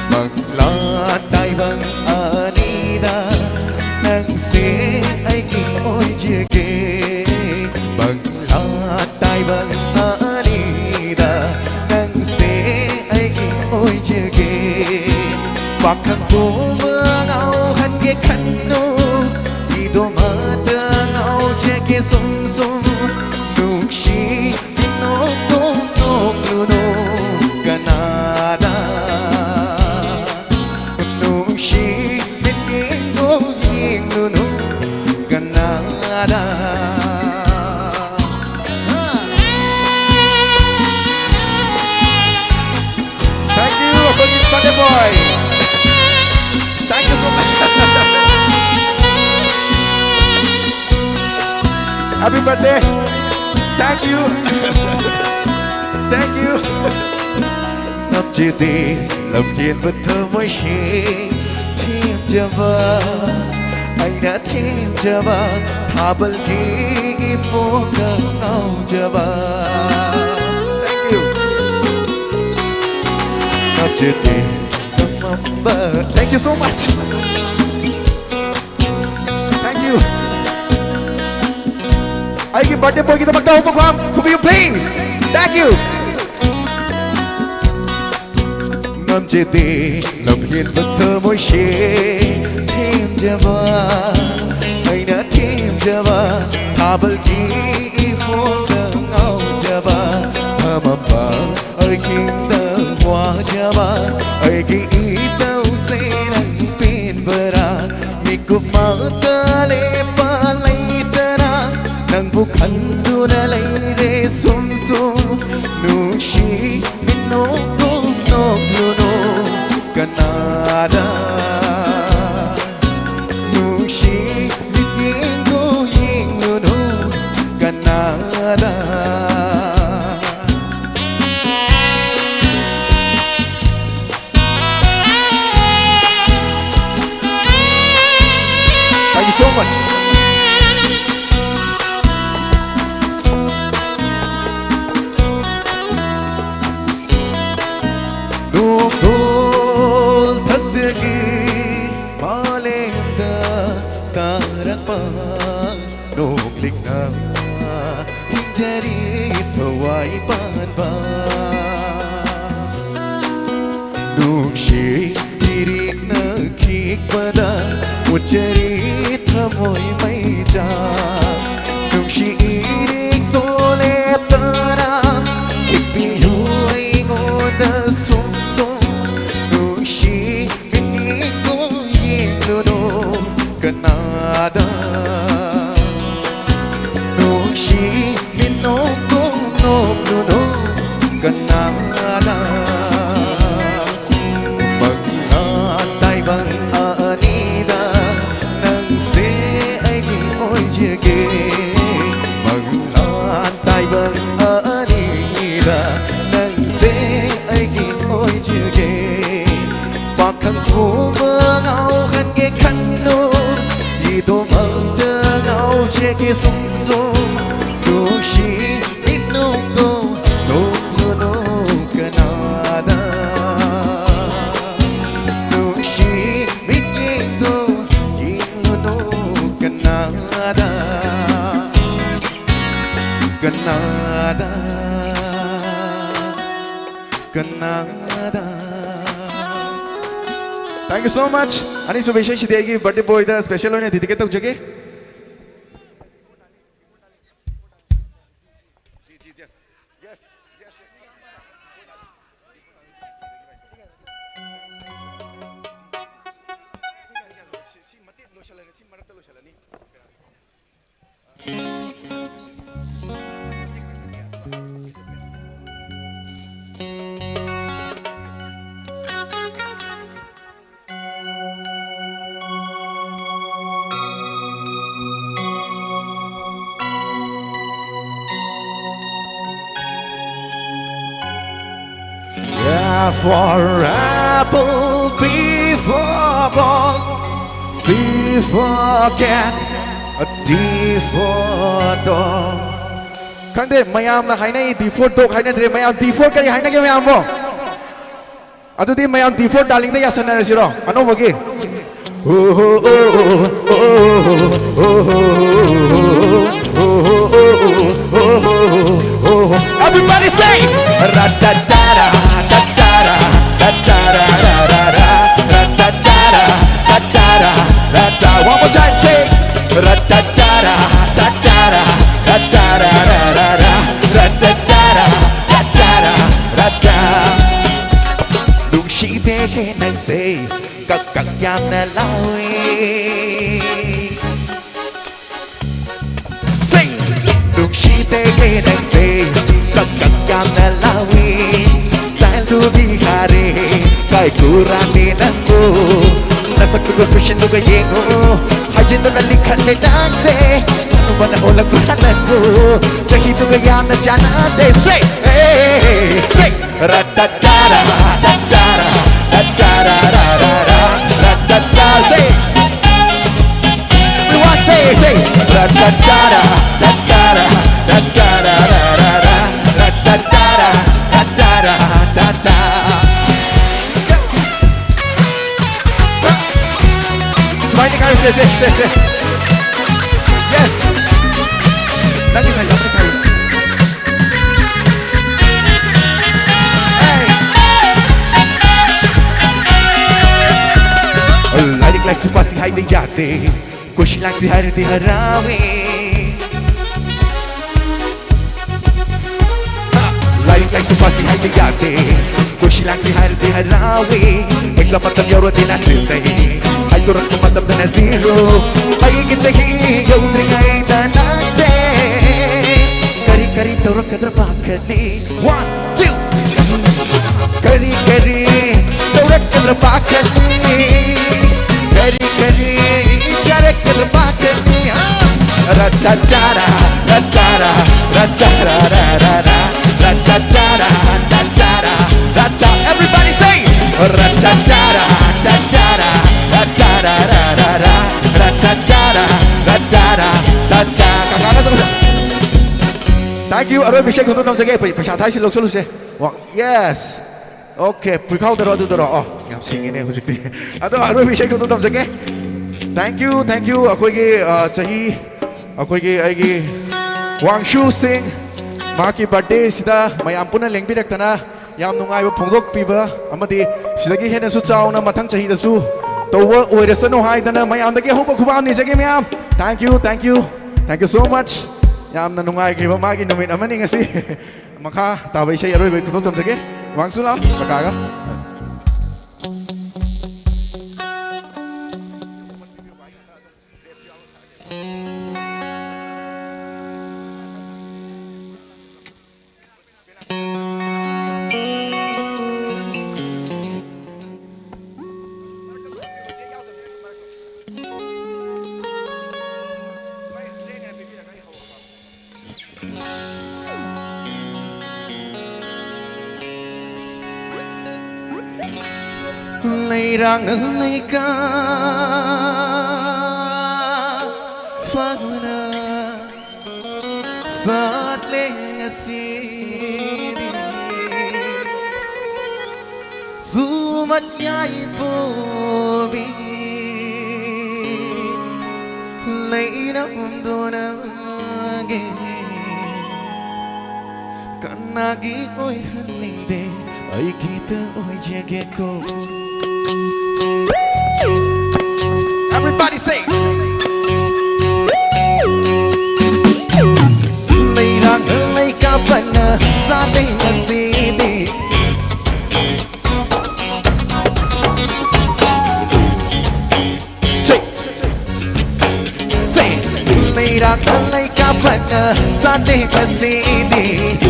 Maglatay bang anida Nang si ay kimoy jige Maglatay bang anida Nang si ay kimoy jige Bakang bumangaw hange kano Ido matangaw jige sum sum Nungshi pinokong nokluno Happy birthday. Thank you. Thank you. Năm chia tì làm kiên vật thơ mới she thêm cho vợ anh đã thêm cho vợ thả bal đi phố ngân áo cho vợ. Thank you. Năm chia tì number. Thank you so much. Thank you. Aiki birthday boy kita magtaong po kam. Could you please? Thank you. Ngâm chia tì lòng hiền vật thơ môi she thêm cho vợ anh đã thêm cho vợ thả bal đi phố ngân áo cho vợ mama ơi kinh đừng hoa cho vợ ơi kinh tao sẽ nang pin bera miku mata le palai tara nang bukan duna lai re sum sum nu shi mino no no Canada nu shi yingo yingo no Canada. Thank you so much. Nung dol tagdagi malenda tarakpa nung ligna hinjari pawai panba nung shi dirik na kikpada Mujari thamoy may ja nung siirik tole tara ipiyuay ngoda sum nung si biniko yingno Canada nung si binoko no Canada maghatay bang anida Maglatay bang anida nang se ay ginoy jige Bakang kumangao kan ke kanno Ito magdangao jige sumsum Doshi inoko no Canada Doshi binito ino Canada Canada Canada. Thank you so much. Ani शुभेच्छा देगी birthday boy दा special होने दीदी के तक जगह. Yes. For apple, B for ball, C for cat, a D for dog. Khande mayam na khaina D for dog khaina dre mayam D for kari khaina ke mayam mo. Adu di mayam D for darling de yasana resiro. Ano bogi? Everybody say ra-da-da-da. One more time, say ra-da-da-da, da-da-da, da-da-da-da-da-da, ra-da-da-da, da-da-da, da-da. Nung shi thế nang say, các yam na lawi. Sing. Nung shi thế nang say, các yam na lawi. Style tu bihari, kay kurang ni nanggo. nasaktugan ko siya nugayengo Hajin na nalikhan na danse Ano ba na ulang kuranan ko Jahido gaya na dyan ate Say, hey, say Ratatara, ratatara, ratatara, ratatara, ratatara Say We want say Ratatara, ratatara, ratatara, ratatara, ratatara, ratatara, ratatara Smiley kayo, yes Yes Lagi sa'yo, lagi kayo Ladik like si pasi hai de yate Kushi lang si hari de harawi Ladik like si pasi hai de yate Kushi lang si hari de harawi Eksa matam yoro de nasinte Hai turun ko matam na zero Hai gichahi yung dringay tanase Kari kari toro kadra bakali 1, 2 Kari kari toro kadra bakali Kari kari chare kadra bakali Ratatara ratatara ratatara ratatara ratatara ratatara ratatara Everybody say Ratatara ratatara ratatara ratatara ratatara ratatara ratatara Thank you Aroy Bishek untuk nam sege Pasha Thai xin lộc số luce Yes Okay Pui khâu từ đó Ngam xin nghe hữu dịch Aroy Bishek untuk nam sege Thank you Akhoi ki chahi Akhoi ki ai ki Wang Shu Singh Maki birthday sida Mayam puna lengbi raktana Yam nungai ba phongdok piba Amadi sidagi hena su chauna mathang chahi da su Towa oirasano haidana mayam dagi hoba khubam ni sege mayam Thank you so much Yamna nungai kriba magi numit amani ngasi Maka tabay siya yaroy bay kutok tamsage Wang Su lao Makaga Lay rang nâng lay ca Phang na Sát lên ngã si đi Dù mắt nhai bố bì Lay nâng đô nâng ghê Kan nagi oi hân linh đê Ay kita oi jage ko Everybody say Lay rang lay ka pana sa day na sidi Say Lay rang lay ka pana sa day na sidi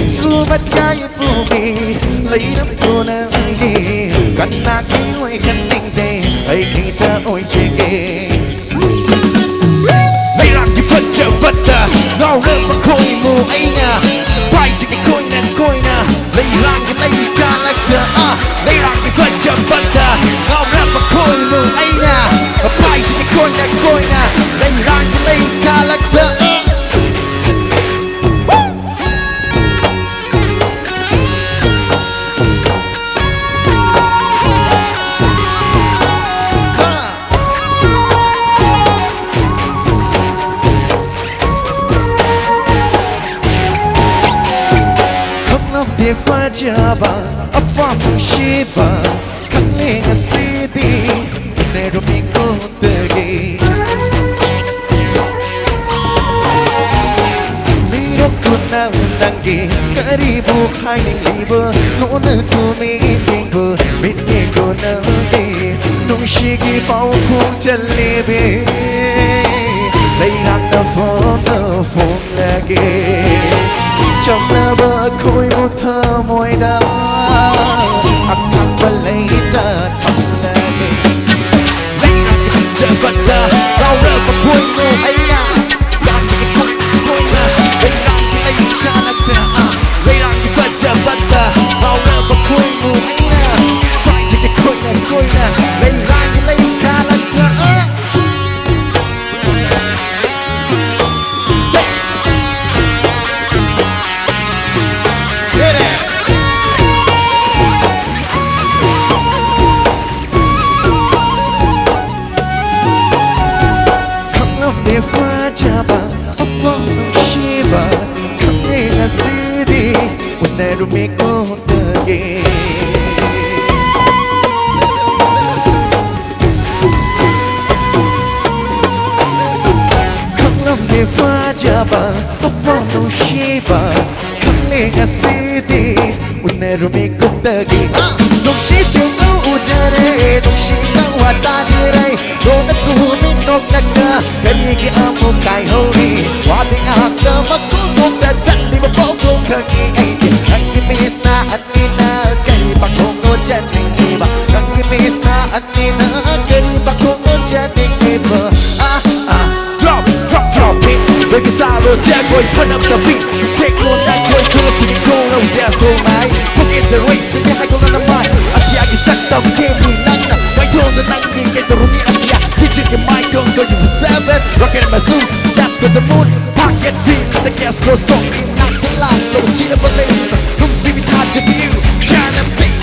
Sumat kaya pubi Lay nam ko na di Kan aking oi kaning day Ay kita oi jage Lay rang ki put your butter Ngao rang ma koi mo ay na Pai jake koi na Lay rang ki lay ka like the Lay rang ki put your butter Ngao rang ma koi mo ay na Pai jake koi na Lay rang ki lay ka like the Fajaba apa mushiba kale ngasidi nero miko tegi miro kuna undangi karibu hiding libo nona tu meetingu mitye kuna de nung shigi pau ku jalebi lay rang na phone lagi Trong na ba khôi một thơ môi đá Hắc thăng và lấy ta thầm là đi Lấy rumay kontage Kanglam de fajaba Apano shiba Kanglenga sidi Une rumay kontage Nung shi ching no ujare Nung shi nang watadire Dona tunin nok naga Karigi amo kai hori Wading akta makugong da Chandi mapogong kangi Ang kimis na at nina Kari pakongo jating iba Ang kimis na at nina Kari pakongo jating iba Drop, drop, drop it Baby Saro, Jack boy, turn up the beat Take one night, boy, turn up to the corner We dance all night Forget the race, hindi high on the mic Asiyagi sakta, kemi nana Right on the night, get the rumi asiya Pitching your mic, don't go to the seven Rockin' my zoom, that's got the moon Pocket beat, the Castro song In not the last, no china balloon Don't see me touch of you, China beat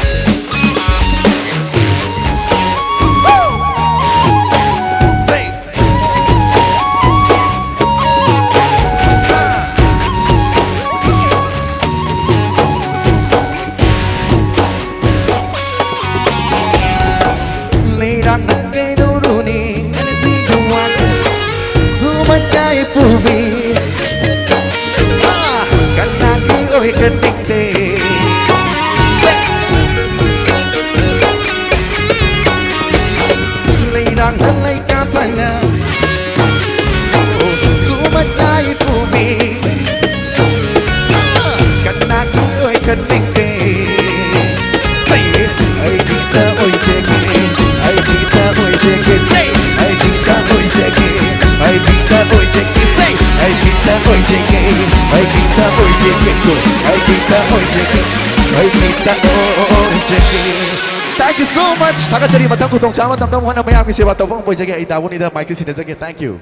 Thank you so much. 다 같이 matang kutong jaman tamtam wana mayami sewa tawang boy jage ay dawon ida mic sinajage. Thank you.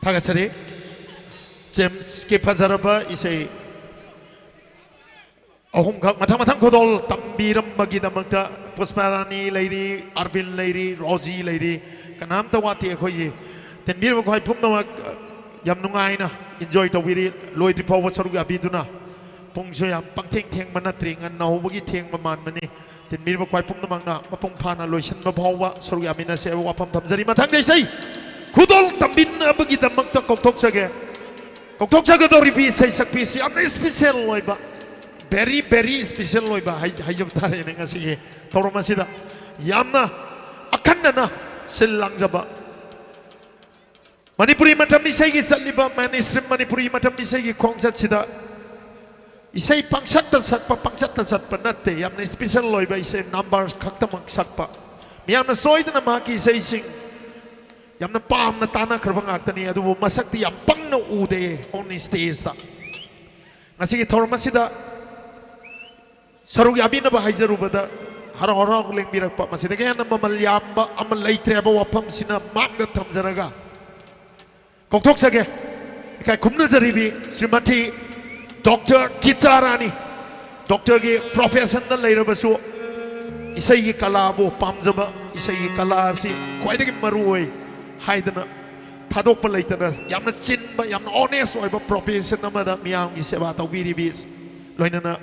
다가서리 제임스 기파자라바 이세 어홈각 마탕마탕 고돌 담비름 바기다막다 포스파라니 레이리 아르빈 레이리 로지 레이리 kanam tawati akhoi tenbir khoi phumna yam nungaina enjoy tawiri loi tri pawa saru abiduna pungso yam pangtheng theng manatri ngan naubugi theng maman mani tenbir khoi phumna mangna mapung phana loisan ma bhawa saru amina se wapam thamjari mathang dei sei khudol tambin abagi damakta kokthok sage do ripi sei sakpi si am special loiba very special loiba hai jab tare ne ngasi toromasida yamna akanna sillangjaba Manipuri matam isai gi saliba mainstream Manipuri matam isai gi khongsat sida isai pangsat sakpa natte yamna special loiba isai numbers khaktamang sakpa miyamna soidna ma ki isai sing yamna pam na tana kharbang aktani adu masakti yam pangna ude on stage ta ngasi gi thormasida sarug yabina ba haijarubada hara hara leng birak pa masida ke na mamal yamba amal laitre ba wapam sina magda thamjaraga kokthok sage kai khumna jaribi Srimati Dr. Gitarani Dr. gi profession da leirabasu isai gi kala bo pamjaba isai gi kala si khwaidagi marui haidana thadok pa leitana yamna chinba yamna honest oiba profession amada miyam gi seba tawbiri bi loinana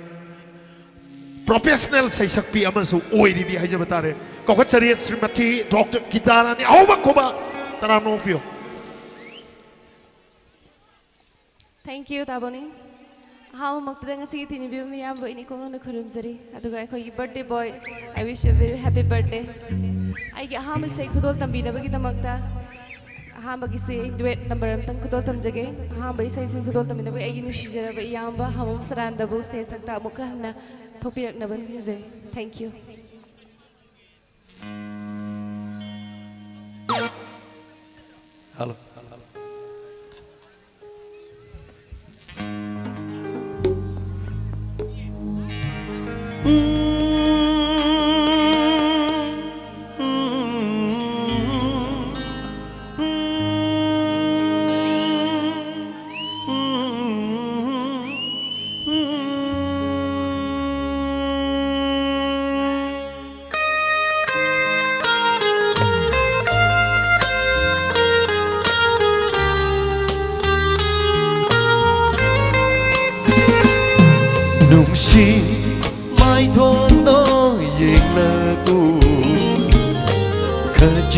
professional sai sakpi amasu oiri bi haija batare kokachari Srimati Dr. Gitarani auba koba tarano pio. Thank you Taboni. How maktada ngasi tinibir miyam bo ini kono khurumjari aduga khoi birthday boy I wish you a very happy birthday. I ge ham sai khudol tambi na bagi tamakta ham bagi sai duet number amtang khudol tamjage ham bai sai sai khudol tambi na bagi ai nu shijara ba yamba hamam saranda bo stage takta mukhanna thopirak na ban jari. Thank you. Hello.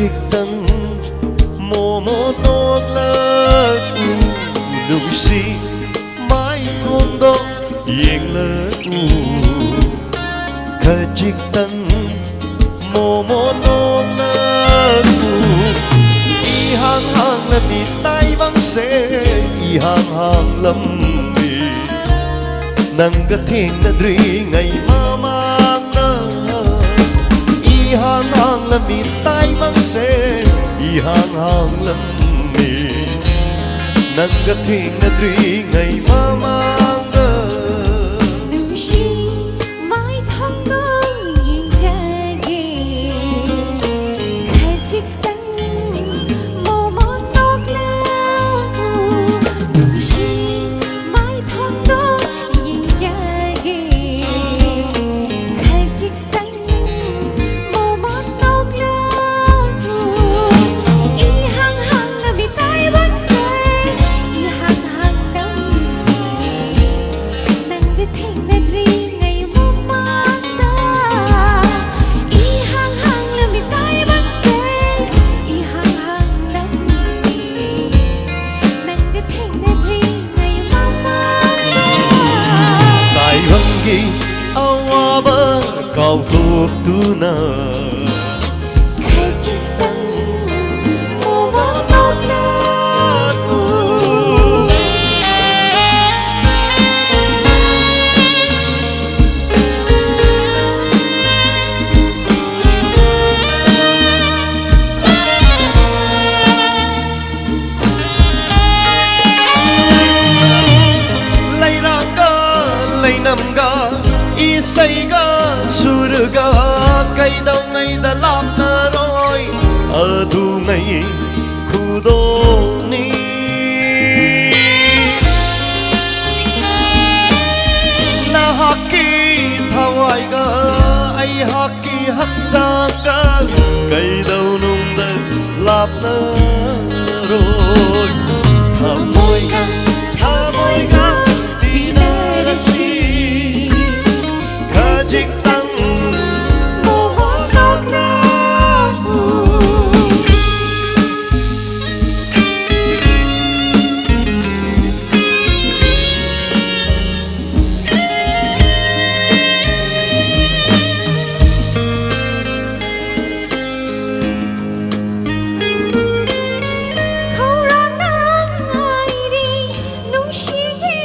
khajiktan momotoklat nusi mai thondo yenglat khajiktan momotoklat ihang hang lam mi tai vang se ihang hang lam mi nang ka thing na dri ngai ma mang na ihang hang lam mi tai vang se ihang hang lam mi nang ka thing na dri ngai ma mang na Nushi mai thong nong yin jage khajik tang mo mo nok la Nushi mai thong nong yin jage khajik tang mo mo nok la I hang hang la mi tai bang se I hang hang dam nang the thing that ring ngày mong mang ta I hang hang la mi tai bang se I hang hang dam nang the thing that ring ngày mong mang ta tai vangi awaba kau tup tu na khajik tang mo mo nok la lay ranga lay namga isaiga surga kai dau ngai da lap na roi adu ngai khudo ni na haki thawai ga ai haki hak sanga kai dau nung da lap na roi thamoy ga dinarasi khajik tang mo mo nok la khâu ra nang ai đi nung shi gi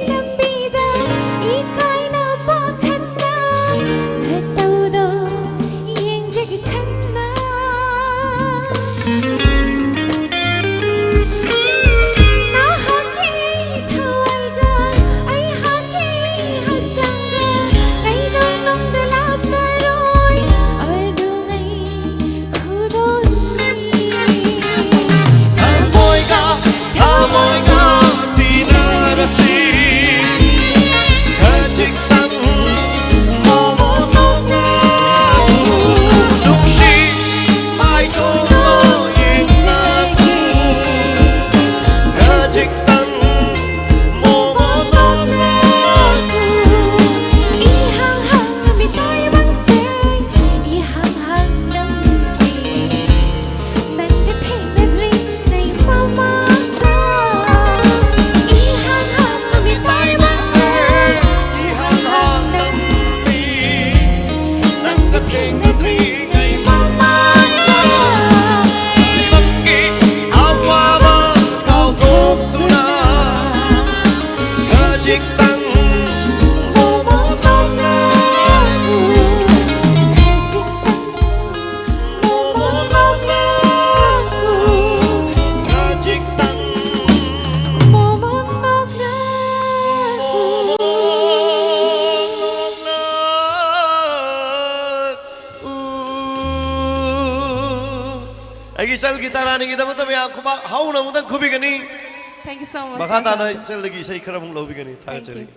lam bi da I kai na pa khan na na tau do yen jig khan na na ha ki thawai ga ai ha ki ha chang ga ai dong dong da lap na roi ai do ngai khu do ni thamoy ga dinarasi khajik tang mo mo nok na lung shi mai thong lo yin ta khajik tang mo mo nok na I hang hang mi tai bang se I hang hang dam nang cái thing na dri ngày mau mang ta I hang hang mi tai bang se I hang hang dam nang ka thing na dri ngai mau mang ta sangi awaba kau thok tu na khajik tang mo mo nok na khajik tang mo mo nok la khajik tang mo mo nok la Agi chal gitarani gi dam tam ya khuba hauna mudan khubi gani Thank you so much. makha ta na chal lagi sai khara mung lobi gani ta Thank chali you.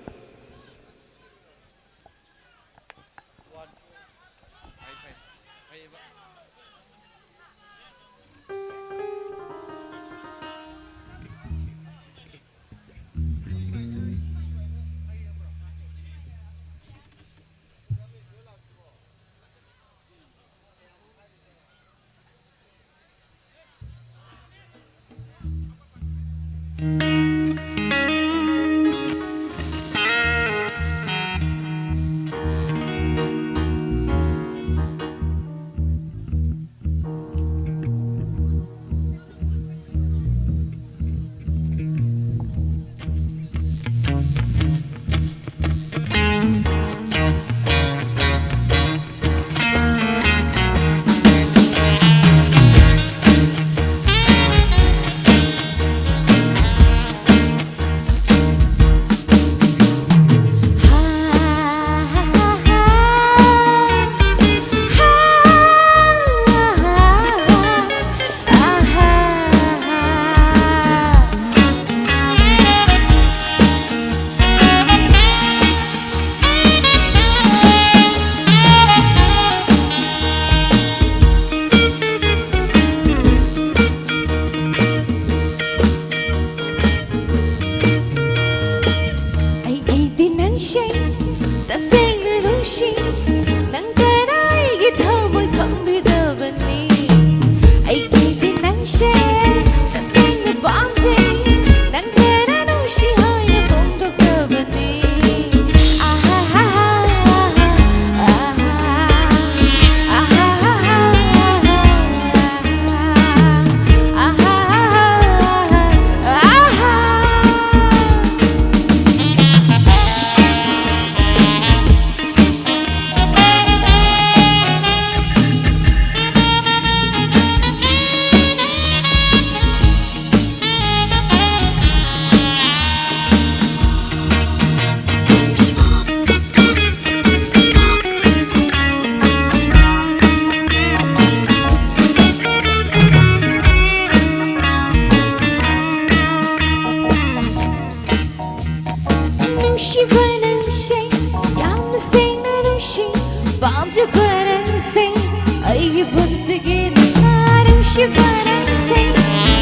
ꯅꯨꯡꯁꯤꯕ ꯅꯪꯁꯦ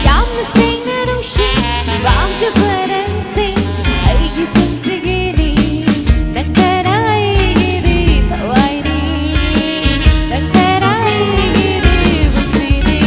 ꯌꯥꯝꯅ ꯁꯦꯡꯅ ꯅꯨꯡꯁꯤ ꯄꯥꯝꯖꯕ ꯅꯪꯁꯦ ꯑꯩꯒꯤ ꯄꯨꯟꯁꯤꯒꯤꯅꯤ ꯅꯪ ꯇꯔꯥ ꯑꯩꯒꯤꯗꯤ ꯊꯋꯥꯏꯅꯤ ꯅꯪ ꯇꯔꯥ ꯑꯩꯒꯤꯗꯤ ꯄꯨꯟꯁꯤꯅꯤ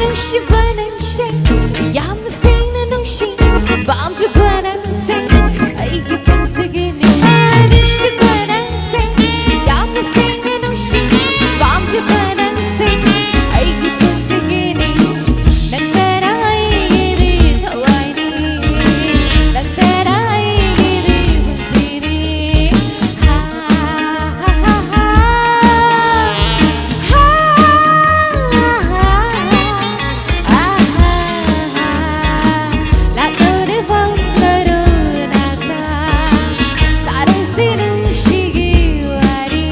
ꯅꯨꯡꯁꯤꯕ ꯅꯪꯁꯦ ꯌꯥꯝꯅ ꯁꯦꯡꯅ ꯅꯨꯡꯁꯤ ꯄꯥꯝꯖꯕ ꯅꯪꯁꯦ ꯑꯩꯒꯤ ꯄꯨꯟꯁꯤꯒꯤꯅꯤ ꯅꯨꯡꯁꯤꯕ ꯅꯪꯁꯦ ꯌꯥꯝꯅ ꯁꯦꯡꯅ ꯅꯨꯡꯁꯤ ꯄꯥꯝꯖꯕ ꯅꯪꯁꯦ ꯑꯩꯒꯤ ꯄꯨꯟꯁꯤꯒꯤꯅꯤ ꯅꯪ ꯇꯔꯥ ꯑꯩꯒꯤꯗꯤ ꯊꯋꯥꯏꯅꯤ ꯅꯪ ꯇꯔꯥ ꯑꯩꯒꯤꯗꯤ ꯄꯨꯟꯁꯤꯅꯤ Lakore vang karunata sarasi nungshigi wari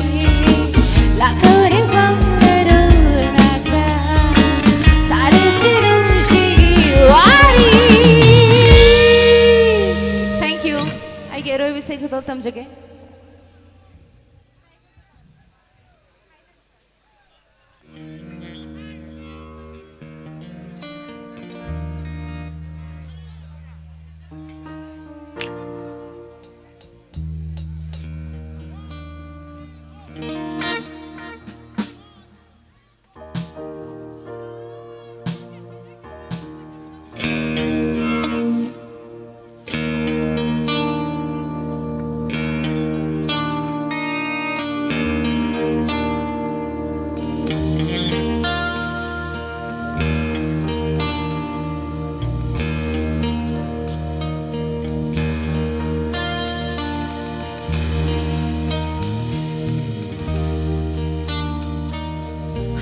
Lakore vang karunata sarasi nungshigi wari Thank you. I get away with saying khudam tamjage.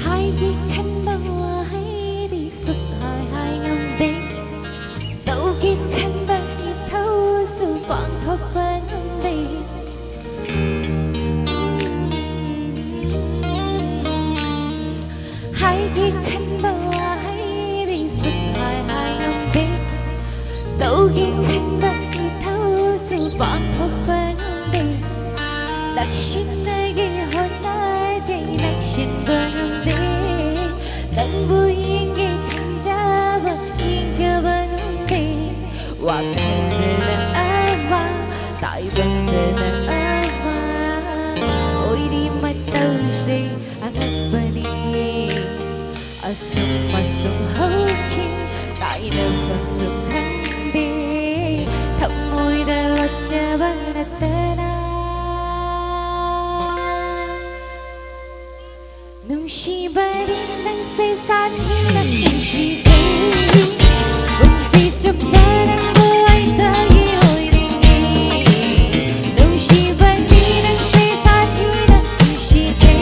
Hãy khăn bao hãy đi suốt hai ngầm đêm đâu khi khăn bao thâu sự vọng thốt qua ngầm đêm hãy khăn bao hãy đi suốt hai ngầm đêm đâu khi khăn bao thâu sự vọng thốt qua ngầm đêm 당신에게 혼나지 당신 보는데 난 보이게 잡아 잊어버는데 완전한 아마 다이번드는 아마 오일이 맞다우시 아가빠니 아숭마숭 호킹 나이는 fam숙한데 턱모이다 어쩌봐 나타나 Nungshibा rin nangse sathi na nungshite Unsi chaparang buhay tayo rin Nungshibा rin nangse sathi na nungshite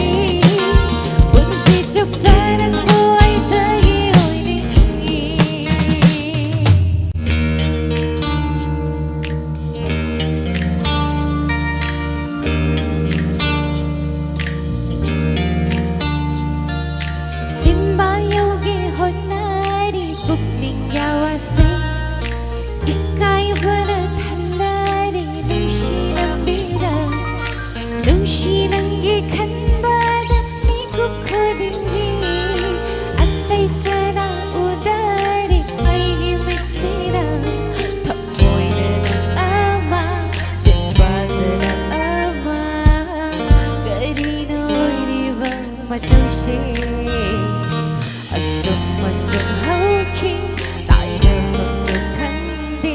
Unsi chaparang buhay tayo rin 진바요게 혼나리 북닝 야와세 이까이바나 달라리 눈시는 비라 눈시는 게 간바다 미국 코딩기 안타이까나 우다리 아이기 믹시라 턱보이는 아마 진바는 아마 그리는 오이리방 마토시 아숭마숭 하우킹 나이는 fam숙한데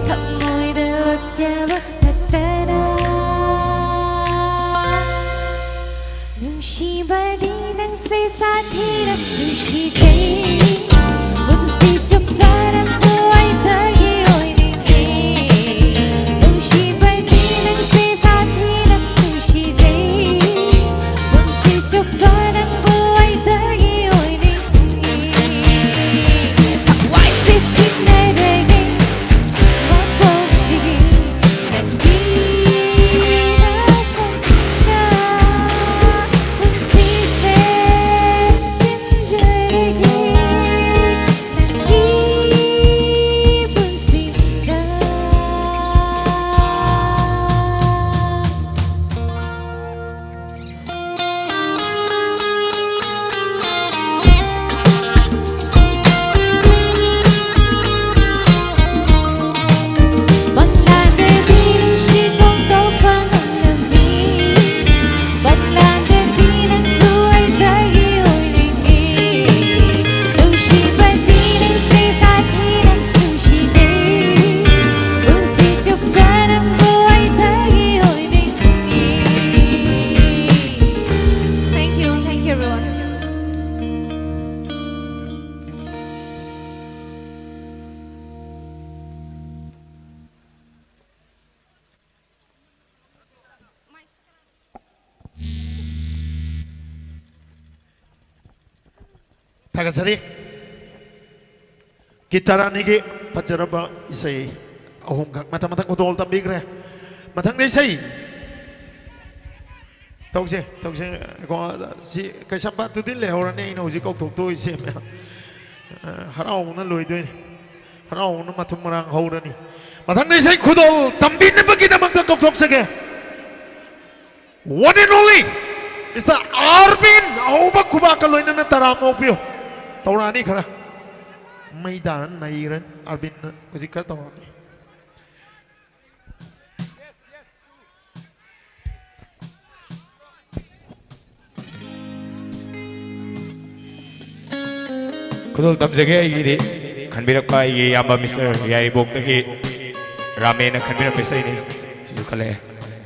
턱모이를 어쩌봐 나타나 눈시바 니 낭세 사티라 눈시제 थागसरी गिटारानिगे पचरबा इसै अहुम खक मथा मथा कोदोल तंबिग्रे मथंग दे सै तौसे को सि कैसबा तुदिन लेहरने इन हुजि कौथोक तो इसे हराउना लोइदोइ हराउना मथुम मरांग हौरनी मथंग दे सै खुदोल तंबिन बगी दमक कौथोक सके one and only is the Arvin Auba Kubaka Loina Taramopio Taurani Kara Maidan Nairan Arvin was it Katarani Kudol tamjage iri khanbirak pa igi yamba Mr. Yai bok tagi ramen na khanbirak mesai ni su khale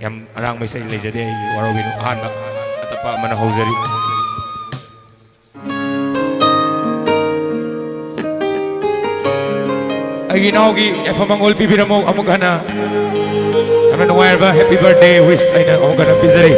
yam arang mesai lejade igi warobin ahan ba atapa mana hozari agi naugi efamangol pipiramo amugana amana wire ba happy birthday wish aina amugana pizari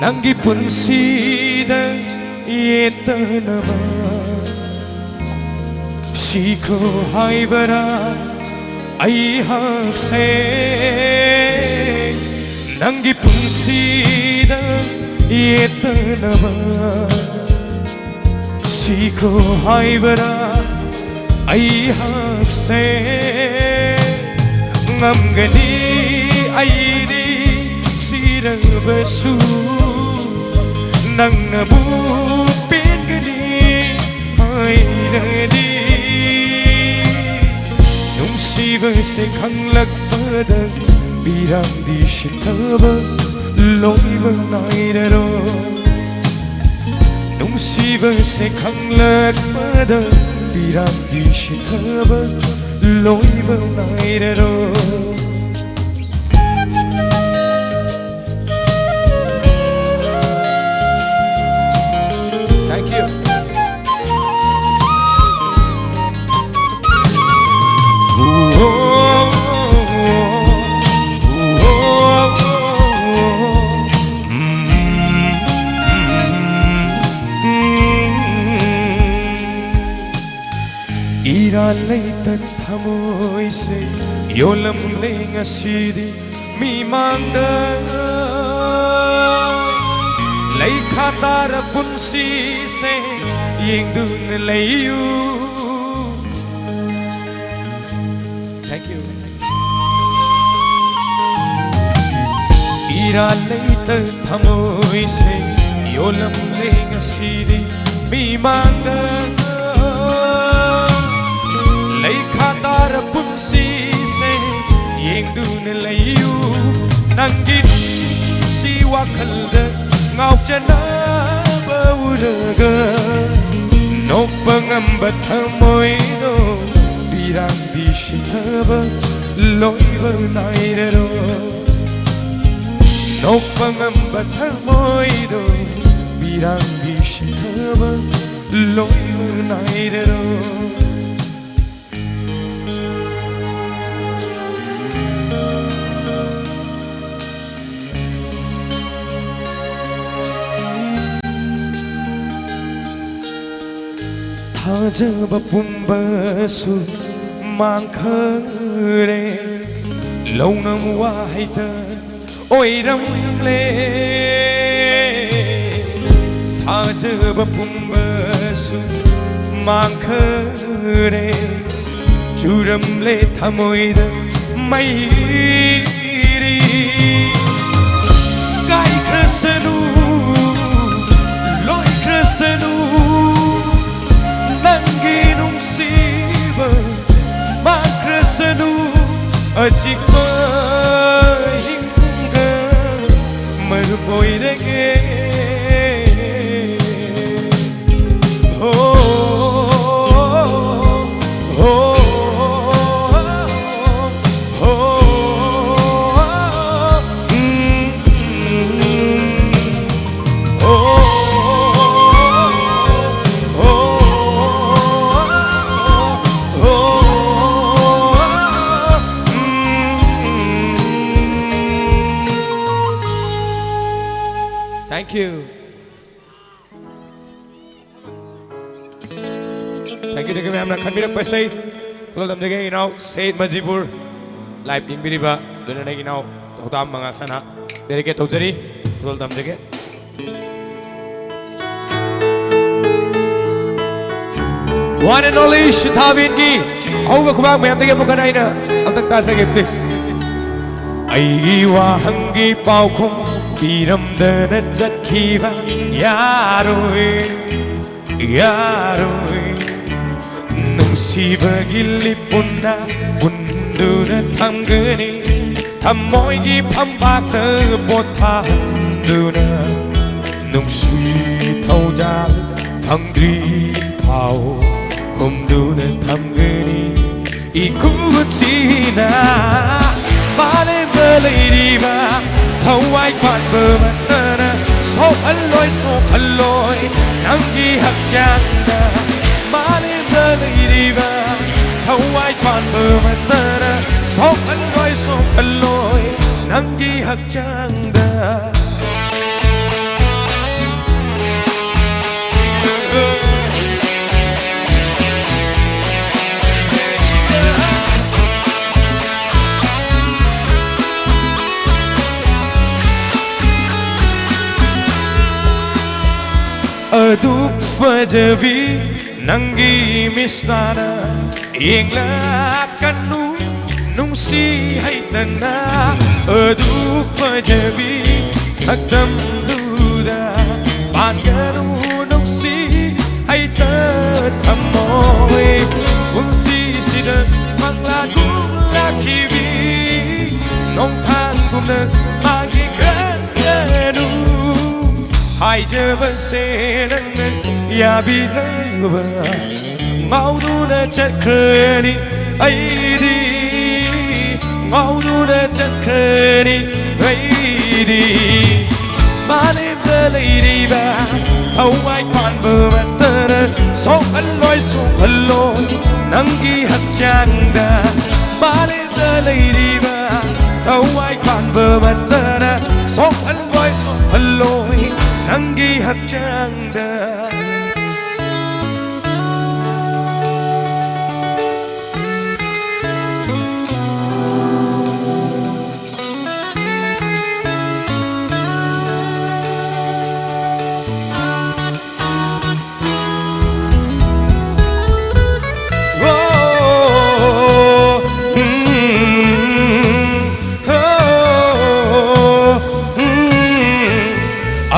Nangi punsida yetanama Shiko haibara ai hakse Nangi punsida yetanama Shiko haibara ai hakse Ngamgani aidi sirabasu Nang nabupin gani ay nadi Nung siva se khanglak padang birang di shintaba loiba nairaro Nung siva se khanglak padang birang di shintaba loiba nairaro Thank you. Iralay tan thamoy se yolam lenga sidi mi mangda Lay khatara punsi se yeng dun layu Thank you Iralay tan thamoy se yolam lenga sidi mi mangda Lay khatara punsi se yeng dun layu Nangit si wakalda ngọc chân bầu rga nộp băng bật môi đô birang di shintaba lối bờ này đô nộp băng bật môi đô birang di shintaba lối bờ này đô Thajaba pumbasu mangkhare launam wahaita oiram le Thajaba pumbasu mangkhare churam le thamoida mairi kai krasanu loi krasanu ꯑꯆꯤꯛꯄ ꯍꯤꯡꯒ ꯃꯔꯨꯞ ꯑꯣꯏꯔꯒꯦ Thank you. Thank you, ma'am. Na khan birak pasai. Kalau tam jage inau Said Majipur live in biriba. Dona na inau hotam mga sana. Dereke taujari. Kalau tam jage. One and only Shithavin ki. Auga kumang ma'am jage bukan aina. Amtak ta jage please. Ai wahangi pau khum. Piramdana chakhiva yaroi yaroi nungsibagi lipunna punduna thamgani thamoigi phambakta pothanduna nungsui thauja phangdri phau humduna thamgani ikutsina male baliriba Thawai quan bờ mặt na so khăn lôi nắng đi hấp chang na má lên bờ đi va Thawai quan bờ mặt na so khăn lôi nắng đi hấp chang na Aduk fajavi nangi mistana Yengla kanu nungsi hay tana Aduk fajavi sakdam duda Panganu nungsi hay tatamoy Unsi sida mangla gula kivi Nong than guna magi kanu Hai java se nang ya bi lava Ngaudu na chakrani ai di Ngaudu na chakrani ai di Mane balai di ba Awai quan bờ matana so loi nangi hak chang da Mane balai di ba Awai quan bờ matana so loi nangi hak chang da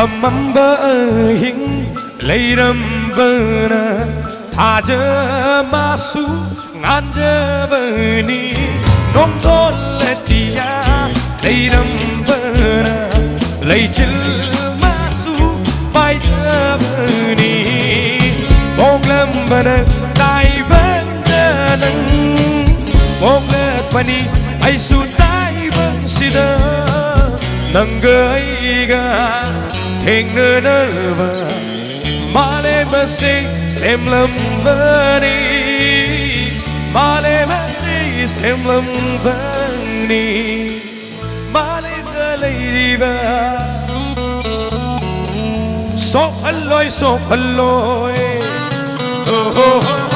Amamba hing leiram bana thaja masu nganja bani nom dol latia leiram bana leichil masu bai bani bonglam bana tai bana bongla pani ai su tai ban sida nangai Theng nơ nơ vơ Mà lê mà xê xem lâm vơ đi Mà lê mà xê xem lâm vơ đi Mà lê mà lấy đi vơ Sốc hân lôi Oh oh oh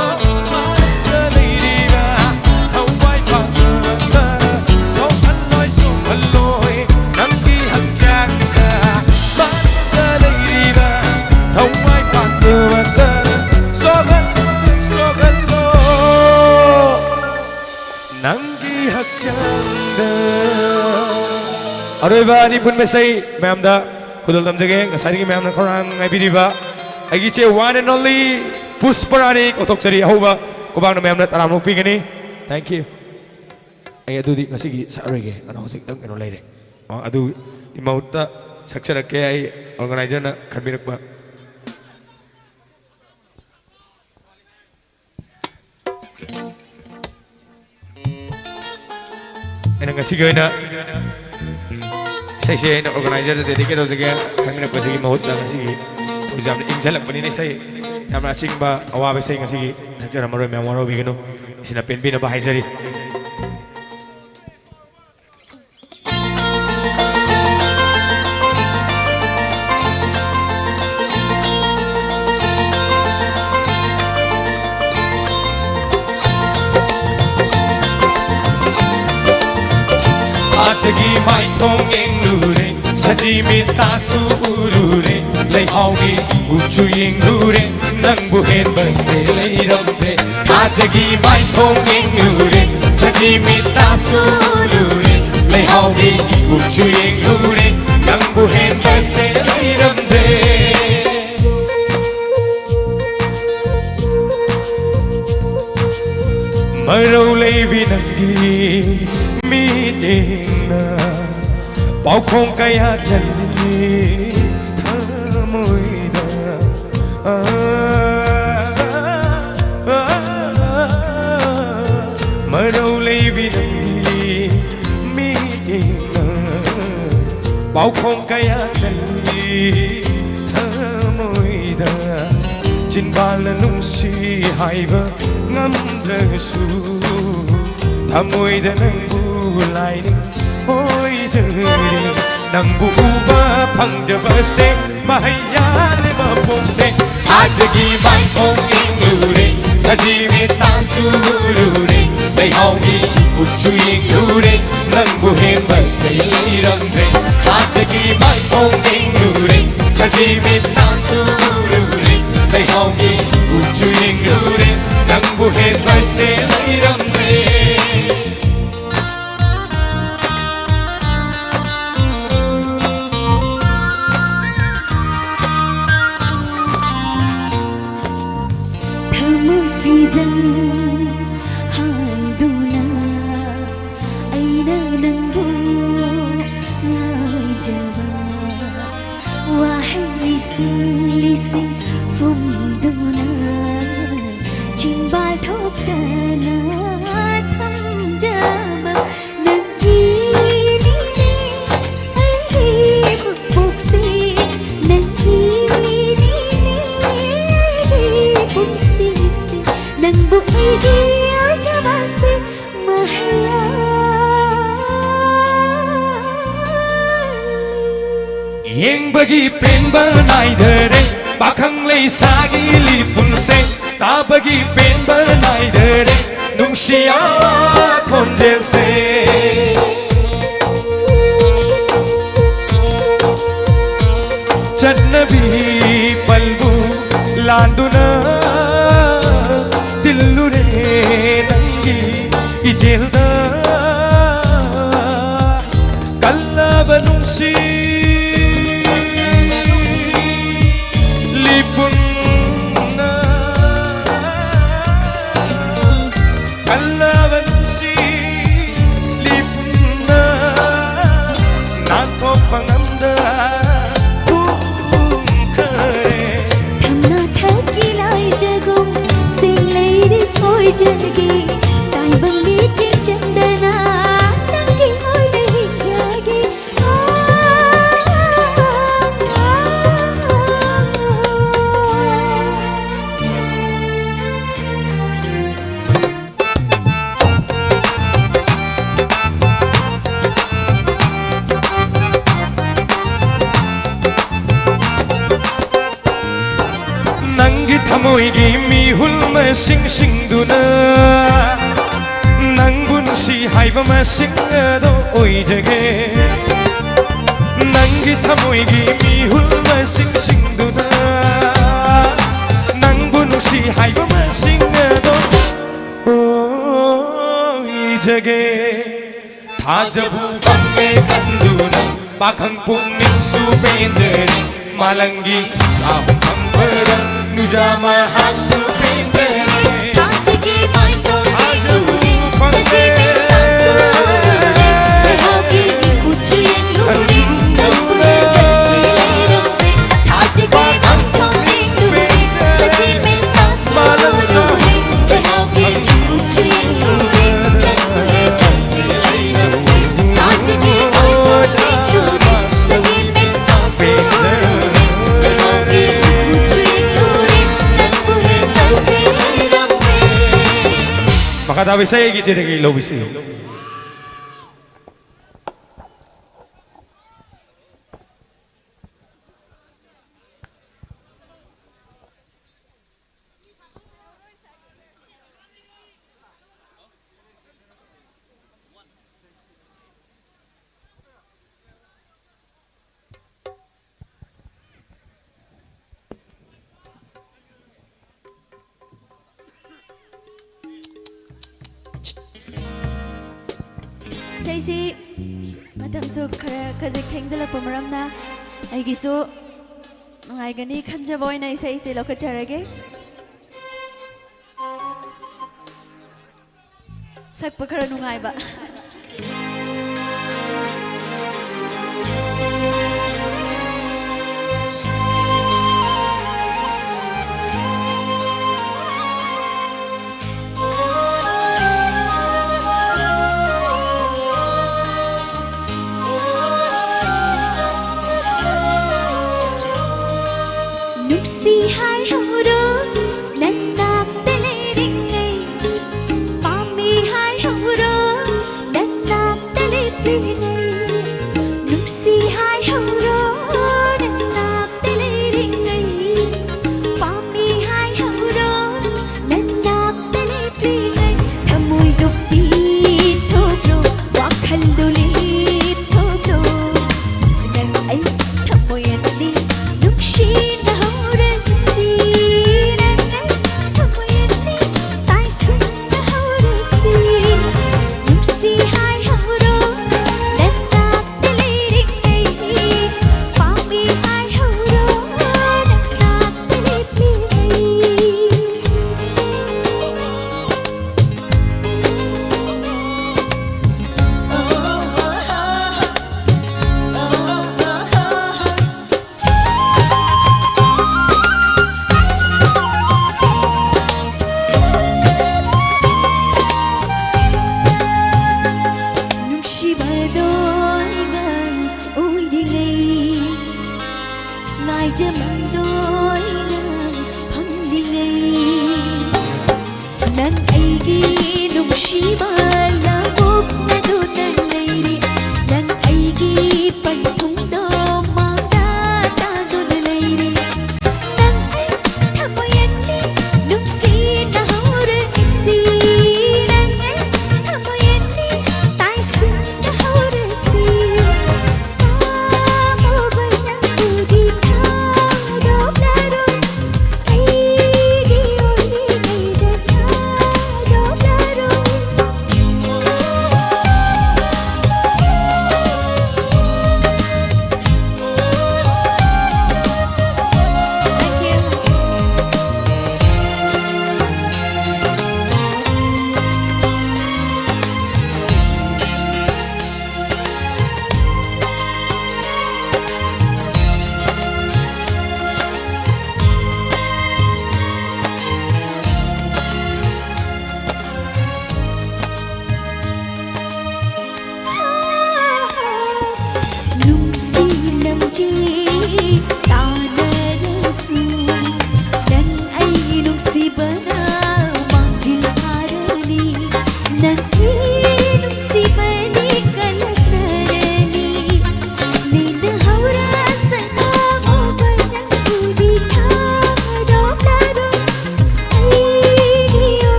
Aroiba ni pun mesai ma'am da kudul tamjage ngasari ma'am na korang ngai biriba agi che one and only Pusparani kotok chari ahoba kubang na ma'am na taram pingani thank you ai adudi ngasigi sarege ano hojik dang ano leire adu imauta sakcharake ai organizer na khanbirakba ena ngasigi oina sai sai na organizer dedicate hojage khanbirakba sigi mahut na ngasigi ujam injalak bani nei sai amra chingba awabe sai ngasigi sakchara maroi memoro bigino isina penbina ba haizari Atagi mai thong ing lure saji mi ta su lure lay haugi uchu ing lure nang bu hen ba se lay ram the Atagi mai thong ing lure saji mi ta su lure lay haugi uchu ing lure nang bu hen ba se lay ram the Marau lay vi nangi mi dingna bao khong kaya jali thamoida marau lei vi nangi mi dingna bao khong kaya jali thamoida chin bala nung si haiba ngam drasu thamoida nang lai ôi trời nang bu ba phang ja ba se mahaya le ba pom se ajagi bai ong ing lu re saji me ta su lu re dai hau ni uchu ing lu re nang bu hem ba se lai ram re ajagi bai ong ing lu re saji me ta su lu re dai hau ni uchu ing lu re nang bu hem ba se lai ram re Yang bagi pen banai dere bakang lei sagi lipun se ta bagi pen banai dere nung sia konjel se Jannabi palbu landuna tillure nangi ijelda kallaba nung si Jagi, tai bangi tin chandana, nangi hoy nahi jagi. Nangi thamoi gi mi hulma sing sing duna nang bun si haiba ma sing do oi jage nangi thamoi gi mi hulma sing sing duna nang bun si haiba ma sing do oi jage tha jabu bange kanduna bakang pung ning su penjere malangi sa pambara nujama haksu penjere Ajagi mai thong ing lu re, saji me ta su makatabi sa igi chedagi lobisi. Isay matamsu khara khajik thengjalakpa maramna aigisu nungaigani khanjaba oina isai se lokacharage sakpa khara nungaiba Nuksi hai hauro nannak tele ringai Pami hai hauro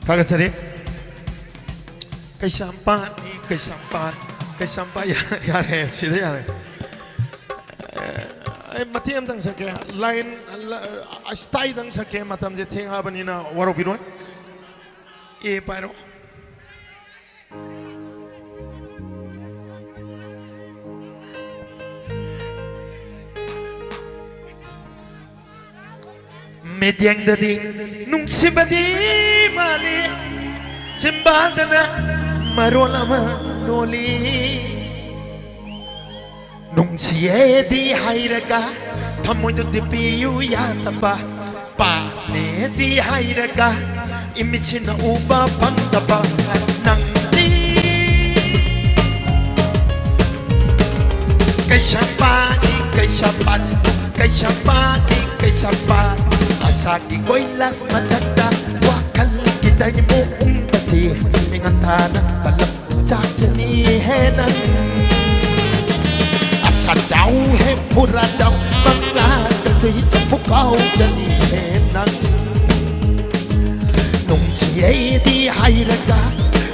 Kagasari. Kay sampan yare sida yare. Ay matiam tang sake line style tang sake matam je thenga banina waro biro. E pairo. Medyang dadi nung sibadi mali simbadana marolama noli nung siye di hairaga thamoy do dipiyu yatapa pa ne di hairaga imichin na uba pangtapa nang di kay shampan asaki koilas matanda wakal kita mo umpati ingantana balam chachani henan asa jau he pura jau bangla tui pukau jani henan nung siye di hairaga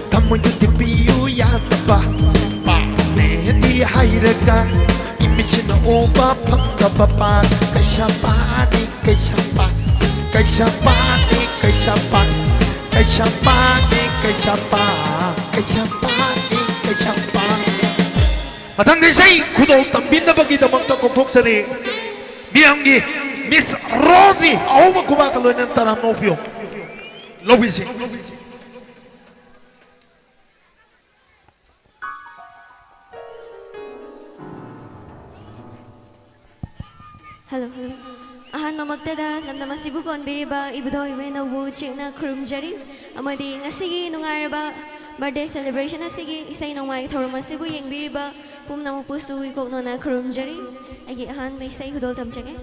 kamu di piu ya pa pa ne di hairaga imichin oba pangka papan kashapani Matang desay kudo tambin na bagi damang takok sari Miyanggi Miss Rosie Ako magkumakaloy ng taramopyo Lovisi Hello. Ahan mamagtada, lamnaman sibukon, biriba, ibudoy, wena, wuchik na kurumjari. Amadi, nga sige, nung araba, birthday celebration na sige, isay nung may tharuman sibu, yung biriba, pum na mupusu, ikok no na kurumjari. Agi, ahan, may say, hudol tamchake.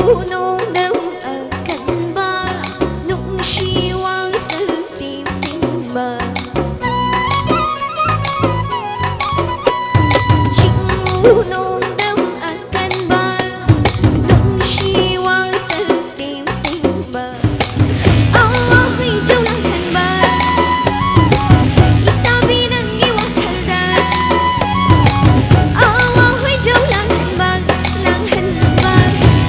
nôn nâm ở cạnh ba nung si hoang sự tìm sinh mờ chinh nôn nâm ở cạnh ba nung si hoang sự tìm sinh mờ huy châu lang thành ba isabi nang iwan kalda huy châu lang thành ba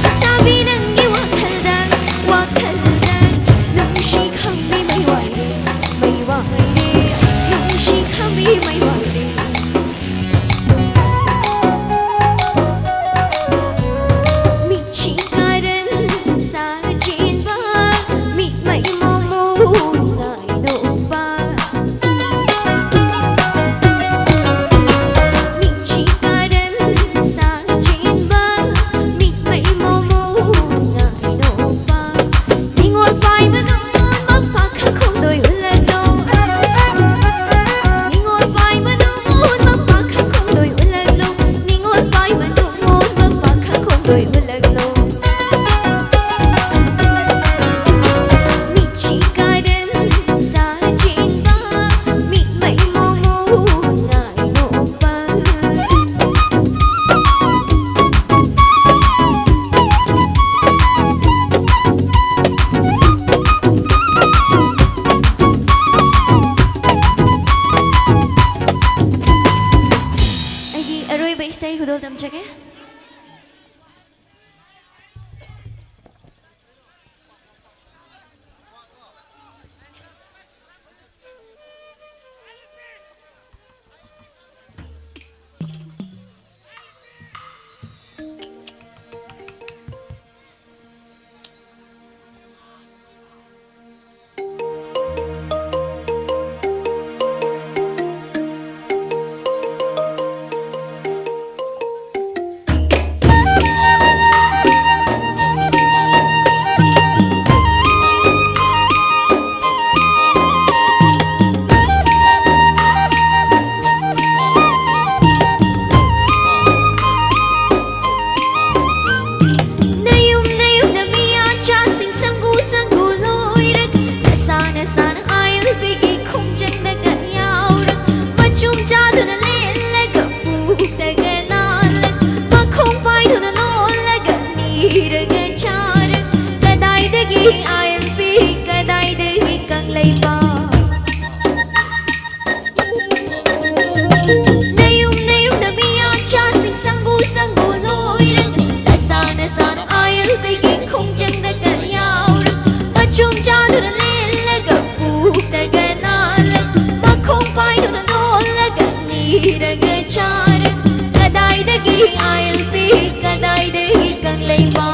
isabi nang iwan kalda nung si kami may wai de nung si kami may wai de mi chỉ ca đến xa trên ba mi mây mô mô ngại độ ba mi chỉ ca đến xa trên ba mi mây mô mô ngại độ ba đi ngồi vai mà nông mắc phá khắc không đôi lên đâu đi ngồi vai mà nông mắc phá khắc không đôi lên đâu đi ngồi vai mà nông mắc phá khắc không đôi lên đâu mi chỉ ca đến xa trên ba mi mây mô mô ngại độ ba ꯑꯩꯒꯤ ꯑꯔꯣꯏꯕ ꯏꯁꯩ ꯈꯨꯗꯣꯜ ꯇꯝꯖꯒꯦ Nayum na miya cha sing sangu sangu loi rak na sana ayal bigi khung jang na ga yaw rak ma chum cha du na le le ga pu ta ga na rak ma khung pai du na no la ga ni ra ga cha rak ka dai de gi ayal bi ka dai de gi kang lai ba Nayum na miya cha sing sangu sangu loi rak na sana ayal bigi khung jang na ga yaw rak ma chum cha du na le le ga pu ta ga na rak ma khung pai du na no la ga ni ra ga cha rak ka dai de gi ayal bi ka dai de gi kang lai ba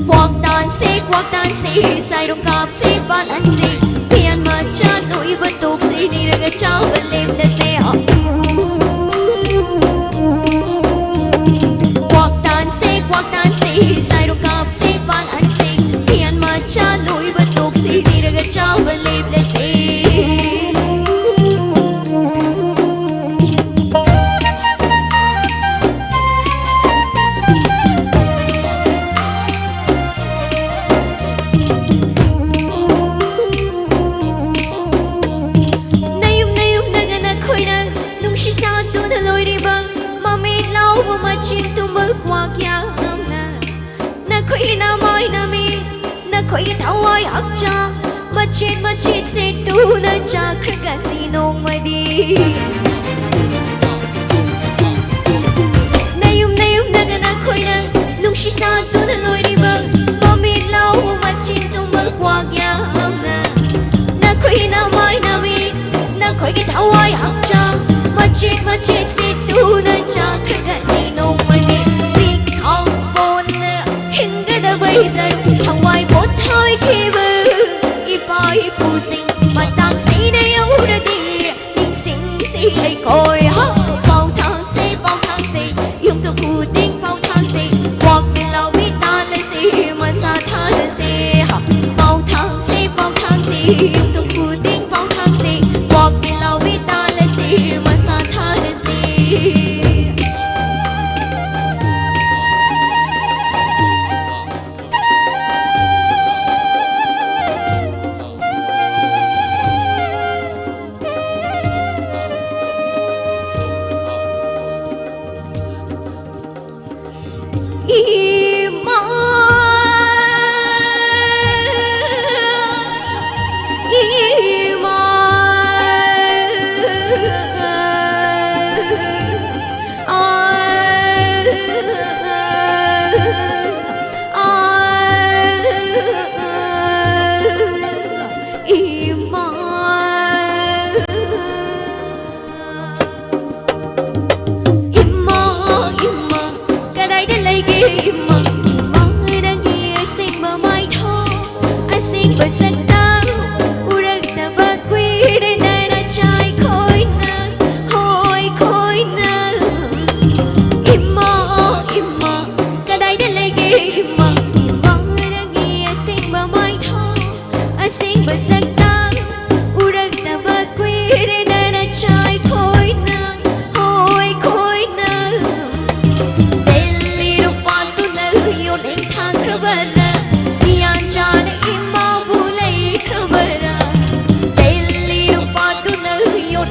Quạt tan se sai đông cáp se ban ăn se pian ma cha nỗi bất tục se ni ra ga chao ban lem na se quạt tan se sai đông cáp se ban ăn se pian ma cha nỗi bất tục se ni ra ga chao ban lem na se khoi na mai na mi na khoi thau ai hak cha machet se tu na cha khra ti nong mai di nayum na ga na khoi na lung shi sa tu na loi ri bang ma mi lau machet tu ma kwa kya na khoi na mai na mi na khoi thau ai hak cha machet se tu na cha khra ti nong mai di bây giờ thằng ngoài một thôi khi bơ ipa ipu sinh mà tang si đây âu ra đi nhưng sinh si hay coi ha bao tháng si dùng từ phù tinh bao tháng si hoặc là biết ta là si mà sa tha là si ha bao tháng si dùng từ phù tinh bao tháng si hoặc là biết ta là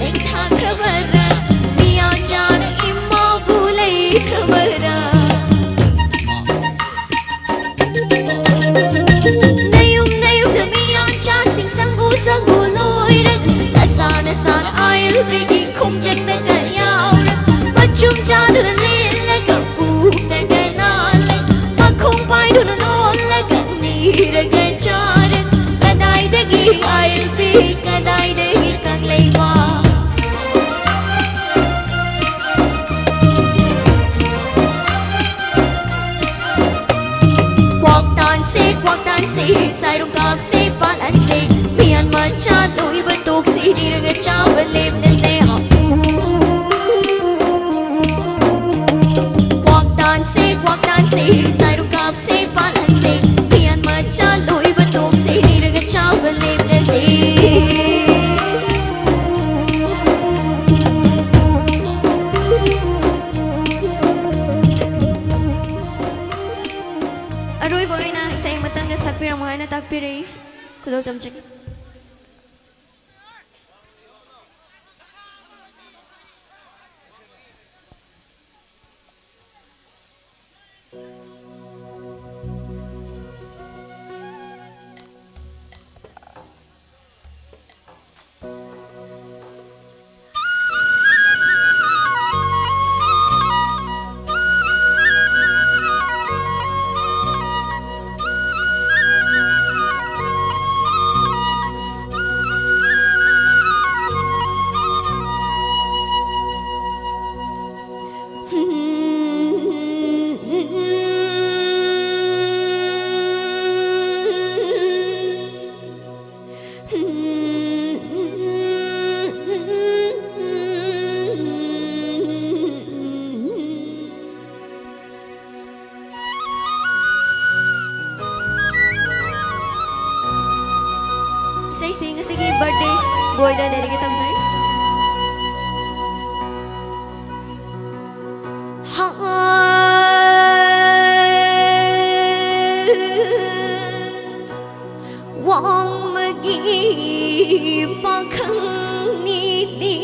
anh tha kravara miya jana imma bulai kravara nayum da miya cha sing sangu loi rak asan ayal begi khum jak da kan yaw rak machum cha du le la ka pu da da na la ma khum pai du no la ka ni ra ga cha rak kadai da gi ayal be kadai da gi kang lei wa kwak tan se sai rong kap se pan an se mian ma cha loi ba tok si di ra cha ba lem na se ha kwak tan se sai rong kap se pan an se mian ma cha loi ba tok si di ra cha ba lem na se Aroy boy na sa iyong matangga sakpirang mga natakpiray. Kulog tamchik. Sige birthday boy dan dari kita say wang magi pakang ni di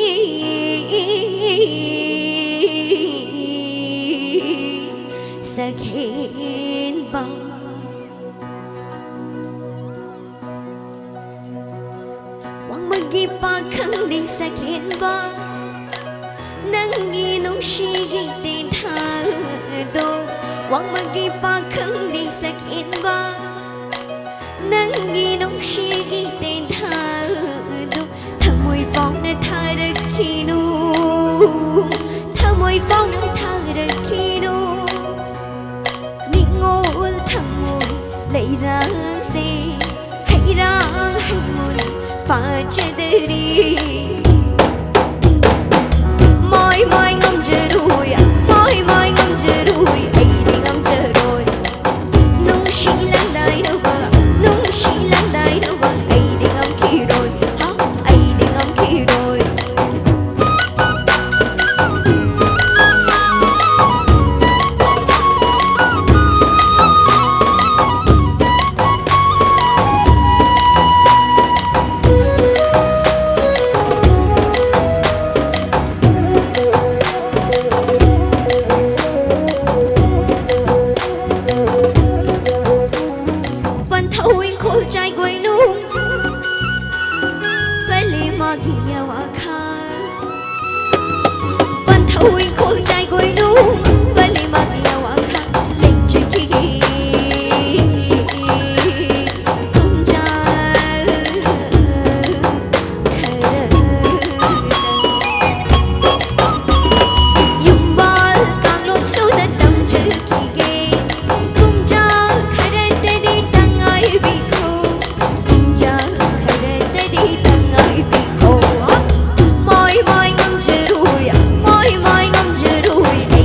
sakhin ba Ipakang di sakit ba Nang ginong shigit tado Wang magipakang di sakit ba Nang ginong shigit tado Thamoy phong na tharakino Thamoy phong na tharakino Ningol thamoy layrang se Hayrang haymun Pachadari Moi ngom jarui Moi ngom jarui Ai đi ngom jarui Nung shi lang dai đâu ba Nung shi lang dai đâu ba Ai đi ngom khi rồi Ha ai đi ngom khi rồi Moi ngom jarui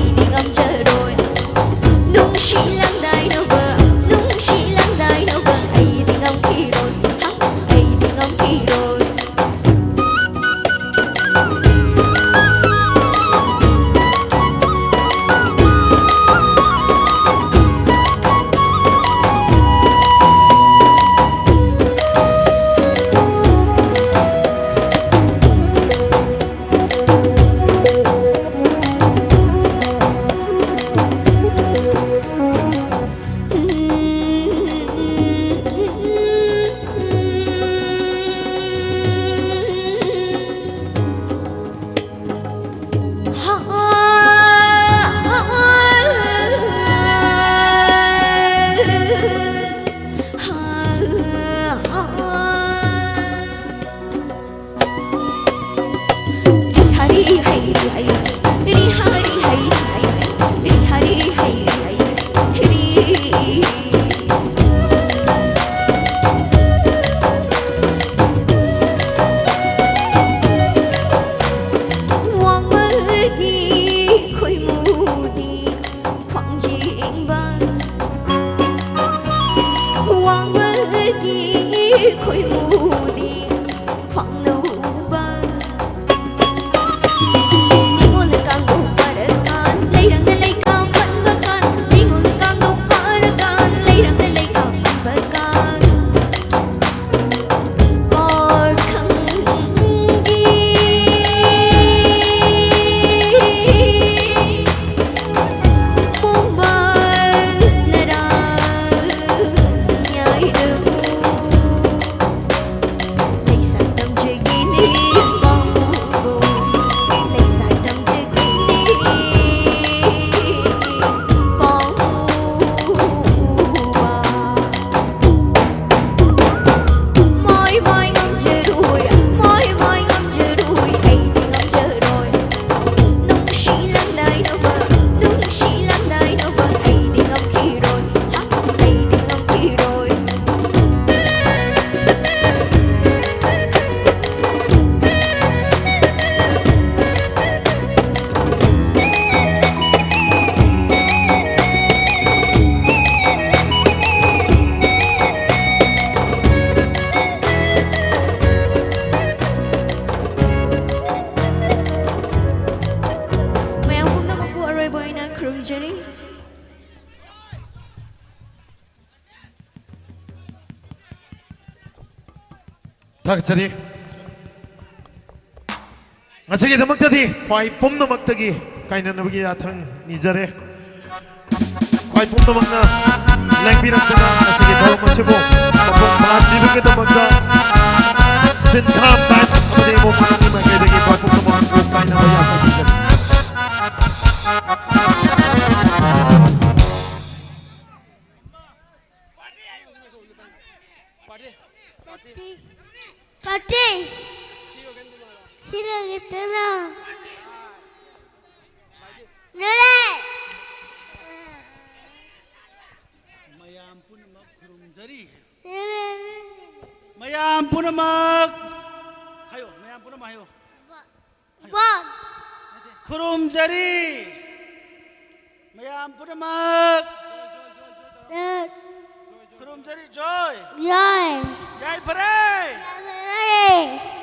ꯊꯥꯒꯠꯆꯔꯤ ꯉꯁꯤꯒꯤꯗꯃꯛꯇꯗꯤ ꯈ꯭ꯋꯥꯏ ꯄꯨꯝꯅꯃꯛꯇꯒꯤ ꯀꯥꯏꯅꯅꯕꯒꯤ ꯌꯥꯊꯪ ꯅꯤꯖꯔꯦ ꯈ꯭ꯋꯥꯏ ꯄꯨꯝꯅꯃꯛꯅ ꯂꯦꯡꯕꯤꯔꯛꯇꯨꯅ ꯉꯁꯤꯒꯤ ꯊꯧꯔꯝ ꯑꯁꯤꯕꯨ ꯃꯄꯨꯡ ꯐꯥꯍꯟꯕꯤꯕꯒꯤꯗꯃꯛꯇ ꯁꯤꯟꯊꯥꯝ ꯕꯦꯟ ꯑꯃꯗꯤ ꯏꯃꯨꯡ ꯃꯅꯨꯡꯒꯤ ꯃꯥꯏꯀꯩꯗꯒꯤ ꯈ꯭ꯋꯥꯏ ꯄꯨꯝꯅꯃꯛꯄꯨ ꯀꯥꯏꯅꯕ ꯌꯥꯊꯪ ꯅꯤꯖꯔꯤ Pati. Sila kita na. Nere. Mayam punamak kurumjari. Nere. Mayam punamak. Hayo, mayam punamak hayo. Bon. Kurumjari. Mayam punamak. Kurumjari joy. Yay. Yay pare. Yay pare.